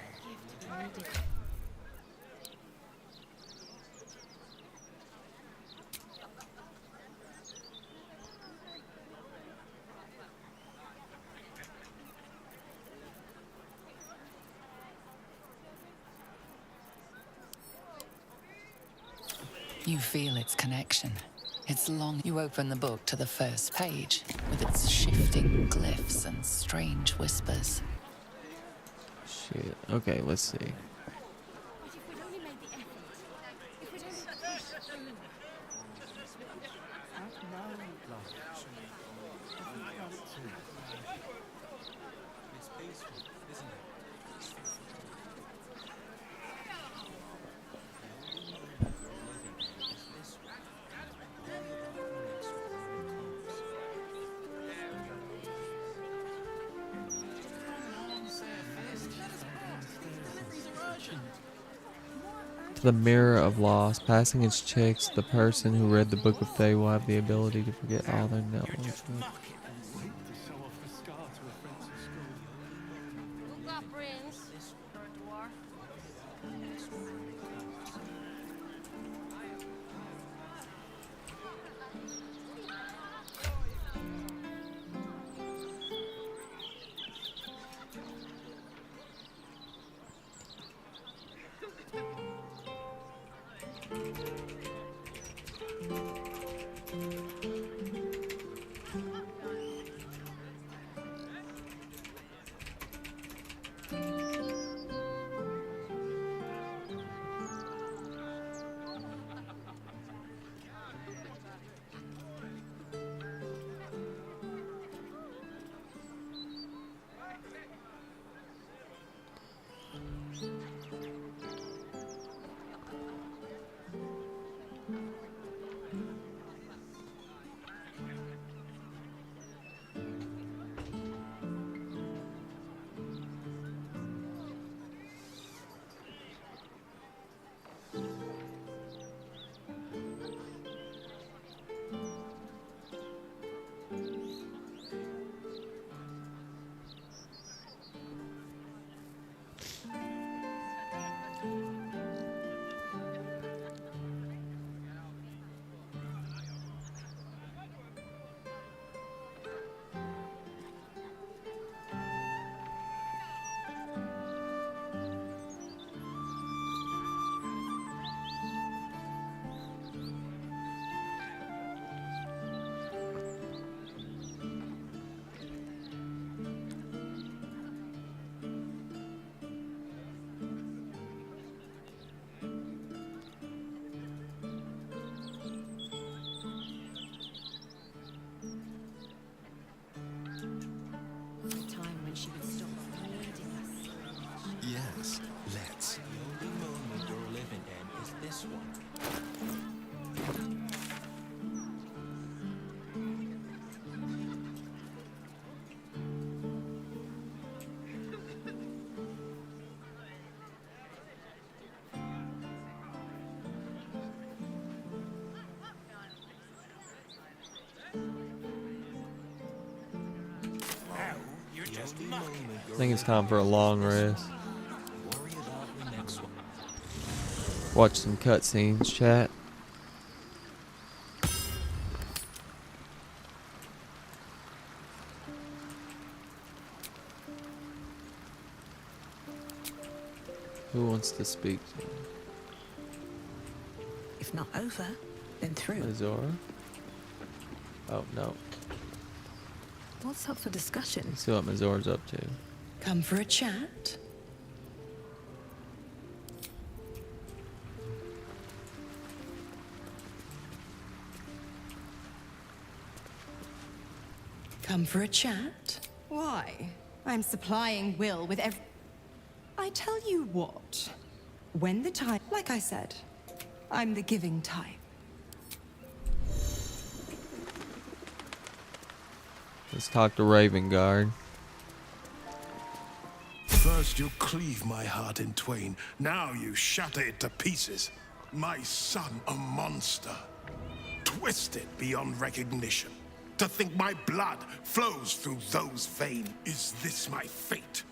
You feel its connection. It's long. You open the book to the first page, with its shifting glyphs and strange whispers. Shit. Okay, let's see. But if we'd only made the effort, if we'd only pushed through. I know, love. I think about it too. It's peaceful, isn't it? To the Mirror of Loss, passing its checks, the person who read the Book of Thay will have the ability to forget all their knowledge. Wait to show off the scar to her friends at school. Who got Prince? Or a dwarf? I think it's time for a long rest. Watch some cutscenes, chat. Who wants to speak to me? If not over, then through. Azora? Oh, no. What's up for discussion? Let's see what Mazora's up to. Come for a chat? Come for a chat? Why? I'm supplying Will with I tell you what. When the time... Like I said, I'm the giving type. Let's talk to Ravengard. First you cleave my heart in twain, now you shatter it to pieces. My son, a monster. Twisted beyond recognition. To think my blood flows through those veins. Is this my fate?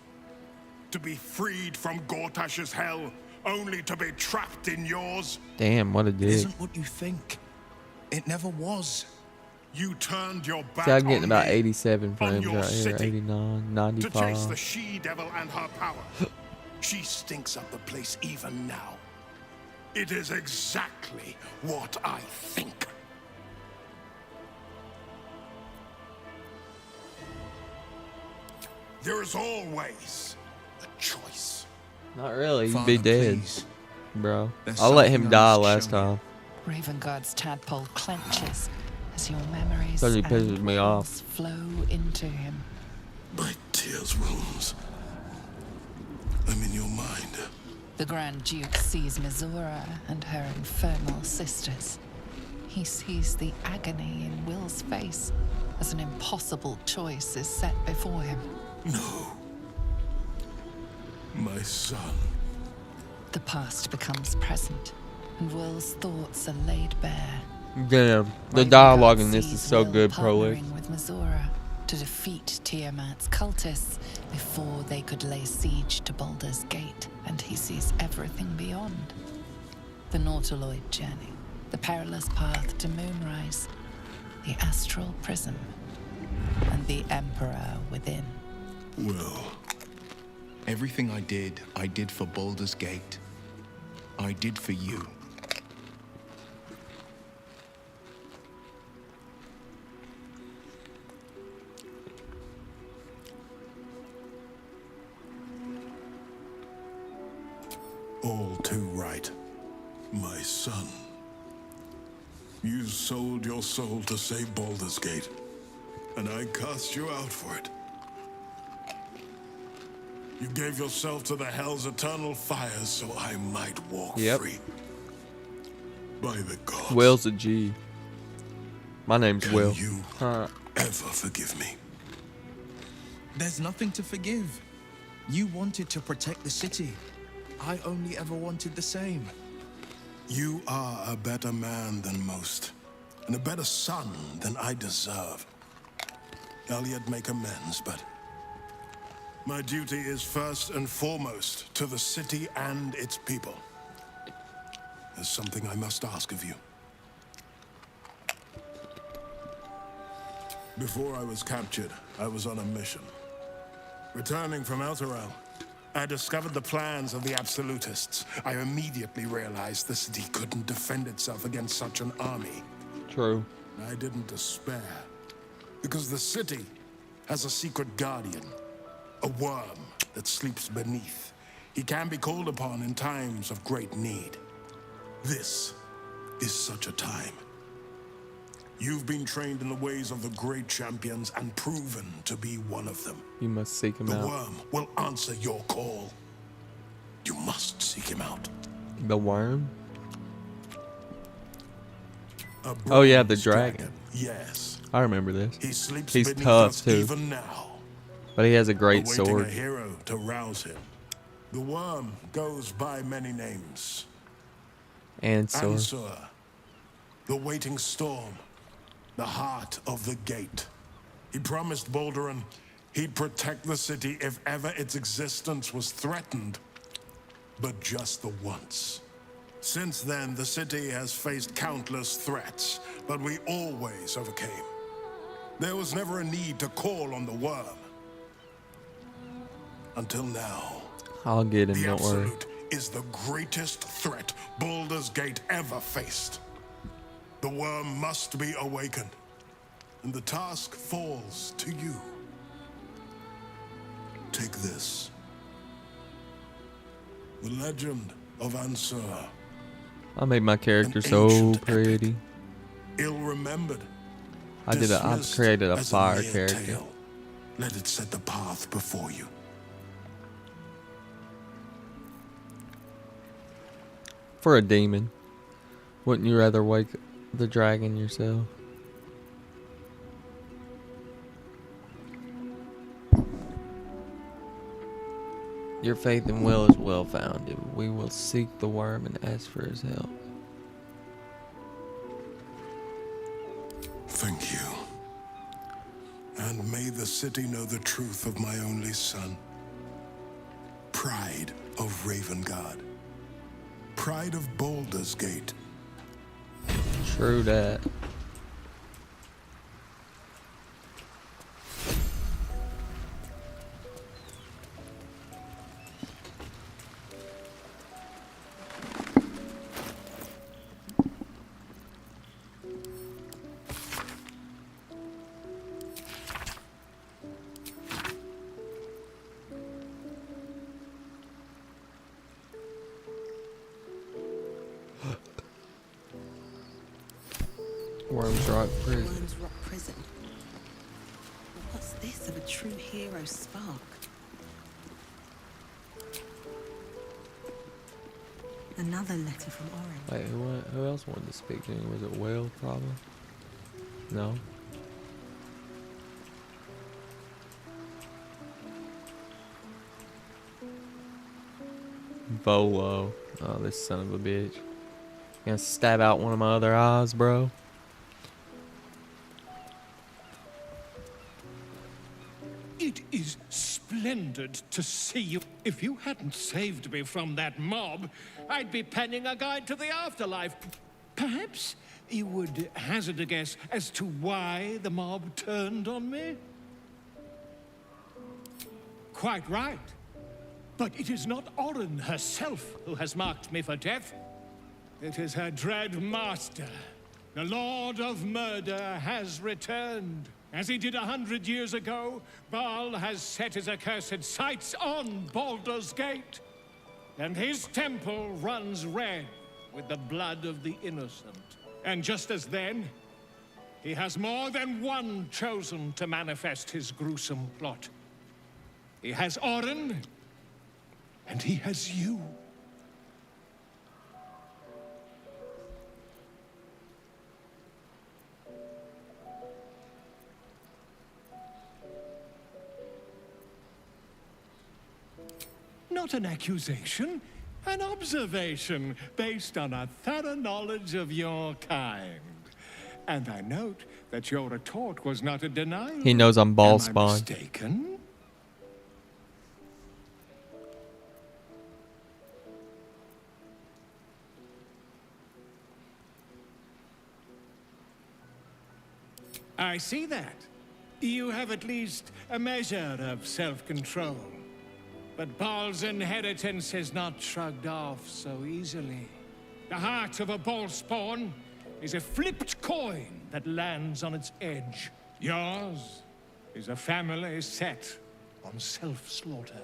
To be freed from Gortash's hell, only to be trapped in yours? Damn, what a dick. Isn't what you think. It never was. You turned your back See, I'm getting on about me, 87 on frames your right here. city, 89, to chase the 95. she-devil and her power. She stinks up the place even now. It is exactly what I think. There is always a choice. Not really. You'd Father, be dead, please. bro. There's I'll let him something die I must last show you. time. Ravengard's tadpole clenches as your memories Because he and pisses me off. wills flow into him. My tears wounds. I'm in your mind. The Grand Duke sees Mizora and her infernal sisters. He sees the agony in Will's face as an impossible choice is set before him. No. My son. The past becomes present, and Will's thoughts are laid bare. Damn, the Ravengard dialogue in this is sees so Will good, Prolix. partnering with Mizora to defeat Tiamat's cultists before they could lay siege to Baldur's Gate, and he sees everything beyond. The Nautiloid journey, the perilous path to Moonrise, the astral prism, and the Emperor within. Well, Everything I did for Baldur's Gate. I did for you. all too right. My son. You sold your soul to save Baldur's Gate, and I cast you out for it. You gave yourself to the Hell's eternal fires so I might walk free. By the gods. Will's a G. My name's Can Will. you ever forgive me? There's nothing to forgive. You wanted to protect the city. I only ever wanted the same. You are a better man than most, and a better son than I deserve. I'll yet make amends, but my duty is first and foremost to the city and its people. There's something I must ask of you. Before I was captured, I was on a mission. Returning from Elturel, I discovered the plans of the Absolutists. I immediately realized the city couldn't defend itself against such an army. True. I didn't despair, because the city has a secret guardian, a worm that sleeps beneath. He can be called upon in times of great need. This is such a time. You've been trained in the ways of the great champions and proven to be one of them. You must seek him The out. worm will answer your call. You must seek him out. The worm? A Oh yeah, the bronze dragon. Yes. I remember this. He sleeps He's beneath tough us too. even now, But he has a great awaiting sword. a hero to rouse him. The worm goes by many names. And sword. Ansur, the waiting storm, the heart of the gate. He promised Balduran He'd protect the city if ever its existence was threatened. But just the once. Since then, the city has faced countless threats, but we always overcame. There was never a need to call on the worm. Until now. I'll get him, The don't worry. Absolute is the greatest threat Baldur's Gate ever faced. The worm must be awakened, and the task falls to you. Take this. The legend of Ansur. I made my character so pretty. Ill-remembered. I created a fire character. Tale. Let it set the path before you. For a demon. Wouldn't you rather wake the dragon yourself? Your faith and will is well founded. We will seek the worm and ask for his help. Thank you. And may the city know the truth of my only son. Pride of Ravengard. Pride of Baldur's Gate. True that. Worms Rock Prison. Worms Rock Prison. What's this of a true hero spark? Another letter from Orin. Wait, who else wanted to speak to me? Was it Will, probably? No? Volo. Oh, this son of a bitch. Gonna stab out one of my other eyes, bro. It is splendid to see you. If you hadn't saved me from that mob, I'd be penning a guide to the afterlife. Perhaps you would hazard a guess as to why the mob turned on me? Quite right. But it is not Orin herself who has marked me for death. It is her dread master. The Lord of Murder has returned. As he did 100 years ago, Baal has set his accursed sights on Baldur's Gate. And his temple runs red with the blood of the innocent. And just as then, he has more than one chosen to manifest his gruesome plot. He has Orin, and he has you. Not an accusation, an observation based on a thorough knowledge of your kind. And I note that your retort was not a denial. He knows I'm ball Am I spawn. mistaken? I see that. You have at least a measure of self-control. But Baal's inheritance is not shrugged off so easily. The heart of a Baal spawn is a flipped coin that lands on its edge. Yours is a family set on self-slaughter.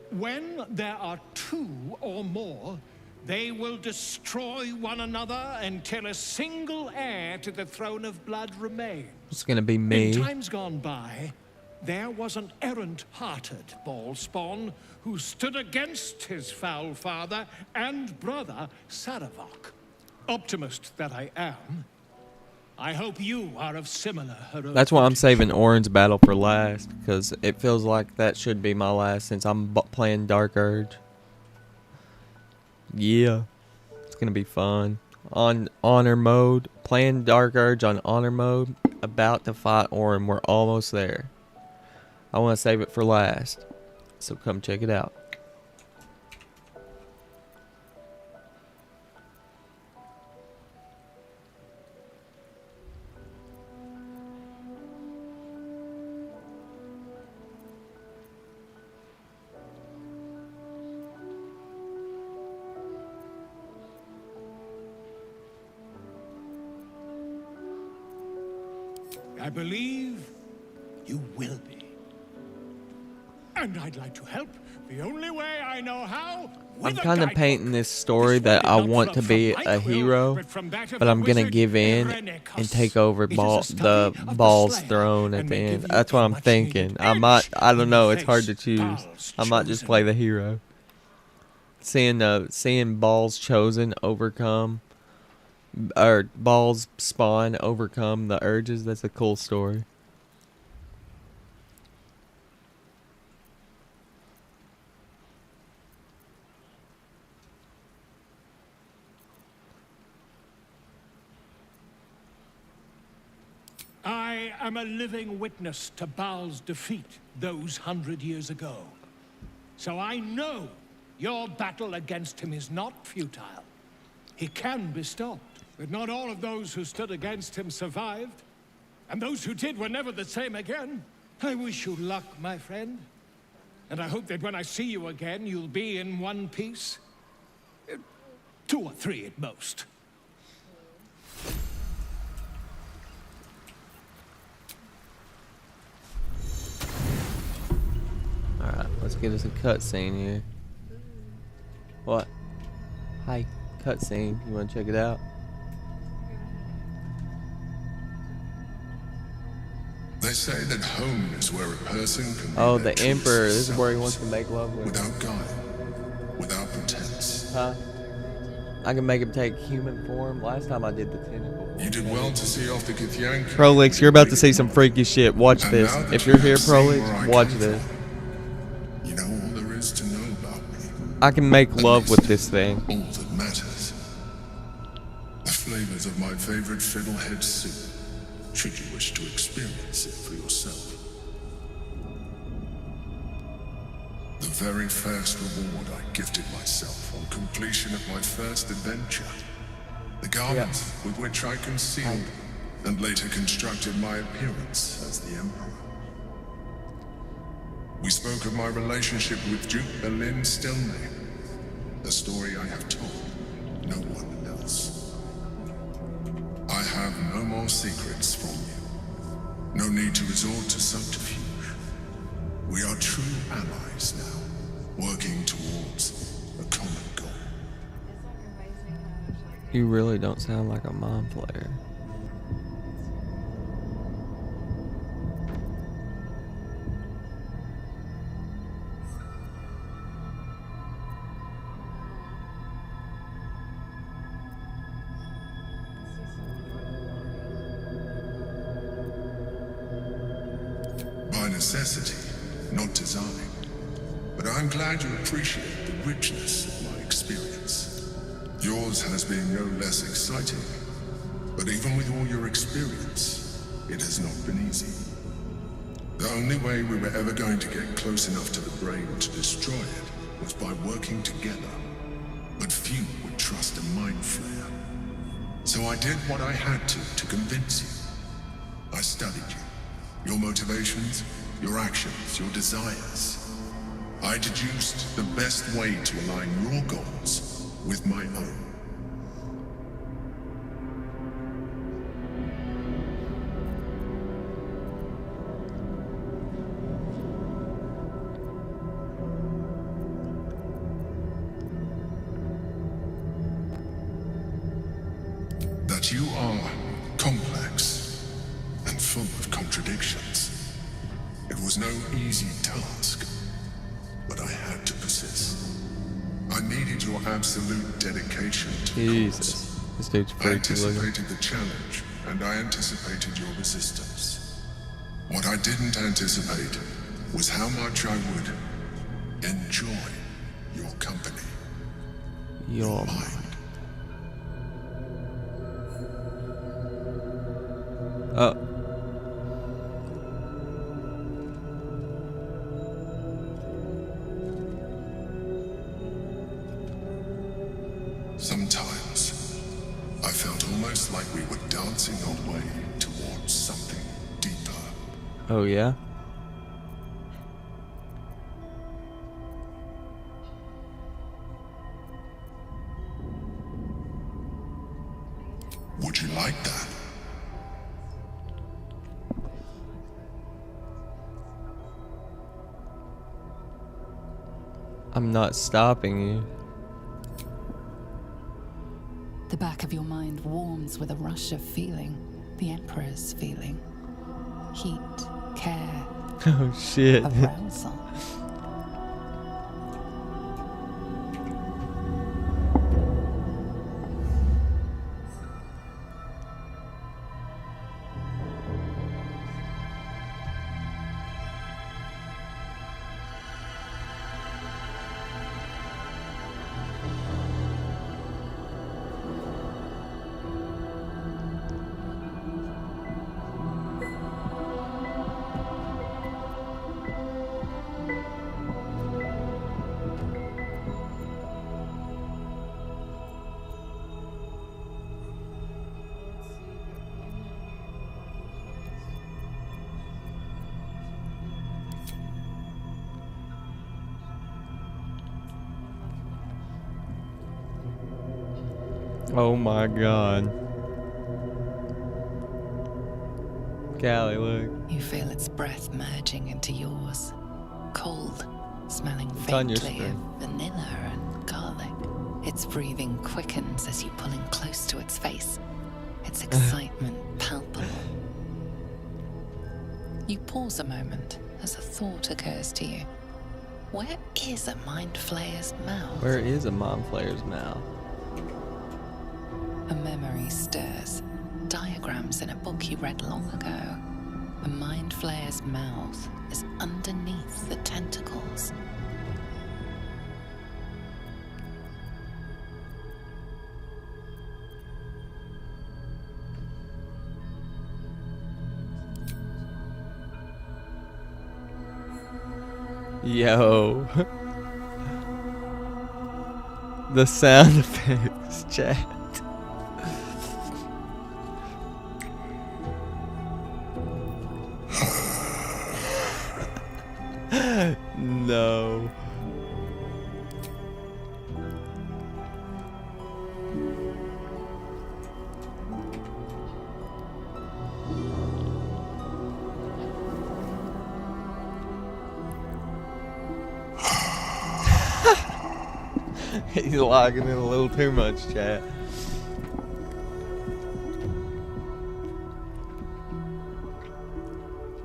When there are two or more, they will destroy one another until a single heir to the throne of blood remains. It's gonna be me. In times gone by, there was an errant-hearted Baal spawn who stood against his foul father and brother, Saravok. Optimist that I am, I hope you are of similar heroic. That's why I'm saving Orin's battle for last, because it feels like that should be my last since I'm playing Dark Urge. Yeah, it's gonna be fun. On honor mode, playing Dark Urge on honor mode, about to fight Orin. We're almost there. I want to save it for last. So come check it out. I believe you will be. And I'd like to help the only way I know how. I'm kind of painting this story that I want to be a hero, but I'm gonna give in and take over the Ball's throne at the end. That's what I'm thinking. I don't know. It's hard to choose. I might just play the hero. Seeing Ball's chosen overcome, or Ball's spawn overcome the urges. That's a cool story. I am a living witness to Baal's defeat those 100 years ago. So I know your battle against him is not futile. He can be stopped. But not all of those who stood against him survived. And those who did were never the same again. I wish you luck, my friend. And I hope that when I see you again, you'll be in one piece. 2 or 3 at most. Alright, let's get us a cutscene here. What? Hi, cutscene. You want to check it out? They say that home is where a person can Oh, be the their Emperor. truest This is where he selves, wants to make love with. without guile, without pretense. Huh? I can make him take human form. Last time I did the tentacle form. You did well to see off the Githyanki. Prolix, you're about to see some freaky shit. Watch this. If you're here, Prolix, watch this. You know all there is to know about me. I can make love with this thing. All that matters. The flavors of my favorite fiddlehead soup, should you wish to experience it for yourself. The very first reward I gifted myself on completion of my first adventure. The garments with which I concealed and later constructed my appearance as the Emperor. We spoke of my relationship with Duke Berlin Stilney, a story I have told no one else. I have no more secrets from you. No need to resort to subterfuge. We are true allies now, working towards a common goal. You really don't sound like a mom player. By necessity, not design. But I'm glad you appreciate the richness of my experience. Yours has been no less exciting. But even with all your experience, it has not been easy. The only way we were ever going to get close enough to the brain to destroy it was by working together. But few would trust a mind flayer. So I did what I had to convince you. I studied you. Your motivations, your actions, your desires. I deduced the best way to align your goals with my own. That you are complex and full of contradictions. It was no easy task, but I had to persist. I needed your absolute dedication to Jesus. This dude's I freaky looking. anticipated the challenge, and I anticipated your resistance. What I didn't anticipate was how much I would enjoy your company. Your mind. glancing your way towards something deeper. Oh, yeah? Would you like that? I'm not stopping you. The back of your mind warms with a rush of feeling. The Emperor's feeling. Heat, care, Oh, shit. arousal. Oh my god. Callie, look. You feel its breath merging into yours. Cold, smelling It's on your faintly of screen. vanilla and garlic. Its breathing quickens as you pull in close to its face. Its excitement palpable. You pause a moment as a thought occurs to you. Where is a mind flayer's mouth? Where is a Mind Flayer's mouth? A memory stirs. Diagrams in a book you read long ago. The mind flayer's mouth is underneath the tentacles. Yo. The sound effects, chat. No. He's logging in a little too much, chat.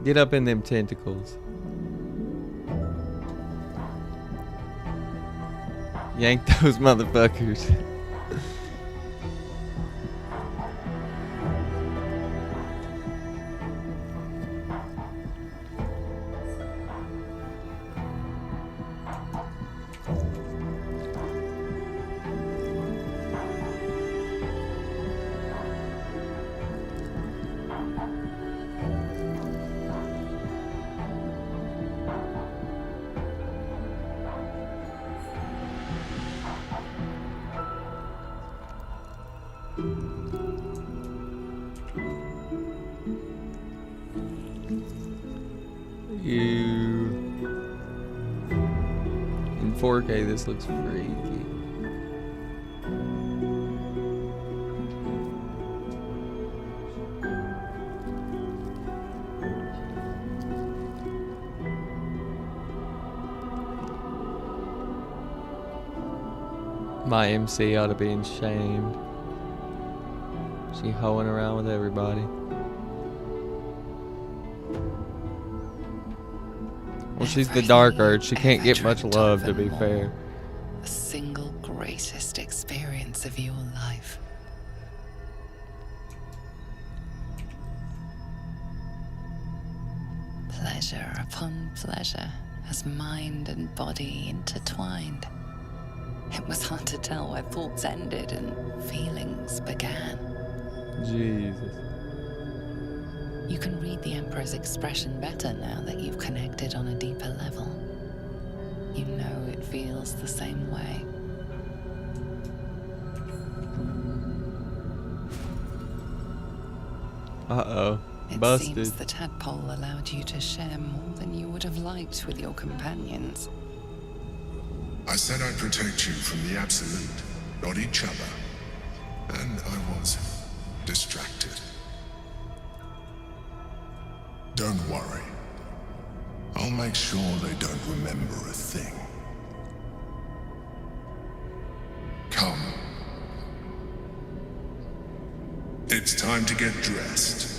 Get up in them tentacles. Yank those motherfuckers. In 4K, this looks freaky. My MC ought to be ashamed. She hoeing around with everybody. Well, she's the Dark Earth. She can't get much love, to be fair. The single greatest experience of your life. Pleasure upon pleasure as mind and body intertwined. It was hard to tell where thoughts ended and feelings began. Jesus. You can read the Emperor's expression better now that you've connected on a deeper level. You know it feels the same way. Uh-oh. It Busted. seems the tadpole allowed you to share more than you would have liked with your companions. I said I'd protect you from the Absolute, not each other. And I was distracted. Don't worry. I'll make sure they don't remember a thing. Come. It's time to get dressed.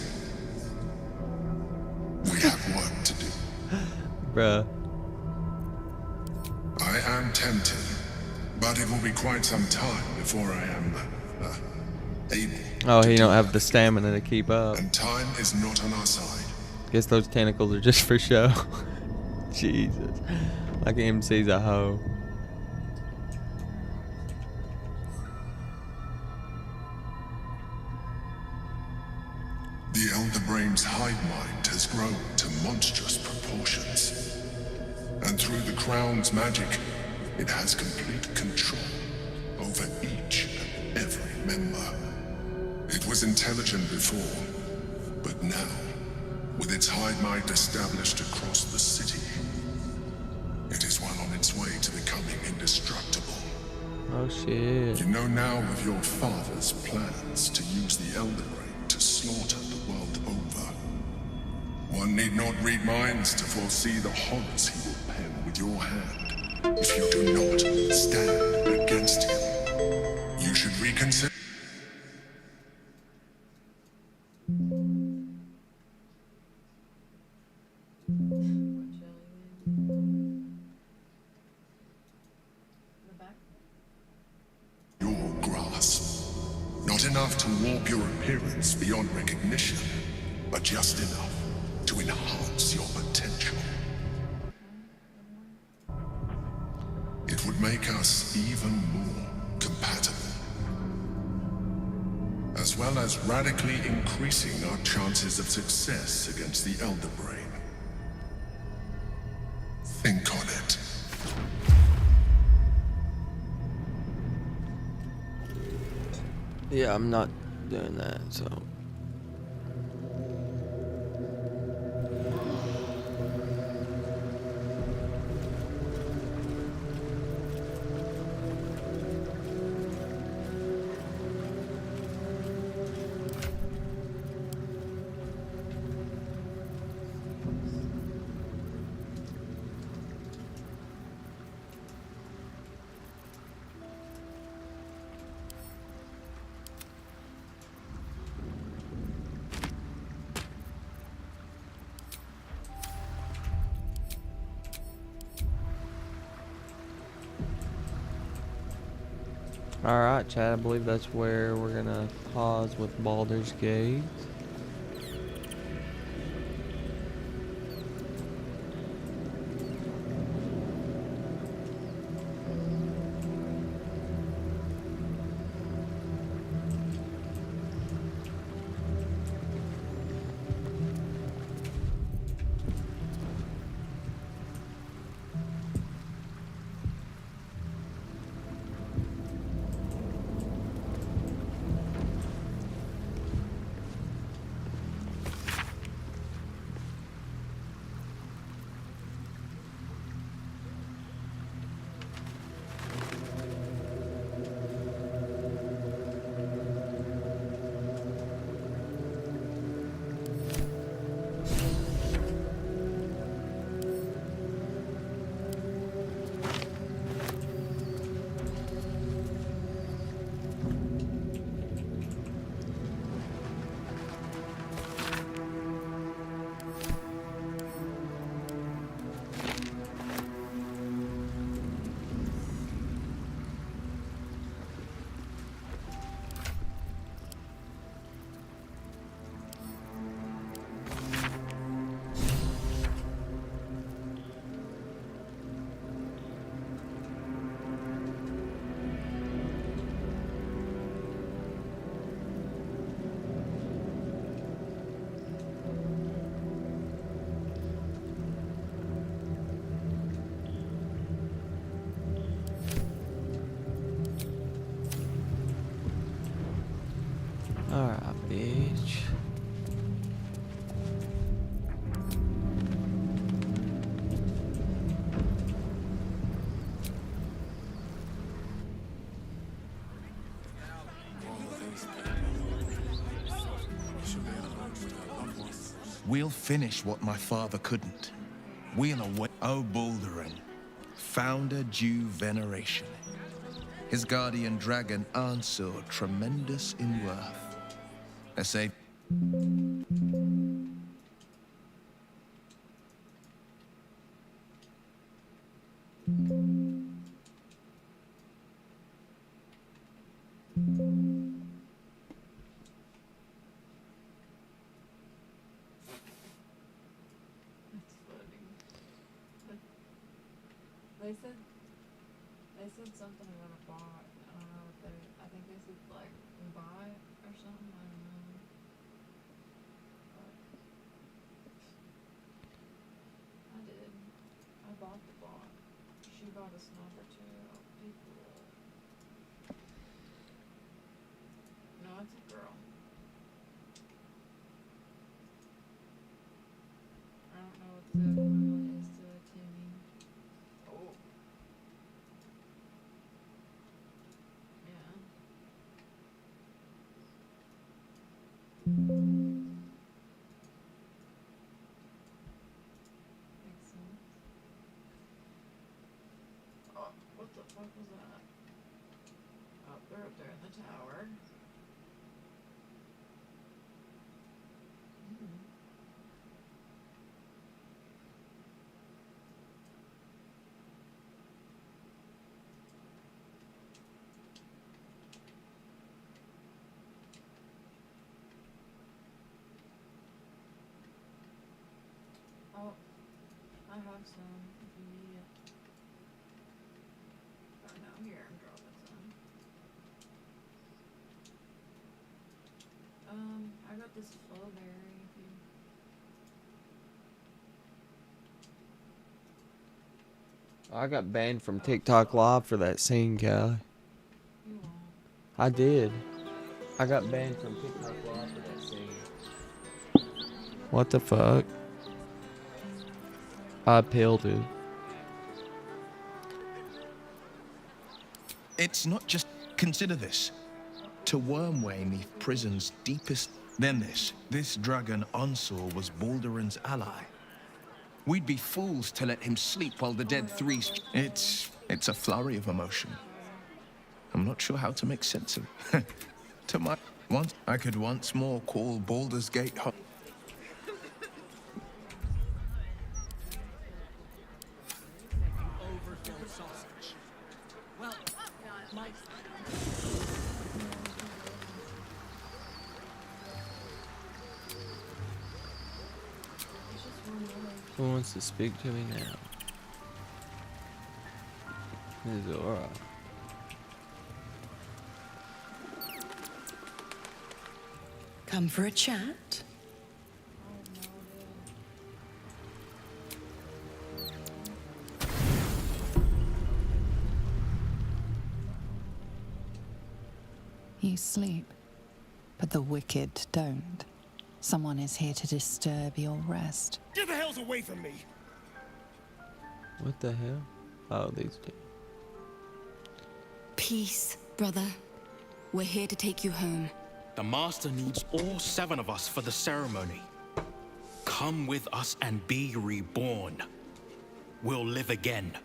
We have work to do. Bruh. I am tempted, but it will be quite some time before I am able. Oh, he don't have the stamina to keep up. And time is not on our side. Guess those tentacles are just for show. Jesus. Like MC's a hoe. The Elder Brain's hive mind has grown to monstrous proportions. And through the Crown's magic, it has complete control over each and every member. It was intelligent before, but now, with its hive mind established across the city, it is well on its way to becoming indestructible. Oh shit. You know now of your father's plans to use the Elder Brain to slaughter the world over. One need not read minds to foresee the horrors he will pen with your hand if you do not stand against him. You should reconsider. Your grasp. Not enough to warp your appearance beyond recognition, but just enough to enhance your potential. It would make us even more compatible, as well as radically increasing our chances of success against the Elder Brain. Think on it. Yeah, I'm not doing that, so. Alright, Chad, I believe that's where we're gonna pause with Baldur's Gate. We'll finish what my father couldn't. We'll await. O Balduran, founder due veneration. His guardian dragon Ansur, tremendous in worth. I say. They said something about a bot. I don't know what they. I think they said like buy or something. I don't know. But I did. I bought the bot. She bought a sniper too. People. No, it's a girl. I don't know what the equivalent is to a Timmy. Oh. Makes sense. Oh, what the fuck was that? Oh, they're up there in the tower. Oh, I have some if you need it. Oh no, here, I'm dropping some. I got this flowberry if you. I got banned from TikTok Live for that scene, Callie. I did. I got banned from TikTok Live for that scene. What the fuck? I appealed it. It's not just. Consider this. To Wormway neath prison's deepest. Then this dragon Ansur was Balduran's ally. We'd be fools to let him sleep while the dead three. It's a flurry of emotion. I'm not sure how to make sense of it. To my once I could once more call Baldur's Gate home. Who wants to speak to me now? Zora. Come for a chat? You sleep, but the wicked don't. Someone is here to disturb your rest. Get the hells away from me! What the hell? Oh, these two. Peace, brother. We're here to take you home. The Master needs all 7 of us for the ceremony. Come with us and be reborn. We'll live again.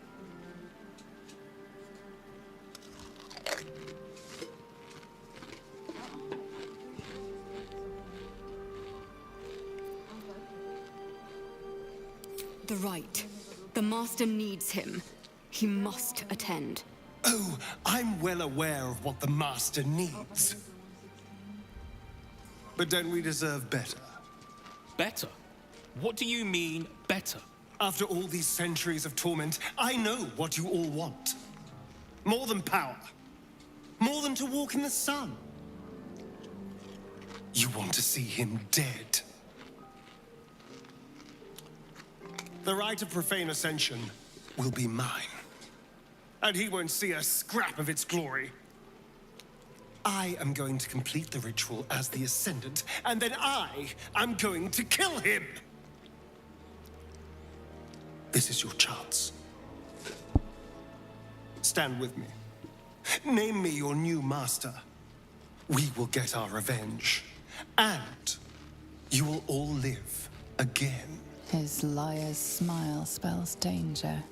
The rite. The Master needs him. He must attend. Oh, I'm well aware of what the Master needs. But don't we deserve better? Better? What do you mean, better? After all these centuries of torment, I know what you all want. More than power. More than to walk in the sun. You want to see him dead. The rite of profane ascension will be mine. And he won't see a scrap of its glory. I am going to complete the ritual as the Ascendant, and then I am going to kill him! This is your chance. Stand with me. Name me your new master. We will get our revenge. And you will all live again. His liar's smile spells danger.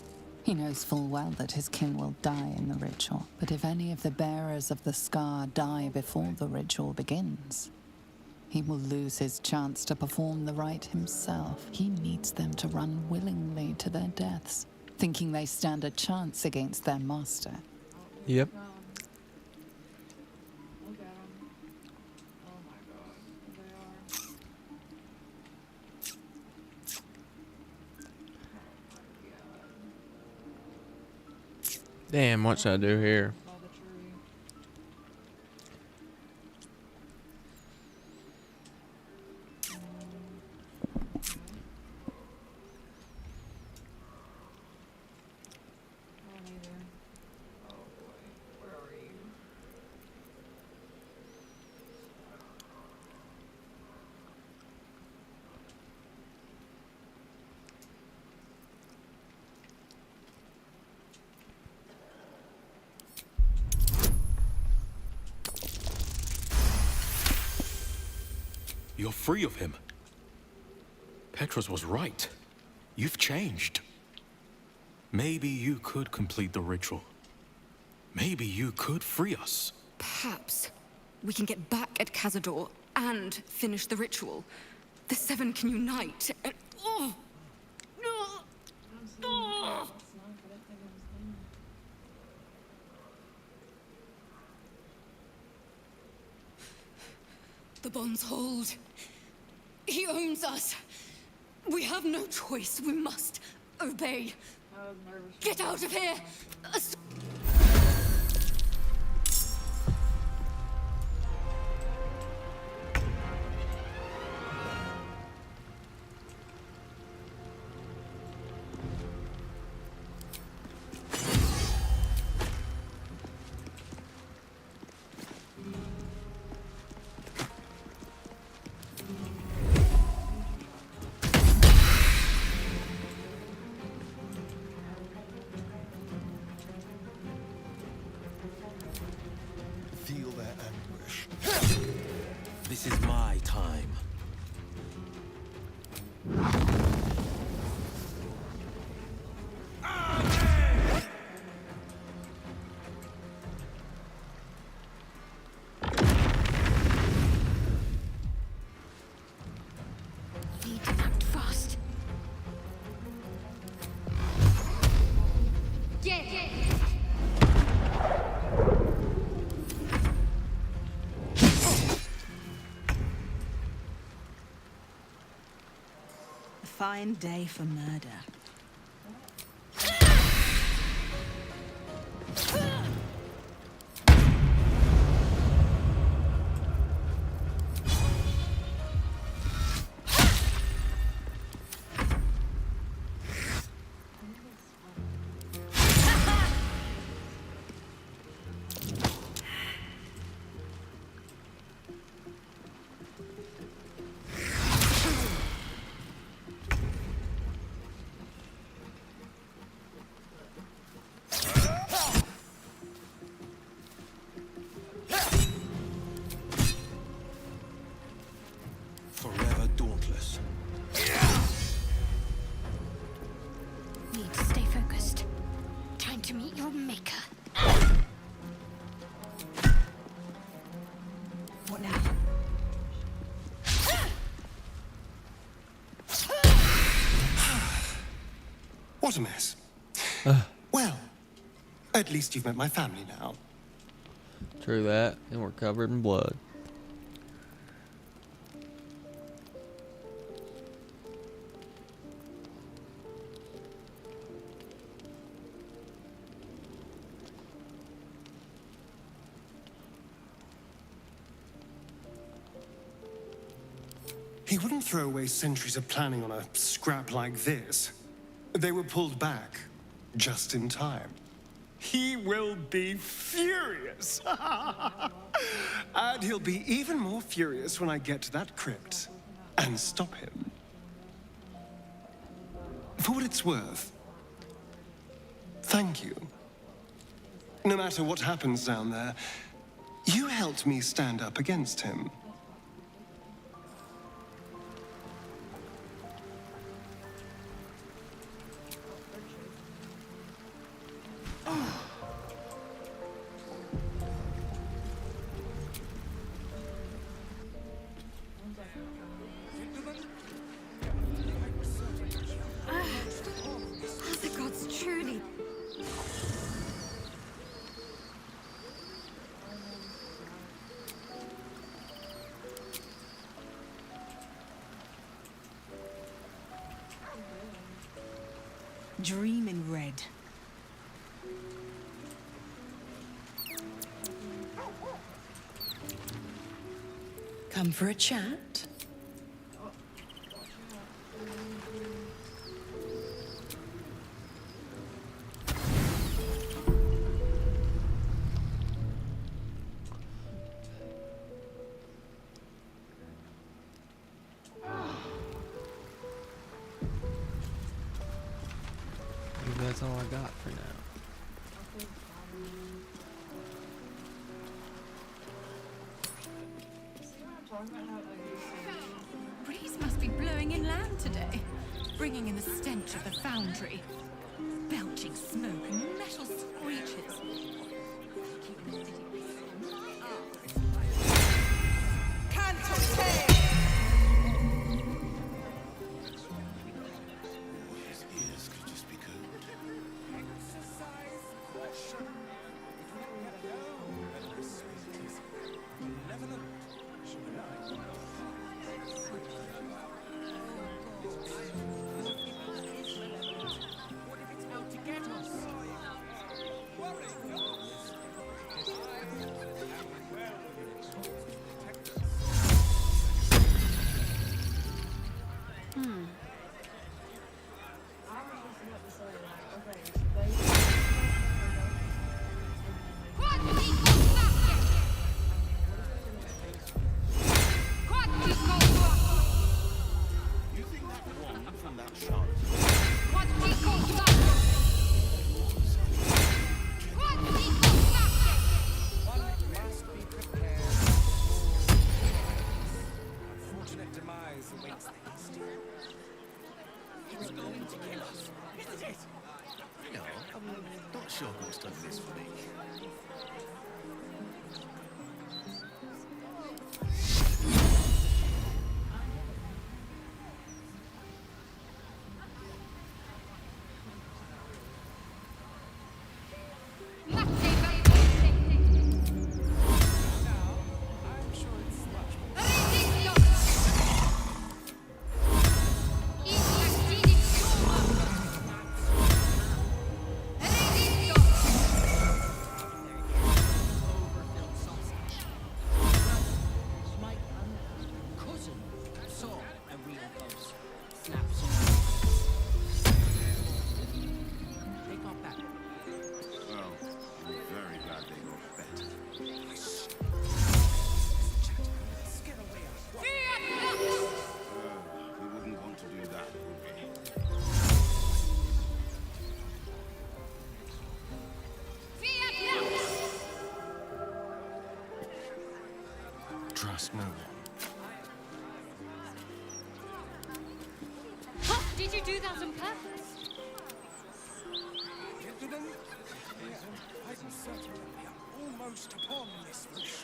He knows full well that his kin will die in the ritual, but if any of the bearers of the scar die before the ritual begins, he will lose his chance to perform the rite himself. He needs them to run willingly to their deaths, thinking they stand a chance against their master. Yep. Damn, what should I do here? You're free of him. Petros was right. You've changed. Maybe you could complete the ritual. Maybe you could free us. Perhaps we can get back at Cazador and finish the ritual. The Seven can unite and... Oh! No! Oh! The bonds hold. He owns us. We have no choice. We must obey. Get out of here! Feel their anguish. This is my time. Need to act fast. Yeah. A fine day for murder. Forever dauntless. Need to stay focused. Time to meet your maker. What now? What a mess. Well, at least you've met my family now. True that, and we're covered in blood. He wouldn't throw away centuries of planning on a scrap like this. They were pulled back just in time. He will be furious. And he'll be even more furious when I get to that crypt and stop him. For what it's worth, thank you. No matter what happens down there, you helped me stand up against him. Are the gods truly? Dream in red. Come for a chat? Maybe that's all I got for now. Breeze must be blowing inland today, bringing in the stench of the foundry. Belching smoke and metal screeches. His ears could just be cold. You think that wand from that shot? Unfortunate demise awaits the east. It's going to kill us, isn't it? No, I'm not sure who's done this for me. Well, I'm very glad they got better. We wouldn't want to do that, would we? Trust no one. Huh? Did you do that on purpose? Gentlemen, I'm certain that we are almost upon this wish.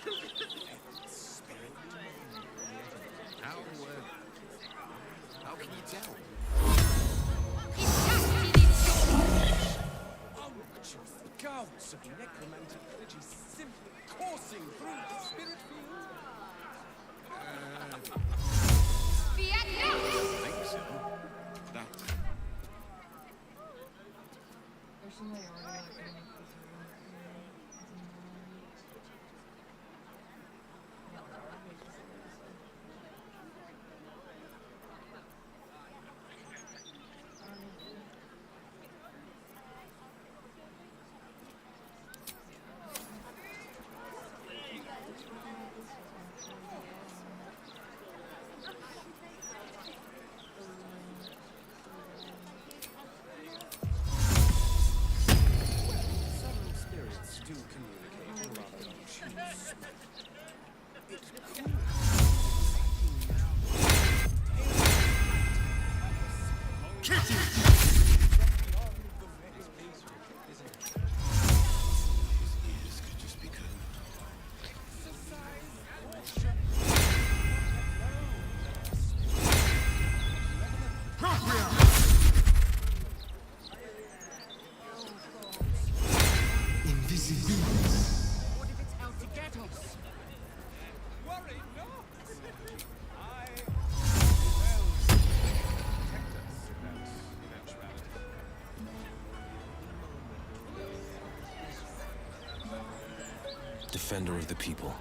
Spirit. How can you tell? Unctuous gouts of necromantic energy simply coursing through the spirit field. Think so? That. There's somebody already like in this room. Some spirits do communicate rather obtuse. It's cool. His ears could just be cold. defender of the people.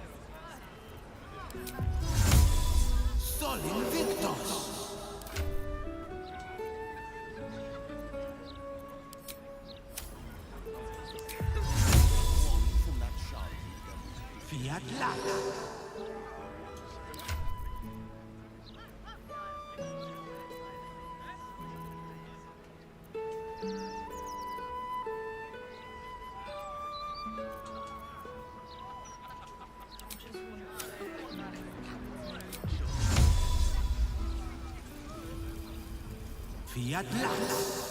Sol Invictus! Fiat Lux! Fiat Lux!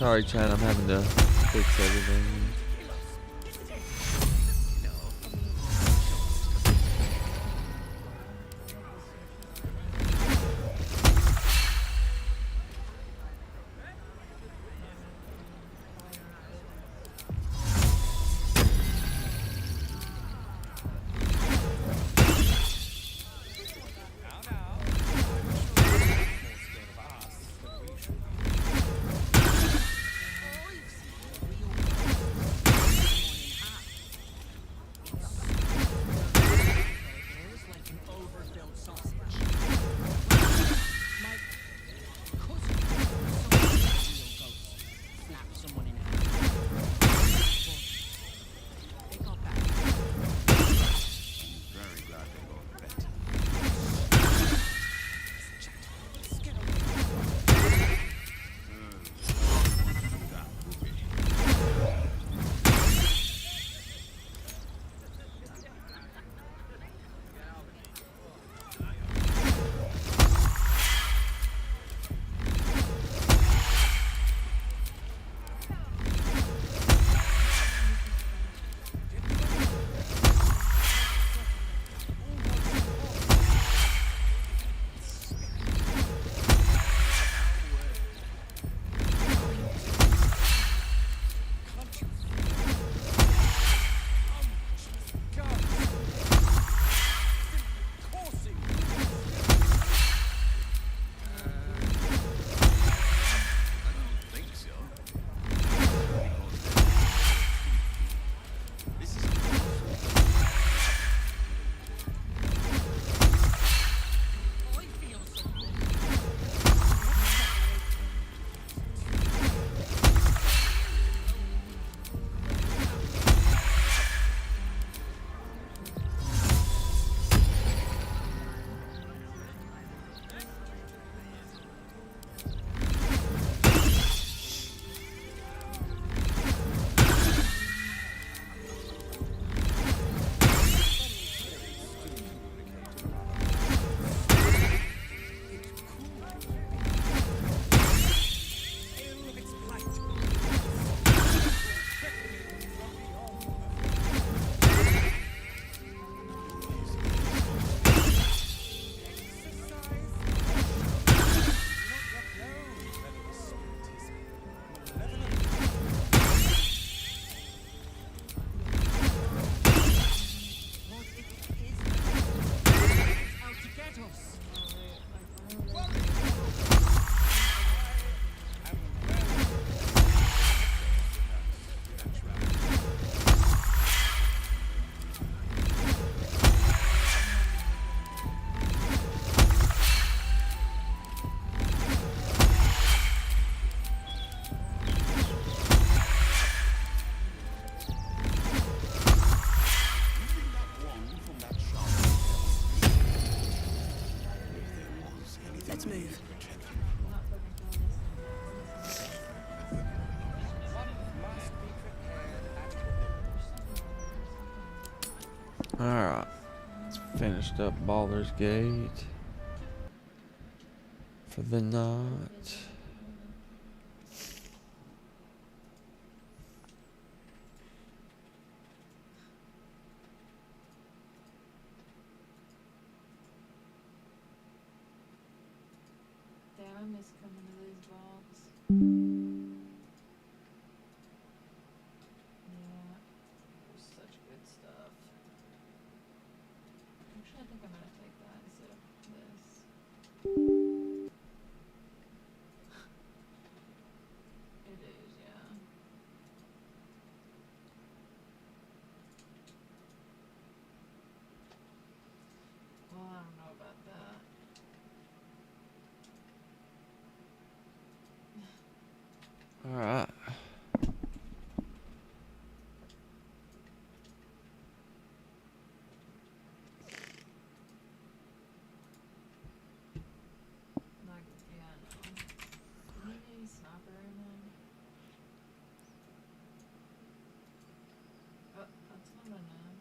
Sorry, Chad, I'm having to fix everything. Alright. Let's finish up Baldur's Gate for the night. Damn, I miss coming to these vlogs. Yeah, there's such good stuff. Actually, I think I'm gonna take that instead of this. It is, yeah. Well, I don't know about that. Alright. Like, yeah, no. Do you need any sniper in there? Oh, that's not enough.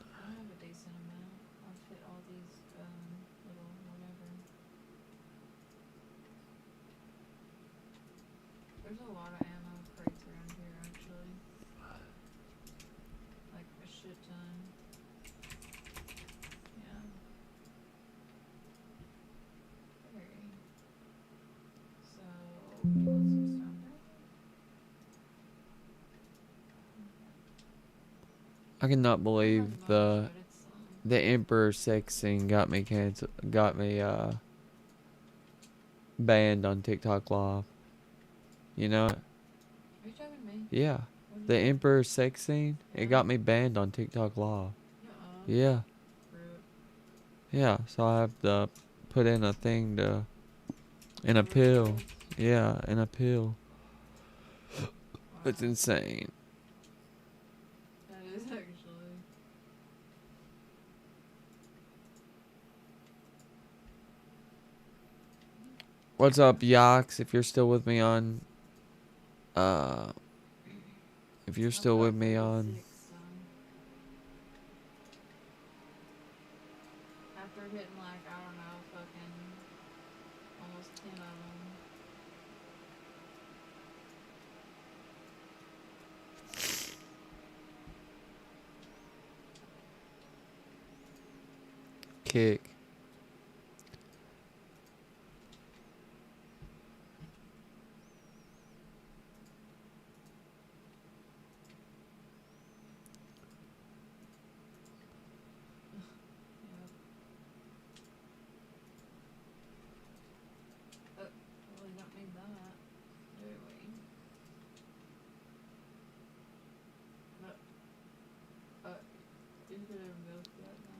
I have a decent amount. I've hit all these, little whatever. There's a lot of ammo crates around here, actually. Like, a shit ton. Yeah. Very. So, you want some sniper? I cannot believe the Emperor sex scene got me banned on TikTok Live. You know? Are you talking to me? Yeah. The Emperor sex scene, it got me banned on TikTok Live. Yeah. Yeah, so I have to put in a thing to an appeal. Yeah, an appeal. It's insane. That is actually. What's up, Yox? If you're still with me on After hitting like, I don't know, fucking almost 10 of them. kick. Well, we don't need that, do we? No. You could have built that now.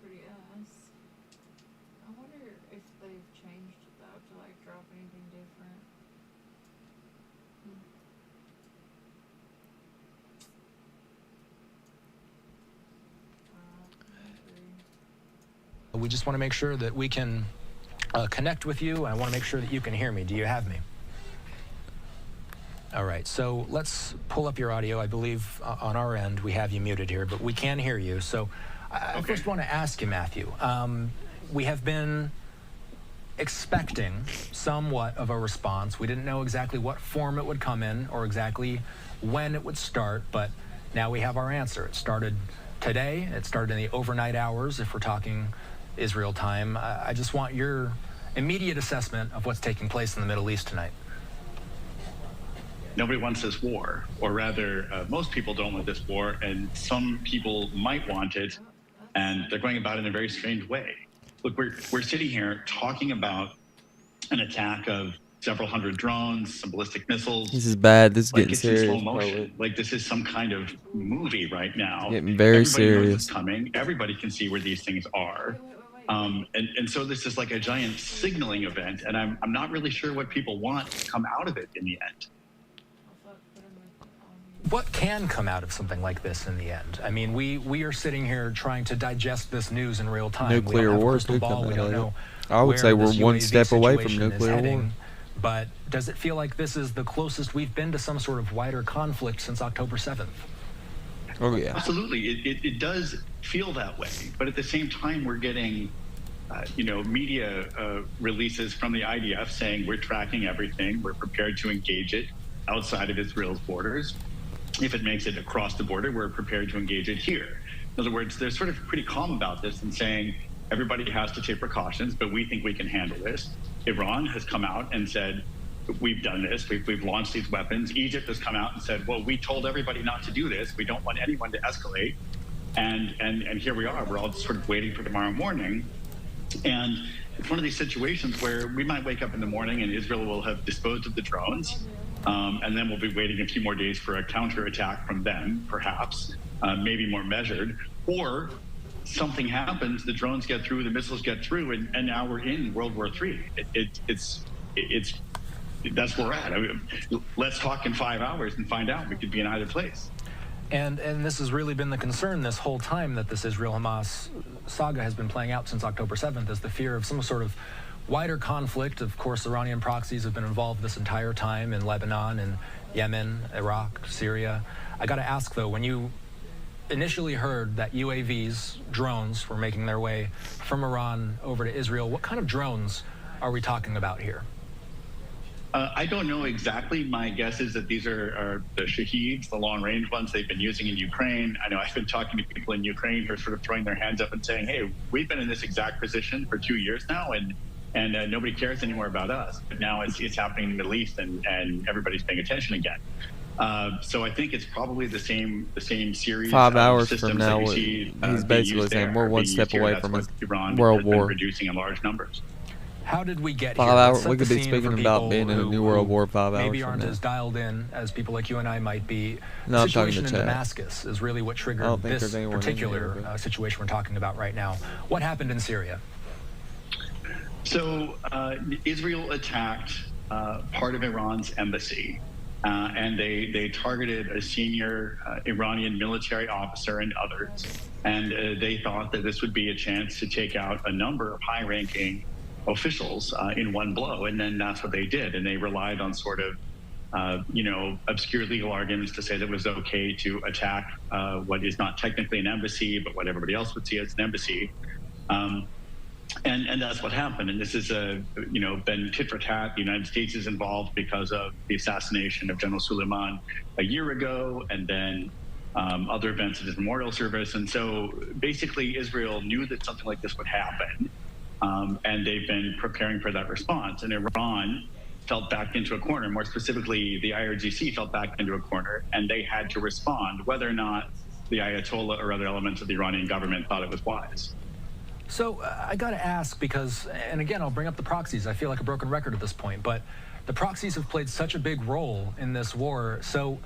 Pretty ass. I wonder if they've changed it though to like drop anything different. We just want to make sure that we can connect with you. I want to make sure that you can hear me. Do you have me? All right, so let's pull up your audio. I believe on our end we have you muted here, but we can hear you. So I first want to ask you, Matthew, we have been expecting somewhat of a response. We didn't know exactly what form it would come in or exactly when it would start, but now we have our answer. It started today. It started in the overnight hours, if we're talking Israel time. I just want your immediate assessment of what's taking place in the Middle East tonight. nobody wants this war, or rather, most people don't want this war, and some people might want it, and they're going about it in a very strange way. Look, we're sitting here talking about an attack of several hundred drones, some ballistic missiles. This is bad. This is Like getting it's in slow serious, motion. probably. Like this is some kind of movie right now. Getting very Everybody knows serious. it's coming. Everybody can see where these things are. And so this is like a giant signaling event, and I'm not really sure what people want to come out of it in the end. What can come out of something like this in the end? I mean, we are sitting here trying to digest this news in real time. Nuclear war could come We out don't of it. know. I would say where we're this one UAV step away from situation is nuclear war. heading, But does it feel like this is the closest we've been to some sort of wider conflict since October 7th? Oh, yeah. Absolutely. It does feel that way. But at the same time, we're getting, media releases from the IDF saying we're tracking everything. We're prepared to engage it outside of Israel's borders. If it makes it across the border, we're prepared to engage it here. In other words, they're sort of pretty calm about this and saying everybody has to take precautions, but we think we can handle this. Iran has come out and said, we've done this, we've launched these weapons. Egypt has come out and said, well, we told everybody not to do this. We don't want anyone to escalate. And here we are. We're all sort of waiting for tomorrow morning. And it's one of these situations where we might wake up in the morning and Israel will have disposed of the drones. And then we'll be waiting a few more days for a counterattack from them, perhaps, maybe more measured. Or something happens, the drones get through, the missiles get through, and now we're in World War III. It's that's where we're at. I mean, let's talk in 5 hours and find out. We could be in either place. And this has really been the concern this whole time that this Israel-Hamas saga has been playing out since October 7th, is the fear of some sort of wider conflict. Of course, Iranian proxies have been involved this entire time in Lebanon and Yemen, Iraq, Syria. I got to ask, though, when you initially heard that UAVs, drones, were making their way from Iran over to Israel, what kind of drones are we talking about here? I don't know exactly. My guess is that these are the Shaheeds, the long-range ones they've been using in Ukraine. I know I've been talking to people in Ukraine who are sort of throwing their hands up and saying, hey, we've been in this exact position for 2 years now, and nobody cares anymore about us. But now it's happening in the Middle East, and everybody's paying attention again. So I think it's probably the same series 5 of hours systems from now, that you see, he's being basically used saying there we're one being step used here. away That's from what a Iran world has been war. producing in large numbers. How did we get 5 here? hours. Let's set We could the be scene for speaking about people being in a who new world war 5 hours maybe from aren't now. as dialed in as people like you and I might be. No, The I'm talking situation to in chat. Damascus is really what I triggered don't think this there's anyone in particular here, but- situation we're talking about right now. What happened in Syria? So Israel attacked part of Iran's embassy, and they targeted a senior Iranian military officer and others. And they thought that this would be a chance to take out a number of high-ranking officials in one blow. And then that's what they did. And they relied on sort of, obscure legal arguments to say that it was okay to attack what is not technically an embassy, but what everybody else would see as an embassy. And that's what happened. And this is been tit for tat. The United States is involved because of the assassination of General Suleiman a year ago, and then other events at his memorial service. And so basically Israel knew that something like this would happen. And they've been preparing for that response. And Iran fell back into a corner. More specifically, the IRGC fell back into a corner, and they had to respond, whether or not the Ayatollah or other elements of the Iranian government thought it was wise. So I got to ask because, and again, I'll bring up the proxies. I feel like a broken record at this point, but the proxies have played such a big role in this war. So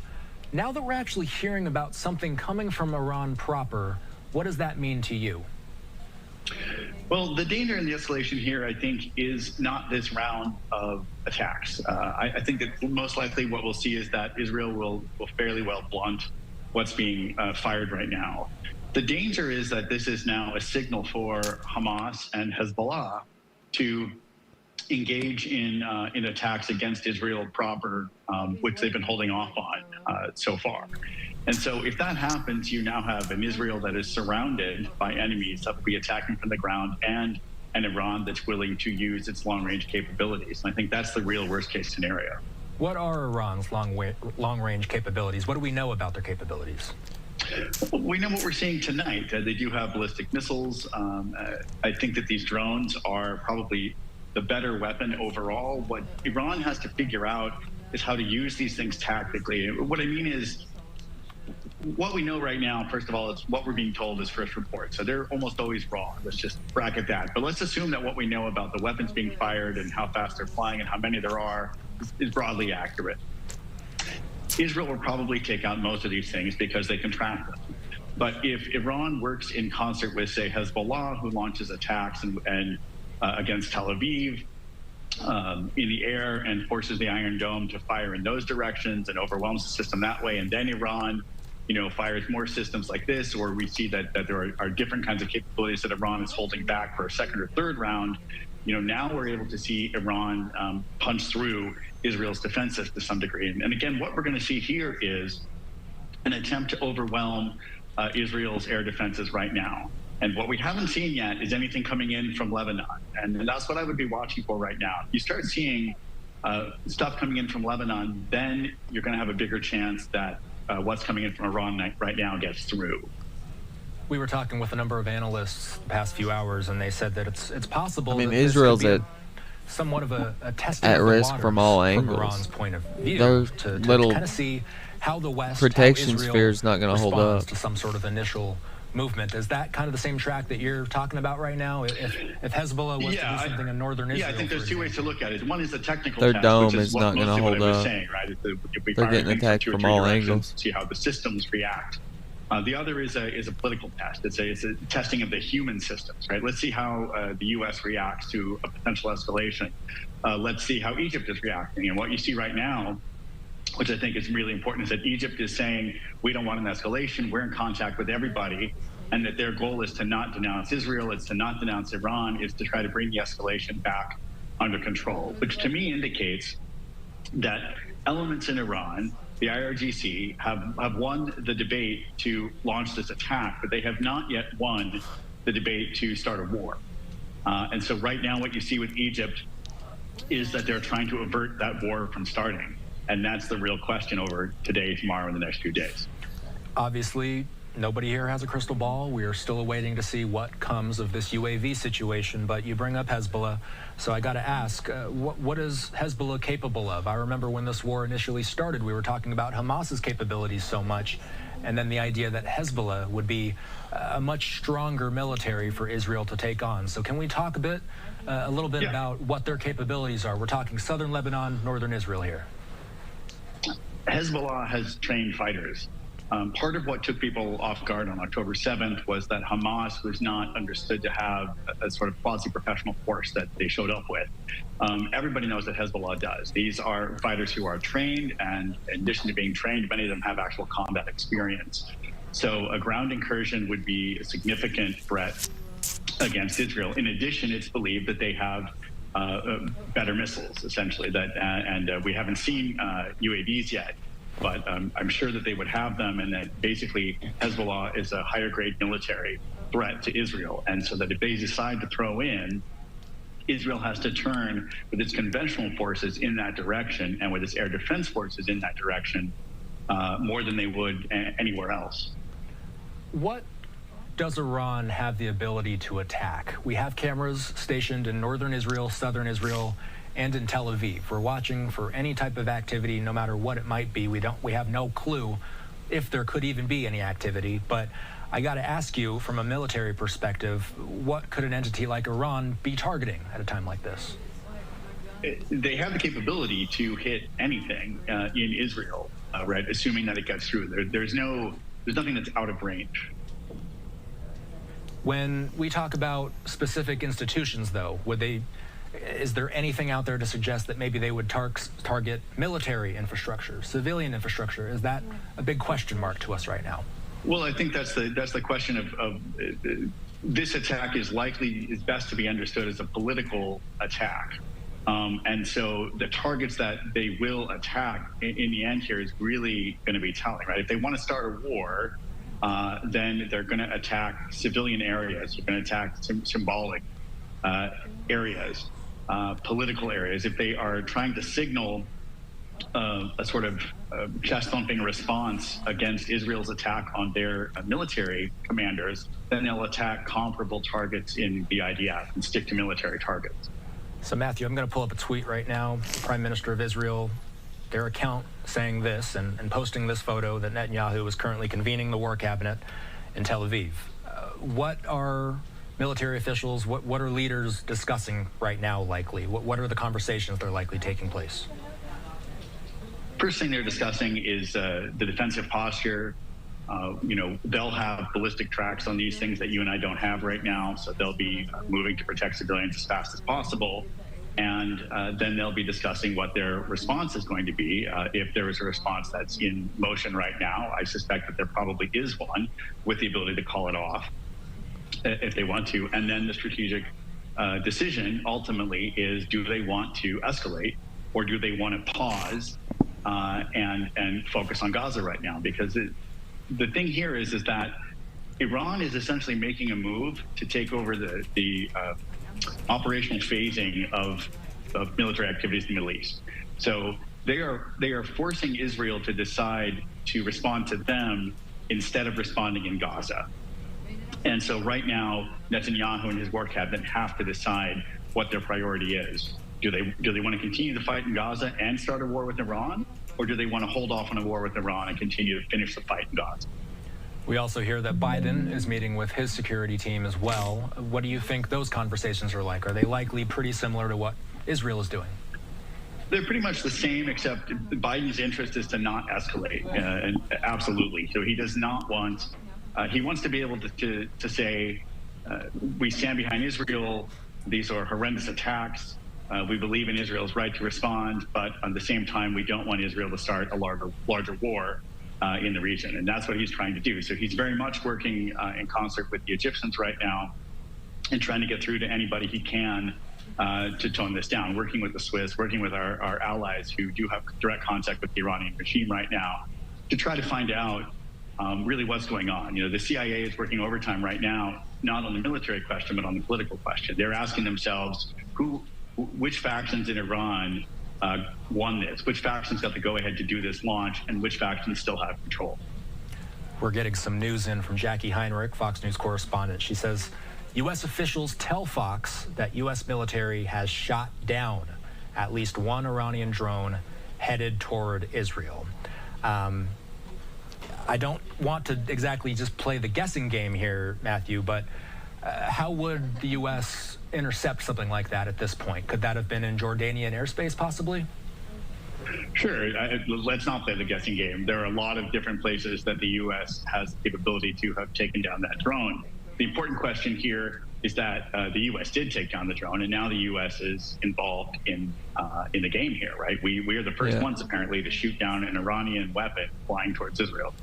now that we're actually hearing about something coming from Iran proper, what does that mean to you? Well, the danger in the escalation here, I think, is not this round of attacks. I think that most likely what we'll see is that Israel will fairly well blunt what's being fired right now. The danger is that this is now a signal for Hamas and Hezbollah to engage in attacks against Israel proper, which they've been holding off on so far. And so if that happens, you now have an Israel that is surrounded by enemies that will be attacking from the ground, and an Iran that's willing to use its long-range capabilities. And I think that's the real worst-case scenario. What are Iran's long-range capabilities? What do we know about their capabilities? We know what we're seeing tonight. They do have ballistic missiles. I think that these drones are probably the better weapon overall. What Iran has to figure out is how to use these things tactically. What I mean is, what we know right now, first of all, is what we're being told is first report. So they're almost always wrong. Let's just bracket that. But let's assume that what we know about the weapons being fired and how fast they're flying and how many there are is broadly accurate. Israel will probably take out most of these things because they can track them. But if Iran works in concert with, say, Hezbollah, who launches attacks and against Tel Aviv in the air and forces the Iron Dome to fire in those directions and overwhelms the system that way, and then Iran fires more systems like this, or we see that there are different kinds of capabilities that Iran is holding back for a second or third round, now we're able to see Iran punch through Israel's defenses to some degree. And again, what we're going to see here is an attempt to overwhelm Israel's air defenses right now. And what we haven't seen yet is anything coming in from Lebanon. And that's what I would be watching for right now. If you start seeing stuff coming in from Lebanon, then you're going to have a bigger chance that what's coming in from Iran right now gets through. We were talking with a number of analysts the past few hours, and they said that it's possible. I mean, that Israel's this could be somewhat of a testing at of the risk waters from all angles. Iran's point of view, Their to little kind of see how the West, protection how Israel sphere is not going to hold responds up. to some sort of initial movement. Is that kind of the same track that you're talking about right now? If Hezbollah was to do something in northern Israel, I think there's two ways to look at it. One is the technical Their test, dome which is is not mostly going to what hold I was up. saying, right? If we They're fire getting things attacked two or from three all directions, angles. see how the systems react. The other is a political test. It's a testing of the human systems, right? Let's see how the U.S. reacts to a potential escalation. Let's see how Egypt is reacting. And what you see right now, which I think is really important, is that Egypt is saying, we don't want an escalation. We're in contact with everybody. And that their goal is to not denounce Israel, it's to not denounce Iran, is to try to bring the escalation back under control, which to me indicates that elements in Iran, the IRGC, have won the debate to launch this attack, but they have not yet won the debate to start a war. And so right now what you see with Egypt is that they're trying to avert that war from starting. And that's the real question over today, tomorrow, and the next few days. Obviously, nobody here has a crystal ball. We are still waiting to see what comes of this UAV situation, but you bring up Hezbollah, so I got to ask, what is Hezbollah capable of? I remember when this war initially started, we were talking about Hamas's capabilities so much, and then the idea that Hezbollah would be a much stronger military for Israel to take on. So can we talk a little bit about what their capabilities are? We're talking southern Lebanon, northern Israel here. Hezbollah has trained fighters. Part of what took people off guard on October 7th was that Hamas was not understood to have a sort of quasi-professional force that they showed up with. Everybody knows that Hezbollah does. These are fighters who are trained, and in addition to being trained, many of them have actual combat experience. So a ground incursion would be a significant threat against Israel. In addition, it's believed that they have better missiles, essentially, and we haven't seen UAVs yet. But I'm sure that they would have them, and that basically Hezbollah is a higher grade military threat to Israel. And so that if they decide to throw in, Israel has to turn with its conventional forces in that direction and with its air defense forces in that direction more than they would anywhere else. What does Iran have the ability to attack? We have cameras stationed in northern Israel, southern Israel, and in Tel Aviv. We're watching for any type of activity, no matter what it might be. We have no clue if there could even be any activity. But I got to ask you, from a military perspective, what could an entity like Iran be targeting at a time like this? They have the capability to hit anything in Israel, right? Assuming that it gets through. There's nothing that's out of range. When we talk about specific institutions, though, is there anything out there to suggest that maybe they would target military infrastructure, civilian infrastructure? Is that a big question mark to us right now? Well, I think that's the question of this attack is best to be understood as a political attack. And so the targets that they will attack in the end here is really going to be telling, right? If they want to start a war, then they're going to attack civilian areas. They're going to attack symbolic areas. Political areas. If they are trying to signal a sort of chest-thumping response against Israel's attack on their military commanders, then they'll attack comparable targets in the IDF and stick to military targets. So, Matthew, I'm going to pull up a tweet right now. The Prime Minister of Israel their account saying this and posting this photo that Netanyahu is currently convening the war cabinet in Tel Aviv. What are military officials, what are leaders discussing right now likely? What are the conversations that are likely taking place? First thing they're discussing is the defensive posture. They'll have ballistic tracks on these things that you and I don't have right now, so they'll be moving to protect civilians as fast as possible. And then they'll be discussing what their response is going to be. If there is a response that's in motion right now, I suspect that there probably is one with the ability to call it off if they want to. And then the strategic decision ultimately is, do they want to escalate or do they want to pause and focus on Gaza right now? Because the thing here is that Iran is essentially making a move to take over the operational phasing of military activities in the Middle East. So they are forcing Israel to decide to respond to them instead of responding in Gaza. And so right now, Netanyahu and his war cabinet have to decide what their priority is. Do they want to continue to fight in Gaza and start a war with Iran? Or do they want to hold off on a war with Iran and continue to finish the fight in Gaza? We also hear that Biden is meeting with his security team as well. What do you think those conversations are like? Are they likely pretty similar to what Israel is doing? They're pretty much the same, except Biden's interest is to not escalate. And absolutely. So he does not want, he wants to be able to say, we stand behind Israel. These are horrendous attacks. We believe in Israel's right to respond, but at the same time, we don't want Israel to start a larger war in the region. And that's what he's trying to do. So he's very much working in concert with the Egyptians right now and trying to get through to anybody he can to tone this down, working with the Swiss, working with our allies who do have direct contact with the Iranian regime right now to try to find out really what's going on. The CIA is working overtime right now, not on the military question, but on the political question. They're asking themselves, which factions in Iran won this? Which factions got the go-ahead to do this launch, and which factions still have control? We're getting some news in from Jackie Heinrich, Fox News correspondent. She says U.S. officials tell Fox that U.S. military has shot down at least one Iranian drone headed toward Israel. I don't want to exactly just play the guessing game here, Matthew, but how would the U.S. intercept something like that at this point? Could that have been in Jordanian airspace, possibly? Sure. Let's not play the guessing game. There are a lot of different places that the U.S. has the capability to have taken down that drone. The important question here is that the U.S. did take down the drone, and now the U.S. is involved in the game here, right? We are the first ones, apparently, to shoot down an Iranian weapon flying towards Israel.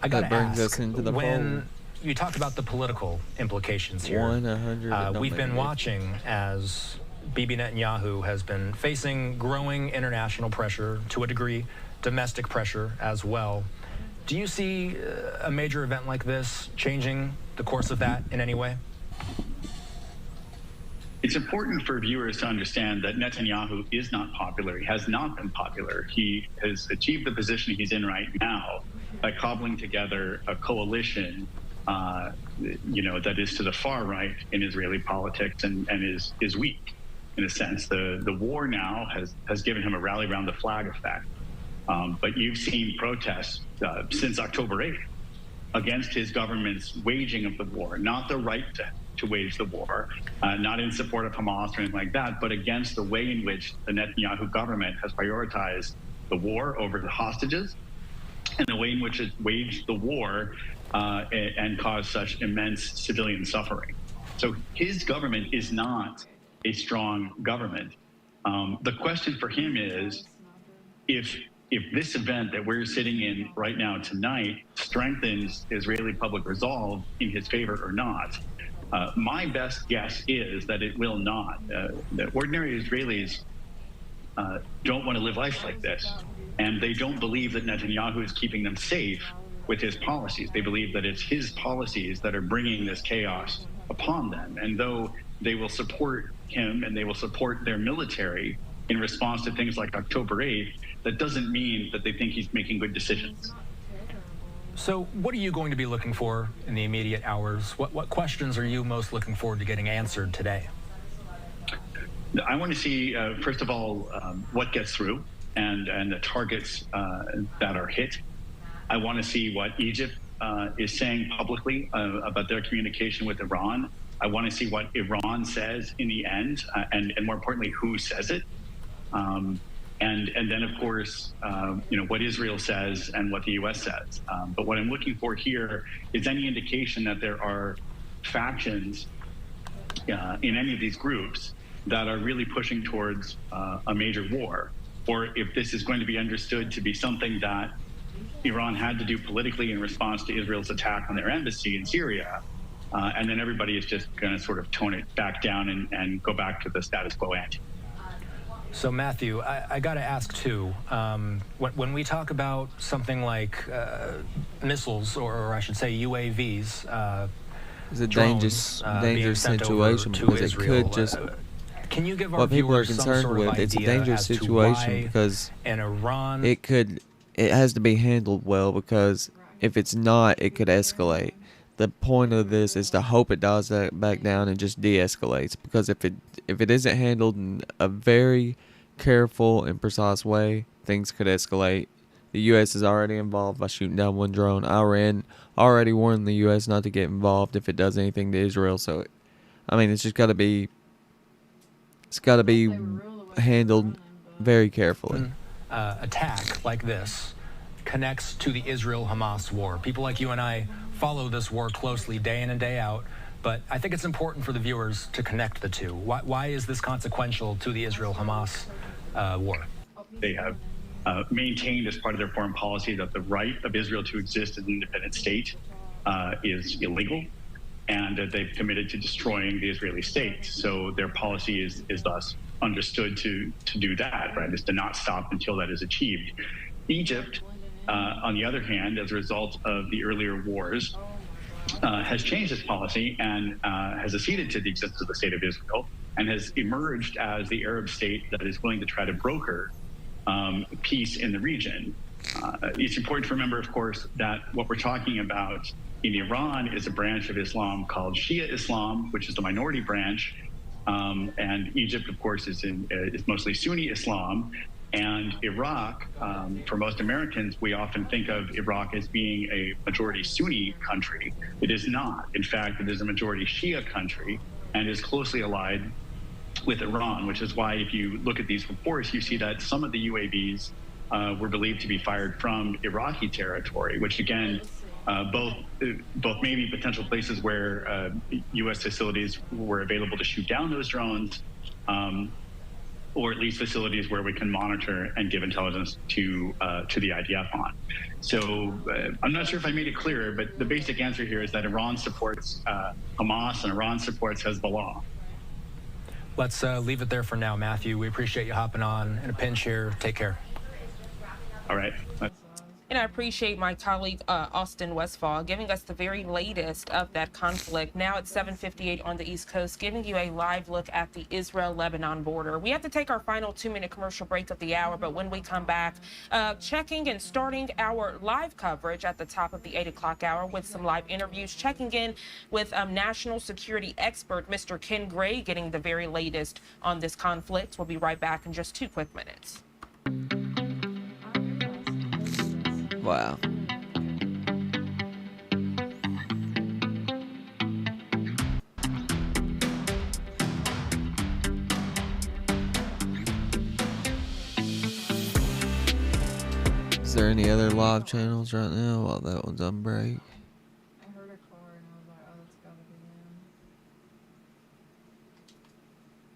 I got to brings ask, us into the when you talked about the political implications here, 100 we've been watching as Bibi Netanyahu has been facing growing international pressure, to a degree, domestic pressure as well. Do you see a major event like this changing the course of that in any way? It's important for viewers to understand that Netanyahu is not popular. He has not been popular. He has achieved the position he's in right now by cobbling together a coalition that is to the far right in Israeli politics and is weak in a sense. The war now has given him a rally around the flag effect. But you've seen protests since October 8th against his government's waging of the war, not the right to wage the war, not in support of Hamas or anything like that, but against the way in which the Netanyahu government has prioritized the war over the hostages and the way in which it waged the war and caused such immense civilian suffering. So his government is not a strong government. The question for him is, if this event that we're sitting in right now tonight strengthens Israeli public resolve in his favor or not, my best guess is that it will not. That ordinary Israelis don't want to live life like this. And they don't believe that Netanyahu is keeping them safe with his policies. They believe that it's his policies that are bringing this chaos upon them. And though they will support him and they will support their military in response to things like October 8th, that doesn't mean that they think he's making good decisions. So what are you going to be looking for in the immediate hours? What questions are you most looking forward to getting answered today? I want to see, first of all, what gets through and the targets that are hit. I want to see what Egypt is saying publicly about their communication with Iran. I want to see what Iran says in the end, and more importantly, who says it. And then, of course, what Israel says and what the U.S. says. But what I'm looking for here is any indication that there are factions in any of these groups that are really pushing towards a major war, or if this is going to be understood to be something that Iran had to do politically in response to Israel's attack on their embassy in Syria, and then everybody is just going to sort of tone it back down and go back to the status quo ante. So, Matthew, I got to ask, too, when we talk about something like missiles, or I should say UAVs, it's a drones, dangerous situation because Israel, it could just... can you give our what people are viewers some concerned sort of with, it's a idea dangerous as to situation why because in Iran... it has to be handled well, because if it's not, it could escalate. The point of this is to hope it dies back down and just de-escalates, because if it isn't handled in a very careful and precise way, things could escalate. The U.S. is already involved by shooting down one drone. Iran already warned the U.S. not to get involved if it does anything to Israel. So, it's just got to be handled very carefully. Attack like this connects to the Israel-Hamas war. People like you and I follow this war closely day in and day out, but I think it's important for the viewers to connect the two. Why is this consequential to the Israel-Hamas war? They have maintained as part of their foreign policy that the right of Israel to exist as an independent state is illegal, and that they've committed to destroying the Israeli state. So their policy is thus understood to do that, right? Is to not stop until that is achieved. Egypt, on the other hand, as a result of the earlier wars, has changed its policy and has acceded to the existence of the state of Israel and has emerged as the Arab state that is willing to try to broker peace in the region. It's important to remember, of course, that what we're talking about in Iran is a branch of Islam called Shia Islam, which is the minority branch. And Egypt, of course, is mostly Sunni Islam. And Iraq, for most Americans, we often think of Iraq as being a majority Sunni country. It is not. In fact, it is a majority Shia country and is closely allied with Iran, which is why if you look at these reports, you see that some of the UAVs were believed to be fired from Iraqi territory, which again, both may be potential places where U.S. facilities were available to shoot down those drones, or at least facilities where we can monitor and give intelligence to the IDF on. So I'm not sure if I made it clear, but the basic answer here is that Iran supports Hamas and Iran supports Hezbollah. Let's leave it there for now, Matthew. We appreciate you hopping on in a pinch here. Take care. All right. And I appreciate my colleague, Austin Westfall, giving us the very latest of that conflict. Now at 7:58 on the East Coast, giving you a live look at the Israel-Lebanon border. We have to take our final 2-minute commercial break of the hour, but when we come back, checking and starting our live coverage at the top of the 8 o'clock hour with some live interviews, checking in with national security expert Mr. Ken Gray, getting the very latest on this conflict. We'll be right back in just 2 quick minutes. Wow. Is there any other live channels right now while that one's on break? I heard a car and I was like, oh, that's gotta be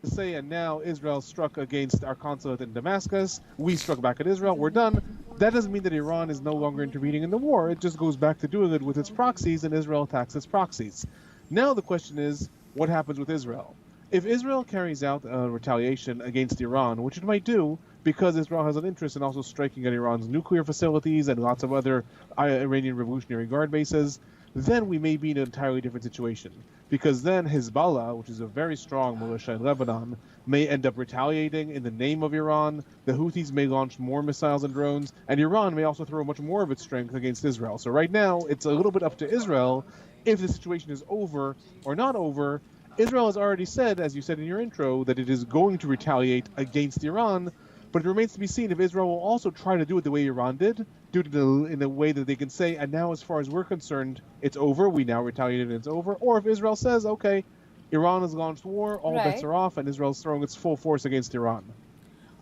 them. Say, and now Israel struck against our consulate in Damascus. We struck back at Israel. We're done. That doesn't mean that Iran is no longer intervening in the war. It just goes back to doing it with its proxies, and Israel attacks its proxies. Now the question is, what happens with Israel? If Israel carries out retaliation against Iran, which it might do, because Israel has an interest in also striking at Iran's nuclear facilities and lots of other Iranian Revolutionary Guard bases, then we may be in an entirely different situation. Because then Hezbollah, which is a very strong militia in Lebanon, may end up retaliating in the name of Iran. The Houthis may launch more missiles and drones, and Iran may also throw much more of its strength against Israel. So right now, it's a little bit up to Israel if the situation is over or not over, Israel has already said, as you said in your intro, that it is going to retaliate against Iran, but it remains to be seen if Israel will also try to do it the way Iran did, do it in a way that they can say, and now as far as we're concerned, it's over, we now retaliated and it's over, or if Israel says, okay, Iran has launched war, all bets Right. are off, and Israel's throwing its full force against Iran.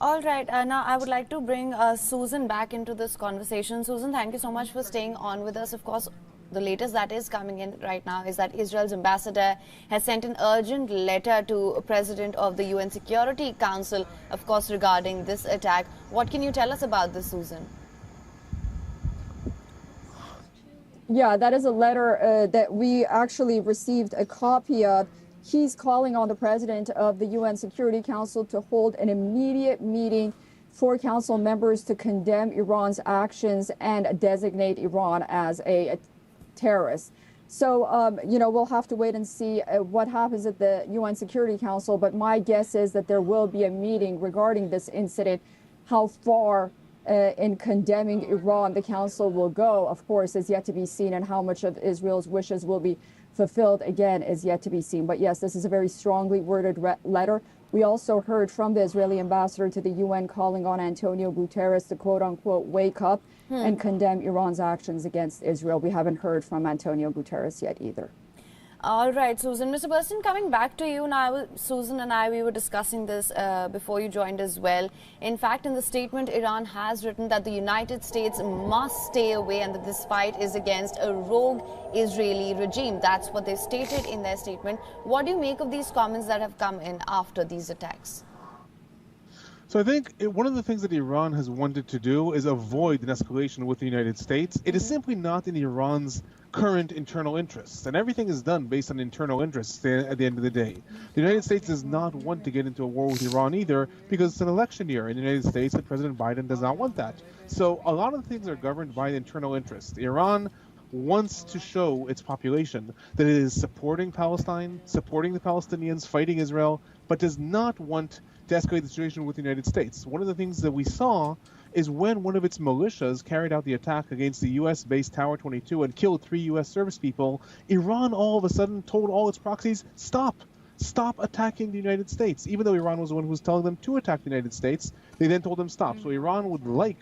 All right, now I would like to bring Susan back into this conversation. Susan, thank you so much for staying on with us. Of course, the latest that is coming in right now is that Israel's ambassador has sent an urgent letter to President of the UN Security Council, of course, regarding this attack. What can you tell us about this, Susan? Yeah, that is a letter that we actually received a copy of. He's calling on the president of the UN Security Council to hold an immediate meeting for council members to condemn Iran's actions and designate Iran as a terrorist. So, you know, we'll have to wait and see what happens at the UN Security Council. But my guess is that there will be a meeting regarding this incident. How far in condemning Iran the council will go, of course, is yet to be seen, and how much of Israel's wishes will be fulfilled, again, is yet to be seen. But yes, this is a very strongly worded letter. We also heard from the Israeli ambassador to the UN calling on Antonio Guterres to quote-unquote wake up and condemn Iran's actions against Israel. We haven't heard from Antonio Guterres yet either. All right, Susan. Mr. Burstyn, coming back to you now, Susan and I, we were discussing this before you joined as well. In fact, in the statement, Iran has written that the United States must stay away and that this fight is against a rogue Israeli regime. That's what they stated in their statement. What do you make of these comments that have come in after these attacks? So I think one of the things that Iran has wanted to do is avoid an escalation with the United States. It is simply not in Iran's current internal interests, and everything is done based on internal interests at the end of the day. The United States does not want to get into a war with Iran either, because it's an election year in the United States and President Biden does not want that. So a lot of things are governed by the internal interests. Iran wants to show its population that it is supporting Palestine, supporting the Palestinians, fighting Israel, but does not want to escalate the situation with the United States. One of the things that we saw is when one of its militias carried out the attack against the U.S.-based Tower 22 and killed 3 U.S. service people, Iran all of a sudden told all its proxies, stop attacking the United States. Even though Iran was the one who was telling them to attack the United States, they then told them stop. So Iran would like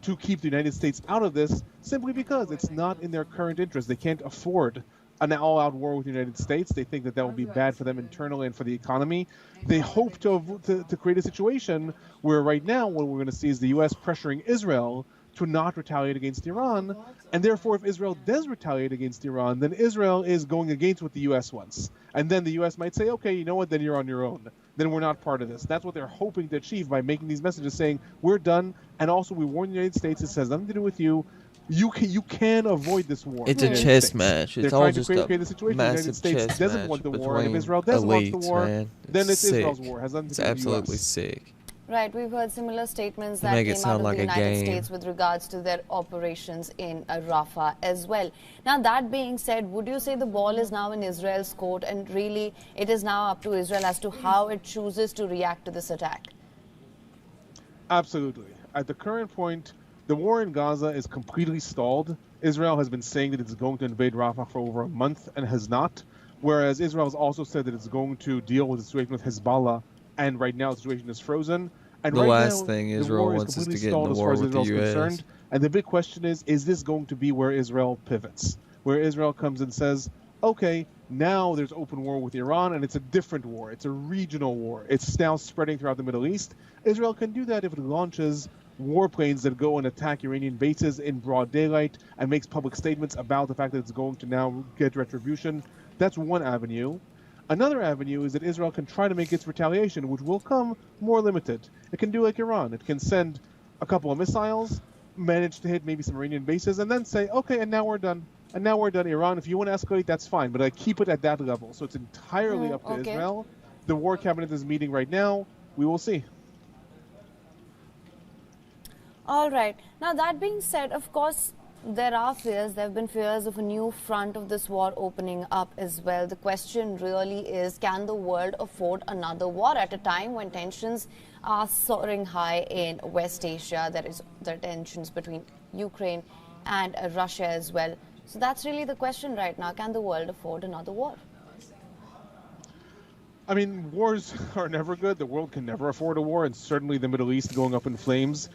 to keep the United States out of this simply because it's not in their current interest. They can't afford an all-out war with the United States. They think that that would be bad for them internally and for the economy. They hope to create a situation where right now what we're going to see is the U.S. pressuring Israel to not retaliate against Iran, and therefore if Israel does retaliate against Iran, then Israel is going against what the U.S. wants. And then the U.S. might say, okay, you know what, then you're on your own. Then we're not part of this. That's what they're hoping to achieve by making these messages saying, we're done, and also we warn the United States, it has nothing to do with you. You can avoid this war. It's a chess match. It's all just a create the situation. The United massive States chess doesn't match want the war, between and if Israel does want the elites, war, man. then it's sick. Israel's war. It has nothing It's to do with the absolutely US. sick. Right, we've heard similar statements that Make it came out sound of like the a United game. States with regards to their operations in Rafah as well. Now, that being said, would you say the ball is now in Israel's court and really it is now up to Israel as to how it chooses to react to this attack? Absolutely. At the current point, the war in Gaza is completely stalled. Israel has been saying that it's going to invade Rafah for over a month and has not, whereas Israel has also said that it's going to deal with the situation with Hezbollah, and right now the situation is frozen. And The right last now, thing the Israel war is wants is to completely get in stalled the as war far as with the Israel's US. concerned. And the big question is this going to be where Israel pivots? Where Israel comes and says, okay, now there's open war with Iran, and it's a different war. It's a regional war. It's now spreading throughout the Middle East. Israel can do that if it launches warplanes that go and attack Iranian bases in broad daylight and makes public statements about the fact that it's going to now get retribution. That's one avenue. Another avenue is that Israel can try to make its retaliation, which will come more limited. It can do like Iran. It can send a couple of missiles, manage to hit maybe some Iranian bases, and then say, okay, and now we're done. And now we're done, Iran. If you want to escalate, that's fine, but I keep it at that level. So it's entirely up to okay. Israel. The war cabinet is meeting right now. We will see. All right. Now, that being said, of course, there have been fears of a new front of this war opening up as well. The question really is, can the world afford another war at a time when tensions are soaring high in West Asia? There are tensions between Ukraine and Russia as well. So that's really the question right now. Can the world afford another war? I mean, wars are never good. The world can never afford a war, and certainly the Middle East going up in flames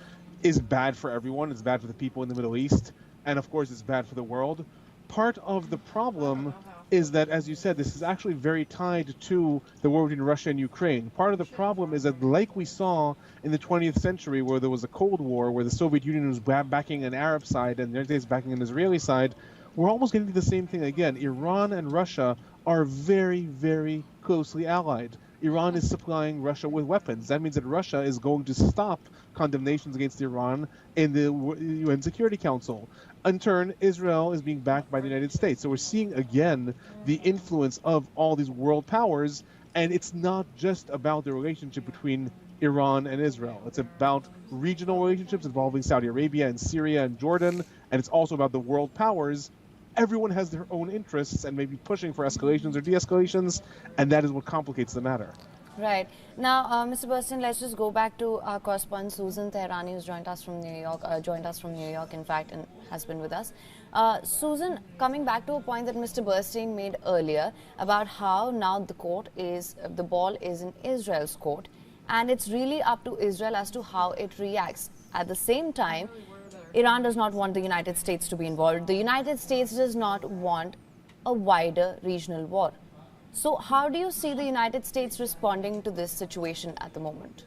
is bad for everyone. It's bad for the people in the Middle East, and of course, it's bad for the world. Part of the problem is that, as you said, this is actually very tied to the war between Russia and Ukraine. Part of the problem is that, like we saw in the 20th century, where there was a Cold War, where the Soviet Union was backing an Arab side and the United States backing an Israeli side, we're almost getting to the same thing again. Iran and Russia are very, very closely allied. Iran is supplying Russia with weapons. That means that Russia is going to stop condemnations against Iran in the UN Security Council. In turn, Israel is being backed by the United States. So we're seeing again the influence of all these world powers, and it's not just about the relationship between Iran and Israel. It's about regional relationships involving Saudi Arabia and Syria and Jordan, and it's also about the world powers. Everyone has their own interests and may be pushing for escalations or de-escalations, and that is what complicates the matter. Right. Now, Mr. Burstein, let's just go back to our correspondent Susan Tehrani, who's joined us from New York, in fact, and has been with us. Susan, coming back to a point that Mr. Burstein made earlier about how now the ball is in Israel's court, and it's really up to Israel as to how it reacts. At the same time, Iran does not want the United States to be involved. The United States does not want a wider regional war. So how do you see the United States responding to this situation at the moment?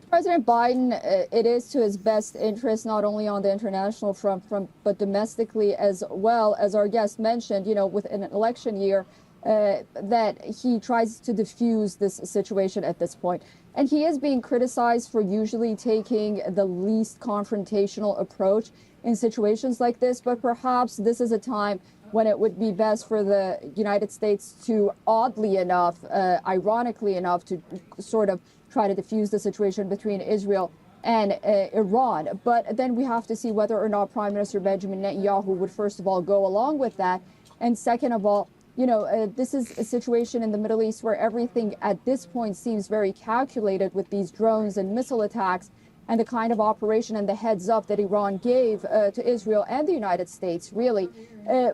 President Biden, it is to his best interest, not only on the international front, but domestically as well. As our guest mentioned, with an election year, that he tries to diffuse this situation at this point. And he is being criticized for usually taking the least confrontational approach in situations like this, but perhaps this is a time when it would be best for the United States to, oddly enough, ironically enough, to sort of try to diffuse the situation between Israel and Iran. But then we have to see whether or not Prime Minister Benjamin Netanyahu would, first of all, go along with that. And second of all, this is a situation in the Middle East where everything at this point seems very calculated with these drones and missile attacks and the kind of operation and the heads up that Iran gave to Israel and the United States, really.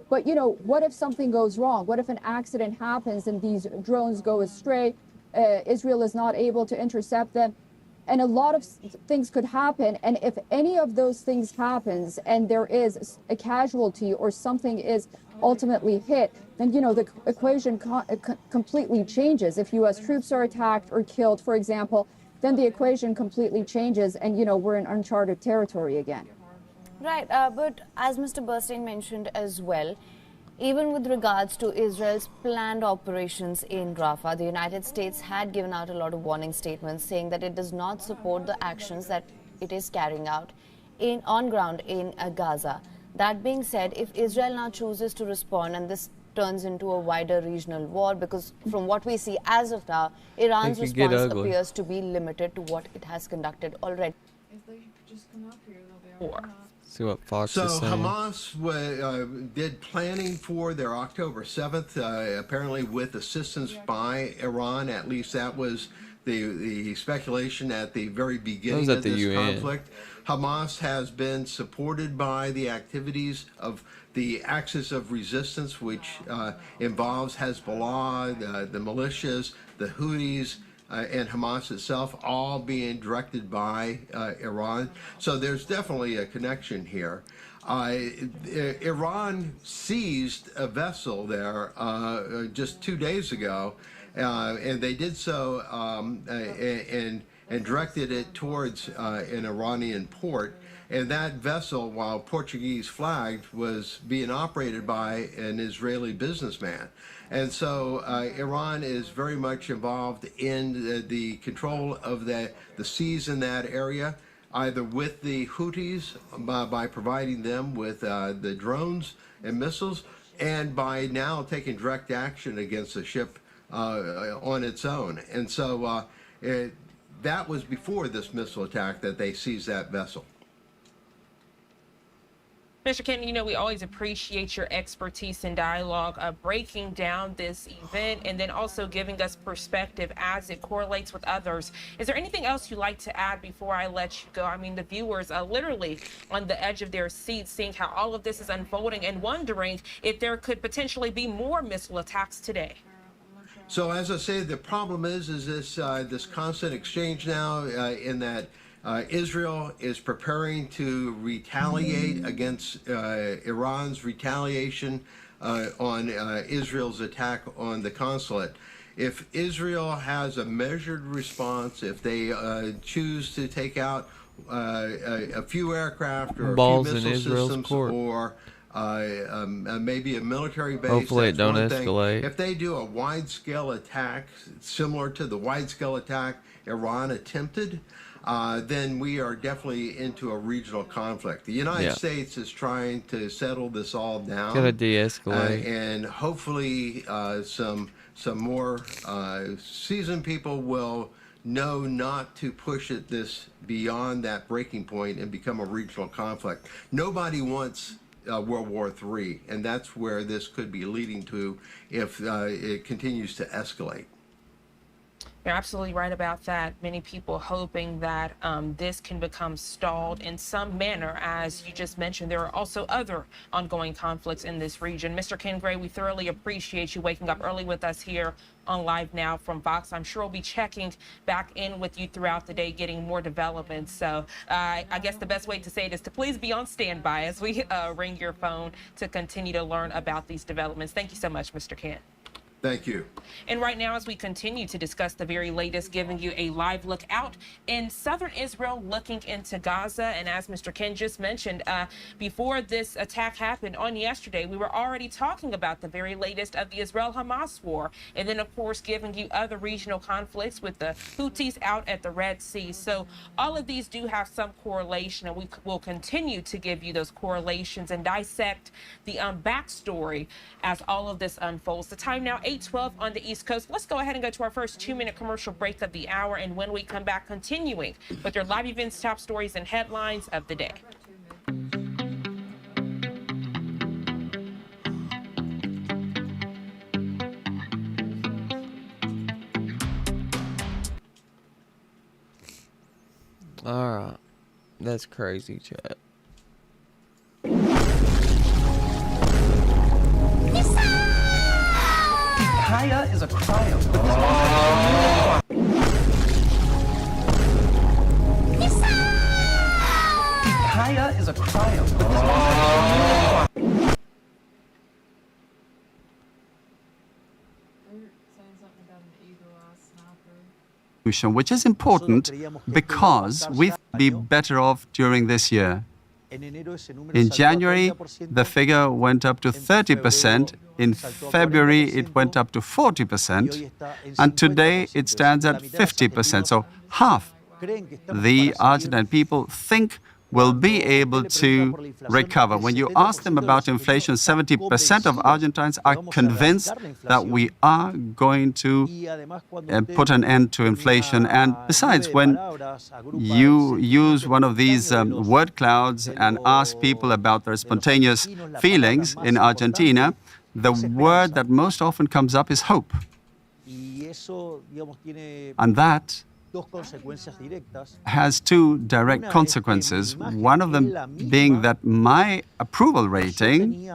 But, what if something goes wrong? What if an accident happens and these drones go astray? Israel is not able to intercept them. And a lot of things could happen. And if any of those things happens and there is a casualty or something is ultimately hit, then, the equation completely changes. If U.S. troops are attacked or killed, for example, then the equation completely changes and, we're in uncharted territory again. Right. But as Mr. Burstein mentioned as well, even with regards to Israel's planned operations in Rafah, the United States had given out a lot of warning statements saying that it does not support the actions that it is carrying out on ground in Gaza. That being said, if Israel now chooses to respond and this turns into a wider regional war, because from what we see as of now, Iran's response appears to be limited to what it has conducted already. If they just come up here, they'll be able to See what Fox so is saying. Hamas did planning for their October 7th, apparently with assistance by Iran. At least that was the speculation at the very beginning of this conflict. Hamas has been supported by the activities of the Axis of Resistance, which involves Hezbollah, the militias, the Houthis, and Hamas itself, all being directed by Iran. So there's definitely a connection here. Iran seized a vessel there just 2 days ago, and they did so and directed it towards an Iranian port. And that vessel, while Portuguese flagged, was being operated by an Israeli businessman. And so Iran is very much involved in the control of the seas in that area, either with the Houthis by providing them with the drones and missiles, and by now taking direct action against the ship on its own. And so that was before this missile attack that they seized that vessel. Mr. Ken, you know, we always appreciate your expertise and dialogue, breaking down this event and then also giving us perspective as it correlates with others. Is there anything else you'd like to add before I let you go? I mean, the viewers are literally on the edge of their seats, seeing how all of this is unfolding and wondering if there could potentially be more missile attacks today. So as I say, the problem is this this constant exchange now in that Israel is preparing to retaliate against Iran's retaliation on Israel's attack on the consulate. If Israel has a measured response, if they choose to take out a few aircraft or Balls a in few missile Israel's systems court. or maybe a military base. Hopefully it that's don't one thing. escalate. If they do a wide-scale attack similar to the wide-scale attack Iran attempted, then we are definitely into a regional conflict. The United States is trying to settle this all down. Gotta de-escalate. And hopefully some more seasoned people will know not to push this beyond that breaking point and become a regional conflict. Nobody wants World War III, and that's where this could be leading to if it continues to escalate. You're absolutely right about that. Many people hoping that this can become stalled in some manner. As you just mentioned, there are also other ongoing conflicts in this region. Mr. Ken Gray, we thoroughly appreciate you waking up early with us here on Live Now from Vox. I'm sure we'll be checking back in with you throughout the day, getting more developments. So I guess the best way to say it is to please be on standby as we ring your phone to continue to learn about these developments. Thank you so much, Mr. Ken. Thank you. And right now, as we continue to discuss the very latest, giving you a live look out in southern Israel, looking into Gaza. And as Mr. Ken just mentioned, before this attack happened on yesterday, we were already talking about the very latest of the Israel-Hamas war. And then, of course, giving you other regional conflicts with the Houthis out at the Red Sea. So all of these do have some correlation, and we will continue to give you those correlations and dissect the backstory as all of this unfolds. The time now, 8:12 on the East Coast. Let's go ahead and go to our first 2-minute commercial break of the hour. And when we come back, continuing with your live events, top stories, and headlines of the day. All right. That's crazy, chat. Kaya is a cryo. Kaya is a cryo. Which is important because we'd be better off during this year. In January, the figure went up to 30%. In February, it went up to 40%. And today, it stands at 50%. So half the Argentine people think will be able to recover. When you ask them about inflation, 70% of Argentines are convinced that we are going to put an end to inflation. And besides, when you use one of these word clouds and ask people about their spontaneous feelings in Argentina, the word that most often comes up is hope. And that has two direct consequences. One of them being that my approval rating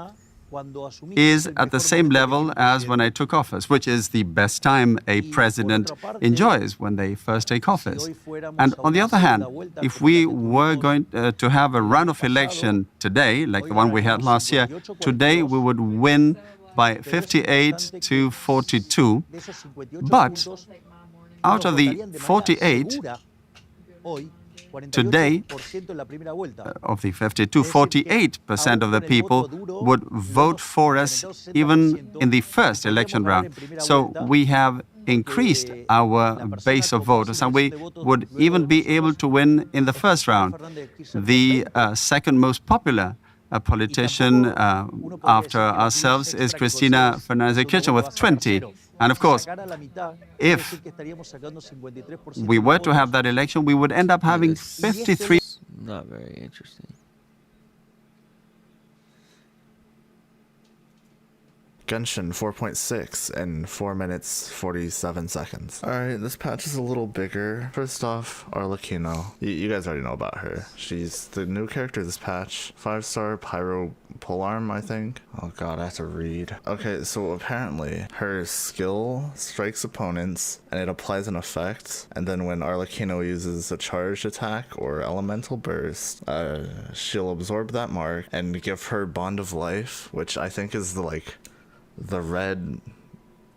is at the same level as when I took office, which is the best time a president enjoys when they first take office. And on the other hand, if we were going to have a runoff election today, like the one we had last year, today we would win by 58 to 42. But out of the 48, today, of the 52, 48% of the people would vote for us even in the first election round. So we have increased our base of voters, and we would even be able to win in the first round. The second most popular politician after ourselves is Cristina Fernández-de Kirchner with 20. And of course, if we were to have that election, we would end up having 53. Not very interesting. Genshin 4.6 in 4 minutes 47 seconds. Alright, this patch is a little bigger. First off, Arlecchino. You guys already know about her. She's the new character this patch. 5-star Pyro Polearm, I think. Oh god, I have to read. Okay, so apparently her skill strikes opponents and it applies an effect, and then when Arlecchino uses a charged attack or elemental burst, she'll absorb that mark and give her Bond of Life, which I think is the red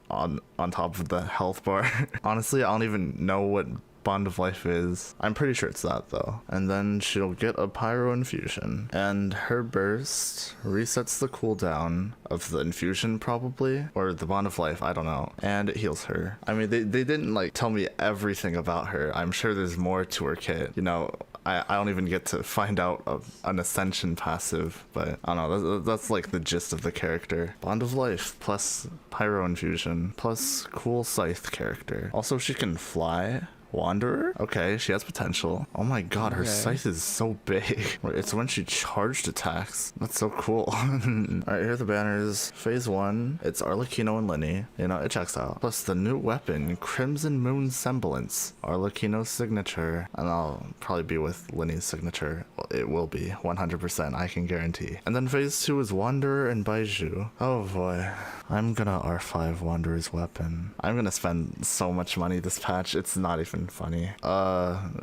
on top of the health bar. Honestly, I don't even know what Bond of Life is. I'm pretty sure it's that though. And then she'll get a Pyro Infusion, and her burst resets the cooldown of the infusion probably, or the Bond of Life, I don't know, and it heals her. I mean, they didn't like tell me everything about her. I'm sure there's more to her kit, you know. I don't even get to find out an Ascension passive, but I don't know, that's like the gist of the character. Bond of Life plus Pyro Infusion plus cool Scythe character. Also, she can fly. Wanderer? Okay, she has potential. Oh my god, her scythe is so big. It's when she charged attacks. That's so cool. Alright, here are the banners. Phase 1, it's Arlecchino and Linny. You know, it checks out. Plus the new weapon, Crimson Moon Semblance. Arlecchino's signature. And I'll probably be with Linny's signature. Well, it will be, 100%, I can guarantee. And then phase 2 is Wanderer and Baiju. Oh boy. I'm gonna R5 Wanderer's weapon. I'm gonna spend so much money this patch, it's not even funny.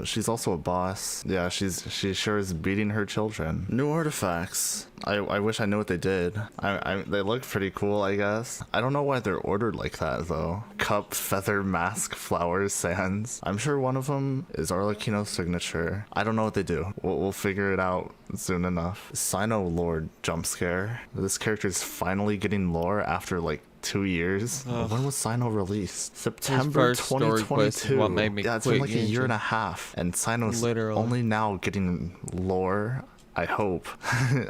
She's also a boss. Yeah, she sure is beating her children. New artifacts. I wish I knew what they did. They look pretty cool, I guess. I don't know why they're ordered like that though. Cup, feather, mask, flowers, sands. I'm sure one of them is Arlecchino's signature. I don't know what they do. We'll figure it out soon enough. Sino Lord jump scare. This character is finally getting lore after like 2 years. When was Sino released? September 2022. What made me yeah, it's been like a year and a half, and Sino's only now getting lore. I hope.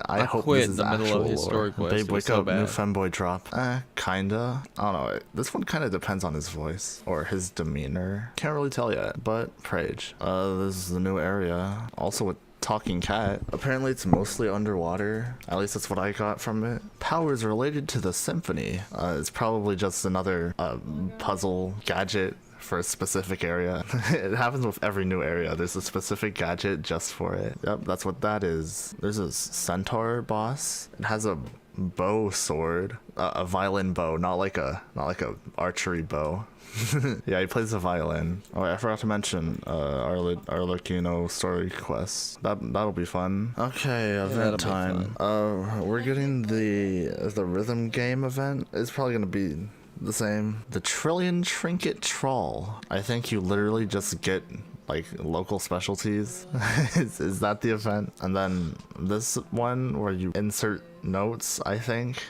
I hope quit this is in the middle actual of historic lore. quest. Babe, wake so up, bad. new femboy drop. Kinda. I don't know. This one kind of depends on his voice or his demeanor. Can't really tell yet, but Prage. This is the new area. Also with talking cat. Apparently it's mostly underwater. At least that's what I got from it. Powers related to the symphony. It's probably just another puzzle gadget for a specific area. It happens with every new area. There's a specific gadget just for it. Yep, that's what that is. There's a centaur boss. It has a bow sword, a violin bow, not like a archery bow. Yeah, he plays the violin. Oh, I forgot to mention Arlecchino story quest. That'll be fun. Okay, event time. We're getting the rhythm game event. It's probably gonna be the same. The Trillion Trinket Trawl. I think you literally just get like local specialties. is that the event? And then this one where you insert notes, I think.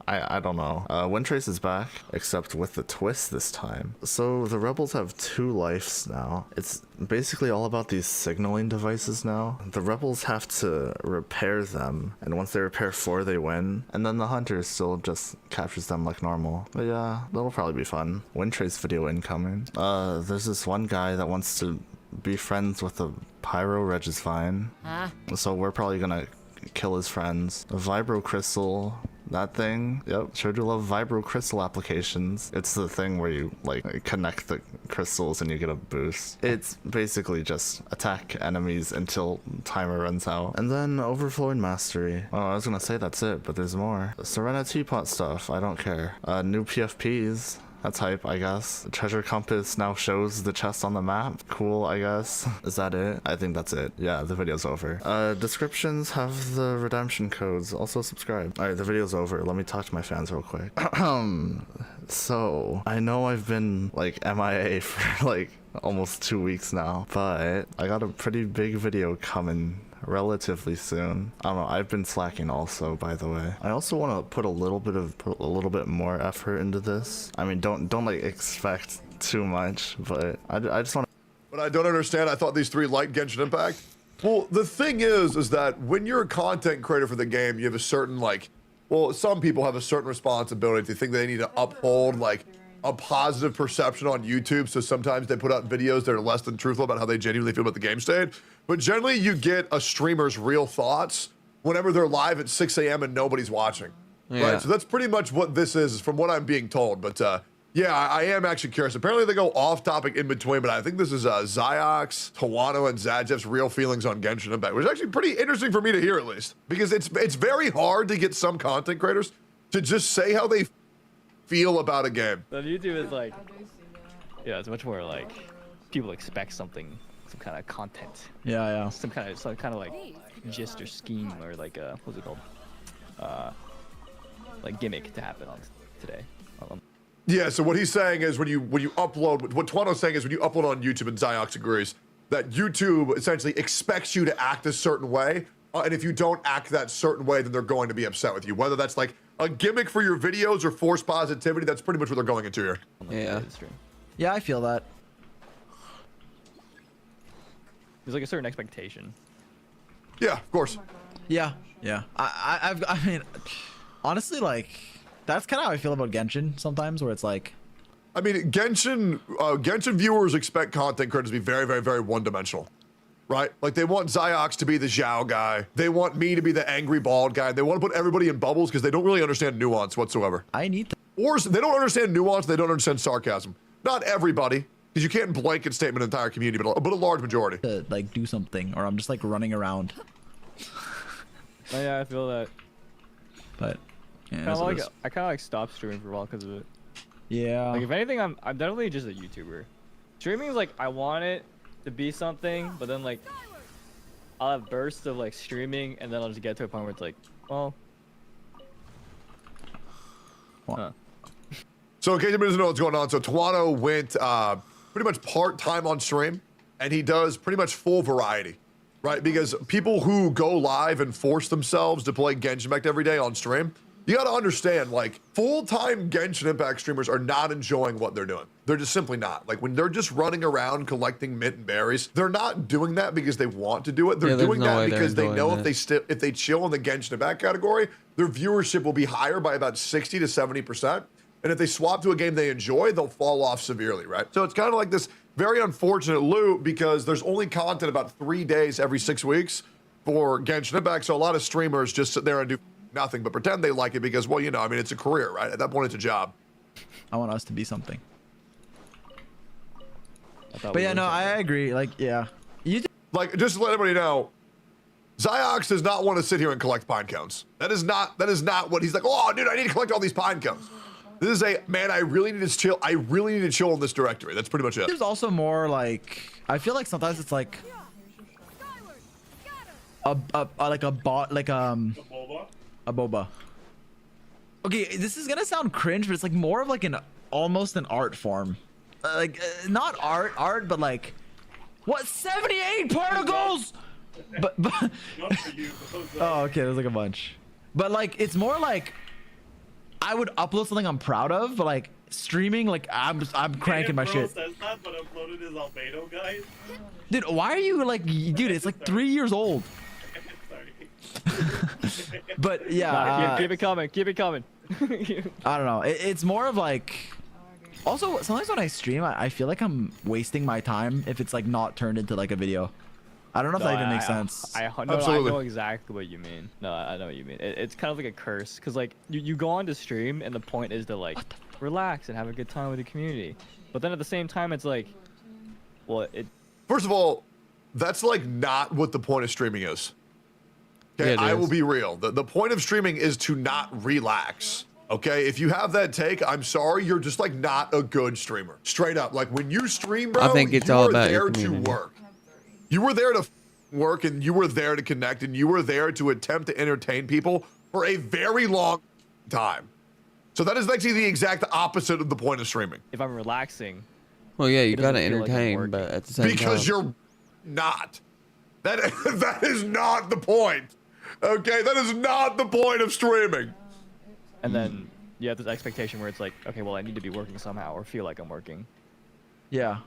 I don't know. Windtrace is back, except with the twist this time. So the rebels have 2 lives now. It's basically all about these signaling devices now. The rebels have to repair them, and once they repair 4, they win. And then the hunter still just captures them like normal. But yeah, that'll probably be fun. Windtrace video incoming. There's this one guy that wants to be friends with the Pyro Regisvine. So we're probably gonna kill his friends. A Vibro Crystal. That thing, yep, sure do love Vibro Crystal applications. It's the thing where you like connect the crystals and you get a boost. It's basically just attack enemies until timer runs out. And then Overflowing Mastery. Oh, I was gonna say that's it, but there's more. Serena Teapot stuff, I don't care. New PFPs. That's hype, I guess. The treasure compass now shows the chest on the map. Cool, I guess. Is that it? I think that's it. Yeah, the video's over. Descriptions have the redemption codes. Also subscribe. Alright, the video's over. Let me talk to my fans real quick. So, I know I've been like MIA for like almost 2 weeks now, but I got a pretty big video coming relatively soon. I don't know, I've been slacking also, by the way. I also want to put a little bit more effort into this. I mean, don't like expect too much, but I just want to. But I don't understand. I thought these 3 liked Genshin Impact. Well, the thing is that when you're a content creator for the game, you have a certain well, some people have a certain responsibility to think they need to uphold like a positive perception on YouTube, so sometimes they put out videos that are less than truthful about how they genuinely feel about the game state. But generally, you get a streamer's real thoughts whenever they're live at 6 a.m. and nobody's watching. Yeah. Right, so that's pretty much what this is from what I'm being told. But yeah, I am actually curious. Apparently they go off topic in between, but I think this is Ziox, Tawano, and Zadjev's real feelings on Genshin Impact, which is actually pretty interesting for me to hear at least. Because it's very hard to get some content creators to just say how they feel about a game. So YouTube is like, yeah, it's much more like people expect something, some kind of content. Yeah. Some kind of like gist or scheme or like what's it called? Like gimmick to happen on today. Yeah, so what he's saying is when you upload, what Twano's saying is when you upload on YouTube, and Ziox agrees, that YouTube essentially expects you to act a certain way, and if you don't act that certain way, then they're going to be upset with you. Whether that's like a gimmick for your videos or forced positivity, that's pretty much what they're going into here. Yeah. Yeah, I feel that. There's like a certain expectation. Yeah, of course. Yeah. I mean, honestly, like, that's kind of how I feel about Genshin sometimes, where it's like, I mean, Genshin viewers expect content creators to be very, very, very one-dimensional, right? Like, they want Ziox to be the Zhao guy. They want me to be the angry bald guy. They want to put everybody in bubbles because they don't really understand nuance whatsoever. I need that. Or they don't understand nuance. They don't understand sarcasm. Not everybody, because you can't blanket statement an entire community, but a large majority. To, like, do something, or I'm just, like, running around. Oh, yeah, I feel that. But, yeah, I kind of like stopped streaming for a while because of it. Yeah. Like if anything, I'm definitely just a YouTuber. Streaming is like I want it to be something, but then like I'll have bursts of like streaming, and then I'll just get to a point where it's like, well. Huh. So in case anybody doesn't know what's going on, so Tawano went pretty much part-time on stream, and he does pretty much full variety, right? Because people who go live and force themselves to play Genshin Impact every day on stream, you gotta understand, like, full-time Genshin Impact streamers are not enjoying what they're doing. They're just simply not. Like, when they're just running around collecting mint and berries, they're not doing that because they want to do it. They're doing that because they know if they chill in the Genshin Impact category, their viewership will be higher by about 60 to 70%. And if they swap to a game they enjoy, they'll fall off severely, right? So it's kind of like this very unfortunate loop because there's only content about 3 days every 6 weeks for Genshin Impact. So a lot of streamers just sit there and do nothing but pretend they like it because, well, you know, I mean, it's a career, right? At that point, it's a job. I want us to be something. But yeah, no, I agree. Like, yeah. Like, just to let everybody know, Ziox does not want to sit here and collect pine cones. That is not what he's like, oh, dude, I need to collect all these pine cones. This is a, man, I really need to chill. I really need to chill in this directory. That's pretty much it. There's also more like, I feel like sometimes it's like a boba. Okay, this is gonna sound cringe, but it's like more of like almost an art form. Not art, but like, what, 78 particles? But oh, okay, there's like a bunch. But like, it's more like, I would upload something I'm proud of, but like streaming, like I'm cranking my shit. Says that, but uploaded his Albedo, guys. Dude, why are you like, dude? It's like 3 years old. But yeah, keep it coming. Keep it coming. I don't know. It's more of like. Also, sometimes when I stream, I feel like I'm wasting my time if it's like not turned into like a video. I don't know if that even makes sense. I know exactly what you mean. No, I know what you mean. It's kind of like a curse because like you go on to stream and the point is to like relax and have a good time with the community, but then at the same time it's like, well, First of all, that's like not what the point of streaming is. Okay, Yeah, I will be real. The point of streaming is to not relax. Okay, if you have that take, I'm sorry, you're just like not a good streamer. Straight up, like when you stream, bro, I think it's all about there your to community. work. You were there to work, and you were there to connect, and you were there to attempt to entertain people for a very long time. So that is actually the exact opposite of the point of streaming. if I'm relaxing. Well, yeah, you it doesn't gotta feel like I'm entertain, working. but at the same time. Because you're not. That is not the point. Okay, that is not the point of streaming. And then you have this expectation where it's like, okay, well, I need to be working somehow or feel like I'm working. Yeah.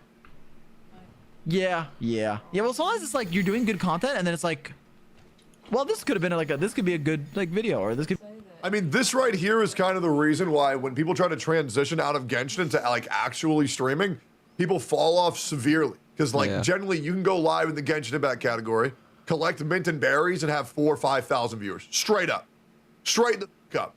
Well, sometimes it's like you're doing good content, and then it's like, well, this could have been like this could be a good like video, or this could. I mean, this right here is kind of the reason why when people try to transition out of Genshin into like actually streaming, people fall off severely. Because like generally you can go live in the Genshin Impact category, collect mint and berries, and have 4,000 or 5,000 viewers straight up, straight the f up.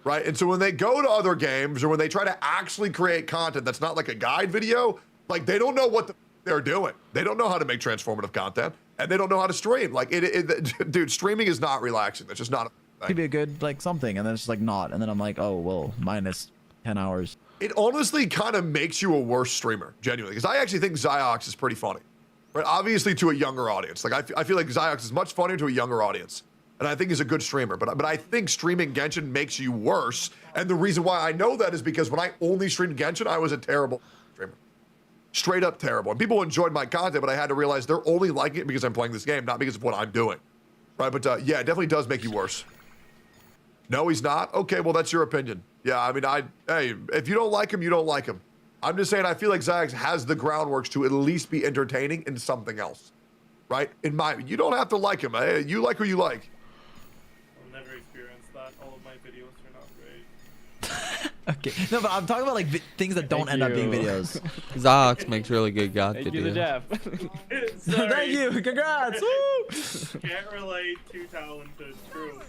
right? And so when they go to other games or when they try to actually create content that's not like a guide video, like they don't know what they're doing. They don't know how to make transformative content, and they don't know how to stream. Like dude, streaming is not relaxing. That's just not a thing. Could be a good like something, and then it's just like not, and then I'm like, oh well, minus 10 hours. It honestly kind of makes you a worse streamer, genuinely, because I actually think Ziox is pretty funny, right? Obviously to a younger audience. Like I feel like Ziox is much funnier to a younger audience, and I think he's a good streamer. But I think streaming Genshin makes you worse, and the reason why I know that is because when I only streamed Genshin, I was a terrible streamer, straight up terrible. And people enjoyed my content, but I had to realize they're only liking it because I'm playing this game, not because of what I'm doing, right? But yeah, it definitely does make you worse. No, he's not. Okay, well that's your opinion. Yeah, I mean, hey, if you don't like him, you don't like him. I'm just saying, I feel like Zayax has the groundworks to at least be entertaining in something else, right? You don't have to like him. You like who you like. I've never experienced that. All of my videos are not great. Okay, no, but I'm talking about like things that don't end up being videos. Zox makes really good God Thank you, videos. the Jeff. Thank you, congrats! Woo! Can't relate to talented, true.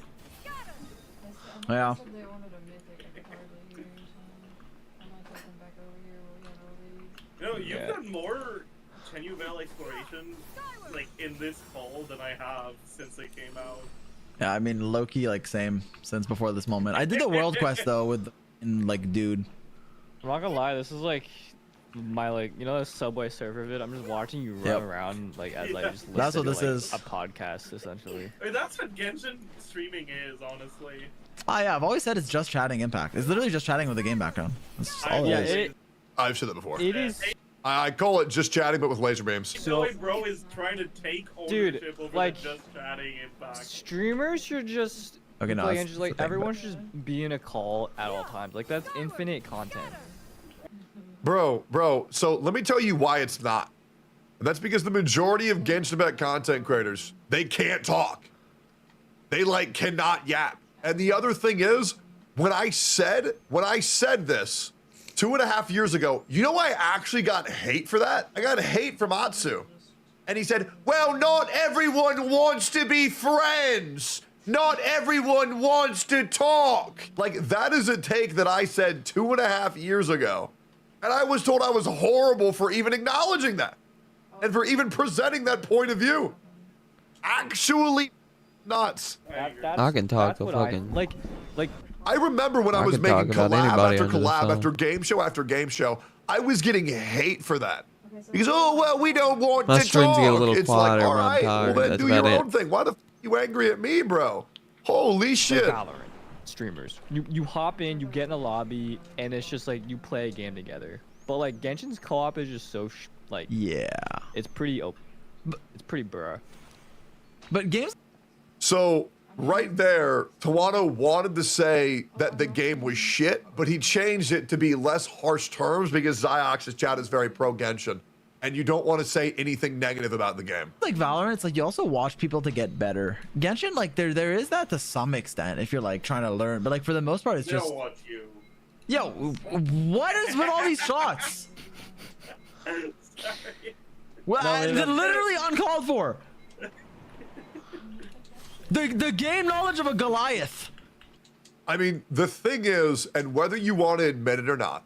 Yeah. They wanted a mythic at the party here, so I might take them back over here where we have all these. You know, you've done more Tenyu Vale exploration, like, in this fall than I have since it came out. Yeah, I mean, low-key, like, same, since before this moment. I did the world quest, though, with, like, dude. I'm not gonna lie, this is like my you know the Subway Surfer vid. I'm just watching you run around like as I just listen That's what to, this like, is. a podcast essentially. I mean, that's what Genshin streaming is, honestly. Ah, yeah, I've always said it's just chatting Impact. It's literally just chatting with the game background. That's all it is. I've said that before. It is. I call it just chatting, but with laser beams. So, bro is trying to take ownership over like, the just chatting Impact. Streamers should just Okay, no, like, that's and just, like the thing, everyone but- should just be in a call at all times. Like that's infinite content. Bro, so let me tell you why it's not. And that's because the majority of Genshin Impact content creators, they can't talk. They like cannot yap. And the other thing is, when I said this 2.5 years ago, you know I actually got hate for that? I got hate from Atsu. And he said, well, not everyone wants to be friends. Not everyone wants to talk. Like, that is a take that I said 2.5 years ago. And I was told I was horrible for even acknowledging that. And for even presenting that point of view. Actually nuts. I can talk to fucking. Like. I remember when I was can talk making about collab anybody after under the collab sun. after game show after game show, I was getting hate for that. Because, oh, well, we don't want My to streams talk. get a little It's quieter like, all when I'm right, tired, well, then that's do your about it. own thing. Why the f you angry at me, bro? Holy shit. Valorant streamers. You hop in, you get in a lobby, and it's just like you play a game together. But like Genshin's co-op is just so like yeah, it's pretty open. It's pretty bruh. But games. So right there, Tawano wanted to say that the game was shit, but he changed it to be less harsh terms because Ziox's chat is very pro Genshin. And you don't want to say anything negative about the game. Like Valorant, it's like you also watch people to get better. Genshin, like there is that to some extent if you're like trying to learn, but like for the most part, it's They'll just. watch you. Yo, what is with all these shots? Sorry. Well, No, they're literally uncalled for. The game knowledge of a Goliath. I mean, the thing is, and whether you want to admit it or not,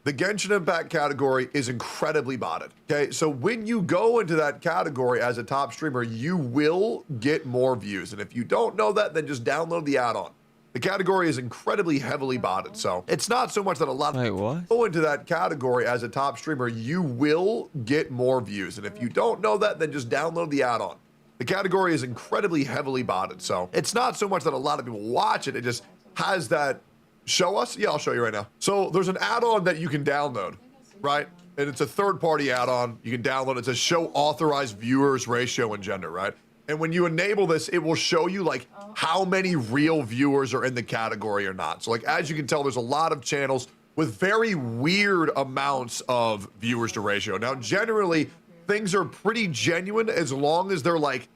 the Genshin Impact category is incredibly botted. Okay, so when you go into that category as a top streamer, you will get more views. And if you don't know that, then just download the add-on. The category is incredibly heavily botted, so it's not so much that a lot of people go into that category as a top streamer, you will get more views. And if you don't know that, then just download the add-on. The category is incredibly heavily botted, so it's not so much that a lot of people watch it, it just has that. Show us? Yeah, I'll show you right now. So there's an add-on that you can download, right? And it's a third-party add-on. You can download it. It says show authorized viewers ratio and gender, right? And when you enable this, it will show you like how many real viewers are in the category or not. So like, as you can tell, there's a lot of channels with very weird amounts of viewers to ratio. Now, generally, things are pretty genuine as long as they're like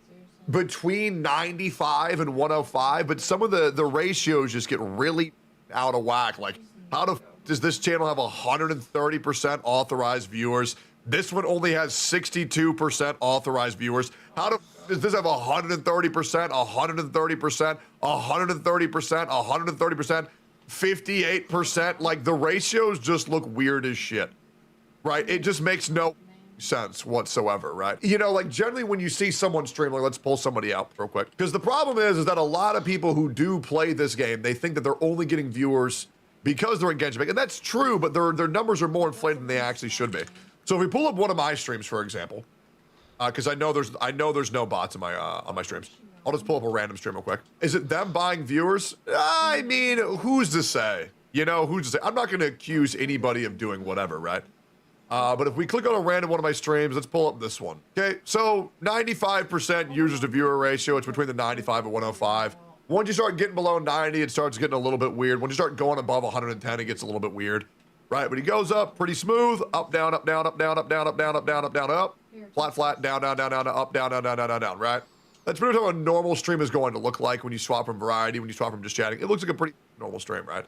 between 95 and 105, but some of the ratios just get really out of whack. Like, how does this channel have 130% authorized viewers? This one only has 62% authorized viewers. How does this have 130%, 130%, 130%, 130%? 58%. Like, the ratios just look weird as shit, right? It just makes no sense whatsoever, right? You know, like, generally when you see someone stream, like, let's pull somebody out real quick. Because the problem is that a lot of people who do play this game, they think that they're only getting viewers because they're in Genshin Impact. And that's true, but their numbers are more inflated than they actually should be. So if we pull up one of my streams, for example, because I know there's no bots on my streams. I'll just pull up a random stream real quick. Is it them buying viewers? I mean, who's to say? You know, who's to say? I'm not going to accuse anybody of doing whatever, right? But if we click on a random one of my streams, let's pull up this one. Okay, so 95% users to viewer ratio. It's between the 95 and 105. Once you start getting below 90, it starts getting a little bit weird. When you start going above 110, it gets a little bit weird, right? But he goes up pretty smooth, up, down, up, down, up, down, up, down, up, down, up, down, up, down, up, flat, flat, down, down, down, down, up, down, down, down, down, down, down, right? That's pretty much how a normal stream is going to look like when you swap from variety, when you swap from just chatting. It looks like a pretty normal stream, right?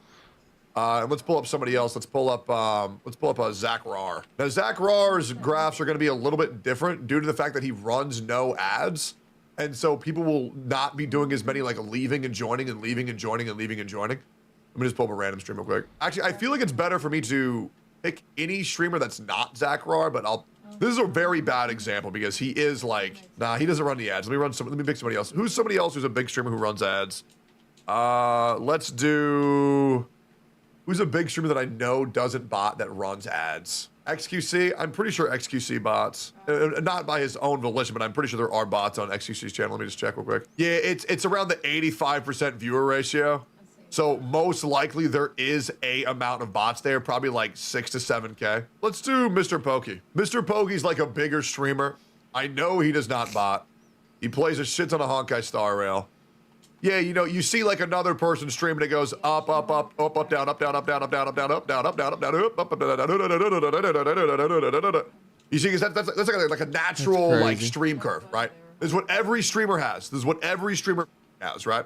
And let's pull up somebody else. Let's pull up Zach Rar. Now, Zach Rar's graphs are going to be a little bit different due to the fact that he runs no ads. And so people will not be doing as many like leaving and joining and leaving and joining and leaving and joining. Let me just pull up a random stream real quick. Actually, I feel like it's better for me to pick any streamer that's not Zach Rar, but this is a very bad example because he is like, nah, he doesn't run the ads. Let me pick somebody else. Who's somebody else who's a big streamer who runs ads? Let's do, who's a big streamer that I know doesn't bot that runs ads? XQC, I'm pretty sure XQC bots. Not by his own volition, but I'm pretty sure there are bots on XQC's channel. Let me just check real quick. Yeah, it's around the 85% viewer ratio. So most likely there is a amount of bots there, probably like 6 to 7K. Let's do Mr. Pokey. Mr. Pokey's like a bigger streamer. I know he does not bot. He plays a shit ton of Honkai Star Rail. Yeah, you know, you see like another person streaming, it goes up, up, up, up, up, down, up, down, up, down, up, down, up, down, up, down, up, down, up, down, up, up, down. You see, because that's like a natural like stream curve, right? This is what every streamer has. This is what every streamer has, right?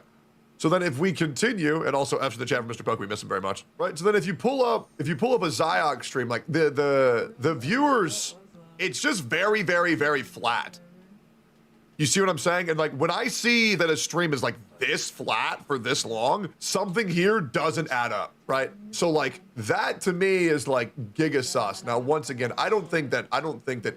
So then if we continue, and also F's in the chat for Mr. Poke, we miss him very much, right? So then if you pull up a Zyok stream, like the viewers, it's just very, very, very flat. You see what I'm saying? And like when I see that a stream is like this flat for this long, something here doesn't add up, right? So like that to me is like giga sus. Now once again, I don't think that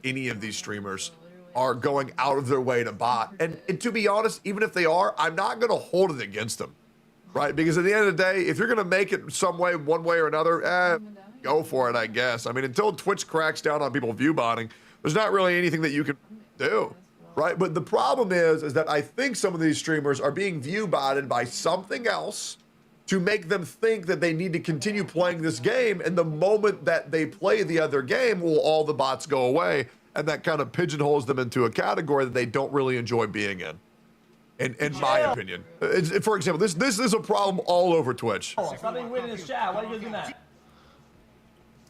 any of these streamers are going out of their way to bot. And to be honest, even if they are, I'm not gonna hold it against them, right? Because at the end of the day, if you're gonna make it some way, one way or another, go for it, I guess. I mean, until Twitch cracks down on people view botting, there's not really anything that you can do. Right, but the problem is that I think some of these streamers are being view botted by something else to make them think that they need to continue playing this game, and the moment that they play the other game, will all the bots go away, and that kind of pigeonholes them into a category that they don't really enjoy being in my opinion. For example, this is a problem all over Twitch. Oh, stop being weird in this chat. Why are you guys doing that?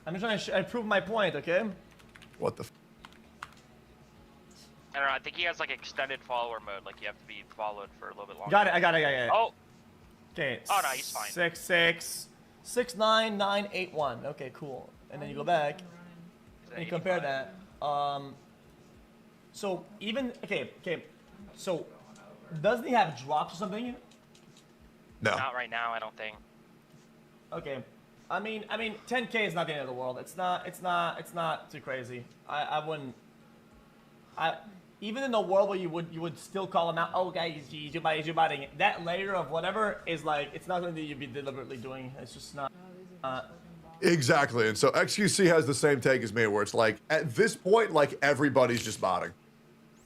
I'm just trying to prove my point, okay? What the f? I don't know, I think he has like extended follower mode, like you have to be followed for a little bit longer. Got it, I got it. Oh. Okay. Oh no, he's fine. 6969981. Okay, cool. And then you go back and you compare that. So even okay. So doesn't he have drops or something? No. Not right now, I don't think. Okay. I mean 10K is not the end of the world. It's not too crazy. I wouldn't even in the world where you would still call him out, oh guys, he's botting. That layer of whatever is like, it's not something that you'd be deliberately doing. It's just not. Exactly, and so XQC has the same take as me, where it's like at this point, like everybody's just botting,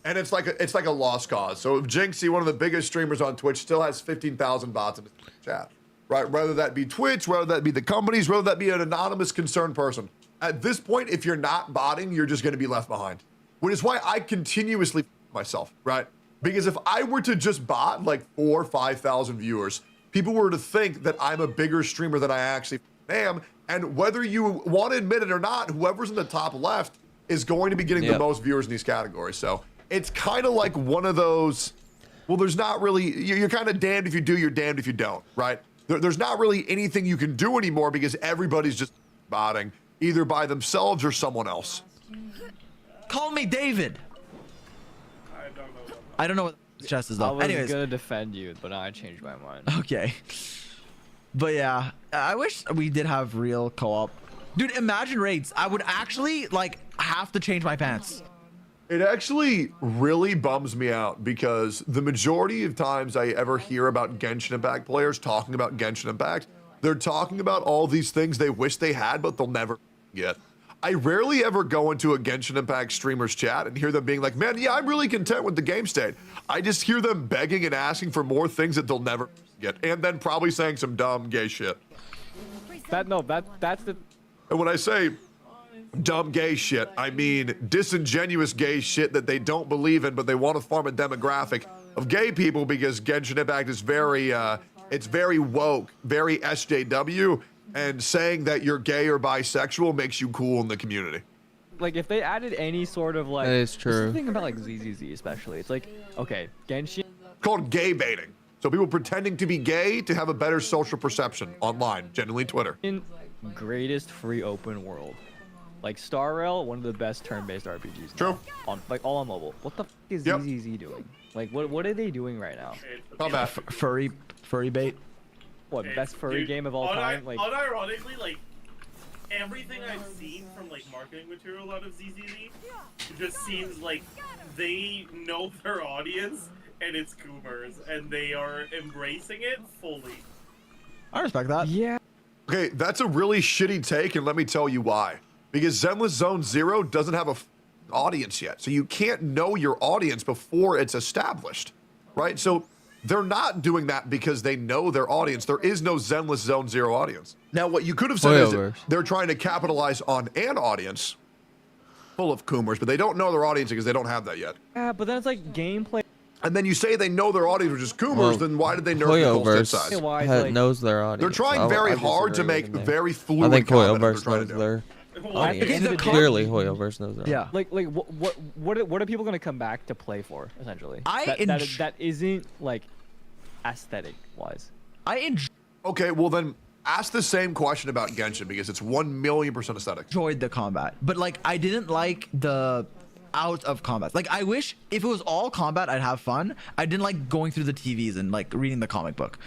and it's like a lost cause. So Jinxie, one of the biggest streamers on Twitch, still has 15,000 bots in his chat, right? Whether that be Twitch, whether that be the companies, whether that be an anonymous concerned person. At this point, if you're not botting, you're just going to be left behind. Which is why I continuously myself, right? Because if I were to just bot like 4,000 or 5,000 viewers, people were to think that I'm a bigger streamer than I actually am. And whether you want to admit it or not, whoever's in the top left is going to be getting the most viewers in these categories. So it's kind of like one of those, well, there's not really, you're kind of damned if you do, you're damned if you don't, right? There's not really anything you can do anymore because everybody's just botting either by themselves or someone else. Call me David. I don't know what chest is though. I was Anyways. gonna defend you, but I changed my mind. Okay. But yeah, I wish we did have real co-op. Dude, imagine raids. I would actually like have to change my pants. It actually really bums me out because the majority of times I ever hear about Genshin Impact players talking about Genshin Impact, they're talking about all these things they wish they had, but they'll never get. I rarely ever go into a Genshin Impact streamer's chat and hear them being like, man, yeah, I'm really content with the game state. I just hear them begging and asking for more things that they'll never get, and then probably saying some dumb gay shit. That's the... And when I say dumb gay shit, I mean disingenuous gay shit that they don't believe in, but they want to form a demographic of gay people because Genshin Impact is very, it's very woke, very SJW, and saying that you're gay or bisexual makes you cool in the community. Like, if they added any sort of, like... That is true. The thing about, like, ZZZ especially, it's like, okay, Genshin... Called gay baiting. So people pretending to be gay to have a better social perception online, generally Twitter. In greatest free open world. Like, Star Rail, one of the best turn-based RPGs. True. On, like, all on mobile. What the f is ZZZ doing? Like, what are they doing right now? Furry bait. What, best furry game of all time? Like, unironically, like, everything I've seen from, like, marketing material out of ZZZ just seems like they know their audience, and it's Coomers, and they are embracing it fully. I respect that. Yeah. Okay, that's a really shitty take, and let me tell you why. Because Zenless Zone Zero doesn't have a audience yet, so you can't know your audience before it's established, right? So they're not doing that because they know their audience. There is no Zenless Zone Zero audience. Now, what you could have said is they're trying to capitalize on an audience full of Coomers, but they don't know their audience because they don't have that yet. yeah, but then it's like gameplay. And then you say they know their audience, which is Coomers, then why did they nerf the full stick size? knows their audience. They're trying very hard to make very I fluid think content Hoyoverse they're trying knows to do. their audience. Clearly, Hoyoverse knows their audience. Like what are people gonna come back to play for, essentially? That isn't, like, aesthetic wise. Okay, well then ask the same question about Genshin because it's 1,000,000% aesthetic. Enjoyed the combat, but like I didn't like the out of combat. Like I wish if it was all combat I'd have fun. I didn't like going through the TVs and like reading the comic book.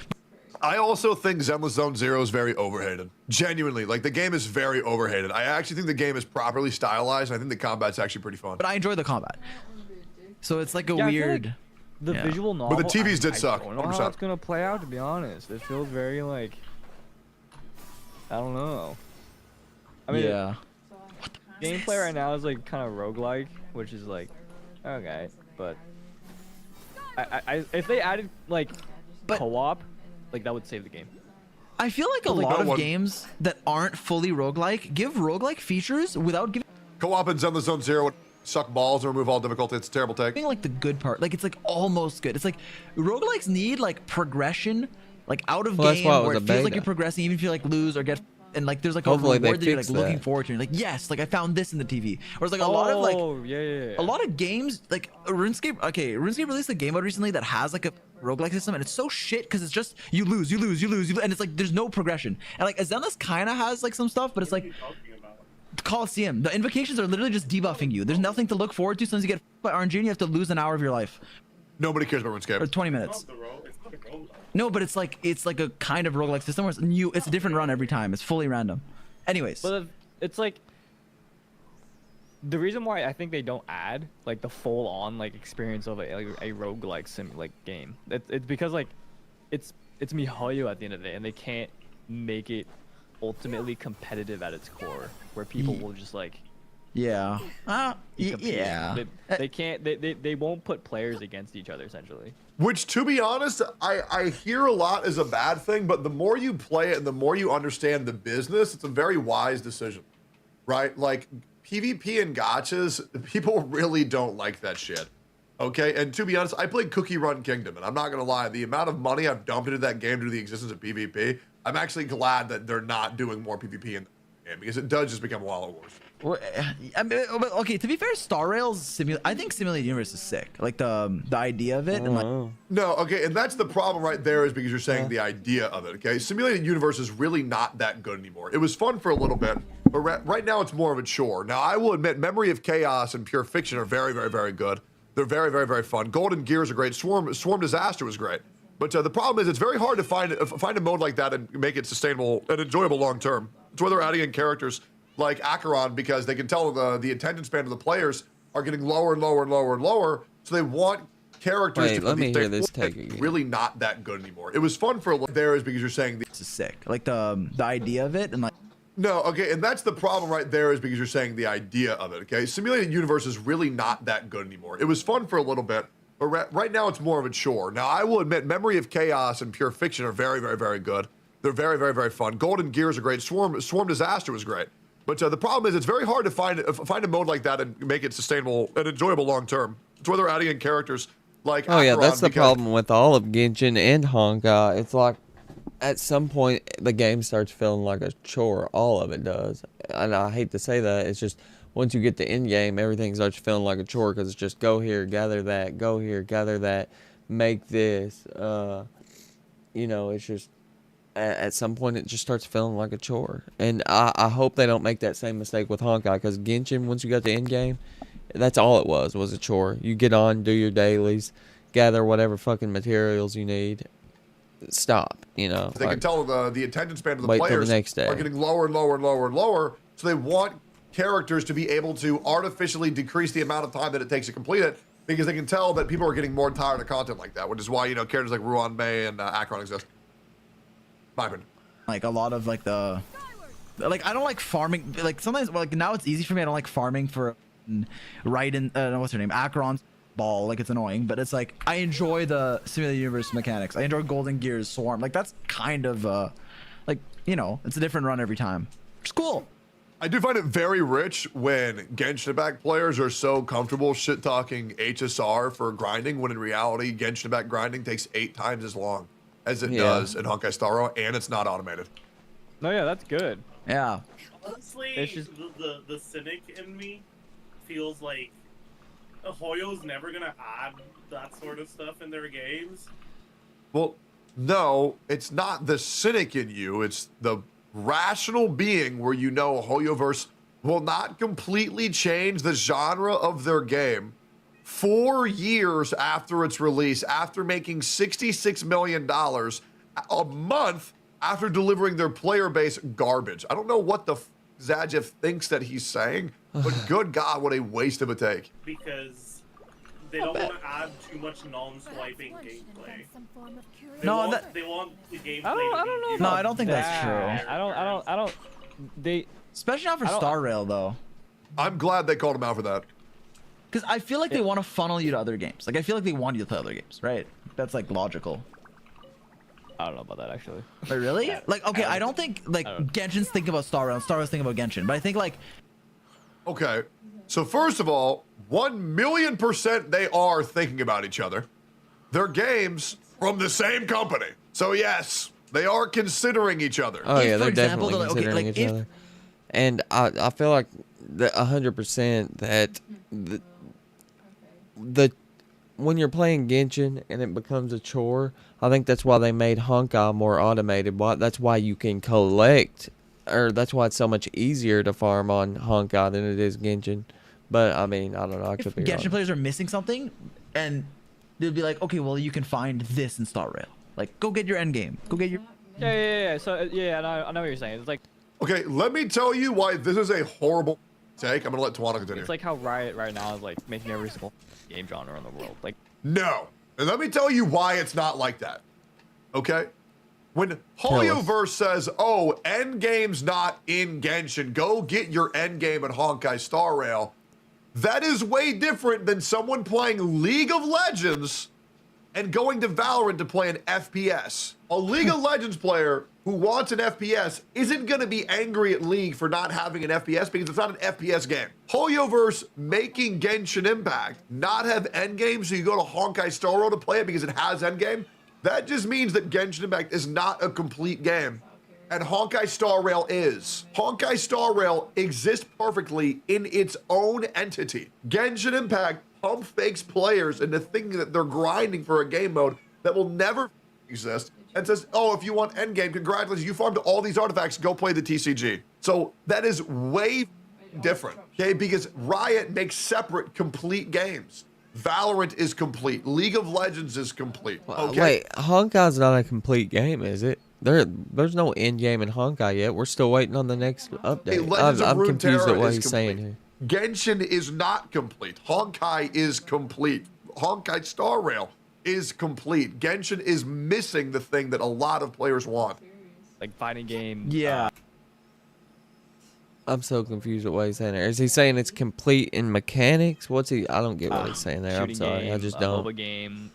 I also think Zenless Zone Zero is very overhated. Genuinely, like the game is very overhated. I actually think the game is properly stylized. I think the combat's actually pretty fun. But I enjoy the combat. So it's like a Yeah, I feel weird. like the visual novel. But the TVs did suck. I don't know how it's gonna play out, to be honest. It feels very like, I don't know. I mean, yeah. Gameplay right now is like kind of roguelike, which is like, okay, but if they added like co-op, like that would save the game. I feel like a lot of games that aren't fully roguelike give roguelike features without giving co-op in Zenless Zone Zero would suck balls and remove all difficulty. It's a terrible take. like the good part. Like it's like almost good. It's like roguelikes need like progression, like out of game where it feels like you're progressing, even if you like lose or get. And like there's like a reward that you're like looking forward to. You're like, yes, like I found this in the TV. Or it's like a lot of like a lot of games like RuneScape. Okay, RuneScape released a game mode recently that has like a roguelike system, and it's so shit because it's just you lose, and it's like there's no progression. And like Zenless kind of has like some stuff, but it's like Coliseum. The invocations are literally just debuffing you. There's nothing to look forward to. Since you get by RNG, and you have to lose an hour of your life. Nobody cares about RuneScape. Or 20 minutes. No, but it's like a kind of roguelike system where it's a different run every time. It's fully random. Anyways. But it's like the reason why I think they don't add like the full on like experience of a roguelike game. It's because like it's MiHoYo at the end of the day, and they can't make it ultimately competitive at its core, where people will just like yeah. Yeah. They can't. They won't put players against each other essentially. Which, to be honest, I hear a lot is a bad thing, but the more you play it and the more you understand the business, it's a very wise decision, right? Like PvP and gachas, people really don't like that shit. Okay, and to be honest, I played Cookie Run Kingdom, and I'm not gonna lie, the amount of money I've dumped into that game due to the existence of PvP, I'm actually glad that they're not doing more PvP in the game because it does just become a lot worse. Well, I mean, okay, to be fair, Star Rail's I think Simulated Universe is sick. Like the idea of it. And like, no, okay, and that's the problem right there is because you're saying the idea of it, okay? Simulated Universe is really not that good anymore. It was fun for a little bit, but right now it's more of a chore. Now, I will admit, Memory of Chaos and Pure Fiction are very, very, very good. They're very, very, very fun. Golden Gears are great. Swarm Disaster was great. But the problem is it's very hard to find a mode like that and make it sustainable and enjoyable long term. It's where they're adding in characters like Acheron because they can tell the attention span of the players are getting lower and lower and lower and lower. So they want characters Wait, to let me stay hear this take again. really not that good anymore. It was fun for a little there is because you're saying this is sick. Like the idea of it and like. No, okay, and that's the problem right there is because you're saying the idea of it, okay? Simulated universe is really not that good anymore. It was fun for a little bit, but right now it's more of a chore. Now, I will admit, Memory of Chaos and Pure Fiction are very, very, very good. They're very, very, very fun. Golden Gears are great. Swarm Disaster was great. But the problem is it's very hard to find a mode like that and make it sustainable and enjoyable long term. It's where they're adding in characters like Oh yeah, Acheron that's the because- problem with all of Genshin and Honkai. It's like at some point the game starts feeling like a chore. All of it does, and I hate to say that. It's just once you get to end game, everything starts feeling like a chore because it's just go here, gather that, go here, gather that, make this. You know, it's just at some point it just starts feeling like a chore. And I hope they don't make that same mistake with Honkai because Genshin, once you got to end game, that's all it was a chore. You get on, do your dailies, gather whatever fucking materials you need. Stop, you know. They can tell the attention span of the wait till players the next day. are getting lower and lower and lower and lower. So they want characters to be able to artificially decrease the amount of time that it takes to complete it because they can tell that people are getting more tired of content like that, which is why, you know, characters like Ruan Mei and Acheron exist. My opinion. Like a lot of like I don't like farming. Like sometimes, like now it's easy for me. I don't like farming for what's her name? Acheron's ball. Like it's annoying, but it's like I enjoy the simulated universe mechanics. I enjoy Golden Gears, Swarm. Like that's kind of like, you know, it's a different run every time. It's cool. I do find it very rich when Genshin Impact players are so comfortable shit talking HSR for grinding when in reality Genshin Impact grinding takes 8 times as long as it does in Honkai Star Rail, and it's not automated. No, yeah, that's good. Yeah. Honestly, It's just- the cynic in me feels like Hoyo's never gonna add that sort of stuff in their games. Well, no, it's not the cynic in you. It's the rational being where you know Hoyoverse will not completely change the genre of their game 4 years after its release, after making $66 million a month after delivering their player base garbage. I don't know what the Zajev thinks that he's saying, but good God, what a waste of a take. Because they don't want to add too much non-swiping gameplay. No, They want the gameplay. I don't know. No, about I don't think that's that. true. I don't. They, especially not for I don't- Star Rail though. I'm glad they called him out for that. Because I feel like they want to funnel you to other games. Like I feel like they want you to play other games, right? That's like logical. I don't know about that actually. Wait, really? Like, okay, I don't think like Genshin's thinking about Star Rail and Star Rail's thinking about Genshin, but I think like. Okay, so first of all, 1,000,000% they are thinking about each other. They're games from the same company. So yes, they are considering each other. Oh yeah, they're example, definitely they're like, okay, considering like, each if- other. And I feel like 100% that the when you're playing Genshin and it becomes a chore, I think that's why they made Honkai more automated. That's why you can collect, or that's why it's so much easier to farm on Honkai than it is Genshin. But I mean, I don't know. I could be Genshin wrong. players are missing something, and they'll be like, okay, well, you can find this in Star Rail. Like, go get your end game. Go get your. Yeah. So yeah, I know what you're saying. It's like Okay, let me tell you why this is a horrible take. I'm gonna let Tawana continue. it's like how Riot right now is like making every single game genre in the world. Like No. And let me tell you why it's not like that. Okay? When Hoyoverse says, oh, endgame's not in Genshin, go get your endgame at Honkai Star Rail, that is way different than someone playing League of Legends and going to Valorant to play an FPS. A League of Legends player who wants an FPS isn't going to be angry at League for not having an FPS because it's not an FPS game. Hoyoverse making Genshin Impact not have endgame so you go to Honkai Star Rail to play it because it has endgame, that just means that Genshin Impact is not a complete game. And Honkai Star Rail is. Honkai Star Rail exists perfectly in its own entity. Genshin Impact pump fakes players into thinking that they're grinding for a game mode that will never exist and says, oh, if you want endgame, congratulations, you farmed all these artifacts, go play the TCG. So that is way different, okay? Because Riot makes separate, complete games. Valorant is complete. League of Legends is complete. Okay. Wait, Honkai's not a complete game, is it? There's no end game in Honkai yet. We're still waiting on the next update. Legends of I'm confused Runeterra at what is he's saying here. Genshin is not complete. Honkai is complete. Honkai Star Rail is complete. Genshin is missing the thing that a lot of players want. Like fighting game. Yeah. I'm so confused at what he's saying there. Is he saying it's complete in mechanics? What's he? I don't get what he's saying there. I'm Shooting sorry. game, I just don't. MOBA game.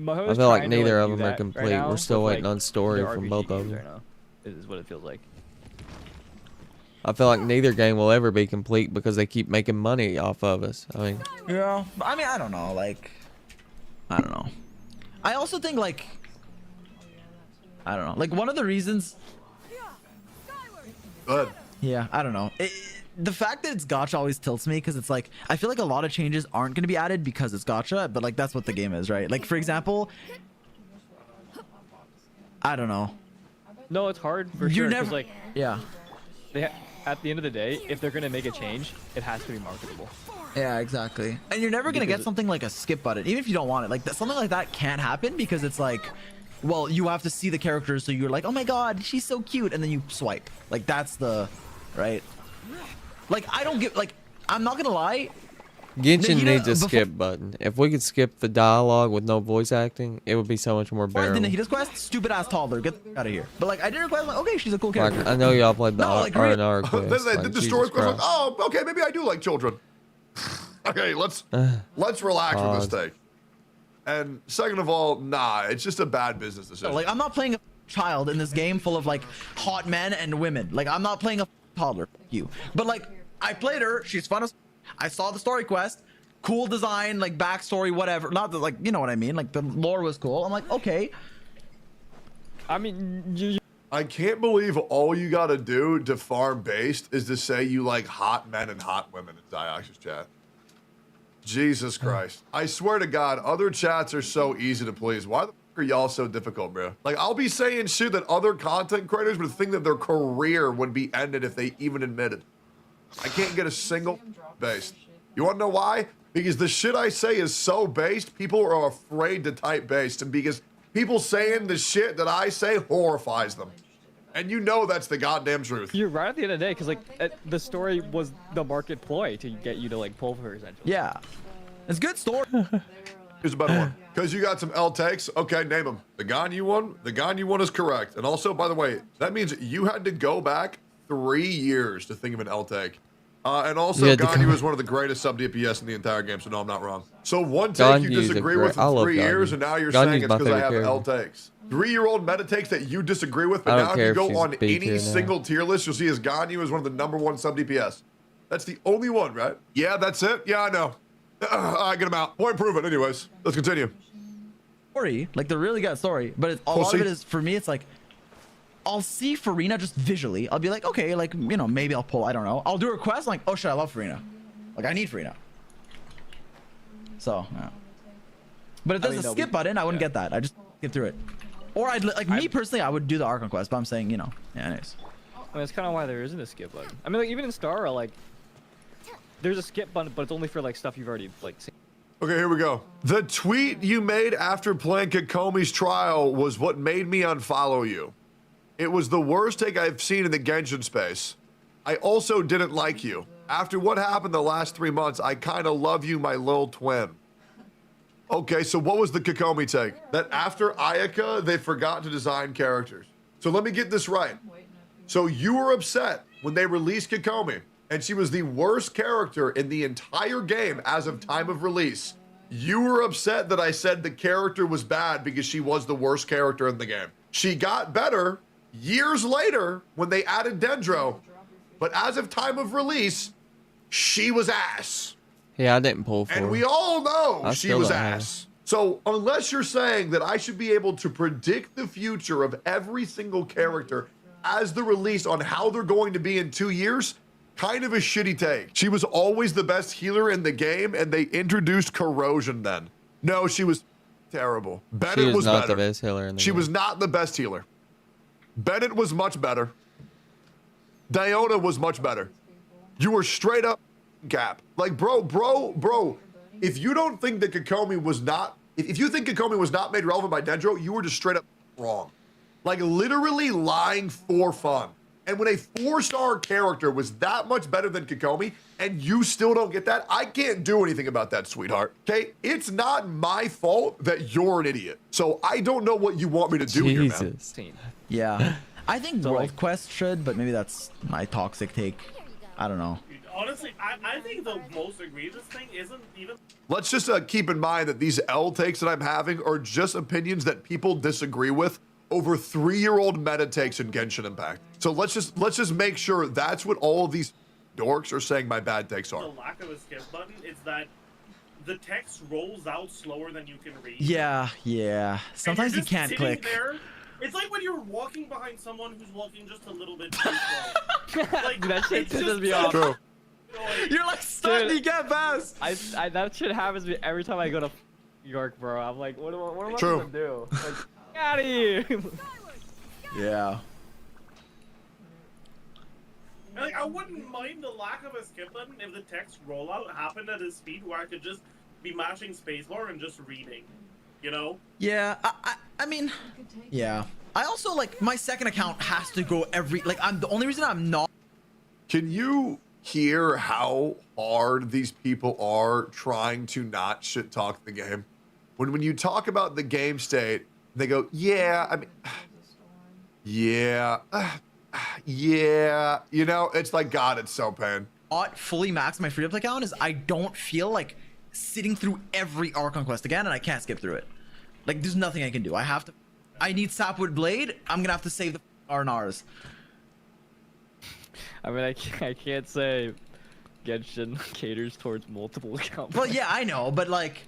I feel like neither of them are complete. We're still waiting on story their from RPG both of games them. right now, is what it feels like. I feel like neither game will ever be complete because they keep making money off of us. I mean, Yeah. I mean, I don't know. Like, I don't know. I also think like, I don't know. Like one of the reasons. Good. Yeah, I don't know. The fact that it's gacha always tilts me because it's like I feel like a lot of changes aren't going to be added because it's gacha, but like that's what the game is, right? Like for example, I don't know. No, it's hard for You're sure. 'Cause, never. like, Yeah. at the end of the day, if they're gonna make a change, it has to be marketable. Yeah, exactly. And you're never gonna Because get something like a skip button, even if you don't want it. Like something like that can't happen because it's like, well, you have to see the characters, so you're like, oh my god, she's so cute, and then you swipe. Like that's the, right? Like I don't get like, I'm not gonna lie. Genshin You know, needs a skip button. If we could skip the dialogue with no voice acting, it would be so much more Before I bearable. did Nahida's quest, stupid ass toddler, get out of here. But like I did her quest, I'm like, okay, she's a cool character. Like, I know y'all played the No, like, R&R quest. Then they like, did the Jesus story quest. Like, Christ. oh, okay, maybe I do like children. Okay, let's relax with this take. And second of all, nah, it's just a bad business decision. Like I'm not playing a child in this game full of like hot men and women. Like I'm not playing a toddler. You. But like I played her. She's fun as. I saw the story quest. Cool design, like backstory, whatever. Not the, like, you know what I mean. Like the lore was cool. I'm like, okay. I mean, I can't believe all you gotta do to farm based is to say you like hot men and hot women in Diox's chat. Jesus Christ. I swear to God, other chats are so easy to please. Why the fuck are y'all so difficult, bro? Like, I'll be saying shit that other content creators would think that their career would be ended if they even admitted. I can't get a single based. You wanna know why? Because the shit I say is so based, people are afraid to type based, and because people saying the shit that I say horrifies them. And you know that's the goddamn truth. You're right at the end of the day, because like the story was the market ploy to get you to like pull for her essentially. Yeah, it's good story. Here's a better one. Because you got some L takes. Okay, name them. The Ganyu one. The Ganyu one is correct. And also, by the way, that means you had to go back 3 years to think of an L take. And also, Ganyu is one of the greatest sub DPS in the entire game, so no, I'm not wrong. So one take you disagree with in 3 years, and now you're saying it's because I have L takes. 3-year-old meta takes that you disagree with, but now if you go on any single tier list, you'll see as Ganyu is one of the #1 sub DPS. That's the only one, right? Yeah, that's it. Yeah, I know. I get him out. Point proven. Anyways, let's continue. Story, like the really good story, but a lot of it is for me. It's like I'll see Farina just visually. I'll be like, okay, like you know, maybe I'll pull. I don't know. I'll do a quest. I'm like, oh shit, I love Farina. Like I need Farina. So, yeah. But if there's a skip button, I wouldn't get that. I just skip through it. Or I'd like me personally, I would do the Archon quest. But I'm saying, you know, yeah, anyways. I mean, that's kind of why there isn't a skip button. I mean, like even in Star, like there's a skip button, but it's only for like stuff you've already like seen. Okay, here we go. The tweet you made after playing Kikomi's trial was what made me unfollow you. It was the worst take I've seen in the Genshin space. I also didn't like you. After what happened the last 3 months, I kind of love you, my little twin. Okay, so what was the Kikomi take? That after Ayaka, they forgot to design characters. So let me get this right. So you were upset when they released Kikomi, and she was the worst character in the entire game as of time of release. You were upset that I said the character was bad because she was the worst character in the game. She got better years later when they added Dendro, but as of time of release, she was ass. Yeah, I didn't pull for her. And we all know I she still was don't have ass. So unless you're saying that I should be able to predict the future of every single character as the release on how they're going to be in 2 years, kind of a shitty take. She was always the best healer in the game, and they introduced Corrosion then. No, she was terrible. Bennett was not better. the best healer in the She game. was not the best healer. Bennett was much better. Diona was much better. You were straight up cap. Like, bro, if you don't think that Kokomi was not, if you think Kokomi was not made relevant by Dendro, you were just straight up wrong. Like literally lying for fun. And when a 4-star character was that much better than Kokomi, and you still don't get that, I can't do anything about that, sweetheart. Okay? It's not my fault that you're an idiot. So I don't know what you want me to do here, man. Yeah. I think World Quest should, but maybe that's my toxic take. I don't know. Honestly, I think the most egregious thing isn't even. Let's just keep in mind that these L takes that I'm having are just opinions that people disagree with over 3-year-old meta takes in Genshin Impact. So let's just make sure that's what all of these dorks are saying my bad takes are. The lack of a skip button is that the text rolls out slower than you can read. Yeah, yeah. Sometimes you just can't sitting click. There, it's like when you're walking behind someone who's walking just a little bit too slow. Like, That shit it's pisses just me so off. True. You're like stuck, you get past. I that shit happens to me every time I go to York, bro. I'm like, what am I True. gonna do? Like, get out of here. Yeah. And, like, I wouldn't mind the lack of a skip button if the text rollout happened at a speed where I could just be mashing spacebar and just reading, you know? Yeah, I mean, yeah. I also, like, my second account has to go I'm the only reason I'm not. Can you hear how hard these people are trying to not shit talk the game? When you talk about the game state, they go, yeah, I mean, yeah, yeah. You know, it's like, God, it's so pain. Not fully max my free to play account is I don't feel like sitting through every Archon quest again, and I can't skip through it. Like, there's nothing I can do. I need Sapwood Blade. I'm gonna have to save the R&Rs. I mean, I can't say Genshin caters towards multiple accounts. Well, yeah, I know, but like.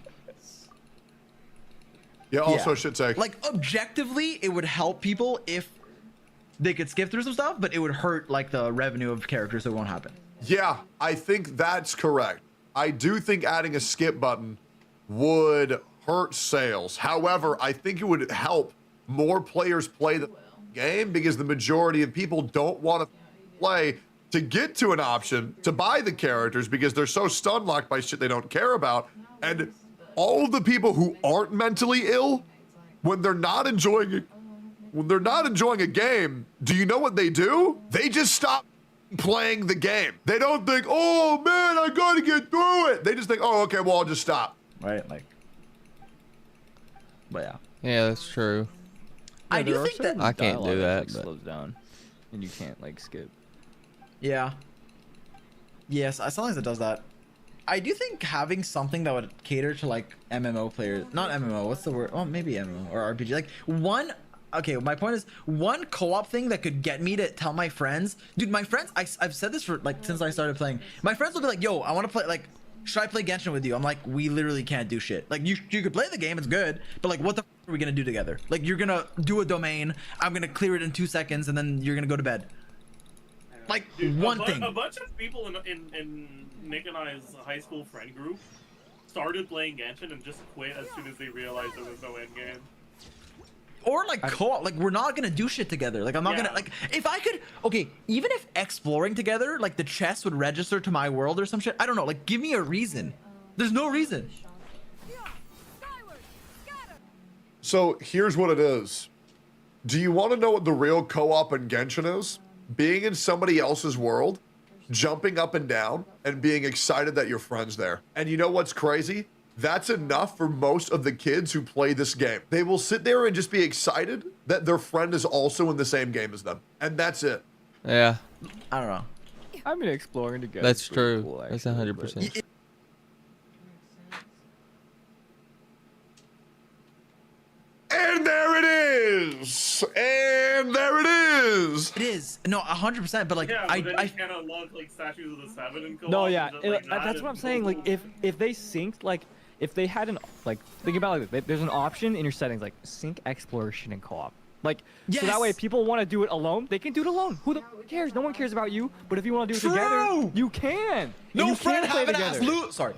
Yeah, also should say. Like, objectively, it would help people if they could skip through some stuff, but it would hurt, like, the revenue of characters, so it won't happen. Yeah, I think that's correct. I do think adding a skip button would hurt sales. However, I think it would help more players play the game because the majority of people don't want to play to get to an option to buy the characters because they're so stun locked by shit they don't care about. And all of the people who aren't mentally ill, when they're not enjoying a game, do you know what they do? They just stop playing the game. They don't think, oh man, I gotta get through it. They just think, oh, okay, well, I'll just stop. Right, like. But yeah. Yeah, that's true. I do think that I can't do that. Like, But slows down, and you can't like skip. Yeah. Yes, sometimes it does that. I do think having something that would cater to like MMO players, not MMO, what's the word? Oh, maybe MMO or RPG. Like one, okay, my point is one co-op thing that could get me to tell my friends, dude, my friends, I've said this for like, since I started playing, my friends will be like, yo, I want to play, like, should I play Genshin with you? I'm like, we literally can't do shit. Like you could play the game, it's good, but like, what the f are we gonna do together? Like you're gonna do a domain, I'm gonna clear it in 2 seconds, and then you're gonna go to bed. Like, Dude, one thing. A bunch of people in Nick and I's high school friend group started playing Genshin and just quit as soon as they realized there was no end game. Or like co-op, like we're not gonna do shit together. Like I'm not gonna, like, if I could, okay, even if exploring together, like the chest would register to my world or some shit, I don't know, like give me a reason. There's no reason. So here's what it is. Do you want to know what the real co-op in Genshin is? Being in somebody else's world, jumping up and down, and being excited that your friend's there. And you know what's crazy? That's enough for most of the kids who play this game. They will sit there and just be excited that their friend is also in the same game as them. And that's it. Yeah. I don't know. I mean, exploring together. That's is pretty true. cool, That's actually, 100%. but- And there it is! And there it is! It is. No, 100%, but like, Yeah, but then I you can't unlock like statues of the Seven and co-op. No, yeah, and shit like that that's what I'm and saying. Like, if they synced, like, if they had an, like, think about it like this, there's an option in your settings, like, sync exploration and co-op. Like, so that way if people want to do it alone, they can do it alone. Who the f cares? No one cares about you. But if you want to do it together, you can. No And you friend can play have an together. ass loot. Sorry.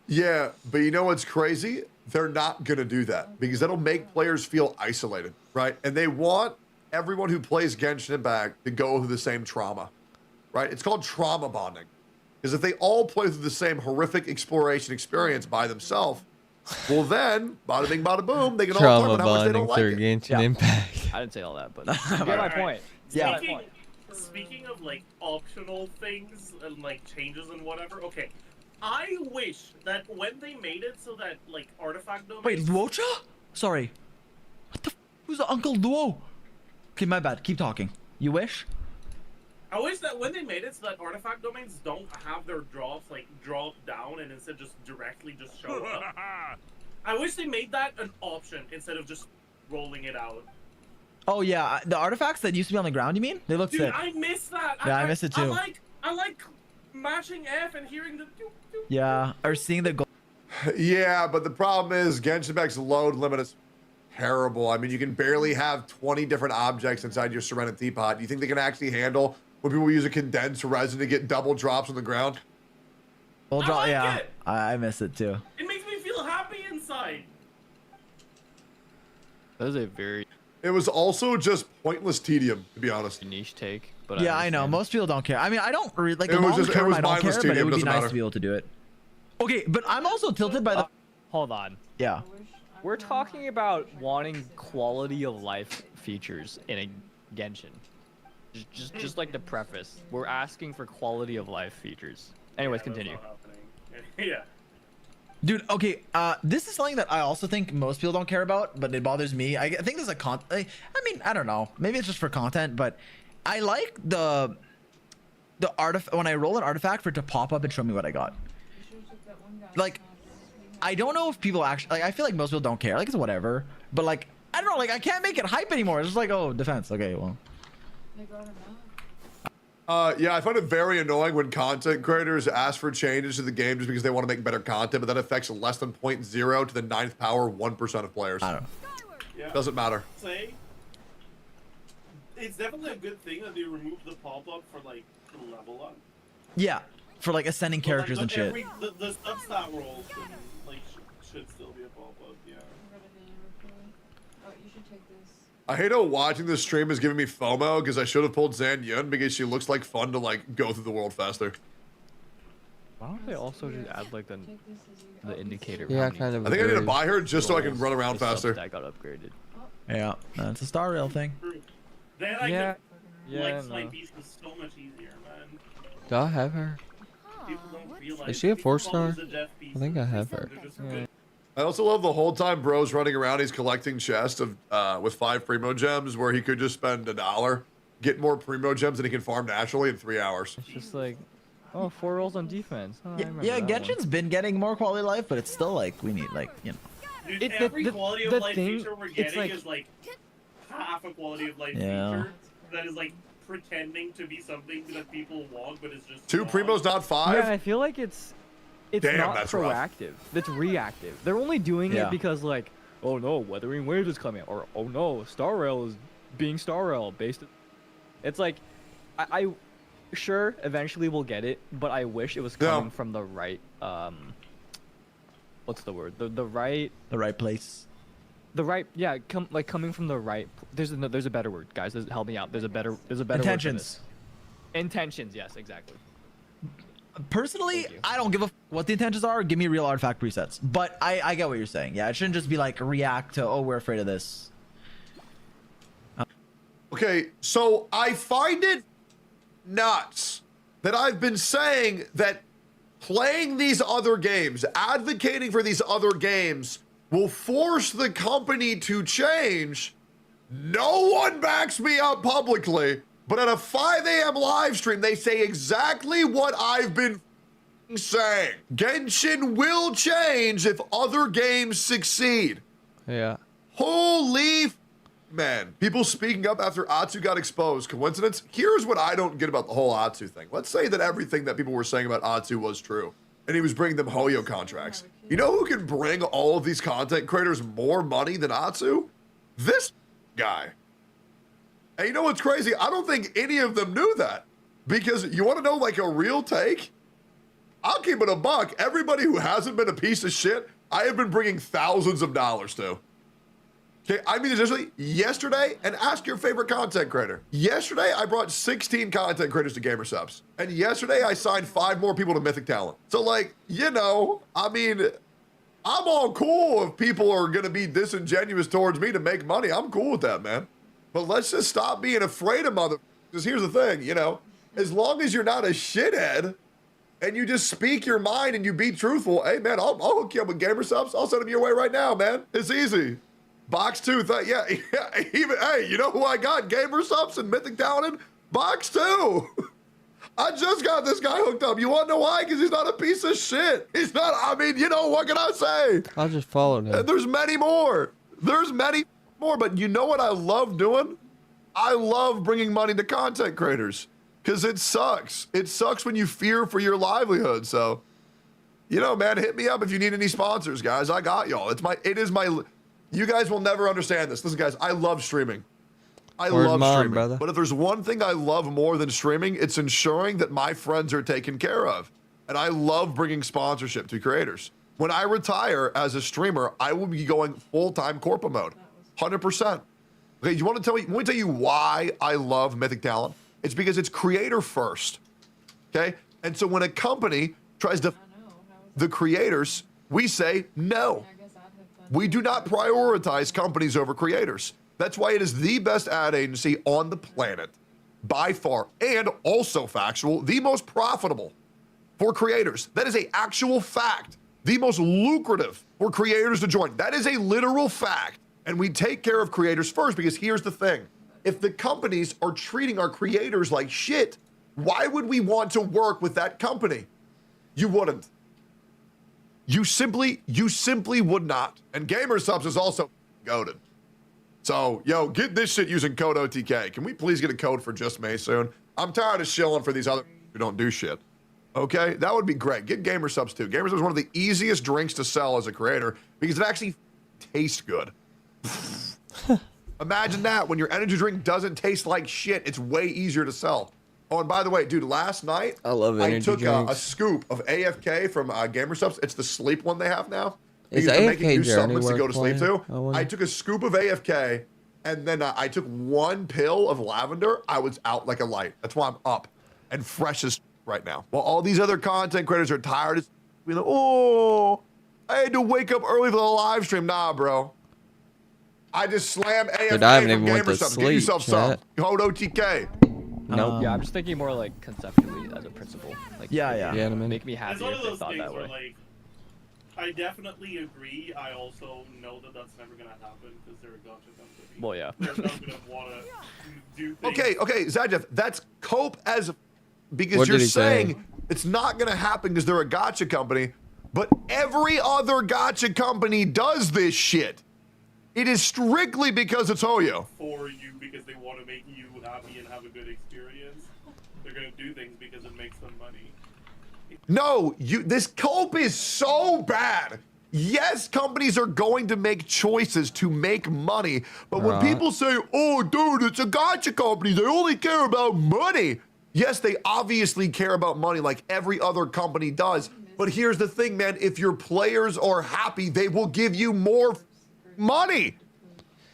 Yeah, but you know what's crazy? They're not going to do that because that'll make players feel isolated, right? And they want everyone who plays Genshin Impact to go through the same trauma, right? It's called trauma bonding. Because if they all play through the same horrific exploration experience by themselves, well then, bada bing, bada boom, they can all talk Trauma about how much they don't bonding like through it. Genshin Impact. I didn't say all that, but you get my point. Yeah. Speaking of like optional things and like changes and whatever, okay. I wish that when they made it so that like artifact domains. Wait, Luocha? Sorry. What the? Who's the Uncle Luo? Okay, my bad. Keep talking. You wish? I wish that when they made it so that artifact domains don't have their drops like drop down and instead just directly just show up. I wish they made that an option instead of just rolling it out. Oh yeah, the artifacts that used to be on the ground. You mean? They look Dude, sick. I miss that. Yeah, I miss it too. I like mashing F and hearing the. Yeah, or seeing the gold. Yeah, but the problem is Genshin Impact's load limit is terrible. I mean, you can barely have 20 different objects inside your Serenity Teapot. Do you think they can actually handle when people use a condensed resin to get double drops on the ground? Double drop, like yeah. it. I miss it too. It makes me feel happy inside. That is a very. It was also just pointless tedium, to be honest. Niche take, but Yeah, I know. Most people don't care. I mean, I don't really like. It was Long just- it term, was I don't mindless care, but it tedium, would be doesn't nice matter. to be able to do it. Okay, but I'm also tilted by the. Hold on. Yeah. We're talking about wanting quality of life features in a Genshin. Just like the preface, we're asking for quality of life features. Anyways, continue. Yeah. Dude, okay, this is something that I also think most people don't care about, but it bothers me. I think there's a I mean, I don't know. Maybe it's just for content, but I like the artifact when I roll an artifact for it to pop up and show me what I got. Like, I don't know if people actually like. I feel like most people don't care. Like, it's whatever. But like, I don't know. Like, I can't make it hype anymore. It's just like, oh, defense. Okay, well. Yeah, I find it very annoying when content creators ask for changes to the game just because they want to make better content, but that affects less than 0.0 to the 9th power 1% of players. I don't know. Yeah. Doesn't matter. Say, it's definitely a good thing that they removed the pop-up for like the level up. Yeah, for like ascending characters and shit. The substat rolls should still be a pop-up. Yeah. Oh, you should take this. I hate how watching this stream is giving me FOMO because I should have pulled Zan Yun because she looks like fun to like go through the world faster. Why don't they also just add like the indicator? Yeah, kind of. I think I need to buy her just so I can run around faster. That got upgraded. Yeah, it's a star rail thing. Then I Yeah. could Yeah, flex no. my beast was so much easier, man. Do I have her? People don't realize. Is she a people 4-star? call them the Jeff I think I pieces. have her. They're just good. I also love the whole time bro's running around, he's collecting chests of with 5 primo gems where he could just spend $1, get more primo gems than he can farm naturally in 3 hours. It's just like, oh, 4 rolls on defense. Oh, I Yeah, remember yeah, that one. Genshin's been getting more quality of life, but it's still like we need like Dude, It- every the- quality the of life thing- feature we're it's getting like- is like half a quality of life Yeah. feature that is like pretending to be something that people want, but it's just 2 not. primos, not 5? Yeah, I feel like it's Damn, not that's rough. proactive. It's reactive. They're only doing Yeah. it because like, oh no, Wuthering Waves is coming, or oh no, Star Rail is being Star Rail based. It's like, I sure eventually we'll get it, but I wish it was coming from the right what's the word? The right place. The right, yeah, coming from the right. There's a better word, guys. Help me out. There's a better word for Intentions. this. Intentions, yes, exactly. Personally, I don't give a what the intentions are. Give me real artifact presets. But I get what you're saying. Yeah, it shouldn't just be like react to, oh, we're afraid of this. Okay, so I find it nuts that I've been saying that playing these other games, advocating for these other games, will force the company to change. No one backs me up publicly, but at a 5 a.m. live stream, they say exactly what I've been saying. Genshin will change if other games succeed. Yeah. Holy man. People speaking up after Atsu got exposed. Coincidence? Here's what I don't get about the whole Atsu thing. Let's say that everything that people were saying about Atsu was true, and he was bringing them Hoyo contracts. You know who can bring all of these content creators more money than Atsu? This guy. And you know what's crazy? I don't think any of them knew that. Because you want to know like a real take? I'll keep it a buck. Everybody who hasn't been a piece of shit, I have been bringing thousands of dollars to. Okay, I mean, essentially, yesterday, and ask your favorite content creator. Yesterday, I brought 16 content creators to Gamer Subs. And yesterday, I signed 5 more people to Mythic Talent. So, like, you know, I mean, I'm all cool if people are going to be disingenuous towards me to make money. I'm cool with that, man. But let's just stop being afraid of mother. Because here's the thing, you know, as long as you're not a shithead and you just speak your mind and you be truthful, hey, man, I'll hook you up with Gamer Subs. I'll send them your way right now, man. It's easy. Box 2, yeah, even, hey, you know who I got Gamer Subs and Mythic Talent? Box 2. I just got this guy hooked up. You want to know why? Because he's not a piece of shit. He's not, I mean, you know, what can I say? I just followed him. And there's many more. There's many more, but you know what I love doing? I love bringing money to content creators because it sucks. It sucks when you fear for your livelihood. So, you know, man, hit me up if you need any sponsors, guys. I got y'all. It is my, you guys will never understand this. Listen, guys, I love streaming. I love streaming. Brother. But if there's one thing I love more than streaming, it's ensuring that my friends are taken care of. And I love bringing sponsorship to creators. When I retire as a streamer, I will be going full-time corporate mode, 100%. Okay, you want to tell me? Let me tell you why I love Mythic Talent. It's because it's creator first. Okay, and so when a company tries to the creators, we say no. We do not prioritize companies over creators. That's why it is the best ad agency on the planet, by far, and also factual, the most profitable for creators. That is an actual fact. The most lucrative for creators to join. That is a literal fact. And we take care of creators first because here's the thing. If the companies are treating our creators like shit, why would we want to work with that company? You wouldn't. You simply would not. And Gamer Subs is also goated. So, yo, get this shit using code OTK. Can we please get a code for just me soon? I'm tired of shilling for these other who don't do shit. Okay, that would be great. Get Gamer Subs too. Gamer Subs is one of the easiest drinks to sell as a creator because it actually tastes good. Imagine that when your energy drink doesn't taste like shit, it's way easier to sell. Oh, and by the way, dude, last night I took a scoop of AFK from Gamer Subs. It's the sleep one they have now. Is they're making AFK new Journey supplements to go worth to sleep playing? to. I took a scoop of AFK and then I took 1 pill of lavender. I was out like a light. That's why I'm up and fresh as right now. While all these other content creators are tired as being like, oh, I had to wake up early for the live stream. Nah, bro. I just slammed AFK Dude, I haven't from even went Gamer to Subs. Get sleep, yourself some. chat. Code OTK. Nope. Yeah, I'm just thinking more like conceptually as a principle. Like, Yeah, man. make me happy It's one if of they those thought things that where, way. like, I definitely agree. I also know that that's never gonna happen because they're a gotcha company. Well, yeah. They're not gonna wanna do things. Okay, Zadjeff, that's cope as because What you're did he say? saying it's not going to happen because they're a gotcha company, but every other gotcha company does this shit. It is strictly because it's Hoyo. For you because they want to make you happy and have a good experience. They're gonna do things because it makes them money. No, this cope is so bad. Yes, companies are going to make choices to make money, but when Right. people say, oh, dude, it's a gotcha company, they only care about money. Yes, they obviously care about money like every other company does. But here's the thing, man. If your players are happy, they will give you more money.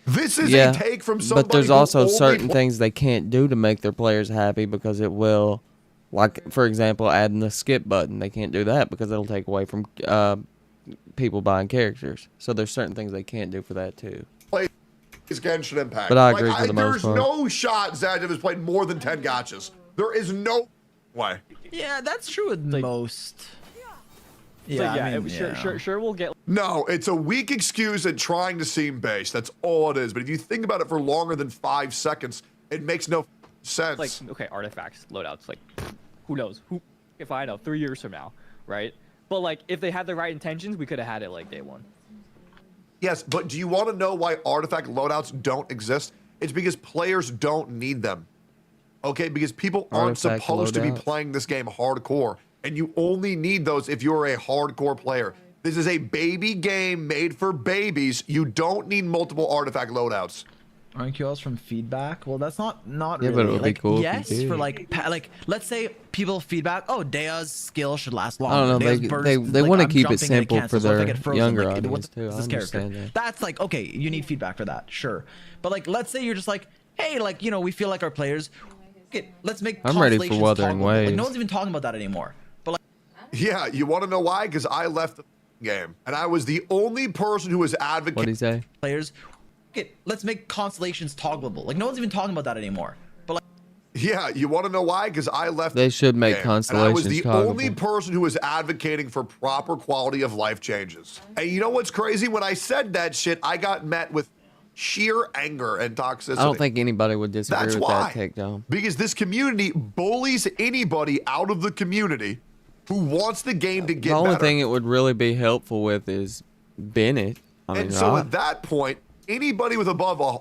This is a take from somebody but there's who also only certain things they can't do to make their players happy because it will, like, for example, adding the skip button. They can't do that because it'll take away from people buying characters. So there's certain things they can't do for that too. Is Genshin Impact. But I agree for the most there's part. no shot Zadjeff has played more than 10 gotchas. There is no way. Yeah, that's true with most. Yeah, I mean, sure we'll get. No, it's a weak excuse at trying to seem base. That's all it is. But if you think about it for longer than 5 seconds, it makes no sense. Like, okay, artifacts, loadouts, like, who knows? If I know, 3 years from now, right? But like, if they had the right intentions, we could have had it like day one. Yes, but do you want to know why artifact loadouts don't exist? It's because players don't need them. Okay, because people aren't Artifact supposed to be loadouts. playing this game hardcore, and you only need those if you're a hardcore player. This is a baby game made for babies. You don't need multiple artifact loadouts. RQLs from feedback. Well, that's not Yeah, really. but it would be like, cool if you yes, did. for like let's say people feedback. Oh, Dea's skill should last I longer. don't know. Dea's burst They is, want to I'm keep it jumping and simple for cancels. What if I their get frozen? younger Like, audience what too. is I this character? understand that. That's like, okay, you need feedback for that, sure. But like, let's say you're just like, hey, like, you know, we feel like our players. Okay, let's make. I'm ready for constellations Wuthering toggleable. Like, Waves. no one's even talking about that anymore. But like, Yeah, you want to know why? Because I left the game, and I was the only person who was advocating. What'd he say? Players. Okay, let's make constellations toggleable. Like, no one's even talking about that anymore. But like. Yeah, you want to know why? Because I left. They should make game, and I was constellations the toggleable. only person who was advocating for proper quality of life changes. And you know what's crazy? When I said that shit, I got met with sheer anger and toxicity. I don't think anybody would disagree That's with why. that take, John. Because this community bullies anybody out of the community who wants the game to get The only better. thing it would really be helpful with is Bennett. I mean, And so right? at that point, anybody with above a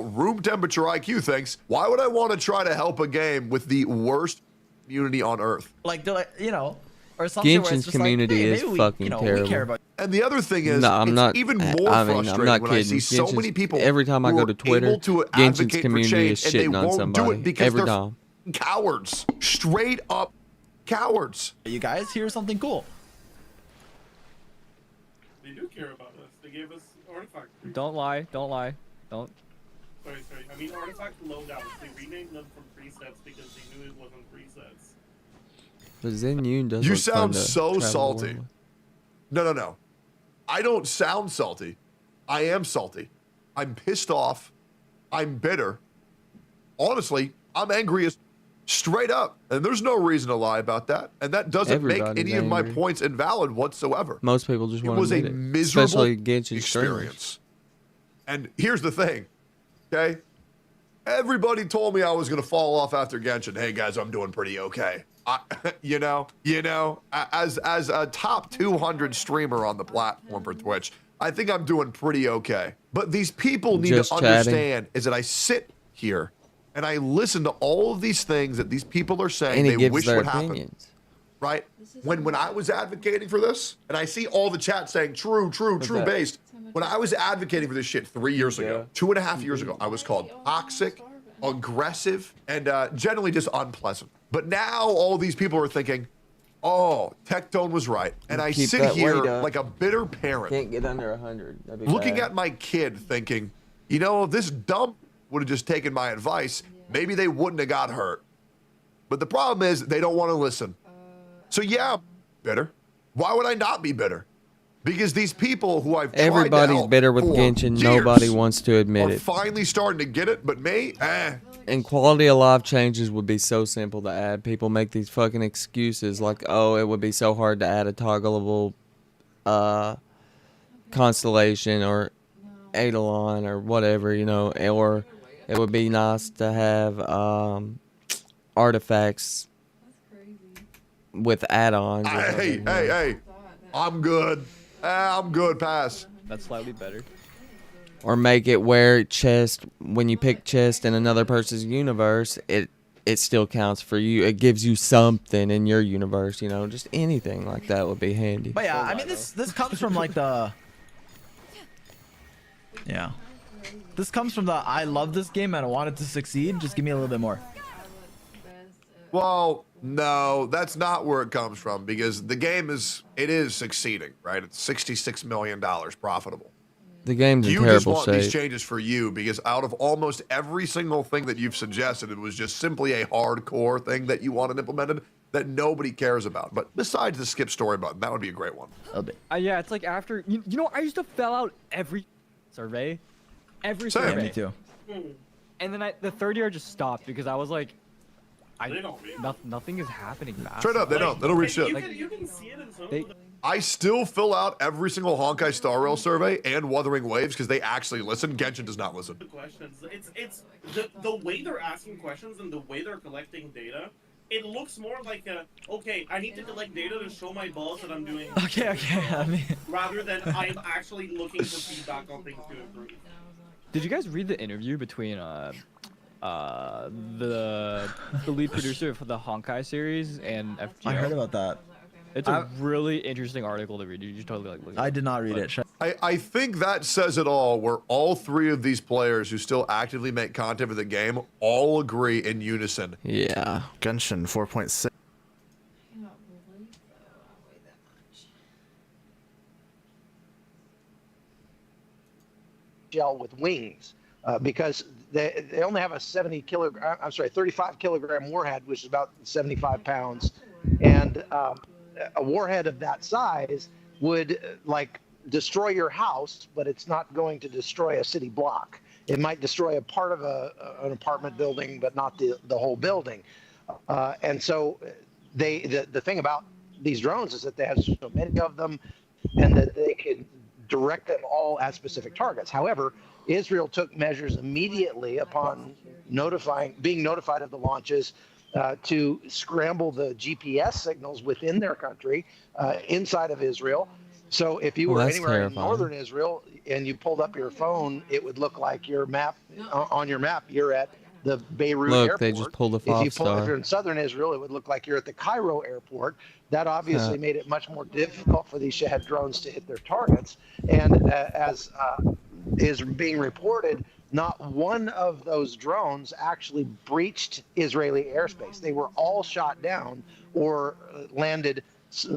room temperature IQ thinks, why would I want to try to help a game with the worst community on earth? Like, they're like, you know, or something where it's Genshin's just community like, hey, is maybe we, fucking you know, terrible. We care about. And the other thing is, No, I'm it's not. even more I mean, frustrating I'm not when I kidding. see so Genshin's- many people every time I who go are to Twitter, able to Genshin's advocate for community is change, and they shitting on won't do somebody it because every they're time. cowards, straight up cowards. You guys, here's something cool. They do care about us. They gave us artifact. Don't lie. Don't lie. Don't. Sorry. I mean artifact loadouts. They renamed them from presets because they knew it wasn't presets. But Zen does. You look fun sound to so travel salty. around. No. I don't sound salty. I am salty. I'm pissed off. I'm bitter. Honestly, I'm angry as straight up. And there's no reason to lie about that. And that doesn't make Everybody's any of my angry. points invalid whatsoever. Most people just It want to was a admit it. miserable Especially Genshin streamers. experience. And here's the thing, okay? Everybody told me I was going to fall off after Genshin. Hey, guys, I'm doing pretty okay. You know, as a top 200 streamer on the platform for Twitch, I think I'm doing pretty okay. But these people need Just to chatting. understand is that I sit here and I listen to all of these things that these people are saying And he they gives wish their would happen. opinions. Right? When I was advocating for this, and I see all the chat saying true that? based. When I was advocating for this shit 3 years ago, 2.5 years ago, I was called toxic, aggressive, and generally just unpleasant. But now all these people are thinking, oh, Tectone was right. And I Keep sit that here weight up. like a bitter parent, Can't get under 100. That'd be looking bad. at my kid thinking, you know, if this dumb would have just taken my advice, maybe they wouldn't have got hurt. But the problem is they don't want to listen. So yeah, I'm bitter. Why would I not be bitter? Because these people who I've tried to Everybody's help bitter with for Genshin. years Nobody wants to admit are it. finally starting to get it, but me, And quality of life changes would be so simple to add. People make these fucking excuses like, oh, it would be so hard to add a toggleable constellation or Eidolon or whatever, you know, or it would be nice to have artifacts with add-ons. or hey, something, hey, I'm good. I'm good, pass. That's slightly better. Or make it where chest, when you pick chest in another person's universe, it still counts for you. It gives you something in your universe, you know, just anything like that would be handy. But yeah, I mean, this comes from like the. Yeah. This comes from the I love this game and I want it to succeed. Just give me a little bit more. Well, no, that's not where it comes from because the game is succeeding, right? It's $66 million profitable. The game's in You just terrible want these shape. changes for you because out of almost every single thing that you've suggested, it was just simply a hardcore thing that you wanted implemented that nobody cares about. But besides the skip story button, that would be a great one. A bit. Yeah, it's like after you know I used to fill out every survey, Same. survey. Me too. And then the third year I just stopped because I was like, nothing is happening fast. Straight up, they don't read shit. You can see it in some They- of the I still fill out every single Honkai Star Rail survey and Wuthering Waves because they actually listen. Genshin does not listen. questions. It's the way they're asking questions and the way they're collecting data. It looks more like okay, I need to collect data to show my boss that I'm doing. Okay. I mean, Rather than I'm actually looking for feedback on things to improve. Did you guys read the interview between the lead producer for the Honkai series and FGO? I heard about that. It's a really interesting article to read. You should totally like look. I did not read it. I think that says it all, where all three of these players who still actively make content for the game all agree in unison. Yeah. Genshin 4.6. Shell with wings, because they only have a 35 kilogram warhead, which is about 75 pounds, and a warhead of that size would like destroy your house, but it's not going to destroy a city block. It might destroy a part of an apartment building, but not the whole building. And so the thing about these drones is that they have so many of them, and that they can direct them all at specific targets. However, Israel took measures immediately upon being notified of the launches to scramble the GPS signals within their country, inside of Israel. So if you were anywhere in northern Israel and you pulled up your phone, it would look like your map on your map. You're at the Beirut airport. They just pulled a If you're star. in southern Israel, it would look like you're at the Cairo airport. That obviously made it much more difficult for these Shahed drones to hit their targets. And as is being reported, not one of those drones actually breached Israeli airspace. They were all shot down or landed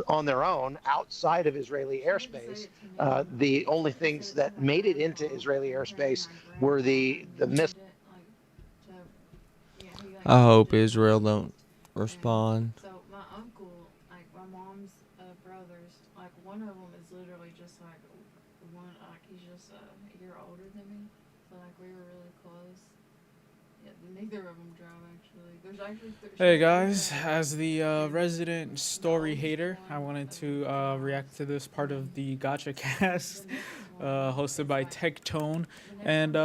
on their own outside of Israeli airspace. The only things that made it into Israeli airspace were the missiles. I hope Israel don't respond. So my uncle, like my mom's brothers, like one of them is literally just like he's just a year older than me. So like we were really close. Yeah, neither of them drive actually. There's actually. Hey guys, as the resident story hater, I wanted to react to this part of the Gacha Cast, hosted by Tectone, and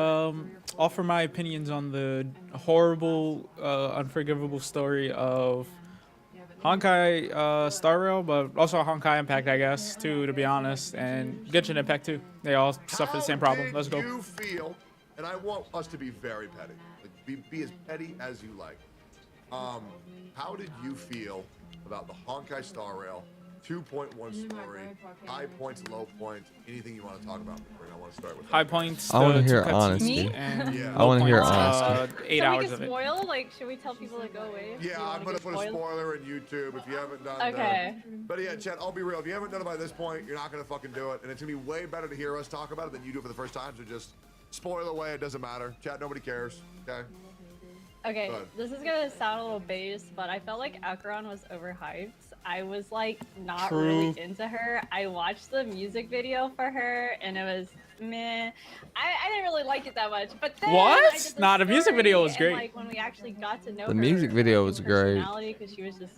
offer my opinions on the horrible, unforgivable story of Honkai Star Rail, but also Honkai Impact, I guess, too, to be honest, and Genshin Impact too. They all suffer the same problem. Let's go. How do you feel? And I want us to be very petty. Like, be as petty as you like. How did you feel about the Honkai Star Rail 2.1 story? High points, low points, anything you want to talk about? I want to start with high points. I want to hear cutscenes, honesty. and I want to hear low points, honesty. 8 hours of it. Spoil? Like, should we tell people to go away? Yeah, I'm gonna put a spoiler in YouTube if you haven't done Okay. that. But yeah, Chet, I'll be real. If you haven't done it by this point, you're not gonna fucking do it, and it's gonna be way better to hear us talk about it than you do it for the first time. So just spoil away. It doesn't matter. Chat, nobody cares. Okay. Okay, this is gonna sound a little based, but I felt like Acheron was overhyped. I was like not really into her. I watched the music video for her and it was meh. I didn't really like it that much. But then What? Nah, the music video was and, great. like when we actually got to know The music video was great. because she was just,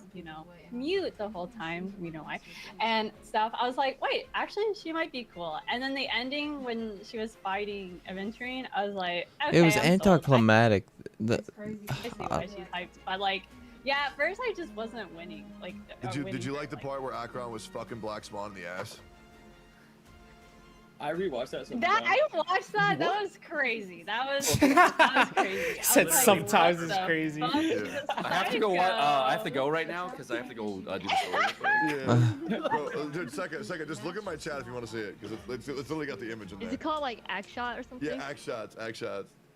mute the whole time, why, and stuff. I was like, wait, actually she might be cool. And then the ending when she was fighting Aventurine, I was like, okay, It was I'm sold. anticlimactic. I see why she's hyped, but like, yeah, at first I just wasn't winning. Like, Did you like the part where Acheron was fucking Black Swan in the ass? I rewatched that sometimes. That I watched that. That was crazy. That was crazy. Said sometimes it's crazy. I have to go. I have to go right now because I have to go do the story. Yeah. Bro, dude, second. Just look at my chat if you want to see it, because it's literally got the image in there. Is it called like Act Shot or something? Yeah, act shots.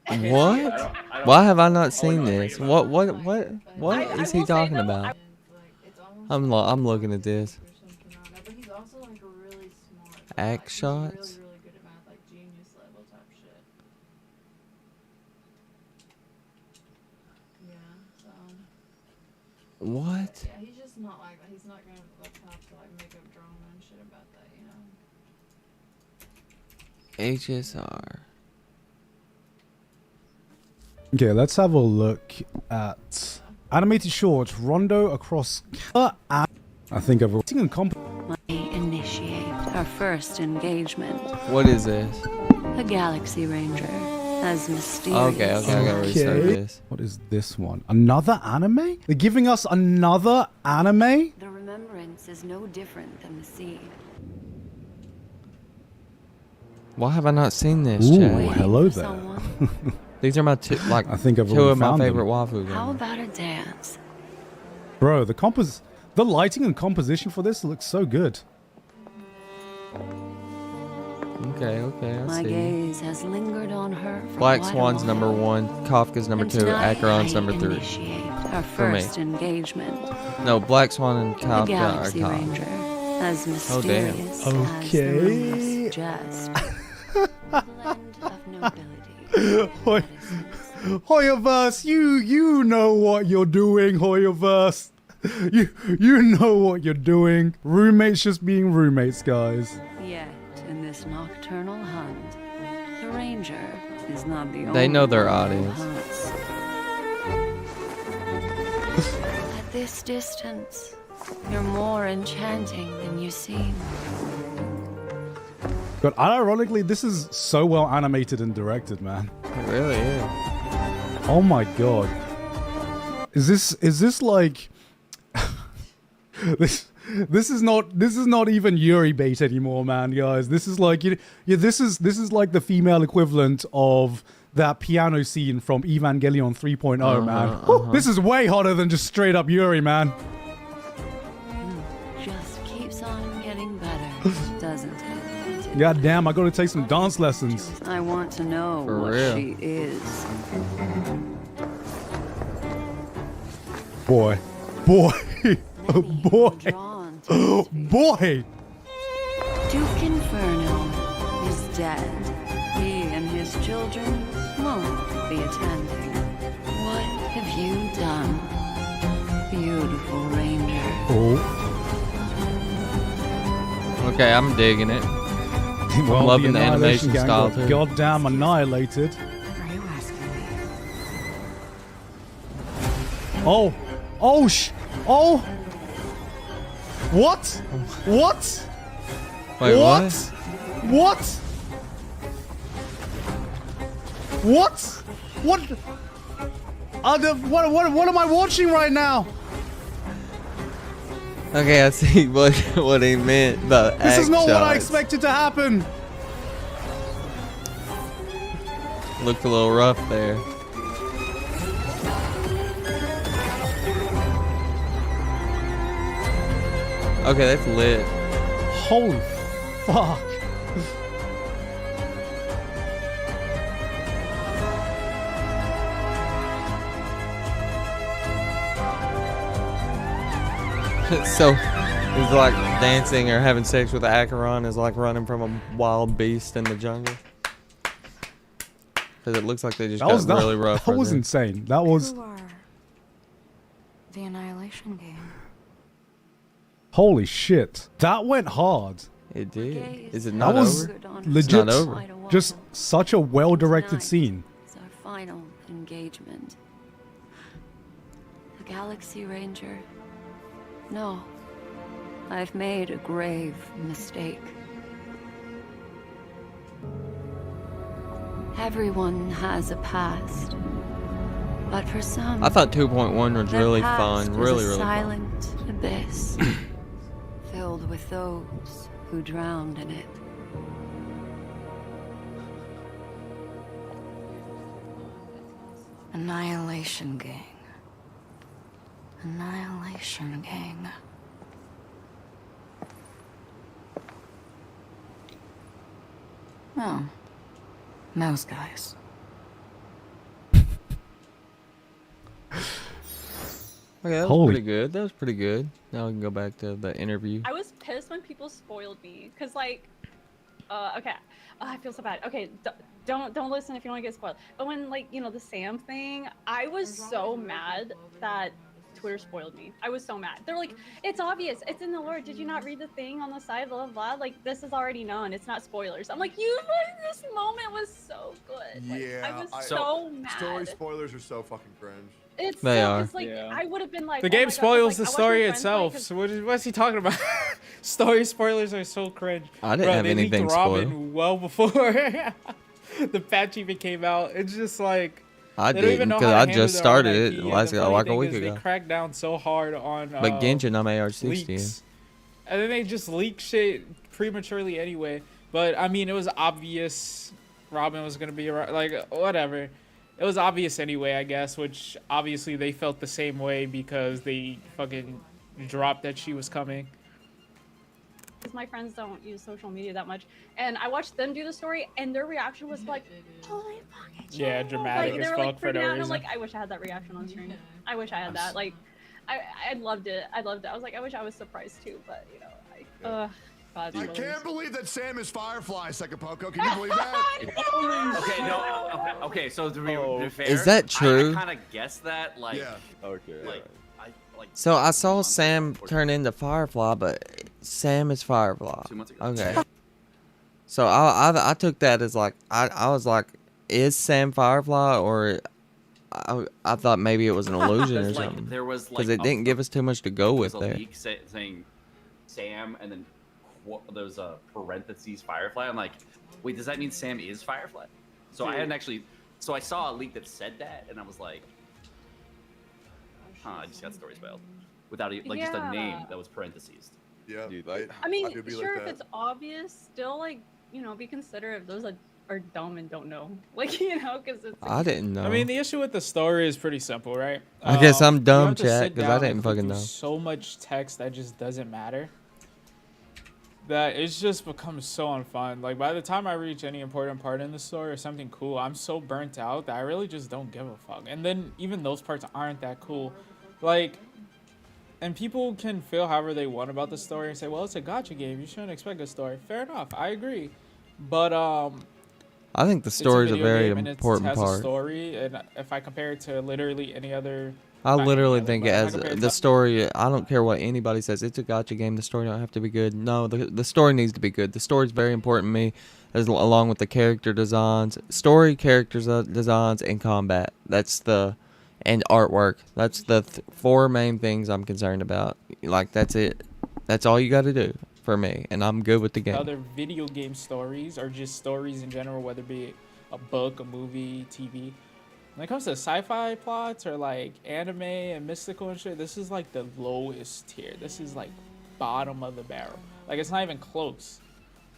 What? Why have I not seen this? What is he talking about? I'm looking at this. But he's also like really smart. Act shots? Really good at math, like genius level type shit. Yeah, so. What? Yeah, he's just not like that. He's not gonna have to like make up drama and shit about that, HSR. Okay, let's have a look at animated shorts. Rondo across. I think I've Initiate our first engagement. What is this? A Galaxy Ranger, as mysterious. Okay, I gotta research this. What is this one? Another anime? They're giving us another anime? The remembrance is no different than the sea. Why have I not seen this, Ooh, Chad? hello there. These are my two I've two of my found them. favorite waifu games. How about a dance? Bro, the lighting and composition for this looks so good. Okay, I My see. gaze has lingered on her for Black quite a Swan's while. number 1, Kafka's number And 2, tonight Acheron's I number 3. initiate our For me. first engagement. No, Black Swan and The Kafka are Galaxy top. Ranger, as Oh, damn. mysterious as the name suggests. Blend of nobility. Hoyoverse, you know what you're doing, Hoyoverse. You know what you're doing. Roommates just being roommates, guys. Yet, in this nocturnal hunt, the Ranger is not the only They know their one who audience. hunts. At this distance, you're more enchanting than you seem. But ironically, this is so well animated and directed, man. It really is. Oh my god. Is this like this is not even Yuri bait anymore, man, guys. This is like this is like the female equivalent of that piano scene from Evangelion 3.0, man. This is way hotter than just straight up Yuri, man. Just keeps on getting better, doesn't it? God damn, I gotta take some dance lessons. I want to know For what real. she is. Boy. Oh boy. Boy. Duke Inferno is dead. He and his children won't be attending. What have you done, beautiful Ranger? Oh. Okay, I'm digging it. Well, I'm loving the Annihilation animation Gang style got too. goddamn annihilated. Are you asking me? Oh. Oh What? What? Wait, what? What? What? What? What am I watching right now? Okay, I see what he meant about This is not what I shots. expected to happen. Looked a little rough there. Okay, that's lit. Holy fuck. So, it's like dancing or having sex with Acheron is like running from a wild beast in the jungle. Because it looks like they just got really rough. That right was there. insane. That was You are the Annihilation Game. holy shit. That went hard. It did. Is it That not was over? legit. It's not over. Just such a well-directed scene. It's our final engagement. The Galaxy Ranger. No. I've made a grave mistake. Everyone has a past. But for some, I thought 2.1 was their really past fun. is Really, a really fun. silent abyss filled with those who drowned in it. Annihilation Gang. Annihilation Gang. Oh, those guys. Okay, that was Holy- pretty good. That was pretty good. Now we can go back to the interview. I was pissed when people spoiled me, cause like, okay, I feel so bad. Okay, don't listen if you want to get spoiled. But when like the Sam thing, I was so mad that Twitter spoiled me. I was so mad. They're like, it's obvious, it's in the lore. Did you not read the thing on the side? Blah blah blah. Like this is already known. It's not spoilers. I'm like, this moment was so good. Like, Yeah, I was so mad. Story spoilers are so fucking cringe. It's They so, are. It's like I would have been like, The oh game my God, spoils like, the I watched my story friends play itself. 'cause- So what's he talking about? Story spoilers are so cringe. I didn't Bro, have they leaked anything Robin spoiled. well before the patch even came out. It's just like I they don't even didn't, know 'cause how to I handle just their own started IP, it and like the funny a thing week is ago. They cracked down so hard on But Genshin, I'm AR-60 leaks. And then they just leak shit prematurely anyway. But I mean, it was obvious Robin was gonna be around. Like whatever, it was obvious anyway, I guess. Which obviously they felt the same way because they fucking dropped that she was coming. because my friends don't use social media that much, and I watched them do the story, and their reaction was like, "Holy fucking shit!" Yeah, dramatic Like as they were fuck like for no freaking out, and I'm reason. like, I wish I had that reaction on stream. I wish I had that. Like, I loved it. I loved it. I was like, I wish I was surprised too, but you know, God, I can't believe that Sam is Firefly, Second Poco. Can you believe that? Okay, no. Okay, so to be fair, Is that true? I kind of guessed that. Like, okay. Like, So I saw Sam turn into Firefly, but Sam is Firefly. 2 months ago. Okay. So I took that as like I was like, is Sam Firefly, or I thought maybe it was an illusion or Like, something. there was, Because like, it didn't give us too much to go there with was a there. leak saying Sam and then there's a parentheses Firefly. I'm like, wait, does that mean Sam is Firefly? So I hadn't actually. So I saw a leak that said that, and I was like, huh, I just got story spelled without like just a name that was parentheses. Yeah, dude. I mean, sure, if it's obvious, still like, you know, be considerate of those that are dumb and don't know, like, you know, because it's. I didn't know. I mean, the issue with the story is pretty simple, right? I guess I'm you dumb, have to chat, sit 'cause I down didn't and click fucking through know. So much text that just doesn't matter. That it's just becomes so unfun. Like, by the time I reach any important part in the story or something cool, I'm so burnt out that I really just don't give a fuck. And then even those parts aren't that cool. Like, and people can feel however they want about the story and say, well, it's a gacha game, you shouldn't expect a story. Fair enough, I agree. But I think the story is a very important it has a part. story, and if I compare it to literally any other, I not literally any other, think but it if I has compare it the to- story. I don't care what anybody says. It's a gacha game. The story don't have to be good. No, the story needs to be good. The story is very important to me, along with the character designs, story, characters designs, and combat. And artwork. That's the four main things I'm concerned about. Like, that's it. That's all you got to do for me, and I'm good with the game. other video game stories or just stories in general, whether it be a book, a movie, TV. When it comes to sci-fi plots or like anime and mystical and shit, this is like the lowest tier. This is like bottom of the barrel. Like, it's not even close.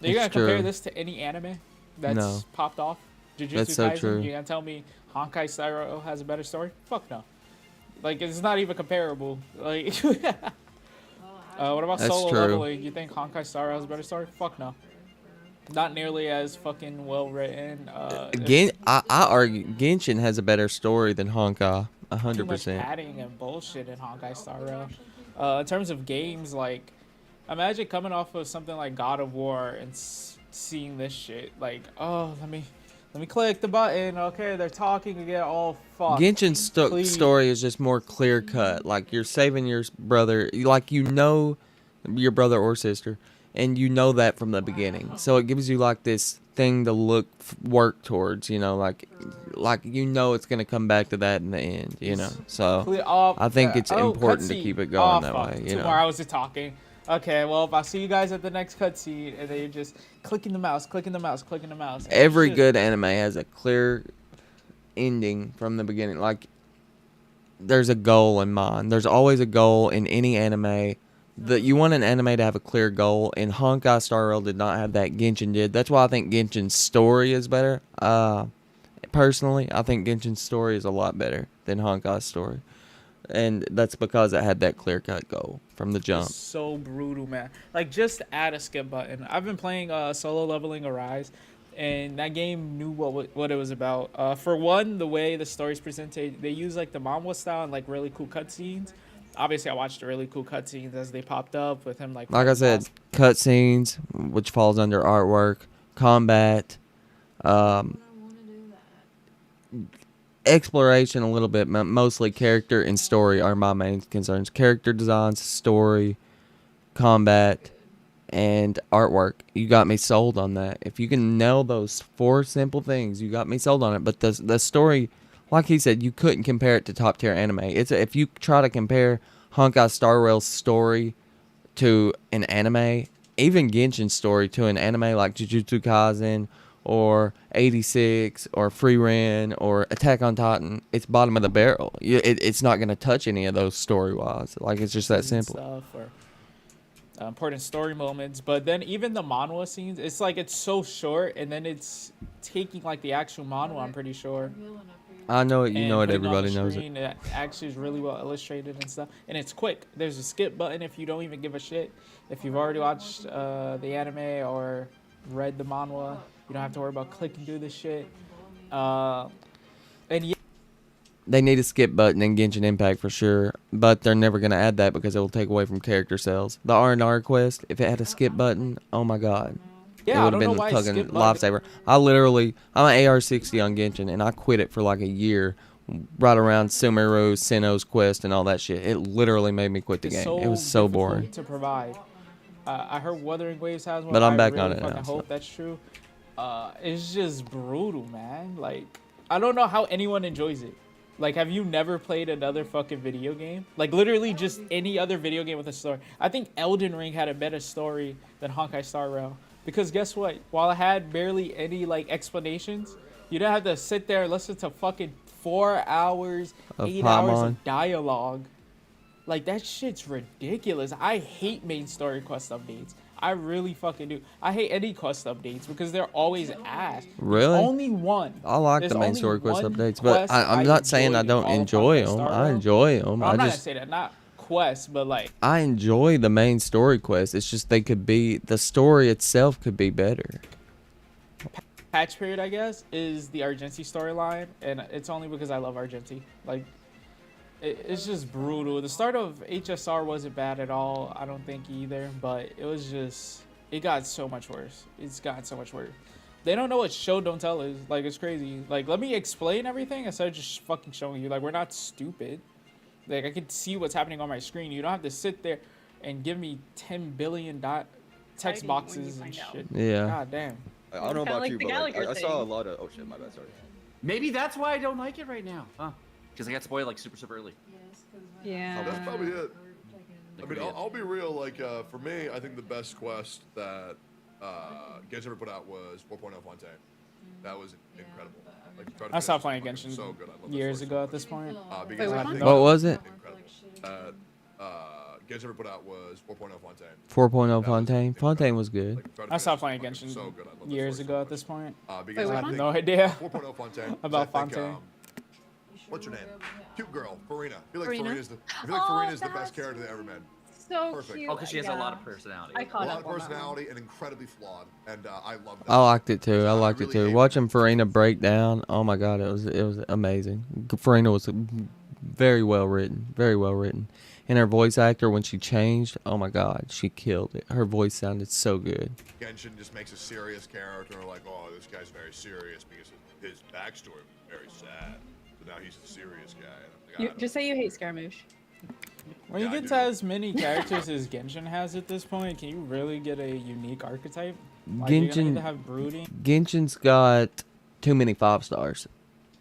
You're gonna compare true. this to any anime that's No. popped off? Jujutsu That's so Kaisen? true. You're gonna tell me Honkai Star Rail has a better story? Fuck no. Like, it's not even comparable. Like, what about That's Solo true. Leveling? You think Honkai Star Rail has a better story? Fuck no. Not nearly as fucking well written. I argue Genshin has a better story than Honkai. Too much 100%. padding and bullshit in Honkai Star Rail. In terms of games, like, imagine coming off of something like God of War and seeing this shit. Like, oh, let me click the button. Okay, they're talking again. Oh, fuck. Genshin's Please. story is just more clear cut. Like, you're saving your brother. Like, you know your brother or sister, and you know that from the beginning. So it gives you like this thing to work towards. You know, like you know it's gonna come back to that in the end. You know, so I think it's important to keep it going that way. You 2 know. more hours of talking. Okay, well, if I see you guys at the next cutscene and then you're just clicking the mouse, clicking the mouse, clicking the mouse. and Every shit. good anime has a clear ending from the beginning. Like, there's a goal in mind. There's always a goal in any anime. That you want an anime to have a clear goal, and Honkai Star Rail did not have that. Genshin did. That's why I think Genshin's story is better. Personally, I think Genshin's story is a lot better than Honkai's story, and that's because it had that clear-cut goal from the jump. It's so brutal, man. Like, just add a skip button. I've been playing Solo Leveling Arise, and that game knew what it was about. For one, the way the story's presented, they use like the manhwa style and like really cool cutscenes. Obviously, I watched the really cool cutscenes as they popped up with him like I said, cutscenes, which falls under artwork, combat, exploration a little bit, mostly character and story are my main concerns. Character designs, story, combat, and artwork. You got me sold on that. If you can nail those four simple things, you got me sold on it. But the story, like he said, you couldn't compare it to top tier anime. If you try to compare Honkai Star Rail's story to an anime, even Genshin's story to an anime like Jujutsu Kaisen or 86 or Free Ren or Attack on Titan, it's bottom of the barrel. It's not going to touch any of those story-wise. Like, it's just that simple. Stuff or important story moments. But then even the manhwa scenes, it's like it's so short, and then it's taking like the actual manhwa, I'm pretty sure. I know it. You and know it. putting on the Everybody knows it. screen. It actually is really well illustrated and stuff, and it's quick. There's a skip button if you don't even give a shit. If you've already watched the anime or read the manhwa, you don't have to worry about clicking through this shit. And yeah. They need a skip button in Genshin Impact for sure, but they're never gonna add that because it will take away from character sales. The R&R quest, if it had a skip button, oh my god, Yeah, it I would don't have know been why fucking skip button- lifesaver. I'm an AR-60 on Genshin, and I quit it for like a year, right around Sumeru, Sinnoh's quest, and all that shit. It literally made me quit the game. It was so difficult boring. to provide. I heard Wuthering Waves has one. But I'm back really on it now, fucking so. hope that's true. It's just brutal, man. Like, I don't know how anyone enjoys it. Like, have you never played another fucking video game? Like, literally just any other video game with a story. I think Elden Ring had a better story than Honkai Star Rail. Because guess what? While it had barely any, like, explanations, you don't have to sit there and listen to fucking 4 hours, Of 8 hours Paimon. of dialogue. Like, that shit's ridiculous. I hate main story quest updates. I really fucking do. I hate any quest updates because they're always ass. Really? There's only one. I like There's the main only story quest one updates, but quest I'm not saying I enjoyed don't in all of enjoy Honkai them. Star I Rail. enjoy them. Well, I'm I not gonna just say that, not quests, but like I enjoy the main story quest. It's just the story itself could be better. patch period, I guess, is the Argenti storyline, and it's only because I love Argenti. Like, it's just brutal. The start of HSR wasn't bad at all, I don't think either, but it got so much worse. It's gotten so much worse. They don't know what show don't tell is. Like, it's crazy. Like, let me explain everything instead of just fucking showing you. Like, we're not stupid. Like, I can see what's happening on my screen. You don't have to sit there and give me 10 billion text boxes and shit. Yeah. God damn. I don't know Kinda about like you, the but like, Gallagher I saw a thing. lot of. Oh shit, my bad. Sorry. Maybe that's why I don't like it right now, huh? Because I got spoiled like super early. Yeah. That's probably it. I mean, I'll be real. Like, for me, I think the best quest that Genshin ever put out was 4.0 Fontaine. That was incredible. Like, to try to I stopped finish playing it, Genshin so good. I love that years story ago so at this point. because I think What was it? incredible. Genshin ever put out was 4.0 Fontaine. 4.0 Fontaine. Fontaine was good. I stopped playing Genshin so good. I love that years story ago at this point. because I I have think no idea 4.0 Fontaine about I think, Fontaine. What's her name? Cute girl, Farina. I feel like Farina? Farina's the best character they ever made. So Perfect. cute. Oh, because she has a lot of yeah. personality. I A caught lot up of on that one. personality and incredibly flawed, and I love that. I liked it too. I liked it too. Watching Farina break down, oh my god, it was amazing. Farina was very well written, very well written, and her voice actor when she changed, oh my god, she killed it. Her voice sounded so good. Genshin just makes a serious character like, oh, this guy's very serious because his backstory was very sad. So now he's a serious guy. And I'm like, You, just say you hate Scaramouche. When you get to as many characters as Genshin has at this point, can you really get a unique archetype? Like, you're gonna either have brooding. Genshin's got too many 5 stars.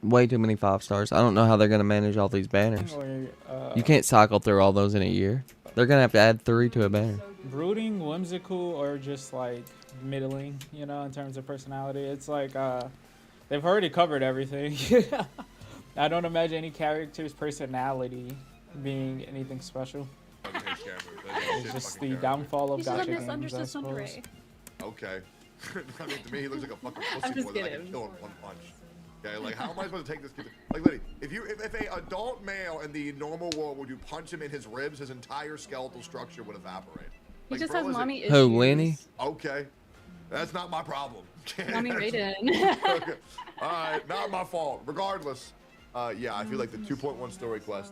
Way too many 5 stars. I don't know how they're going to manage all these banners. Or, You can't cycle through all those in a year. They're going to have to add 3 to a banner. brooding, whimsical, or just like middling, you know, in terms of personality. It's like they've already covered everything. I don't imagine any character's personality being anything special. It's just the downfall of He's just a gacha games, misunderstood I suppose. Sundere. Okay. I mean, to me, he looks like a fucking I'm pussy just boy that I kidding. can kill in one punch. Okay, like how am I supposed to take this kid? Like, literally, if a adult male in the normal world would you punch him in his ribs, his entire skeletal structure would evaporate. He Like, just bro, has is it- mommy issues. Who, Lenny? Okay, that's not my problem. Mommy Raiden. Okay. All right, not my fault. Regardless, yeah, I feel like the 2.1 story quest.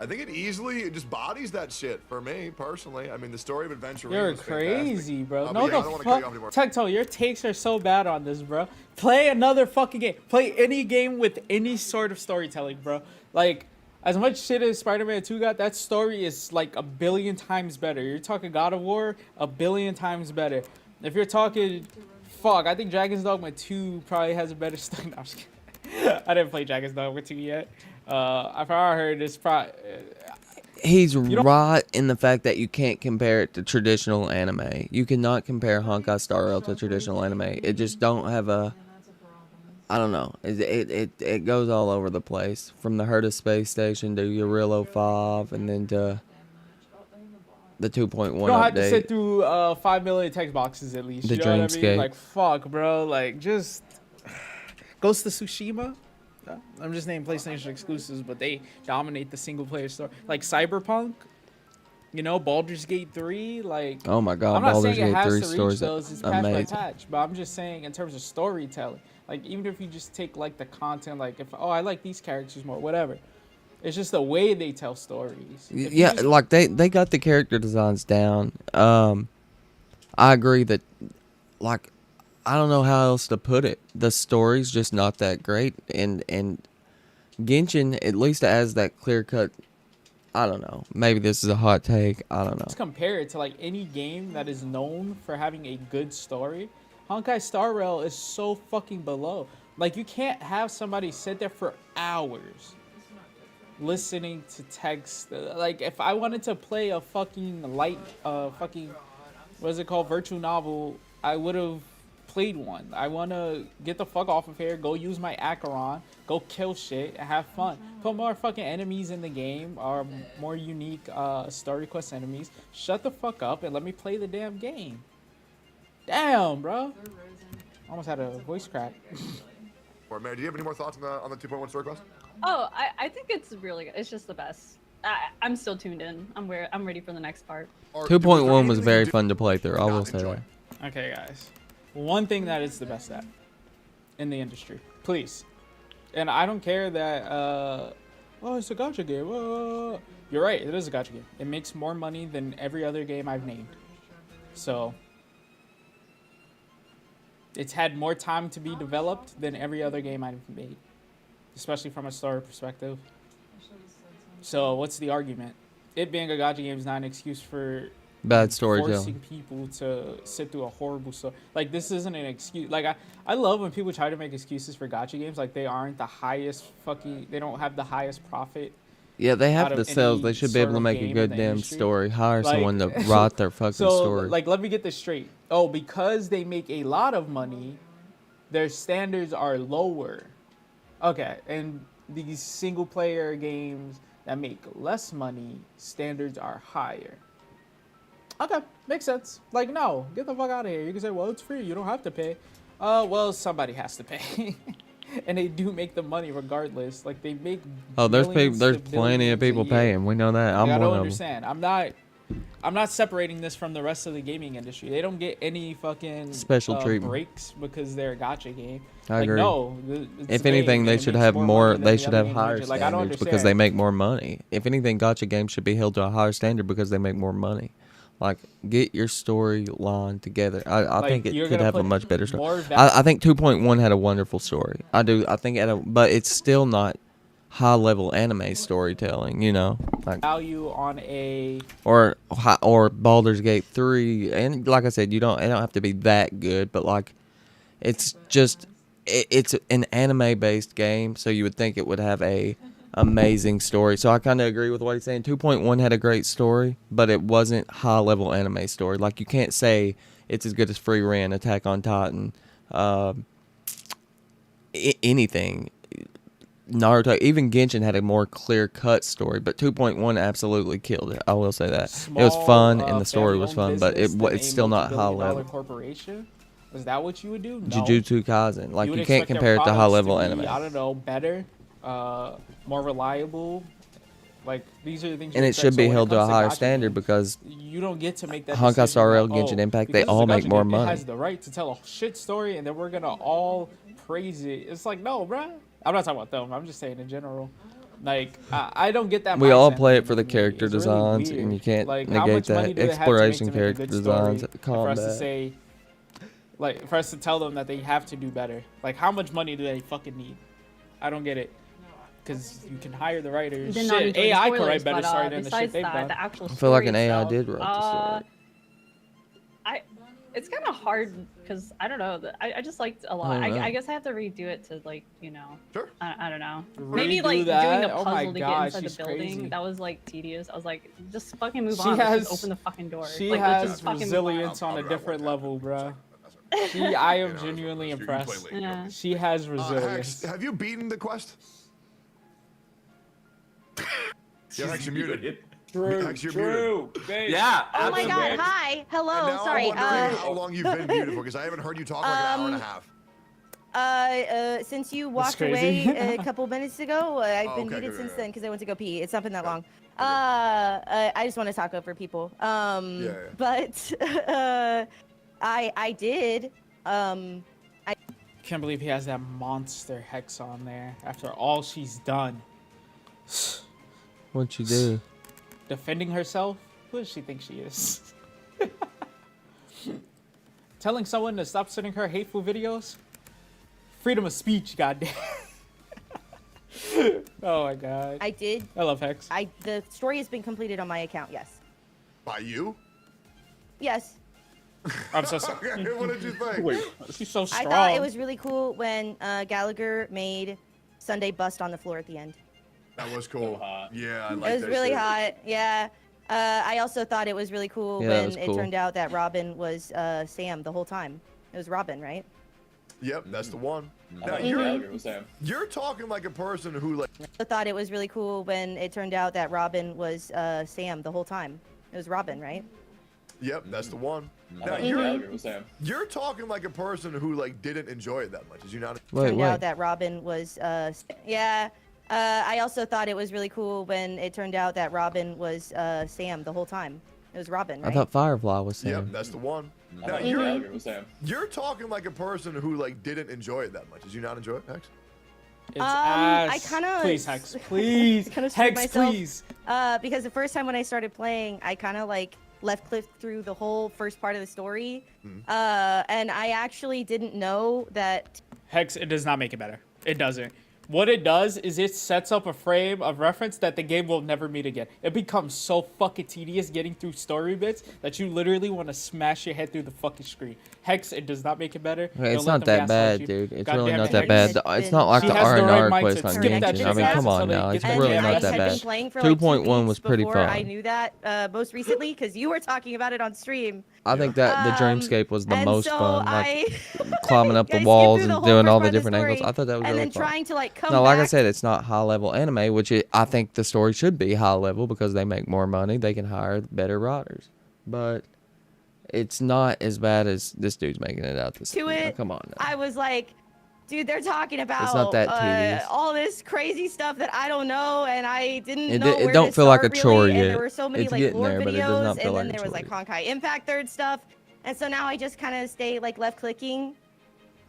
I think it just bodies that shit for me personally. I mean, the story of adventure. You're crazy, bro. but No, yeah, I don't wanna cut you off anymore. Tecto, your takes are so bad on this, bro. Play another fucking game. Play any game with any sort of storytelling, bro. Like, as much shit as Spider-Man 2 got, that story is like 1 billion times better. You're talking God of War, 1 billion times better. If you're talking, fuck, I think Dragon's Dogma 2 probably has a better story. No, I'm just kidding. I didn't play Dragon's Dogma 2 yet. I've heard it's probably. He's right in the fact that you can't compare it to traditional anime. You cannot compare Honkai Star Rail to traditional anime. It just don't have a. I don't know. It goes all over the place. From the Herta Space Station to Urilo 5 and then to the 2.1 You don't have to update. sit through 5 million text boxes at least. The You know what I mean? Dreamscape. Like, fuck, bro. Like, just Ghost of Tsushima. I'm just naming PlayStation exclusives, but they dominate the single player story. Like Cyberpunk, you know, Baldur's Gate 3, like. Oh my God, I'm not Baldur's saying it Gate has 3 to reach stories those. It's patch by amazing. patch, but I'm just saying in terms of storytelling. Like even if you just take like the content, like if I like these characters more, whatever. It's just the way they tell stories. If you Yeah, just- like they got the character designs down. I agree that, like, I don't know how else to put it. The story's just not that great, and Genshin at least has that clear cut. I don't know. Maybe this is a hot take. I don't know. Let's compare it to like any game that is known for having a good story. Honkai Star Rail is so fucking below. Like you can't have somebody sit there for hours listening to text. Like if I wanted to play a fucking light, what is it called, virtual novel, I would have played one. I want to get the fuck off of here, go use my Acheron, go kill shit, and have fun. Put more fucking enemies in the game, or more unique story quest enemies. Shut the fuck up and let me play the damn game. Damn, bro. Almost had a voice crack. Or Mary, do you have any more thoughts on the 2.1 story quest? Oh, I think it's really good. It's just the best. I'm still tuned in. I'm ready for the next part. 2.1 was very fun to play through. I will say that. Okay, guys. One thing that it's the best at in the industry, please. And I don't care that, oh, it's a gacha game. You're right, it is a gacha game. It makes more money than every other game I've named. So, it's had more time to be developed than every other game I've made, especially from a story perspective. So, what's the argument? It being a gacha game is not an excuse for bad storytelling. Forcing people to sit through a horrible story. Like, this isn't an excuse. Like, I love when people try to make excuses for gacha games. Like, they aren't the highest they don't have the highest profit. Yeah, they have the sales. They should be able to make a good damn story. Hire someone to write their fucking story. Like, let me get this straight. Oh, because they make a lot of money, their standards are lower. Okay, and these single player games that make less money, standards are higher. Okay, makes sense. Like, no, get the fuck out of here. You can say, well, it's free. You don't have to pay. Well, somebody has to pay. And they do make the money regardless. Like, they make there's plenty of people paying. We know that. I'm one of them. I don't understand. I'm not separating this from the rest of the gaming industry. They don't get any fucking special treatment breaks because they're a gacha game. I agree. No, if anything, they should have more. They should have higher like, I don't standards because they make more money. If anything, gacha games should be held to a higher standard because they make more money. Like, get your storyline together. I think it could have a much better story. I think 2.1 had a wonderful story. I do. I think but it's still not high level anime storytelling. You know, like value on a or Baldur's Gate 3. And like I said, it don't have to be that good, but like, it's just it's an anime based game, so you would think it would have a amazing story. So I kind of agree with what he's saying. 2.1 had a great story, but it wasn't high level anime story. Like, you can't say it's as good as Free Ran, Attack on Titan, anything. Naruto, even Genshin had a more clear cut story, but 2.1 absolutely killed it. I will say that. It was fun and the story was fun, but it's still not high level. Corporation? Is that what you would do? No. Jujutsu Kaisen. Like, you can't compare it to high level anime. I don't know, better. More reliable, like these are the things. And it should be held to a higher standard because you don't get to make that. Honkai Star Rail, Genshin Impact, they all make more money. It has the right to tell a shit story, and then we're gonna all praise it. It's like, no, bruh. I'm not talking about them. I'm just saying in general. Like, I don't get that. We all play it for the character designs, and you can't negate that. Exploration, character designs, combat. For us to say, like, for us to tell them that they have to do better. Like, how much money do they fucking need? I don't get it. Because you can hire the writers. Shit, AI could write better story than the shit they've done. The actual I feel like an AI did write the story. It's kind of hard because I don't know. I just liked a lot. I guess I have to redo it to, like, you know. Sure. I don't know. Redo Maybe like that? doing a puzzle to get inside the building. Crazy. That was like tedious. I was like, just fucking move on. Let's just open the fucking door. She like, has resilience on a different level, bruh. I am genuinely impressed. Yeah. She has resilience. Hex, have you beaten the quest? Yeah, Hex, you're muted. Hex, you're muted. Yeah. Oh my God! Hi, hello. And now Sorry. I'm wondering how long you've been muted for, because I haven't heard you talk like an hour and a half. Since you walked crazy. away a couple minutes ago, I've been muted since then because I went to go pee. It's not been that long. I just want to talk over people. But I did. I Can't believe he has that monster Hex on there after all she's done. What'd you do? Defending herself? Who does she think she is? Telling someone to stop sending her hateful videos? Freedom of speech, goddamn. Oh my god. I did. I love Hex. The story has been completed on my account. Yes. By you? Yes. I'm so sorry. Okay, what did you think? Wait, she's so strong. I thought it was really cool when Gallagher made Sunday bust on the floor at the end. That was cool. Yeah, I like that. It was really shit. hot. Yeah. I also thought it was really cool Yeah, that when was it cool. turned out that Robin was Sam the whole time. It was Robin, right? Yep, that's the one. I Now, thought Gallagher you're, you're talking like a person who like. I thought it was really cool when it turned out that Robin was Sam the whole time. It was Robin, right? Yep, that's the one. I Now, thought Gallagher you're, you're talking like a person who like didn't enjoy it that much. Did you not? Turned out that Robin was yeah. I also thought it was really cool when it turned out that Robin was Sam the whole time. It was Robin, right? I thought Firefly was Sam. Yep, that's the one. I Now, thought you're, Gallagher was Sam. you're talking like a person who like didn't enjoy it that much. Did you not enjoy it, Hex? It's I kind of Please, Hex. Please. kind of Hex, myself, please. because the first time when I started playing, I kind of like left clicked through the whole first part of the story, and I actually didn't know that. Hex, it does not make it better. It doesn't. What it does is it sets up a frame of reference that the game will never meet again. It becomes so fucking tedious getting through story bits that you literally want to smash your head through the fucking screen. Hex, it does not make it better. Okay, it's Don't let not them that gaslight bad, you. dude. It's Goddamn really not it, that bad. Hex. It's not like She the has the R&R right quest mindset. on Skip that Genshin. shit I mean, fast come on until now. they It's get really their not ass that had been bad. playing for like 2.1 was pretty before fun. I knew that most recently because you were talking about it on stream. I think that the Dreamscape was the and most so fun, like I climbing up I the skipped walls through the and whole doing first all part the of the different angles. story, I thought that was and really then fun. trying to like come No, like I back. said, it's not high level anime, which I think the story should be high level because they make more money, they can hire better writers. But it's not as bad as this dude's making it out. To it, come on now. I was like, dude, they're talking about not that tedious. all this crazy stuff that I don't know, and I didn't It know it where don't to feel like a start, chore really, yet. And there were so many It's like getting lore there, but it does videos, not feel and like then a there was chore like yet. Honkai Impact Third stuff, and so now I just kind of stay like left clicking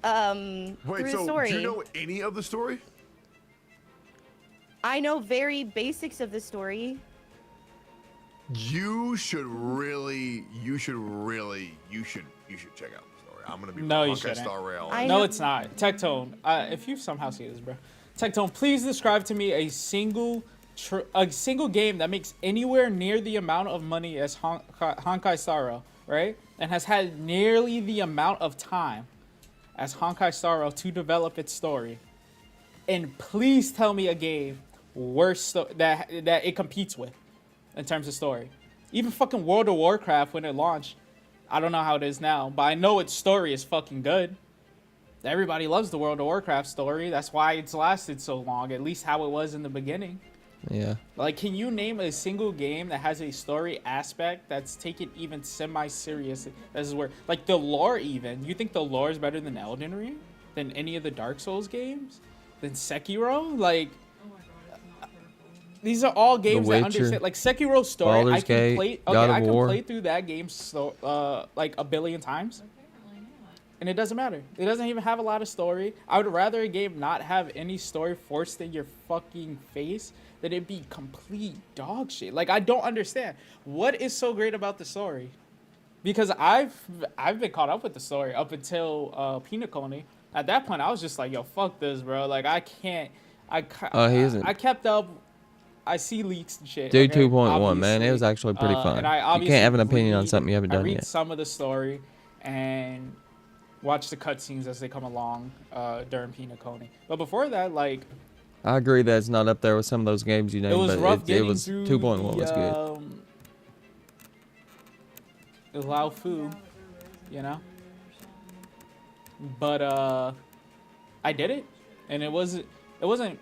through Wait, the so story. do you know any of the story? I know very basics of the story. You should really check out the story. I'm gonna be No, you Honkai shouldn't. Star Rail. No, it's not. Tectone, if you somehow see this, bro. Tectone, please describe to me a single game that makes anywhere near the amount of money as Honkai Star Rail, right? And has had nearly the amount of time as Honkai Star Rail to develop its story. And please tell me a game worse that it competes with in terms of story. Even fucking World of Warcraft when it launched, I don't know how it is now, but I know its story is fucking good. Everybody loves the World of Warcraft story. That's why it's lasted so long, at least how it was in the beginning. Yeah. Like, can you name a single game that has a story aspect that's taken even semi-seriously? This is where, like, the lore even. You think the lore is better than Elden Ring? Than any of the Dark Souls games? Than Sekiro? Like, these are all games that understand. Like, Sekiro's story, Baldur's I can Gate, play. God Okay, of I can War. play through that game like a billion times. And it doesn't matter. It doesn't even have a lot of story. I would rather a game not have any story forced in your fucking face than it be complete dog shit. Like, I don't understand. What is so great about the story? Because I've been caught up with the story up until Pinocone. At that point, I was just like, yo, fuck this, bro. Like, I can't. He isn't. I kept up. I see leaks and shit. Dude, okay? 2.1, man. It was Obviously. actually pretty fun. And I You obviously can't have an opinion on read- something you haven't I done read yet. some of the story and watch the cutscenes as they come along during Pinocone. But before that, like, I agree that it's not up there with some of those games you it named, was but rough it getting was through 2.1 was good. The Lao Fu, you know. But I did it, and it wasn't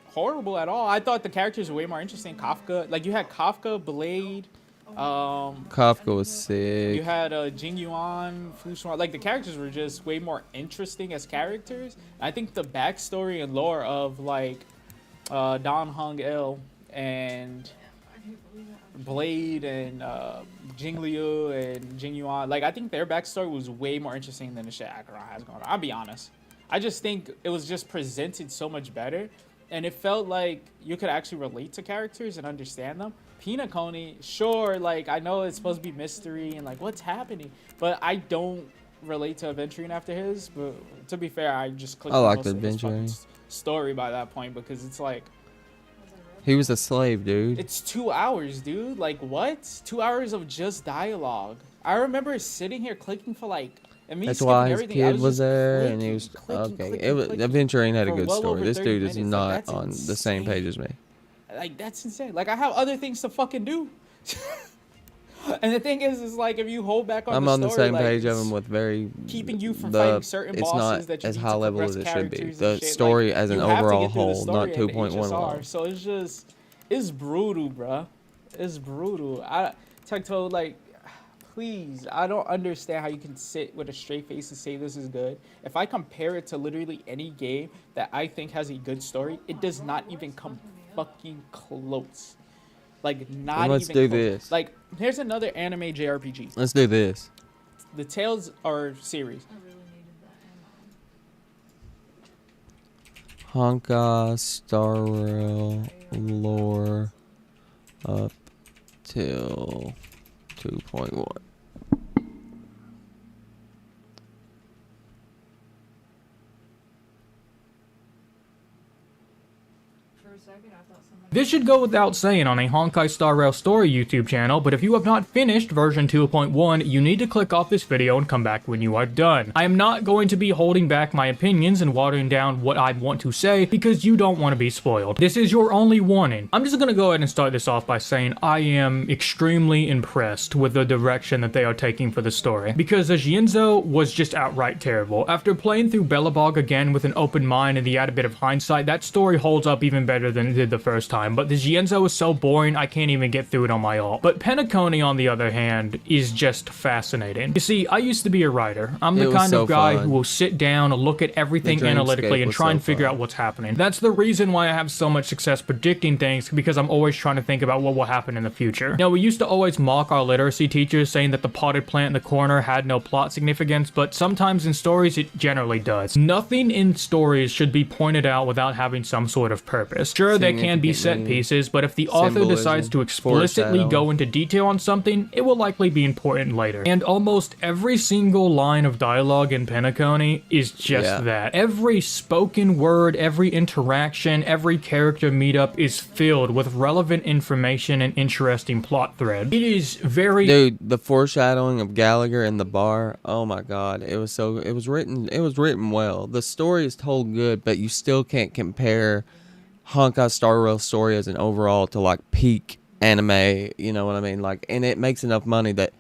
horrible at all. I thought the characters were way more interesting. Kafka, like, you had Kafka, Blade, Kafka was sick. You had Jing Yuan, Fu Shuan. Like the characters were just way more interesting as characters. I think the backstory and lore of like Don Hong Il and Blade and Jing Liu and Jing Yuan. Like I think their backstory was way more interesting than the shit Acheron has going on. I'll be honest. I just think it was just presented so much better, and it felt like you could actually relate to characters and understand them. Pinacone, sure, like I know it's supposed to be mystery and like what's happening, but I don't relate to Adventuring after his. But to be fair, I just clicked on most of his fucking story by that point because it's like he was a slave, dude. it's 2 hours, dude. Like what? 2 hours of just dialogue. I remember sitting here clicking for like. And me That's skipping why his everything, kid was was just there, clicking, and he was clicking, okay. clicking, It was clicking Adventuring had a for good well story. over This 30 dude is minutes. not Like, that's on the same page as me. Like that's insane. Like I have other things to fucking do. And the thing is like if you hold back on I'm the on the story, same like, page of it's him with very keeping you from the. fighting certain It's bosses not that you as need high to level as progress it should be. characters The and shit. story Like, as an you have to overall get through the whole, not story and the 2.1 HSR. long. So it's just it's brutal, bruh. It's brutal. Tecto, like please, I don't understand how you can sit with a straight face and say this is good. If I compare it to literally any game that I think has a good story, it does not even come fucking close. Like, not Let's even do close. this. Like, here's another anime JRPG. Let's do this. The Tales are series. Honka Star Rail lore up till 2.1. This should go without saying on a Honkai Star Rail Story YouTube channel, but if you have not finished version 2.1, you need to click off this video and come back when you are done. I am not going to be holding back my opinions and watering down what I want to say because you don't want to be spoiled. This is your only warning. I'm just going to go ahead and start this off by saying I am extremely impressed with the direction that they are taking for the story, because the Jianzhou was just outright terrible. After playing through Belobog again with an open mind and the added bit of hindsight, that story holds up even better than it did the first time. But the Jianzhou is so boring, I can't even get through it on my ult. But Penacone, on the other hand, is just fascinating. You see, I used to be a writer. I'm the kind of guy who will sit down, look at everything analytically, and try and figure out what's happening. That's the reason why I have so much success predicting things, because I'm always trying to think about what will happen in the future. Now, we used to always mock our literacy teachers, saying that the potted plant in the corner had no plot significance, but sometimes in stories, it generally does. Nothing in stories should be pointed out without having some sort of purpose. Sure, there can be set pieces, but if the author decides to explicitly go into detail on something, it will likely be important later. And almost every single line of dialogue in Penacone is just that. Every spoken word, every interaction, every character meetup is filled with relevant information and interesting plot threads. It is very... Dude, the foreshadowing of Gallagher in the bar, oh my god, it was written well. The story is told good, but you still can't compare Honkai Star Rail story as an overall to like peak anime, you know what I mean? Like, and it makes enough money that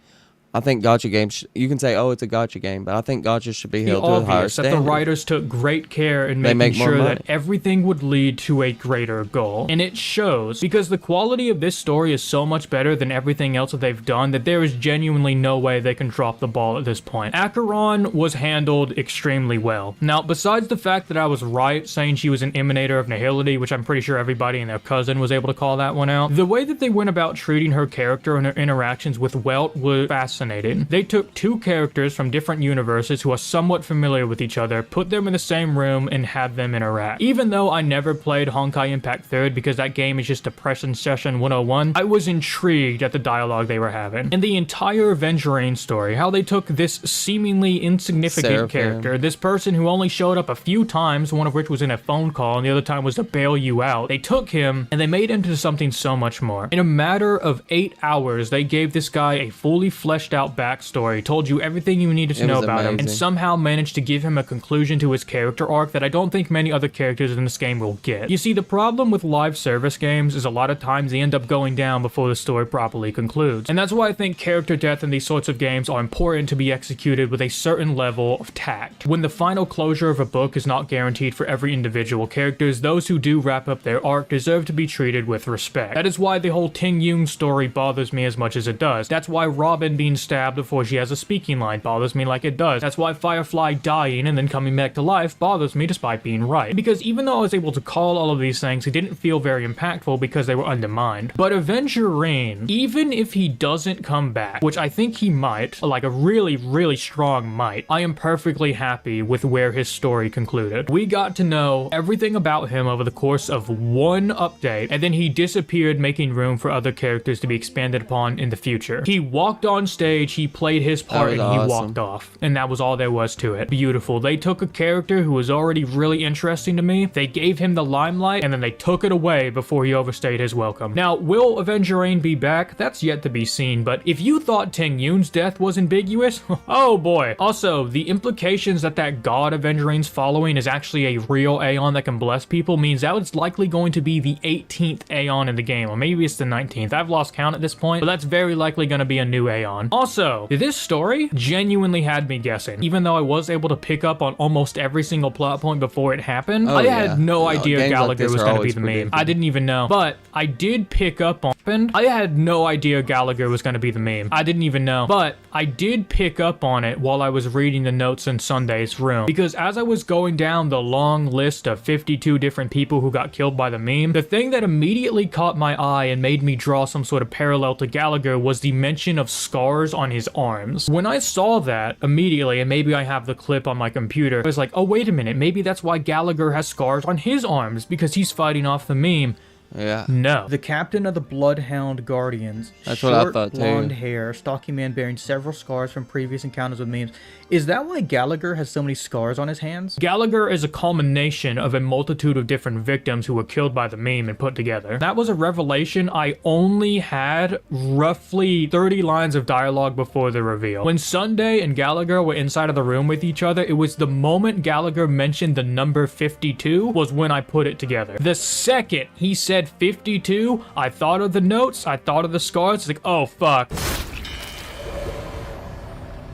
I think gacha games, you can say, oh, it's a gacha game, but I think gacha should be held to a higher standard. That the writers took great care in making sure that everything would lead to a greater goal. And it shows, because the quality of this story is so much better than everything else that they've done, that there is genuinely no way they can drop the ball at this point. Acheron was handled extremely well. Now, besides the fact that I was right saying she was an emanator of nihility, which I'm pretty sure everybody and their cousin was able to call that one out, the way that they went about treating her character and her interactions with Welt was fascinating. They took two characters from different universes who are somewhat familiar with each other, put them in the same room, and had them interact. Even though I never played Honkai Impact 3rd because that game is just Depression Session 101, I was intrigued at the dialogue they were having. And the entire Avengerine story, how they took this seemingly insignificant character, this person who only showed up a few times, one of which was in a phone call and the other time was to bail you out. They took him and they made him into something so much more. In a matter of 8 hours, they gave this guy a fully fleshed fleshed out backstory, told you everything you needed to know about him, and amazing. somehow managed to give him a conclusion to his character arc that I don't think many other characters in this game will get. You see, the problem with live service games is a lot of times they end up going down before the story properly concludes. And that's why I think character death in these sorts of games are important to be executed with a certain level of tact. When the final closure of a book is not guaranteed for every individual characters, those who do wrap up their arc deserve to be treated with respect. That is why the whole Ting Yun story bothers me as much as it does. That's why Robin being stabbed before she has a speaking line bothers me like it does. That's why Firefly dying and then coming back to life bothers me despite being right. Because even though I was able to call all of these things, it didn't feel very impactful because they were undermined. But Avengerine, even if he doesn't come back, which I think he might, like a really, really strong might, I am perfectly happy with where his story concluded. We got to know everything about him over the course of one update, and then he disappeared, making room for other characters to be expanded upon in the future. He walked on stage, he played his part, and he walked off. And that was all there was to it. Beautiful. They took a character who was already really interesting to me, they gave him the limelight, and then they took it away before he overstayed his welcome. Now, will Avengerine be back? That's yet to be seen, but if you thought Ting Yun's death was ambiguous, oh boy. Also, the implications that that god Avengerine's following is actually a real Aeon that can bless people means that it's likely going to be the 18th Aeon in the game, or maybe it's the 19th. I've lost count at this point, but that's very likely going to be a new Aeon. Also, this story genuinely had me guessing. Even though I was able to pick up on almost every single plot point before it happened, I had no idea Gallagher was going to be the meme. I didn't even know. But I did pick up on it. I had no idea Gallagher was going to be the meme. I didn't even know. But I did pick up on it while I was reading the notes in Sunday's room. Because as I was going down the long list of 52 different people who got killed by the meme, the thing that immediately caught my eye and made me draw some sort of parallel to Gallagher was the mention of scars on his arms. When I saw that immediately, and maybe I have the clip on my computer, I was like, oh wait a minute, maybe that's why Gallagher has scars on his arms, because he's fighting off the meme. Yeah. No. The captain of the Bloodhound Guardians. That's what I short, thought, too. blonde hair, stocky man bearing several scars from previous encounters with memes. Is that why Gallagher has so many scars on his hands? Gallagher is a culmination of a multitude of different victims who were killed by the meme and put together. That was a revelation I only had roughly 30 lines of dialogue before the reveal. When Sunday and Gallagher were inside of the room with each other, it was the moment Gallagher mentioned the number 52 was when I put it together. The second he said 52, I thought of the notes, I thought of the scars, it's like, oh fuck.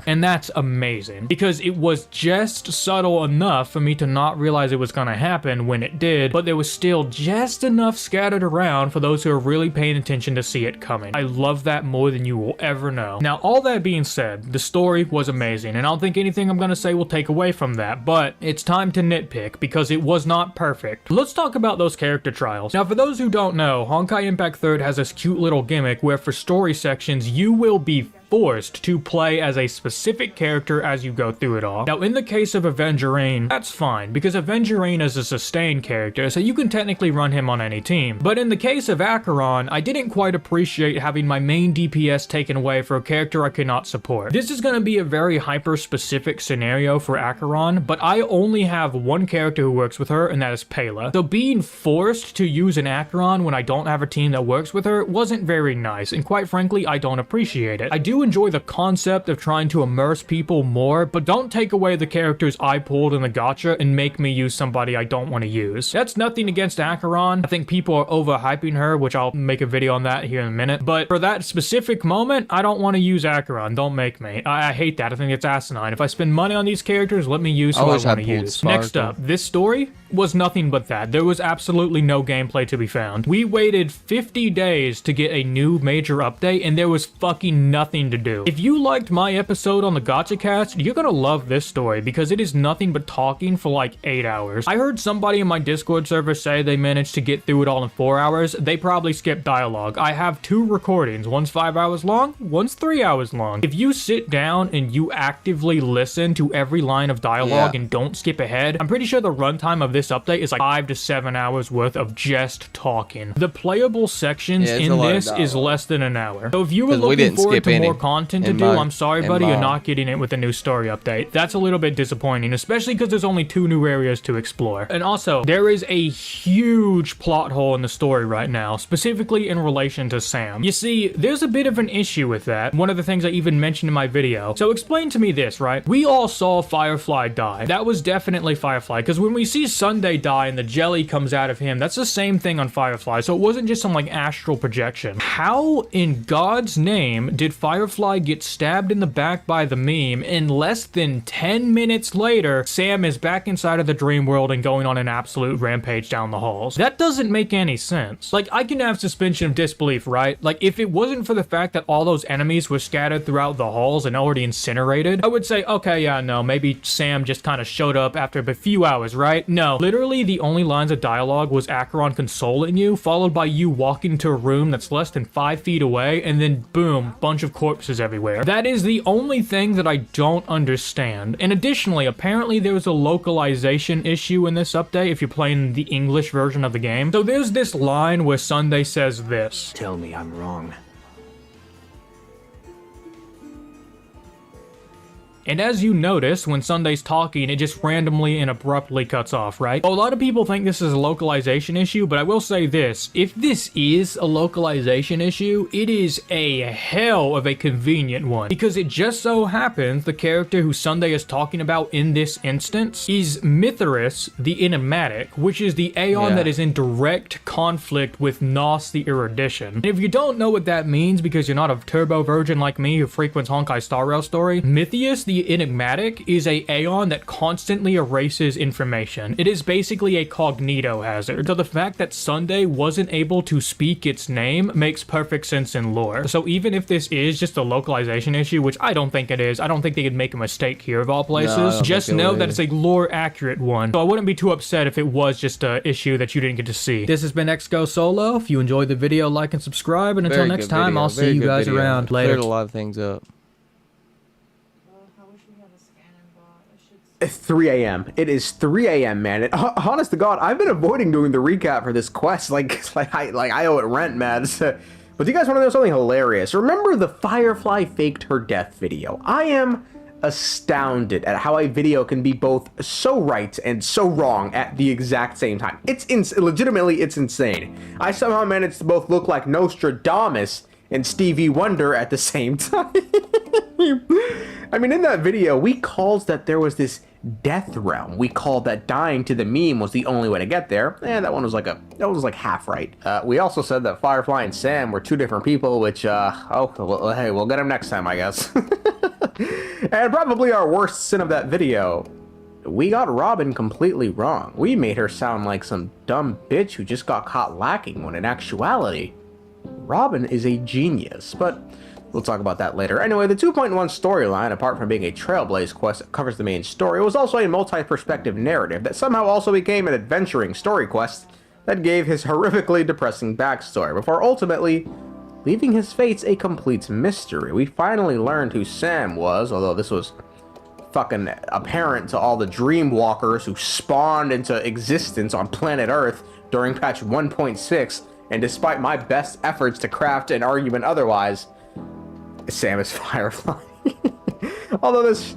And that's amazing, because it was just subtle enough for me to not realize it was gonna happen when it did, but there was still just enough scattered around for those who are really paying attention to see it coming. I love that more than you will ever know. Now, all that being said, the story was amazing, and I don't think anything I'm gonna say will take away from that, but it's time to nitpick, because it was not perfect. Let's talk about those character trials. Now, for those who don't know, Honkai Impact 3 has this cute little gimmick where for story sections, you will be forced to play as a specific character as you go through it all. Now, in the case of Avengerine, that's fine, because Avengerine is a sustained character, so you can technically run him on any team. But in the case of Acheron, I didn't quite appreciate having my main DPS taken away for a character I could not support. This is going to be a very hyper-specific scenario for Acheron, but I only have one character who works with her, and that is Pela. So being forced to use an Acheron when I don't have a team that works with her wasn't very nice, and quite frankly, I don't appreciate it. I do enjoy the concept of trying to immerse people more, but don't take away the characters I pulled in the gacha and make me use somebody I don't want to use. That's nothing against Acheron. I think people are overhyping her, which I'll make a video on that here in a minute, but for that specific moment, I don't want to use Acheron. Don't make me. I hate that. I think it's asinine. If I spend money on these characters, let me use who I want to use. Next up, this story was nothing but that. There was absolutely no gameplay to be found. We waited 50 days to get a new major update, and there was fucking nothing to do. If you liked my episode on the Gacha Cast, you're gonna love this story because it is nothing but talking for like 8 hours. I heard somebody in my Discord server say they managed to get through it all in 4 hours. They probably skipped dialogue. I have 2 recordings. One's 5 hours long, one's 3 hours long. If you sit down and you actively listen to every line of dialogue and don't skip ahead, I'm pretty sure the runtime of this this update is like 5 to 7 hours worth of just talking. The playable sections Yeah, it's a in lot of this is dialogue. less than an hour. So if you were 'Cause we looking didn't forward skip to any more content to in do, my- I'm sorry, in buddy, you're my- not getting it with the new story update. That's a little bit disappointing, especially because there's only 2 new areas to explore. And also, there is a huge plot hole in the story right now, specifically in relation to Sam. You see, there's a bit of an issue with that. One of the things I even mentioned in my video. So explain to me this, right? We all saw Firefly die. That was definitely Firefly, because when we see Sunday die and the jelly comes out of him, that's the same thing on Firefly. So it wasn't just some like astral projection. How in God's name did Firefly get stabbed in the back by the meme, and less than 10 minutes later, Sam is back inside of the dream world and going on an absolute rampage down the halls? That doesn't make any sense. Like, I can have suspension of disbelief, right? Like, if it wasn't for the fact that all those enemies were scattered throughout the halls and already incinerated, I would say, okay, yeah, no, maybe Sam just kind of showed up after a few hours, right? No, literally the only lines of dialogue was Acheron consoling you, followed by you walking into a room that's less than 5 feet away, and then boom, bunch of corpses everywhere. That is the only thing that I don't understand. And additionally, apparently there was a localization issue in this update if you're playing the English version of the game. So there's this line where Sunday says this. Tell me I'm wrong. And as you notice, when Sunday's talking, it just randomly and abruptly cuts off, right? A lot of people think this is a localization issue, but I will say this. If this is a localization issue, it is a hell of a convenient one. Because it just so happens the character who Sunday is talking about in this instance is Mithras the Enigmatic, which is the Aeon that is in direct conflict with Nos the Erudition. And if you don't know what that means because you're not a turbo virgin like me who frequents Honkai Star Rail story, Mythius the Enigmatic is a Aeon that constantly erases information. It is basically a cognito hazard. So the fact that Sunday wasn't able to speak its name makes perfect sense in lore. So even if this is just a localization issue, which I don't think it is, I don't think they could make a mistake here of all places, just know that it's a lore accurate one. So I wouldn't be too upset if it was just an issue that you didn't get to see. This has been XGO Solo. If you enjoyed the video, like and subscribe, and until next time, I'll see you guys around. Later. Cleared a lot of things up. 3 a.m. It is 3 a.m., man. And, honest to God, I've been avoiding doing the recap for this quest. Like I owe it rent, man. But do you guys want to know something hilarious? Remember the Firefly faked her death video? I am astounded at how a video can be both so right and so wrong at the exact same time. Legitimately, it's insane. I somehow managed to both look like Nostradamus and Stevie Wonder at the same time. I mean, in that video, we called that there was this death realm. We called that dying to the meme was the only way to get there. That one was like half right. We also said that Firefly and Sam were 2 different people, which, oh, well, hey, we'll get them next time, I guess. And probably our worst sin of that video, we got Robin completely wrong. We made her sound like some dumb bitch who just got caught lacking, when in actuality, Robin is a genius. But we'll talk about that later. Anyway, the 2.1 storyline, apart from being a Trailblaze quest that covers the main story, was also a multi-perspective narrative that somehow also became an adventuring story quest that gave his horrifically depressing backstory, before ultimately leaving his fates a complete mystery. We finally learned who Sam was, although this was fucking apparent to all the Dreamwalkers who spawned into existence on planet Earth during patch 1.6, and despite my best efforts to craft an argument otherwise, Sam is Firefly. Although this,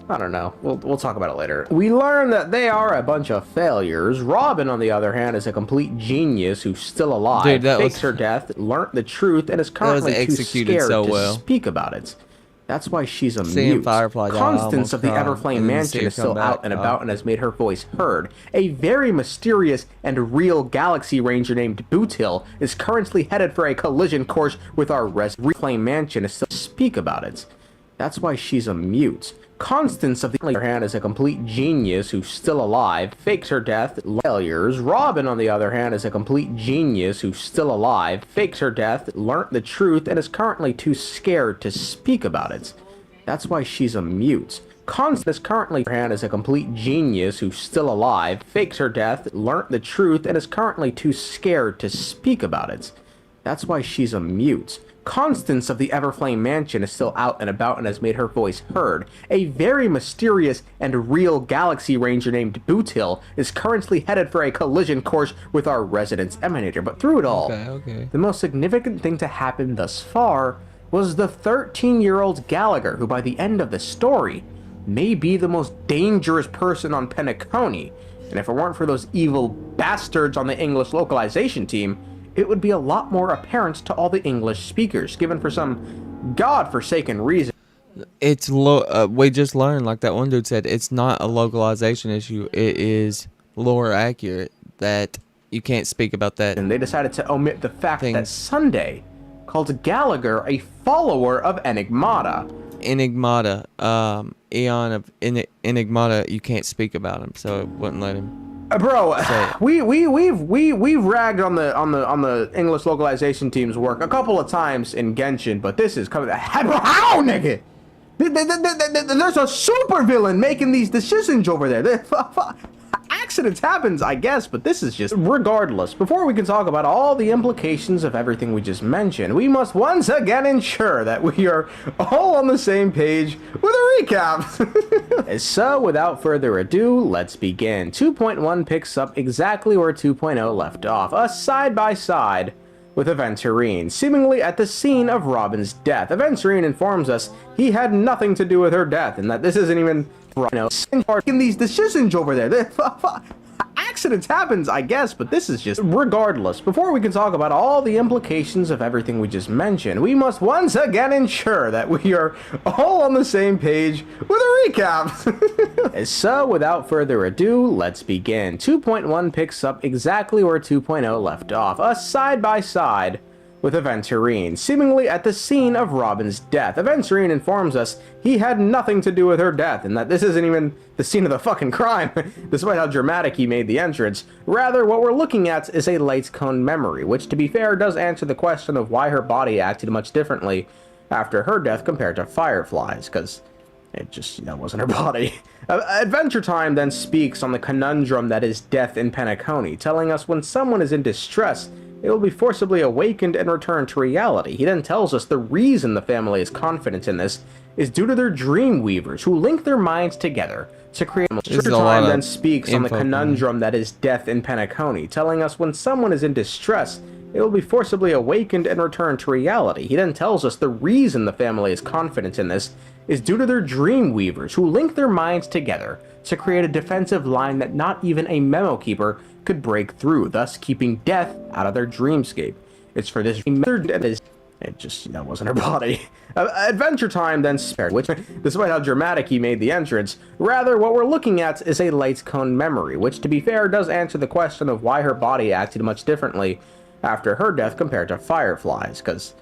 I don't know, we'll talk about it later. We learn that they are a bunch of failures. Robin, on the other hand, is a complete genius who's still alive, Dude, faked her death, learnt the truth, and is currently too scared to speak about it. That's why she's a mute. Constance of the Everflame Mansion is still out and about and has made her voice heard. A very mysterious and real Galaxy Ranger named Bootill is currently headed for a collision course with our Everflame Mansion is still speak about it. That's why she's a mute. Constance, of the other hand, is a complete genius who's still alive, fakes her death, failures. Robin, on the other hand, is a complete genius who's still alive, fakes her death, learnt the truth, and is currently too scared to speak about it. That's why she's a mute. Constance currently is a complete genius who's still alive, fakes her death, learnt the truth, and is currently too scared to speak about it. That's why she's a mute. Constance of the Everflame Mansion is still out and about and has made her voice heard. A very mysterious and real Galaxy Ranger named Bootil is currently headed for a collision course with our Residence Emanator. But through it all, the most significant thing to happen thus far was the 13-year-old Gallagher, who by the end of the story may be the most dangerous person on Penacony. And if it weren't for those evil bastards on the English localization team, it would be a lot more apparent to all the English speakers, given for some godforsaken reason. It's we just learned, like that one dude said, it's not a localization issue. It is lore accurate that you can't speak about that. And they decided to omit the fact that Sunday called Gallagher a follower of Enigmata. Enigmata, Eon of Enigmata, you can't speak about him, so it wouldn't let him. Bro, we've ragged on the English localization team's work a couple of times in Genshin, but this is coming. How, nigga? There's a super villain making these decisions over there. Accidents happens, I guess, but this is just... Regardless, before we can talk about all the implications of everything we just mentioned, we must once again ensure that we are all on the same page with a recap. So, without further ado, let's begin. 2.1 picks up exactly where 2.0 left off, a side-by-side with Aventurine, seemingly at the scene of Robin's death. Aventurine informs us he had nothing to do with her death, and that this isn't even... in these decisions over there. Accidents happens, I guess, but this is just... Regardless, before we can talk about all the implications of everything we just mentioned, we must once again ensure that we are all on the same page with a recap. So, without further ado, let's begin. 2.1 picks up exactly where 2.0 left off, a side-by-side with Aventurine, seemingly at the scene of Robin's death. Aventurine informs us he had nothing to do with her death, and that this isn't even the scene of the fucking crime, despite how dramatic he made the entrance. Rather, what we're looking at is a light cone memory, which, to be fair, does answer the question of why her body acted much differently after her death compared to Firefly's, because it just, wasn't her body. Adventure Time then speaks on the conundrum that is death in Penacony, telling us when someone is in distress, they will be forcibly awakened and returned to reality. He then tells us the reason the family is confident in this is due to their dream weavers, who link their minds together to create... Adventure Time then speaks on the conundrum that is death in Penacony, telling us when someone is in distress, they will be forcibly awakened and returned to reality. He then tells us the reason the family is confident in this is due to their dream weavers, who link their minds together to create a defensive line that not even a memo keeper could break through, thus keeping death out of their dreamscape. It's for this reason that it just, wasn't her body. Adventure Time then spared, which, despite how dramatic he made the entrance, rather what we're looking at is a light cone memory, which, to be fair, does answer the question of why her body acted much differently after her death compared to Firefly's, because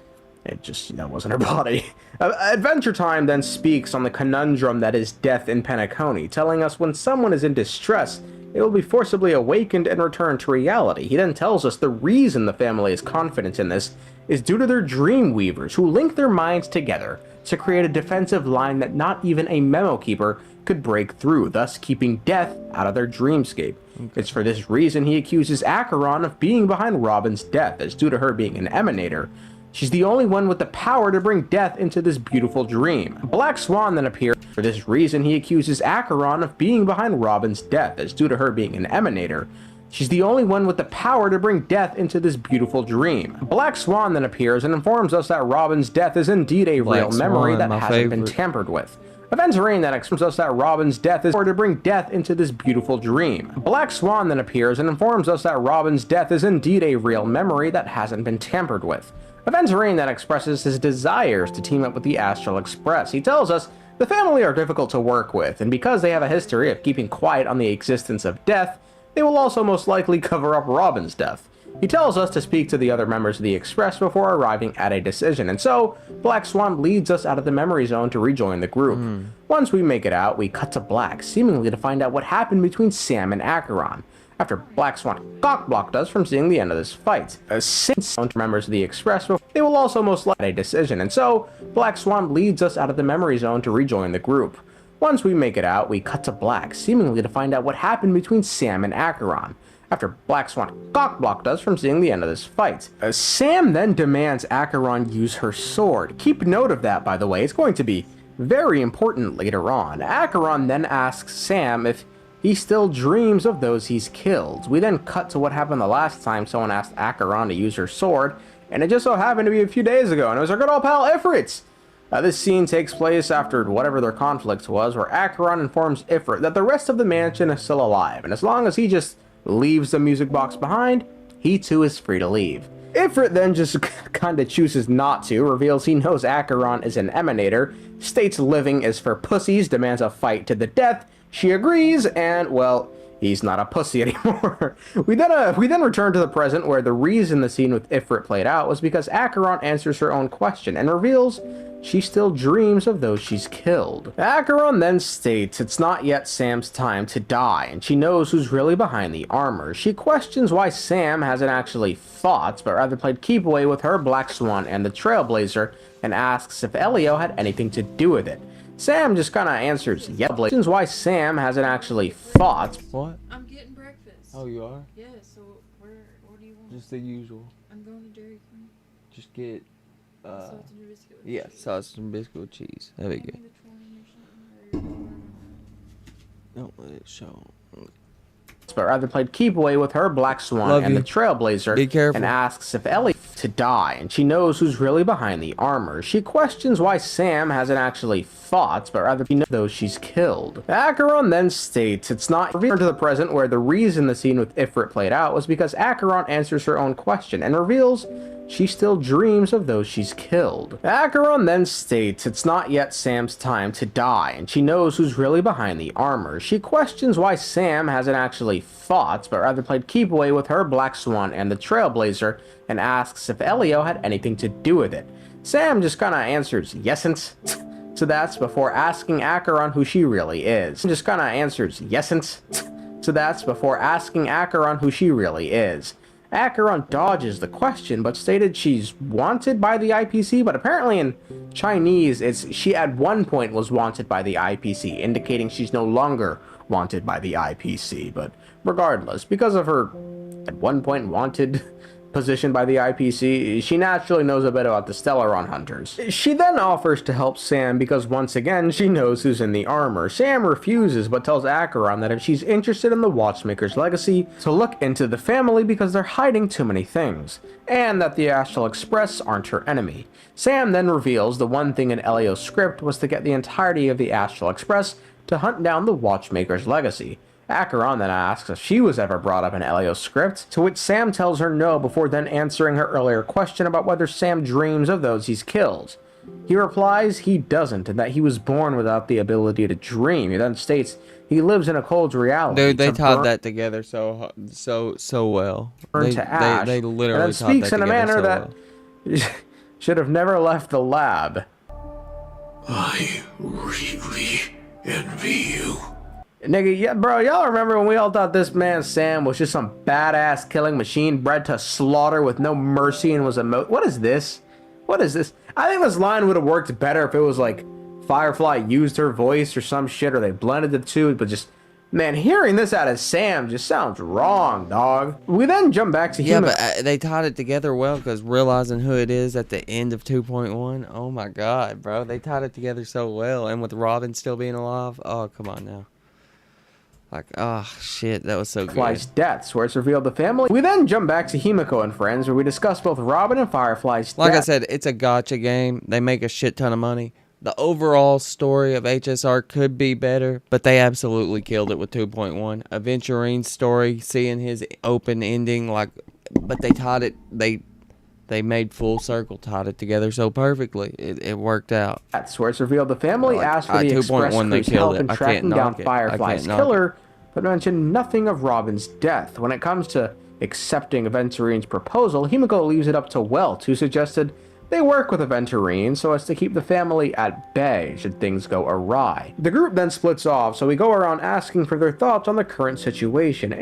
it just, wasn't her body. Adventure Time then speaks on the conundrum that is death in Penacony, telling us when someone is in distress, they will be forcibly awakened and returned to reality. He then tells us the reason the family is confident in this is due to their dream weavers, who link their minds together to create a defensive line that not even a memo keeper could break through, thus keeping death out of their dreamscape. It's for this reason he accuses Acheron of being behind Robin's death, as due to her being an emanator, she's the only one with the power to bring death into this beautiful dream. Black Swan then appears. For this reason, he accuses Acheron of being behind Robin's death, as due to her being an emanator, she's the only one with the power to bring death into this beautiful dream. Black Swan then appears and informs us that Robin's death is indeed a real memory that hasn't been tampered with. Aventurine then explains us that Robin's death is to bring death into this beautiful dream. Black Swan then appears and informs us that Robin's death is indeed a real memory that hasn't been tampered with. Aventurine then expresses his desires to team up with the Astral Express. He tells us the family are difficult to work with, and because they have a history of keeping quiet on the existence of death, they will also most likely cover up Robin's death. He tells us to speak to the other members of the Express before arriving at a decision, and so Black Swan leads us out of the memory zone to rejoin the group. Once we make it out, we cut to black, seemingly to find out what happened between Sam and Acheron, after Black Swan cock-blocked us from seeing the end of this fight. Since members of the Express, they will also most likely a decision, and so Black Swan leads us out of the memory zone to rejoin the group. Once we make it out, we cut to black, seemingly to find out what happened between Sam and Acheron, after Black Swan cockblocked us from seeing the end of this fight. Sam then demands Acheron use her sword. Keep note of that, by the way. It's going to be very important later on. Acheron then asks Sam if he still dreams of those he's killed. We then cut to what happened the last time someone asked Acheron to use her sword, and it just so happened to be a few days ago, and it was our good old pal Ifrit. This scene takes place after whatever their conflict was, where Acheron informs Ifrit that the rest of the mansion is still alive, and as long as he just leaves the music box behind, he too is free to leave. Ifrit then just kinda chooses not to, reveals he knows Acheron is an emanator, states living is for pussies, demands a fight to the death. She agrees, and, well, he's not a pussy anymore. We then return to the present, where the reason the scene with Ifrit played out was because Acheron answers her own question and reveals she still dreams of those she's killed. Acheron then states it's not yet Sam's time to die, and she knows who's really behind the armor. She questions why Sam hasn't actually fought, but rather played keep away with her, Black Swan, and the Trailblazer, and asks if Elio had anything to do with it. Sam just kind of answers yes. Questions why Sam hasn't actually fought. What? I'm getting breakfast. Oh, you are? Yeah, so what do you want? Just the usual. I'm going to Dairy Queen. Just get, Sausage and biscuit with yeah, cheese. sausage and biscuit with cheese. That'd be good. The 20 or something, Don't let it show. But rather played keep away with her, Black Swan, Love and you. the Trailblazer, Be careful. and asks if Ellie to die, and she knows who's really behind the armor. She questions why Sam hasn't actually fought, but rather knows those she's killed. Acheron then states it's not revealed to the present, where the reason the scene with Ifrit played out was because Acheron answers her own question and reveals she still dreams of those she's killed. Acheron then states it's not yet Sam's time to die, and she knows who's really behind the armor. She questions why Sam hasn't actually fought, but rather played keep away with her, Black Swan, and the Trailblazer, and asks if Elio had anything to do with it. Sam just kinda answers yes'n't to that before asking Acheron who she really is. Just kinda answers yes'n't to that before asking Acheron who she really is. Acheron dodges the question, but stated she's wanted by the IPC, but apparently in Chinese, it's she at one point was wanted by the IPC, indicating she's no longer wanted by the IPC, but regardless, because of her at one point wanted position by the IPC, she naturally knows a bit about the Stellaron Hunters. She then offers to help Sam because once again, she knows who's in the armor. Sam refuses but tells Acheron that if she's interested in the Watchmaker's legacy, to look into the family because they're hiding too many things, and that the Astral Express aren't her enemy. Sam then reveals the one thing in Elio's script was to get the entirety of the Astral Express to hunt down the Watchmaker's legacy. Acheron then asks if she was ever brought up in Elio's script, to which Sam tells her no before then answering her earlier question about whether Sam dreams of those he's killed. He replies he doesn't, and that he was born without the ability to dream. He then states he lives in a cold reality. Dude, they tied that together so well. Burn to ash, they literally and then tied speaks that in a together manner so that well. should have never left the lab. I really envy you. Nigga, yeah, bro, y'all remember when we all thought this man Sam was just some badass killing machine bred to slaughter with no mercy and was a what is this? What is this? I think this line would have worked better if it was like Firefly used her voice or some shit, or they blended the two, but just, man, hearing this out of Sam just sounds wrong, dog. We then jump back to yeah, but they tied it together well because realizing who it is at the end of 2.1, oh my god, bro, they tied it together so well, and with Robin still being alive, oh, come on now. Like, oh, shit, that was so good. Firefly's deaths, where it's revealed the family. We then jump back to Himiko and Friends, where we discuss both Robin and Firefly's death. Like I said, it's a gotcha game. They make a shit ton of money. The overall story of HSR could be better, but they absolutely killed it with 2.1. Aventurine's story, seeing his open ending, like, but they tied it, they made full circle, tied it together so perfectly. It worked out. That's where it's revealed the family Like, asked for the Express crew's help in I tracking can't down knock it. Firefly's killer, but mentioned nothing of Robin's death. When it comes to accepting Aventurine's proposal, Himiko leaves it up to Welt, who suggested they work with Aventurine so as to keep the family at bay should things go awry. The group then splits off, so we go around asking for their thoughts on the current situation.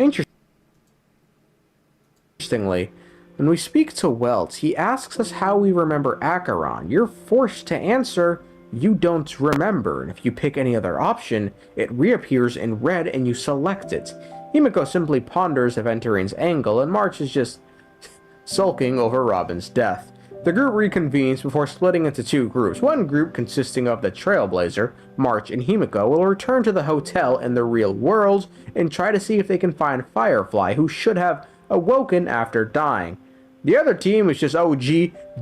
Interestingly, when we speak to Welt, he asks us how we remember Acheron. You're forced to answer, you don't remember, and if you pick any other option, it reappears in red and you select it. Himiko simply ponders Aventurine's angle, and March is just sulking over Robin's death. The group reconvenes before splitting into two groups. One group, consisting of the Trailblazer, March, and Himiko, will return to the hotel in the real world and try to see if they can find Firefly, who should have awoken after dying. The other team is just OG,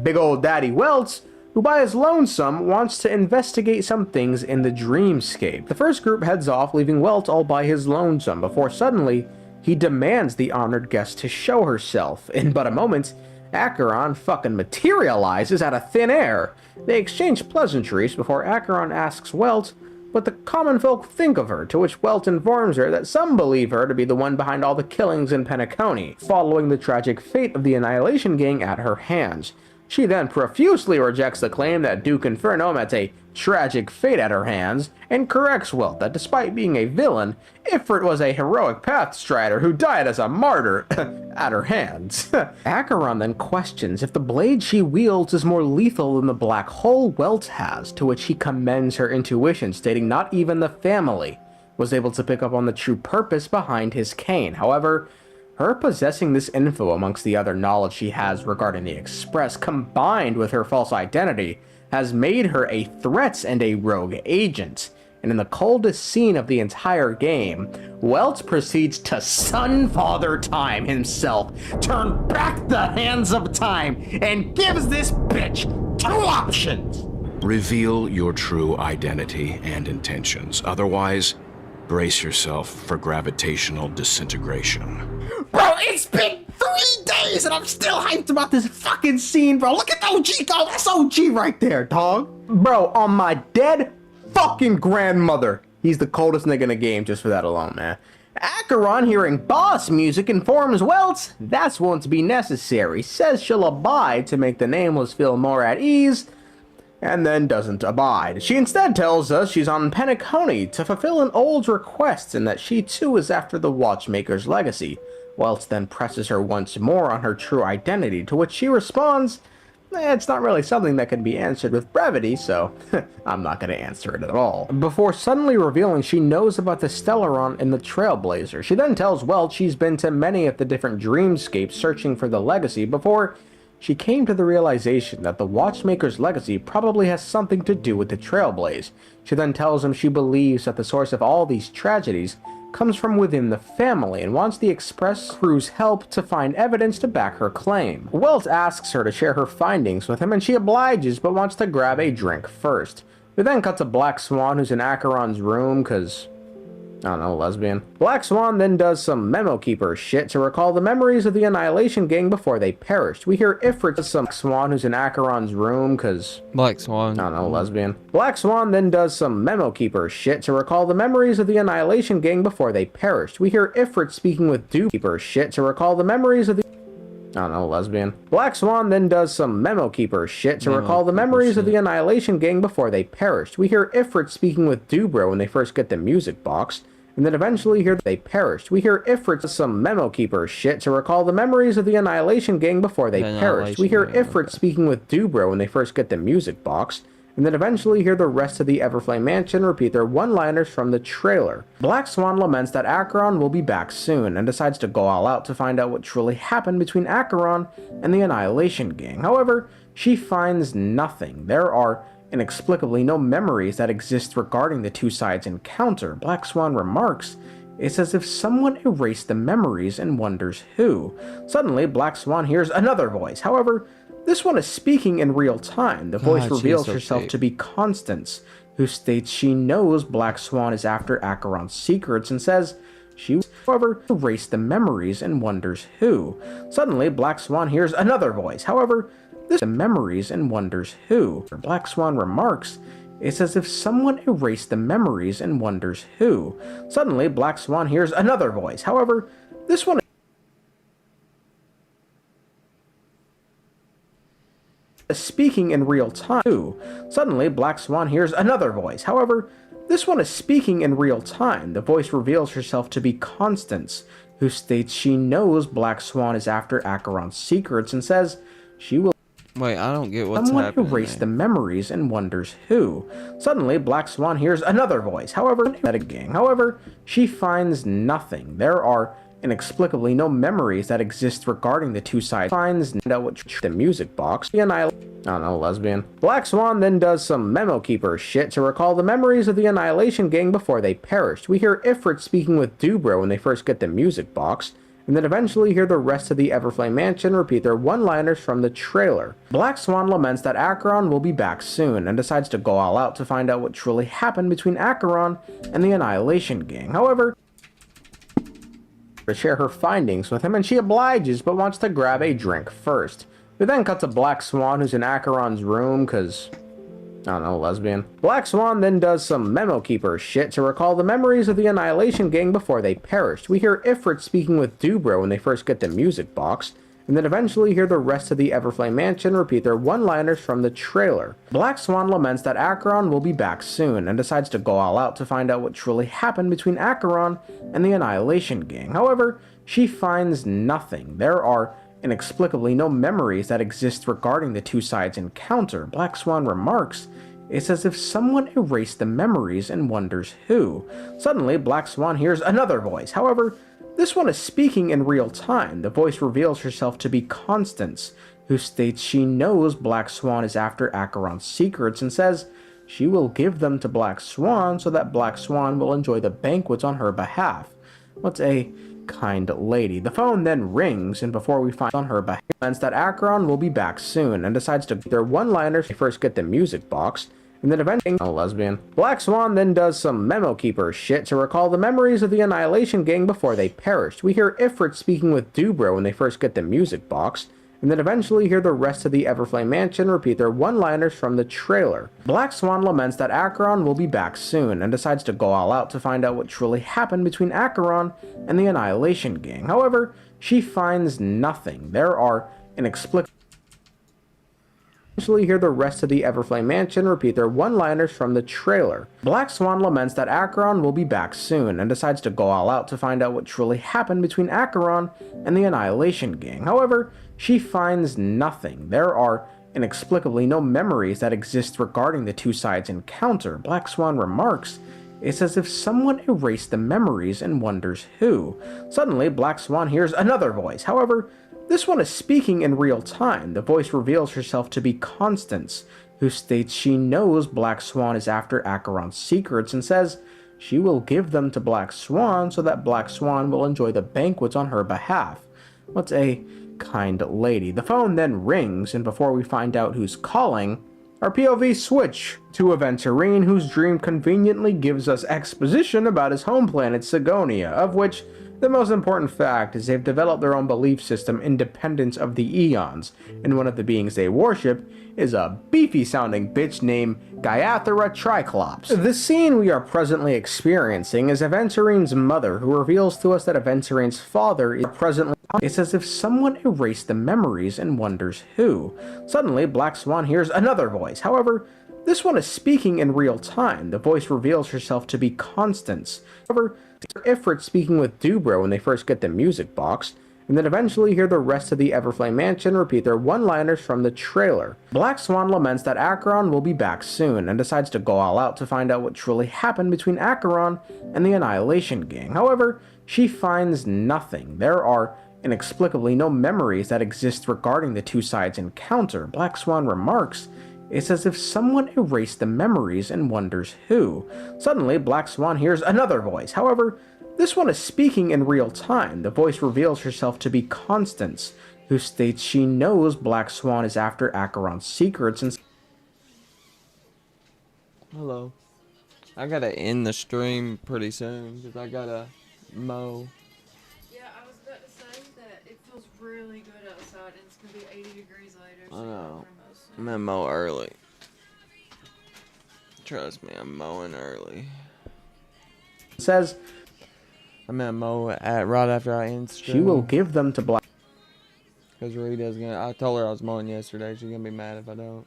big old daddy Welts, who by his lonesome wants to investigate some things in the dreamscape. The first group heads off, leaving Welt all by his lonesome, before suddenly he demands the honored guest to show herself. In but a moment, Acheron fucking materializes out of thin air. They exchange pleasantries before Acheron asks Welt what the common folk think of her, to which Welt informs her that some believe her to be the one behind all the killings in Penacony, following the tragic fate of the Annihilation Gang at her hands. She then profusely rejects the claim that Duke Inferno met a tragic fate at her hands, and corrects Welt that despite being a villain, Ifrit was a heroic pathstrider who died as a martyr at her hands. Acheron then questions if the blade she wields is more lethal than the black hole Welt has, to which he commends her intuition, stating not even the family was able to pick up on the true purpose behind his cane. However, her possessing this info amongst the other knowledge she has regarding the Express, combined with her false identity, has made her a threat and a rogue agent. And in the coldest scene of the entire game, Welt proceeds to Sunfather Time himself, turn back the hands of time, and gives this bitch two options. Reveal your true identity and intentions. Otherwise, brace yourself for gravitational disintegration. Bro, it's been 3 days and I'm still hyped about this fucking scene, bro. Look at OG go. That's OG right there, dog. Bro, on my dead fucking grandmother. He's the coldest nigga in the game just for that alone, man. Acheron, hearing boss music, informs Welt that's won't be necessary. Says she'll abide to make the Nameless feel more at ease, and then doesn't abide. She instead tells us she's on Penacony to fulfill an old request and that she too is after the Watchmaker's legacy. Welt then presses her once more on her true identity, to which she responds, it's not really something that can be answered with brevity, so I'm not going to answer it at all. Before suddenly revealing she knows about the Stellaron and the Trailblazer. She then tells Welt she's been to many of the different dreamscapes searching for the legacy before she came to the realization that the Watchmaker's legacy probably has something to do with the Trailblaze. She then tells him she believes that the source of all these tragedies comes from within the family and wants the Express crew's help to find evidence to back her claim. Welt asks her to share her findings with him and she obliges but wants to grab a drink first. We then cut to Black Swan, who's in Acheron's room cause, I don't know, lesbian. Black Swan then does some memo keeper shit to recall the memories of the Annihilation Gang before they perished. We hear Ifrit does some Swan, who's in Acheron's room cause, Black Swan. I don't know, lesbian. Black Swan then does some memo keeper shit to recall the memories of the Annihilation Gang before they perished. We hear Ifrit speaking with Keeper shit to recall the memories of the I don't know, lesbian. Black Swan then does some memo keeper shit to recall the memories of the Annihilation Gang before they perished. We hear Ifrit speaking with Dubro when they first get the music box, and then eventually hear they perished. We hear Ifrit does some memo keeper shit to recall the memories of the Annihilation Gang before they perished. We hear Ifrit speaking with Dubro when they first get the music box, and then eventually hear the rest of the Everflame Mansion repeat their one-liners from the trailer. Black Swan laments that Acheron will be back soon, and decides to go all out to find out what truly happened between Acheron and the Annihilation Gang. However, she finds nothing. There are inexplicably no memories that exist regarding the two sides' encounter. Black Swan remarks, it's as if someone erased the memories and wonders who. Suddenly, Black Swan hears another voice. However, this one is speaking in real time. The voice reveals herself to be Constance, who states she knows Black Swan is after Acheron's secrets and says she will, however, erase the memories and wonders who. Suddenly, Black Swan hears another voice. However, this the memories and wonders who. Black Swan remarks, it's as if someone erased the memories and wonders who. Suddenly, Black Swan hears another voice. However, this one is speaking in real time. Suddenly, Black Swan hears another voice. However, this one is speaking in real time. The voice reveals herself to be Constance, who states she knows Black Swan is after Acheron's secrets and says she will Wait, I don't get what's Someone happening erased the there. memories and wonders who. Suddenly, Black Swan hears another voice. However, However, she finds nothing. There are inexplicably no memories that exist regarding the two sides. Finds out what the music box. I don't know, lesbian. Black Swan then does some memo keeper shit to recall the memories of the Annihilation Gang before they perished. We hear Ifrit speaking with Dubro when they first get the music box, and then eventually hear the rest of the Everflame Mansion repeat their one-liners from the trailer. Black Swan laments that Acheron will be back soon, and decides to go all out to find out what truly happened between Acheron and the Annihilation Gang. However, to share her findings with him, and she obliges, but wants to grab a drink first. We then cut to Black Swan, who's in Acheron's room, cause I don't know, lesbian. Black Swan then does some memo keeper shit to recall the memories of the Annihilation Gang before they perished. We hear Ifrit speaking with Dubro when they first get the music box, and then eventually hear the rest of the Everflame Mansion repeat their one-liners from the trailer. Black Swan laments that Acheron will be back soon, and decides to go all out to find out what truly happened between Acheron and the Annihilation Gang. However, she finds nothing. There are inexplicably no memories that exist regarding the two sides' encounter. Black Swan remarks, "It's as if someone erased the memories and wonders who." Suddenly, Black Swan hears another voice. However, this one is speaking in real time. The voice reveals herself to be Constance, who states she knows Black Swan is after Acheron's secrets and says she will give them to Black Swan so that Black Swan will enjoy the banquets on her behalf. What's a kind lady. The phone then rings, and before we find on her behalf, that Acheron will be back soon, and decides to their one-liners to first get the music box, and then eventually lesbian. Black Swan then does some memo keeper shit to recall the memories of the Annihilation Gang before they perished. We hear Ifrit speaking with Dubro when they first get the music box, and then eventually hear the rest of the Everflame Mansion repeat their one-liners from the trailer. Black Swan laments that Acheron will be back soon, and decides to go all out to find out what truly happened between Acheron and the Annihilation Gang. However, she finds nothing. There are inexplicable eventually hear the rest of the Everflame Mansion repeat their one-liners from the trailer. Black Swan laments that Acheron will be back soon, and decides to go all out to find out what truly happened between Acheron and the Annihilation Gang. However, she finds nothing. There are inexplicably no memories that exist regarding the two sides' encounter. Black Swan remarks, "It's as if someone erased the memories and wonders who." Suddenly, Black Swan hears another voice. However, this one is speaking in real time. The voice reveals herself to be Constance, who states she knows Black Swan is after Acheron's secrets and says she will give them to Black Swan so that Black Swan will enjoy the banquets on her behalf. What's a kind lady. The phone then rings, and before we find out who's calling, our POV switch to Aventurine, whose dream conveniently gives us exposition about his home planet Sigonia, of which the most important fact is they've developed their own belief system independent of the Eons, and one of the beings they worship is a beefy-sounding bitch named Gaiathera Triclops. The scene we are presently experiencing is Aventurine's mother, who reveals to us that Aventurine's father is presently. It's as if someone erased the memories and wonders who. Suddenly, Black Swan hears another voice. However, this one is speaking in real time. The voice reveals herself to be Constance. However, Ifrit speaking with Dubro when they first get the music box, and then eventually hear the rest of the Everflame Mansion repeat their one-liners from the trailer. Black Swan laments that Acheron will be back soon, and decides to go all out to find out what truly happened between Acheron and the Annihilation Gang. However, she finds nothing. There are inexplicably no memories that exist regarding the two sides' encounter. Black Swan remarks, "It's as if someone erased the memories and wonders who." Suddenly, Black Swan hears another voice. However, this one is speaking in real time. The voice reveals herself to be Constance, who states she knows Black Swan is after Acheron's secrets and Hello. I gotta end the stream pretty soon because I gotta mow. Yeah, I was about to say that it feels really good outside and it's gonna be 80 degrees later. I know. I'm gonna mow early. Trust me, I'm mowing early. says I'm gonna mow right after I end stream. she will give them to Black. Because Rita's gonna. I told her I was mowing yesterday. She's gonna be mad if I don't.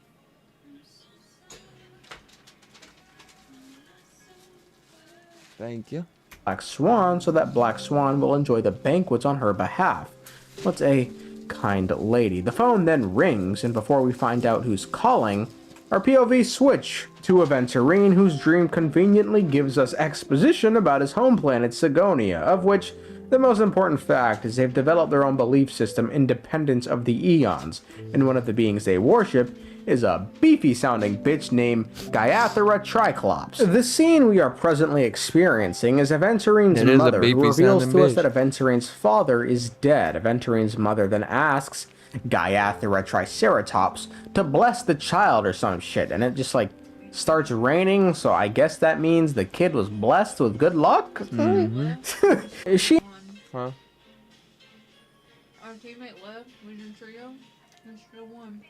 Thank you. Black Swan so that Black Swan will enjoy the banquets on her behalf. What's a kind lady. The phone then rings, and before we find out who's calling, our POV switch to Aventurine, whose dream conveniently gives us exposition about his home planet Sigonia, of which the most important fact is they've developed their own belief system independent of the Eons, and one of the beings they worship is a beefy-sounding bitch named Gaiathera Triclops. The scene we are presently experiencing is Aventurine's mother, who reveals to us that Aventurine's father is dead. Aventurine's mother then asks Gaiathera Triceratops to bless the child or some shit, and it just like starts raining, so I guess that means the kid was blessed with good luck? Is she? Our teammate left. Was your trio? There's still one.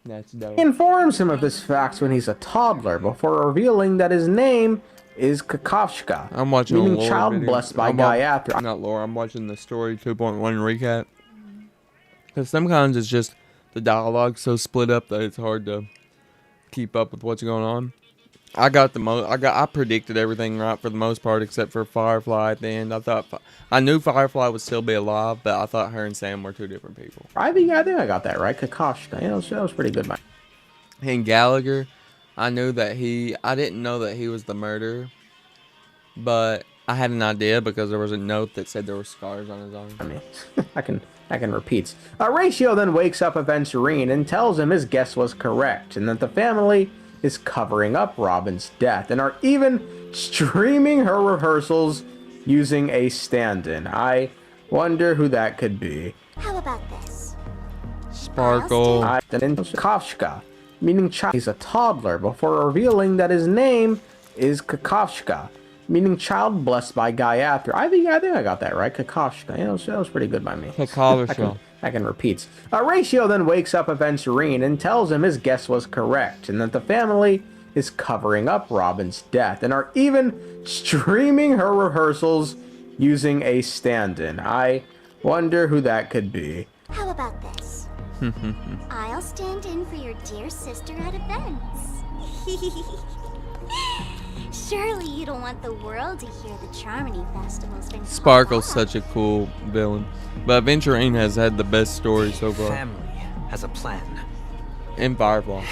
That's dope. He informs him of this fact when he's a toddler, before revealing that his name is Kakovshka, I'm watching meaning a lore child video. blessed by I'm Gaiathera. Not lore, I'm watching the story 2.1 recap. Because sometimes it's just the dialogue so split up that it's hard to keep up with what's going on. I predicted everything right for the most part, except for Firefly at the end. I knew Firefly would still be alive, but I thought her and Sam were two different people. I think I got that right. Kakovshka. That was pretty good, man. And Gallagher, I didn't know that he was the murderer, but I had an idea because there was a note that said there were scars on his arm. I mean, I can repeat. Ratio then wakes up Aventurine and tells him his guess was correct, and that the family is covering up Robin's death, and are even streaming her rehearsals using a stand-in. I wonder who that could be. How about this? Sparkle. Then Kakovshka, meaning child. He's a toddler, before revealing that his name is Kakovshka, meaning child blessed by Gaiathera. I think I got that right. Kakovshka. That was pretty good by me. Kakovshka. I can repeat. Ratio then wakes up Aventurine and tells him his guess was correct, and that the family is covering up Robin's death, and are even streaming her rehearsals using a stand-in. I wonder who that could be. How about this? I'll stand in for your dear sister at events. Surely you don't want the world to hear the Charmony Festival's been Sparkle's such a cool villain, but Aventurine has had the best story so far. Family has a plan. In Firefly.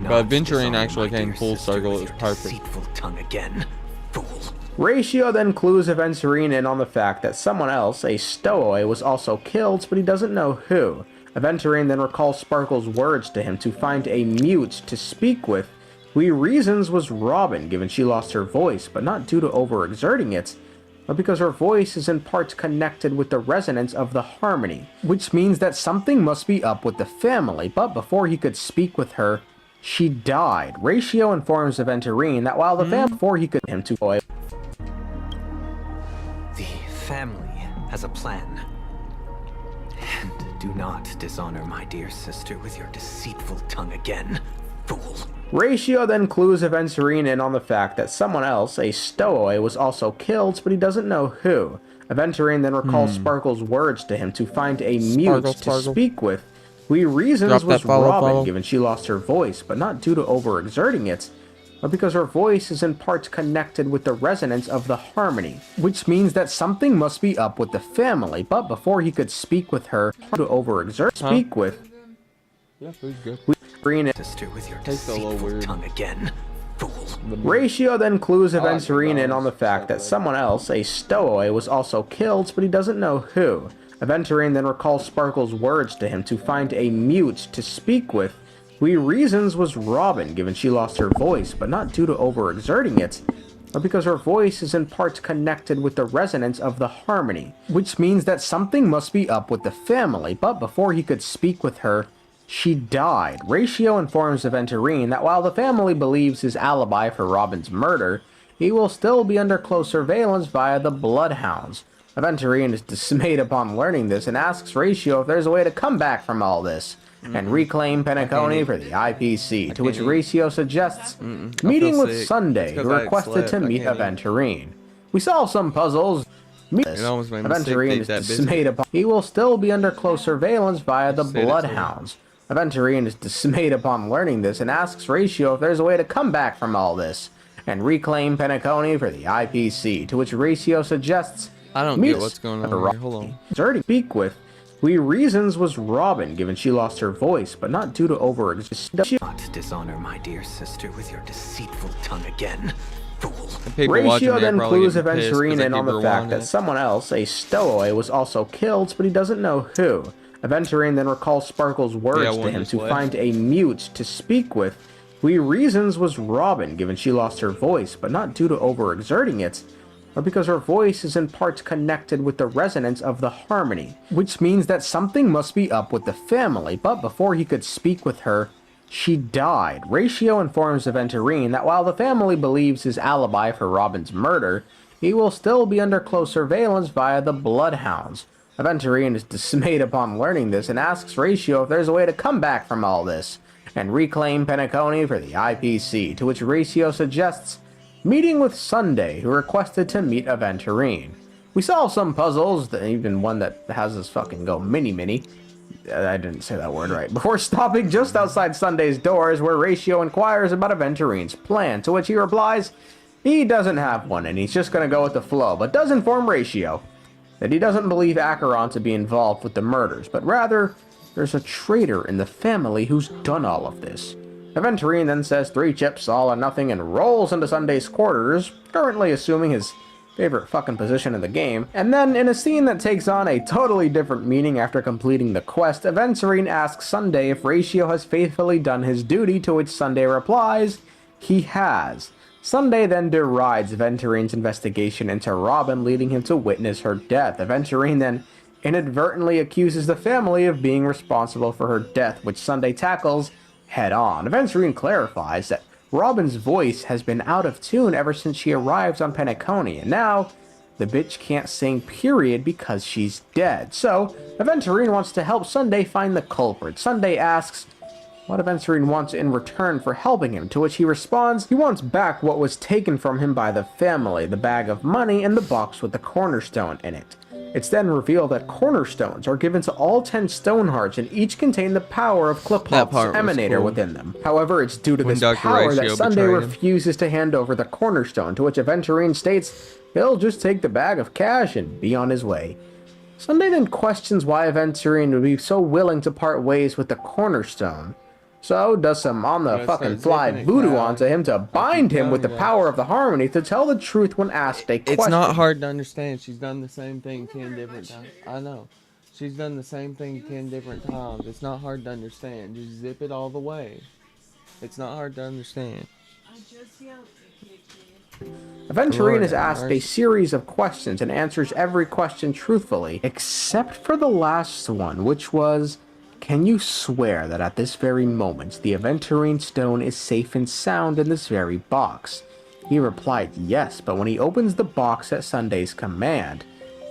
But Aventurine actually came full circle. It was perfect. Deceitful tongue again, fool. Ratio then clues Aventurine in on the fact that someone else, a stowaway, was also killed, but he doesn't know who. Aventurine then recalls Sparkle's words to him to find a mute to speak with, who he reasons was Robin, given she lost her voice, but not due to overexerting it, but because her voice is in parts connected with the resonance of the harmony, which means that something must be up with the family, but before he could speak with her, she died. Ratio informs Aventurine that while the family, before he could him to boy. The family has a plan. And do not dishonor my dear sister with your deceitful tongue again, fool. Ratio then clues Aventurine in on the fact that someone else, a stowaway, was also killed, but he doesn't know who. Aventurine then recalls Sparkle's words to him to find a mute to speak with, who he reasons was Robin, given she lost her voice, but not due to overexerting it, but because her voice is in parts connected with the resonance of the harmony, which means that something must be up with the family, but before he could speak with her, to speak with, yeah, food's good. Sister with your deceitful tongue again, fool. Ratio then clues Aventurine in on the fact that someone else, a stowaway, was also killed, but he doesn't know who. Aventurine then recalls Sparkle's words to him to find a mute to speak with, who he reasons was Robin, given she lost her voice, but not due to overexerting it, but because her voice is in parts connected with the resonance of the harmony, which means that something must be up with the family, but before he could speak with her, she died. Ratio informs Aventurine that while the family believes his alibi for Robin's murder, he will still be under close surveillance via the Bloodhounds. Aventurine is dismayed upon learning this and asks Ratio if there's a way to come back from all this and reclaim Penacony for the IPC, to which Ratio suggests meeting with Sunday, who requested to meet Aventurine. We solve some puzzles. Aventurine is dismayed upon he will still be under close surveillance via the Bloodhounds. Aventurine is dismayed upon learning this and asks Ratio if there's a way to come back from all this and reclaim Penacony for the IPC, to which Ratio suggests I don't get what's going on here. Hold on. Already speak with, Hui Reasons was Robin, given she lost her voice, but not due to overexertion. Not dishonor my dear sister with your deceitful tongue again, fool. Ratio then clues Aventurine in on the fact that someone else, a stowaway, was also killed, but he doesn't know who. Aventurine then recalls Sparkle's words to him to find a mute to speak with. Hui Reasons was Robin, given she lost her voice, but not due to overexerting it, but because her voice is in part connected with the resonance of the harmony, which means that something must be up with the family. But before he could speak with her, she died. Ratio informs Aventurine that while the family believes his alibi for Robin's murder, he will still be under close surveillance via the Bloodhounds. Aventurine is dismayed upon learning this and asks Ratio if there's a way to come back from all this and reclaim Penacony for the IPC, to which Ratio suggests meeting with Sunday, who requested to meet Aventurine. We solve some puzzles, even one that has us fucking go mini-mini. I didn't say that word right. Before stopping just outside Sunday's doors, where Ratio inquires about Aventurine's plan, to which he replies he doesn't have one and he's just gonna go with the flow, but does inform Ratio that he doesn't believe Acheron to be involved with the murders, but rather there's a traitor in the family who's done all of this. Aventurine then says 3 chips, all or nothing, and rolls into Sunday's quarters, currently assuming his favorite fucking position in the game. And then, in a scene that takes on a totally different meaning after completing the quest, Aventurine asks Sunday if Ratio has faithfully done his duty, to which Sunday replies, he has. Sunday then derides Aventurine's investigation into Robin, leading him to witness her death. Aventurine then inadvertently accuses the family of being responsible for her death, which Sunday tackles head on. Aventurine clarifies that Robin's voice has been out of tune ever since she arrived on Penacony, and now the bitch can't sing period because she's dead. So Aventurine wants to help Sunday find the culprit. Sunday asks what Aventurine wants in return for helping him, to which he responds he wants back what was taken from him by the family, the bag of money and the box with the cornerstone in it. It's then revealed that cornerstones are given to all 10 Stonehearts and each contain the power of Klipop's emanator within them. However, it's due to this power that Sunday refuses to hand over the cornerstone, to which Aventurine states he'll just take the bag of cash and be on his way. Sunday then questions why Aventurine would be so willing to part ways with the cornerstone. So does some on the fucking fly voodoo onto him to bind him with the power of the harmony to tell the truth when asked a question. It's not hard to understand. She's done the same thing 10 different times. I know. She's done the same thing 10 different times. It's not hard to understand. Just zip it all the way. It's not hard to understand. Aventurine is asked a series of questions and answers every question truthfully, except for the last one, which was, can you swear that at this very moment the Aventurine stone is safe and sound in this very box? He replied yes, but when he opens the box at Sunday's command,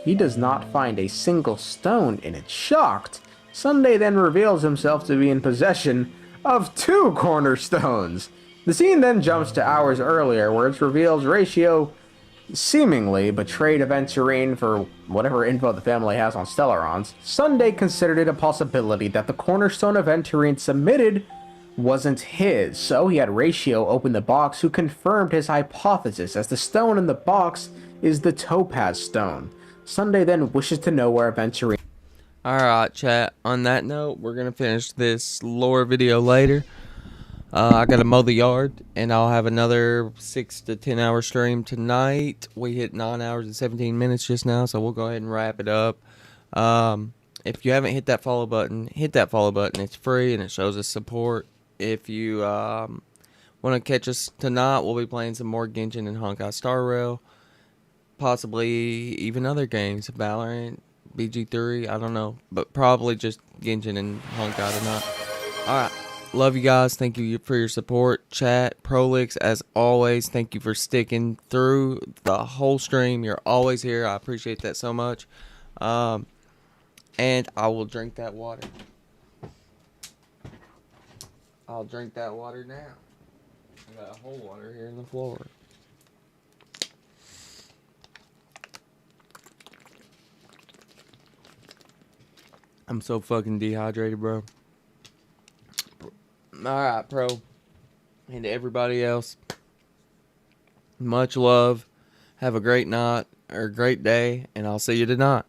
he does not find a single stone in it. Shocked, Sunday then reveals himself to be in possession of 2 cornerstones. The scene then jumps to hours earlier, where it reveals Ratio seemingly betrayed Aventurine for whatever info the family has on Stellarons. Sunday considered it a possibility that the cornerstone Aventurine submitted wasn't his, so he had Ratio open the box, who confirmed his hypothesis, as the stone in the box is the Topaz stone. Sunday then wishes to know where Aventurine... Alright, chat. On that note, we're going to finish this lore video later. I gotta mow the yard, and I'll have another 6 to 10 hour stream tonight. We hit 9 hours and 17 minutes just now, so we'll go ahead and wrap it up. If you haven't hit that follow button, hit that follow button. It's free, and it shows us support. If you want to catch us tonight, we'll be playing some more Genshin and Honkai Star Rail. Possibly even other games, Valorant, BG3, I don't know. But probably just Genshin and Honkai tonight. Alright. Love you guys. Thank you for your support. Chat, Prolix, as always, thank you for sticking through the whole stream. You're always here. I appreciate that so much. And I will drink that water. I'll drink that water now. I got a whole water here in the floor. I'm so fucking dehydrated, bro. Alright, Pro. And to everybody else, much love. Have a great night, or a great day, and I'll see you tonight.